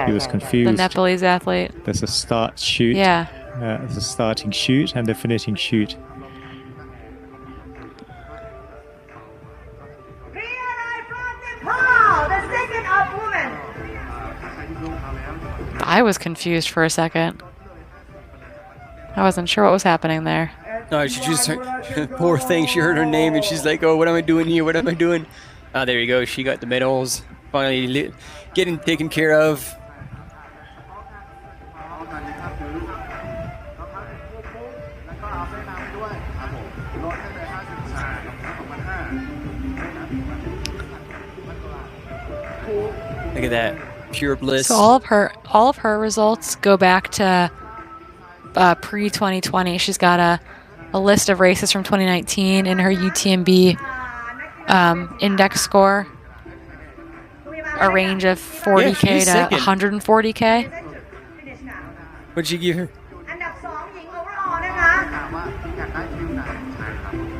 He was confused. The Nepalese athlete. There's a start shoot. Yeah. There's a starting shoot and a finishing shoot. The second of women. I was confused for a second. I wasn't sure what was happening there. No, she just, poor thing, she heard her name and she's like, oh, what am I doing here? What am I doing? Ah, there you go. She got the medals. Finally getting taken care of. Look at that. Pure bliss. So all of her results go back to pre-2020. She's got a list of races from 2019 in her UTMB index score, a range of 40K to 140K. What'd she give her? อันดับ2หญิง overall นะคะ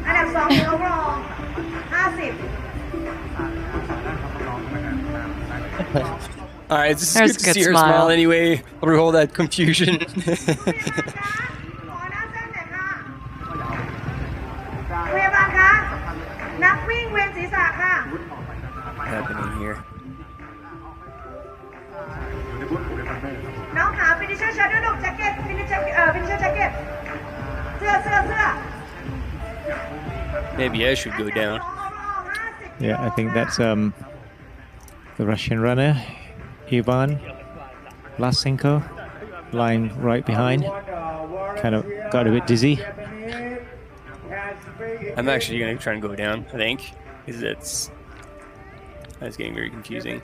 อันดับ2หญิง overall 50 All right, it's There's good a to good see her smile. smile anyway through all that confusion. พยาบาลคะนักวิ่งเวียนศีรษะค่ะ What's happening here? น้องขา finisher shadow ลูก jacket finisher jacket เสื้อ Maybe I should go down. Yeah, I think that's the Russian runner, Ivan Vlasenko, lying right behind. Kind of got a bit dizzy. I'm actually going to try and go down, I think, because that's getting very confusing.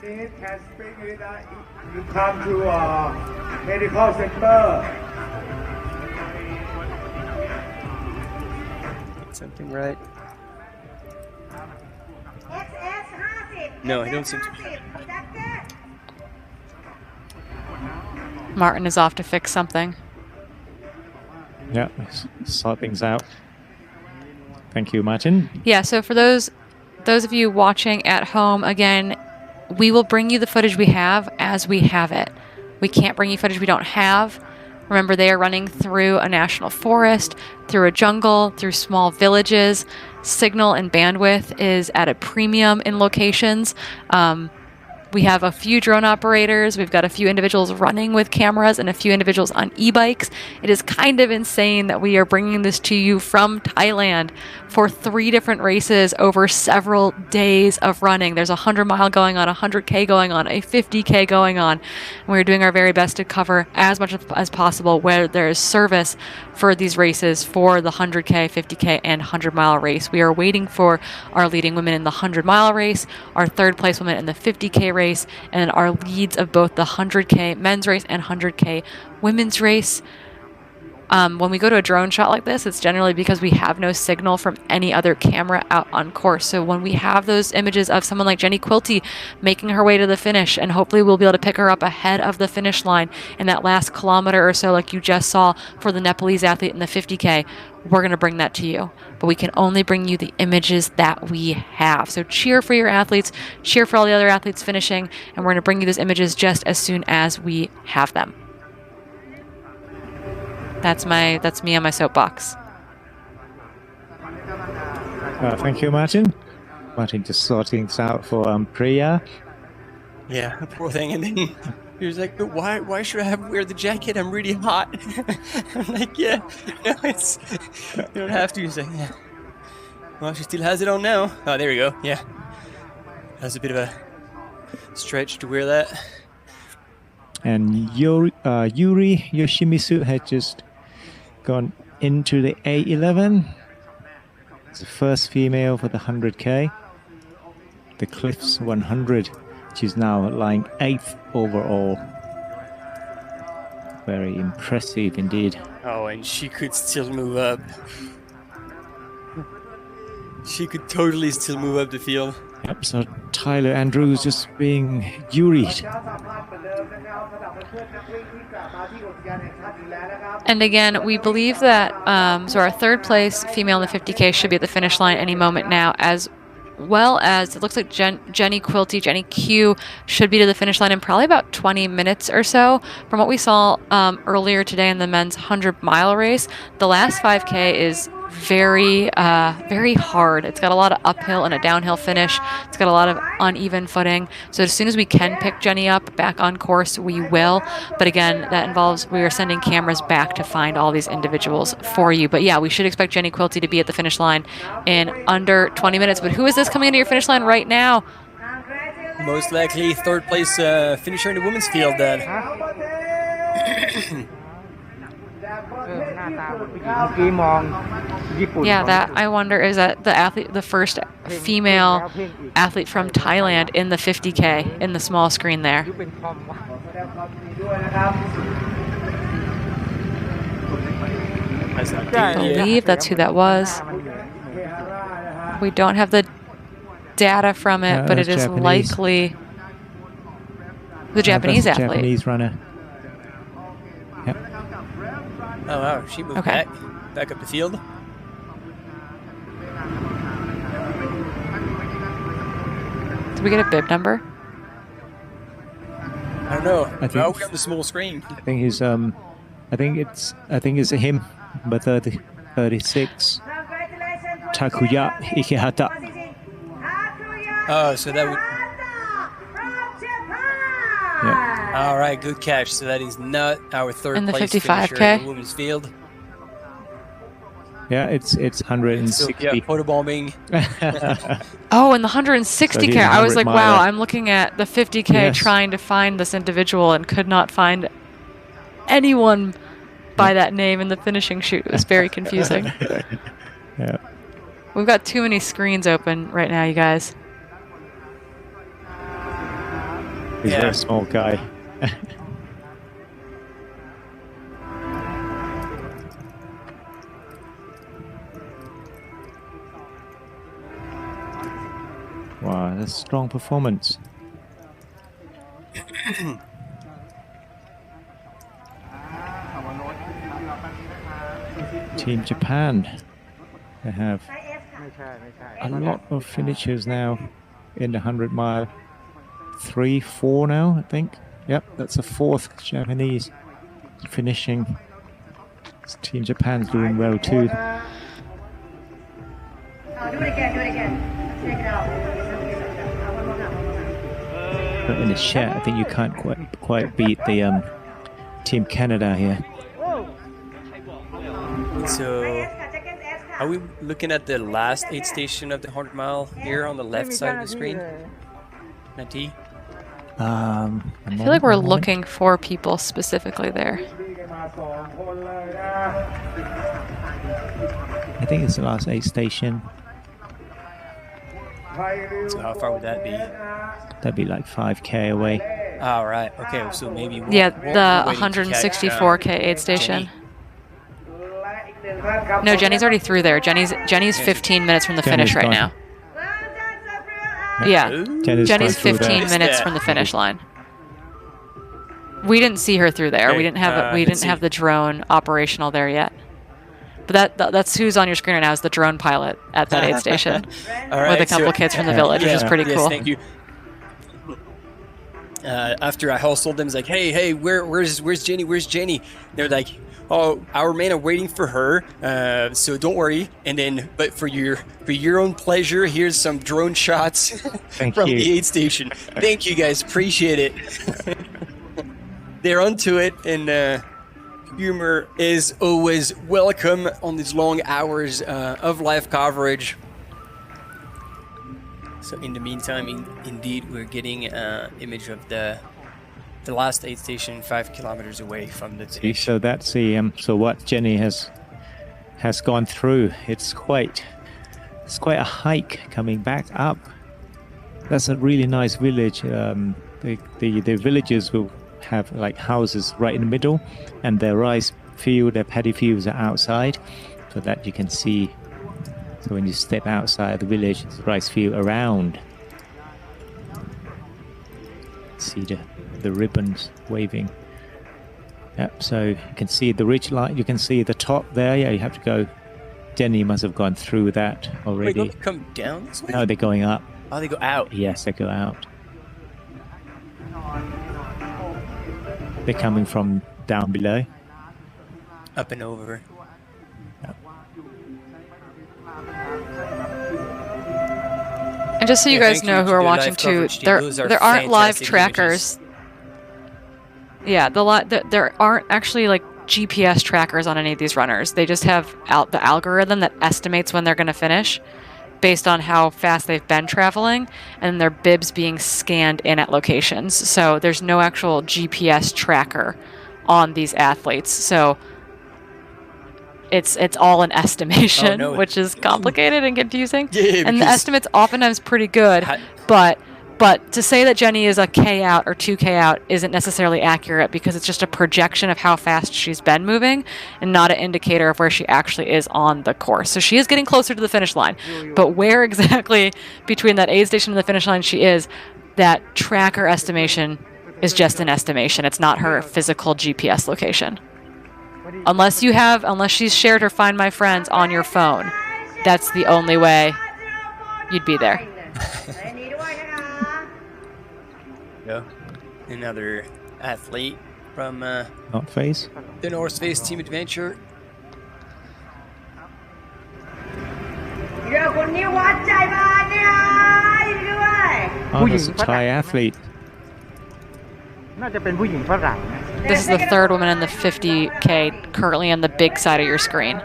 You come to medical center. Get something right. XS 50 No, I don't seem to. jacket Martin is off to fix something. Yeah, sort things out. Thank you, Martin. Yeah, so for those of you watching at home, again, we will bring you the footage we have as we have it. We can't bring you footage we don't have. Remember, they are running through a national forest, through a jungle, through small villages. Signal and bandwidth is at a premium in locations. We have a few drone operators. We've got a few individuals running with cameras and a few individuals on e-bikes. It is kind of insane that we are bringing this to you from Thailand for 3 different races over several days of running. There's a 100-mile going on, a 100K going on, a 50K going on. And we're doing our very best to cover as much as possible where there is service for these races for the 100K, 50K, and 100-mile race. We are waiting for our leading women in the 100-mile race, our third-place women in the 50K race, and our leads of both the 100K men's race and 100K women's race. When we go to a drone shot like this, it's generally because we have no signal from any other camera out on course. So when we have those images of someone like Jenny Quilty making her way to the finish, and hopefully we'll be able to pick her up ahead of the finish line in that last kilometer or so like you just saw for the Nepalese athlete in the 50K, we're going to bring that to you. But we can only bring you the images that we have. So cheer for your athletes, cheer for all the other athletes finishing, and we're going to bring you those images just as soon as we have them. That's me on my soapbox. Thank you, Martin. Martin just sorting things out for Priya. Yeah, poor thing. And then he was like, "But why should I wear the jacket? I'm really hot." I'm like, "Yeah, it's you don't have to." He's like, "Yeah." Well, she still has it on now. Oh, there we go. Yeah, that was a bit of a stretch to wear that. And Yuri Yoshimitsu had just gone into the A11. It's the first female for the 100K. The Cliffs 100. She's now lying 8th overall. Very impressive indeed. Oh, and she could still move up. She could totally still move up the field. Yep, so Tyler Andrews just being Yuri'd. And again, we believe that so our third place female in the 50K should be at the finish line any moment now, as well as it looks like Jenny Q should be to the finish line in probably about 20 minutes or so. From what we saw earlier today in the men's 100-mile race, the last 5K is very hard. It's got a lot of uphill and a downhill finish. It's got a lot of uneven footing. So as soon as we can pick Jenny up back on course, we will. But again, that involves we are sending cameras back to find all these individuals for you. But yeah, we should expect Jenny Quilty to be at the finish line in under 20 minutes. But who is this coming into your finish line right now? Most likely third place finisher in the women's field then. Yeah, that I wonder is that the first female athlete from Thailand in the 50K in the small screen there. I believe that's who that was. We don't have the data from it, but it is Japanese. Likely the Japanese athlete. Japanese runner. Yep. Oh wow, she moved back up the field. Did we get a bib number? I don't know. I think we have the small screen. I think he's I think it's him, number 36. Takuya Ikehata. Oh, so that would. Yeah. All right, good catch. So that is not our third In the place 55K? finisher in the women's field. Yeah, it's 160. So, yeah, photobombing. Oh, and the 160K. So I was like, wow, 100-miler. I'm looking at the 50K Yes. trying to find this individual and could not find anyone by that name in the finishing chute. It was very confusing. Yeah. We've got too many screens open right now, you guys. He's a very small guy. Wow, that's a strong performance. Team Japan, they have a lot of finishers now in the 100-mile. 3, 4 now, I think. Yep, that's the 4th Japanese finishing. Team Japan's doing well too. Do it again. Check it out. But in the chat, I think you can't quite beat the Team Canada here. So, are we looking at the last aid station of the 100-mile here on the left side of the screen? Nati? I feel like we're looking for people specifically there. I think it's the last aid station. So how far would that be? That'd be like 5K away. All right. Okay. So maybe. Yeah, the 164K aid station. No, Jenny's already through there. Jenny's 15 minutes from the finish right now. Yeah, Jenny's 15 minutes from the finish line. We didn't see her through there. Okay, We didn't have the drone operational there yet. But that's who's on your screen right now is the drone pilot at that aid station All right, with a couple kids from the village, which is pretty cool. Thank you. after I hustled them, it's like, hey, where's Jenny? Where's Jenny? They're like, oh, our men are waiting for her, so don't worry. And then, but for your own pleasure, here's some drone shots from the aid station. Thank you guys, appreciate it. They're onto it, and humor is always welcome on these long hours of live coverage. So in the meantime, indeed, we're getting image of the last aid station 5 kilometers away from the finish. So that's the so what Jenny has gone through. It's quite a hike coming back up. That's a really nice village. The villagers will have like houses right in the middle, and their rice field, their paddy fields are outside, so that you can see. So when you step outside the village, it's rice field around. See the ribbons waving. Yep, so you can see the ridge line, you can see the top there. Yeah, you have to go. Jenny must have gone through that already. Wait, don't come down this way? No, they're going up. Oh, they go out. Yes, they go out. They're coming from down below. Up and over. And just so you guys know who are watching too, there aren't live trackers. Yeah, there aren't actually like GPS trackers on any of these runners. They just have the algorithm that estimates when they're going to finish based on how fast they've been traveling, and their bibs being scanned in at locations. So there's no actual GPS tracker on these athletes. So it's all an estimation, which is complicated and confusing. Yeah, and the estimate's oftentimes pretty good, but to say that Jenny is a K out or 2K out isn't necessarily accurate, because it's just a projection of how fast she's been moving and not an indicator of where she actually is on the course. So she is getting closer to the finish line, but where exactly between that aid station and the finish line she is, that tracker estimation is just an estimation. It's not her physical GPS location. Unless she's shared her Find My Friends on your phone, that's the only way you'd be there. Yeah. Another athlete from North Face. The North Face Team Adventure. Oh, that's a Thai athlete. This is the third woman in the 50K, currently on the big side of your screen.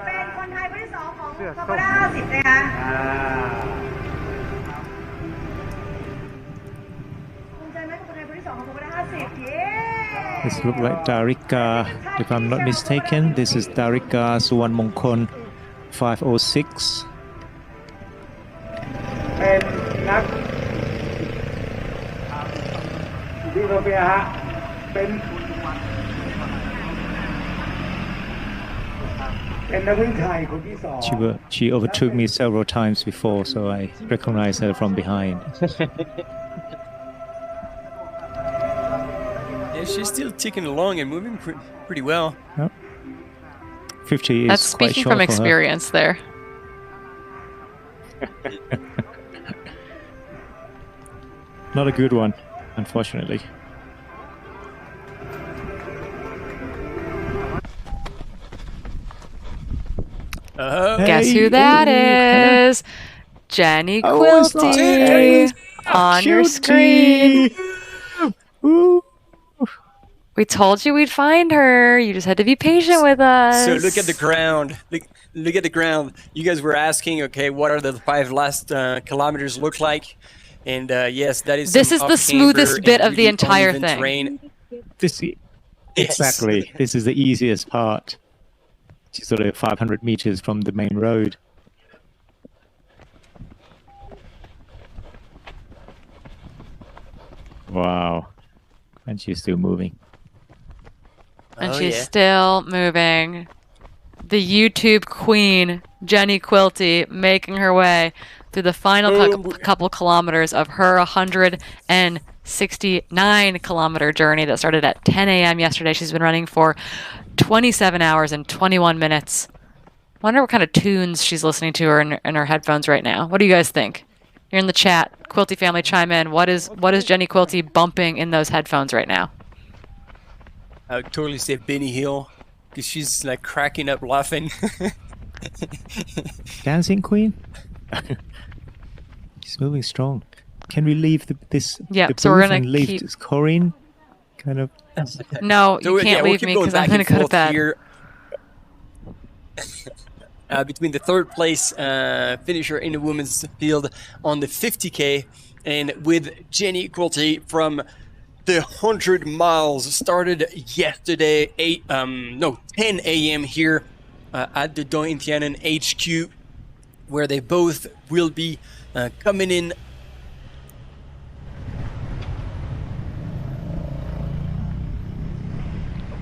This looks like Darika, if I'm not mistaken. This is Darika Suwan Mongkon 506. เป็นนักที่โซเฟียฮะเป็นนักวิ่งไทยคนที่สอง She overtook me several times before, so I recognize her from behind. Yeah, she's still ticking along and moving pretty well. Yep. 50 is That's quite speaking short from experience there. Not a good one, unfortunately. Guess who that is? Jenny Quilty on your screen. We told you we'd find her. You just had to be patient with us. So look at the ground. Look at the ground. You guys were asking, okay, what are the 5 last kilometers look like? And yes, that is. This is the smoothest bit of the entire thing. Terrain. Exactly. This is the easiest part. It's sort of 500 meters from the main road. Wow. And she's still moving. And she's still moving. The YouTube queen, Jenny Quilty, making her way through the final couple kilometers of her 169-kilometer journey that started at 10 a.m. yesterday. She's been running for 27 hours and 21 minutes. Wonder what kind of tunes she's listening to in her headphones right now. What do you guys think? You're in the chat. Quilty family, chime in. What is Jenny Quilty bumping in those headphones right now? I would totally say Benny Hill, because she's like cracking up laughing. Dancing Queen? She's moving strong. Can we leave this Yeah, the so we're booth gonna and leave keep- Corinne kind of... No, you So, can't we'll leave keep me going because I'm back going to and go to forth bed. here. Between the third place finisher in the women's field on the 50K, and with Jenny Quilty from the 100 miles, started yesterday 10 a.m. here at the Inthanon HQ, where they both will be coming in.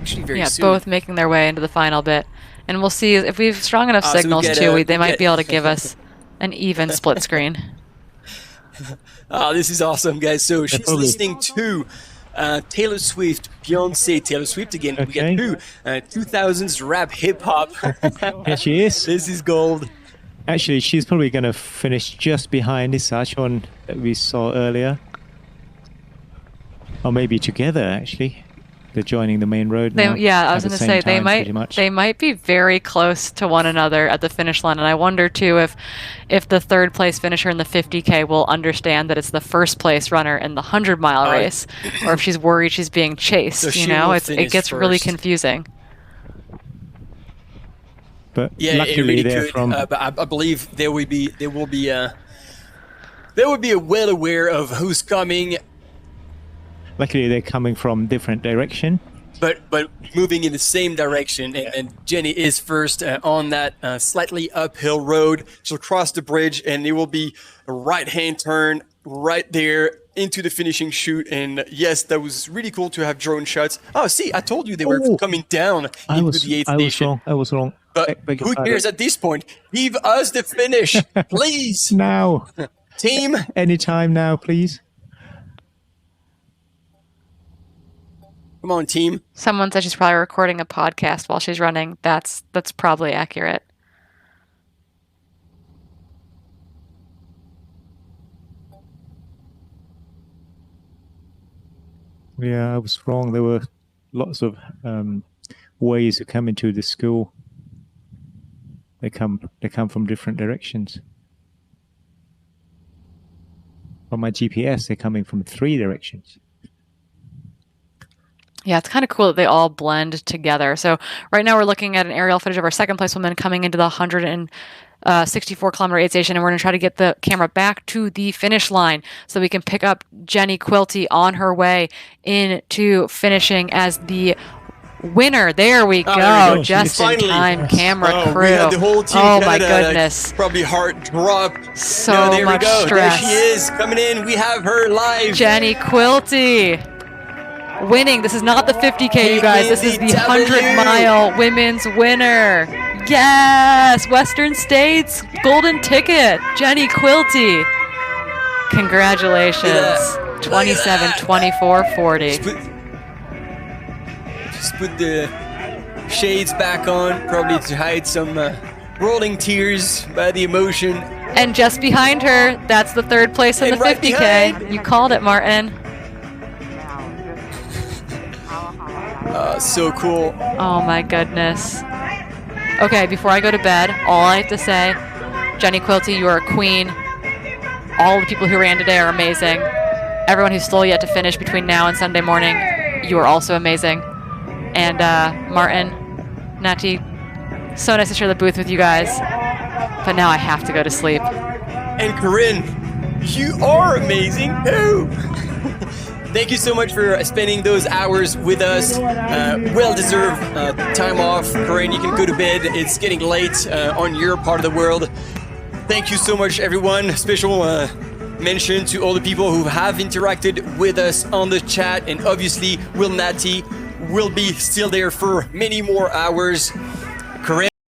Actually, very soon. Both making their way into the final bit. And we'll see if we have strong enough So we signals get, too. we They might get- be able to give us an even split screen. Oh, this is awesome, guys. So she's probably- listening to Taylor Swift, Beyonce, Taylor Swift again. We Okay. get 2000s rap hip hop. Here she is. This is gold. Actually, she's probably going to finish just behind this Achon that we saw earlier. Or maybe together, actually. They're joining the main road now. I was at going the to same say time, pretty much. they might be very close to one another at the finish line, and I wonder too if the third place finisher in the 50K will understand that it's the first place runner in the 100-mile race, or if she's worried she's being chased. So You she know, will it finish gets really first. confusing. But Yeah, luckily it really they're could. from... But I believe they will be well aware of who's coming, Luckily they're coming from different direction. but moving in the same direction. And Jenny is first on that slightly uphill road. She'll cross the bridge, and it will be a right-hand turn right there into the finishing chute. And yes, that was really cool to have drone shots. Oh, see, I told you they were coming down into the 8th station. I was wrong. But Beg your who pardon. cares at this point? Give us the finish, please. Now. Team. Anytime now, please. Come on, team. Someone said she's probably recording a podcast while she's running. That's probably accurate. Yeah, I was wrong. There were lots of ways to come into the school. They come from different directions. On my GPS, they're coming from 3 directions. Yeah, it's kind of cool that they all blend together. So right now we're looking at an aerial footage of our second place woman coming into the 164-kilometer aid station, and we're going to try to get the camera back to the finish line so we can pick up Jenny Quilty on her way into finishing as the winner. There we go. There we go. Just in Finally. time, camera crew. We had the whole team Oh my kinda, goodness. Probably heart drop. So there much we go. stress. There she is coming in. We have her live. Jenny Quilty winning. This is not the 50K, you guys. This is the 100-mile women's winner. Yes! Western States golden ticket. Jenny Quilty. Congratulations. 27-24-40. Just put the shades back on, probably to hide some rolling tears by the emotion. And just behind her, that's the third place in And the right 50K. behind. You called it, Martin. So cool. Oh my goodness. Okay, before I go to bed, all I have to say, Jenny Quilty, you are a queen. All the people who ran today are amazing. Everyone who's still yet to finish between now and Sunday morning, you are also amazing. And Martin, Nati, so nice to share the booth with you guys. But now I have to go to sleep. And Corinne, you are amazing too. Thank you so much for spending those hours with us. Well-deserved time off. Corinne, you can go to bed. It's getting late on your part of the world. Thank you so much, everyone. Special mention to all the people who have interacted with us on the chat. And obviously, Will Natty will be still there for many more hours. Corinne,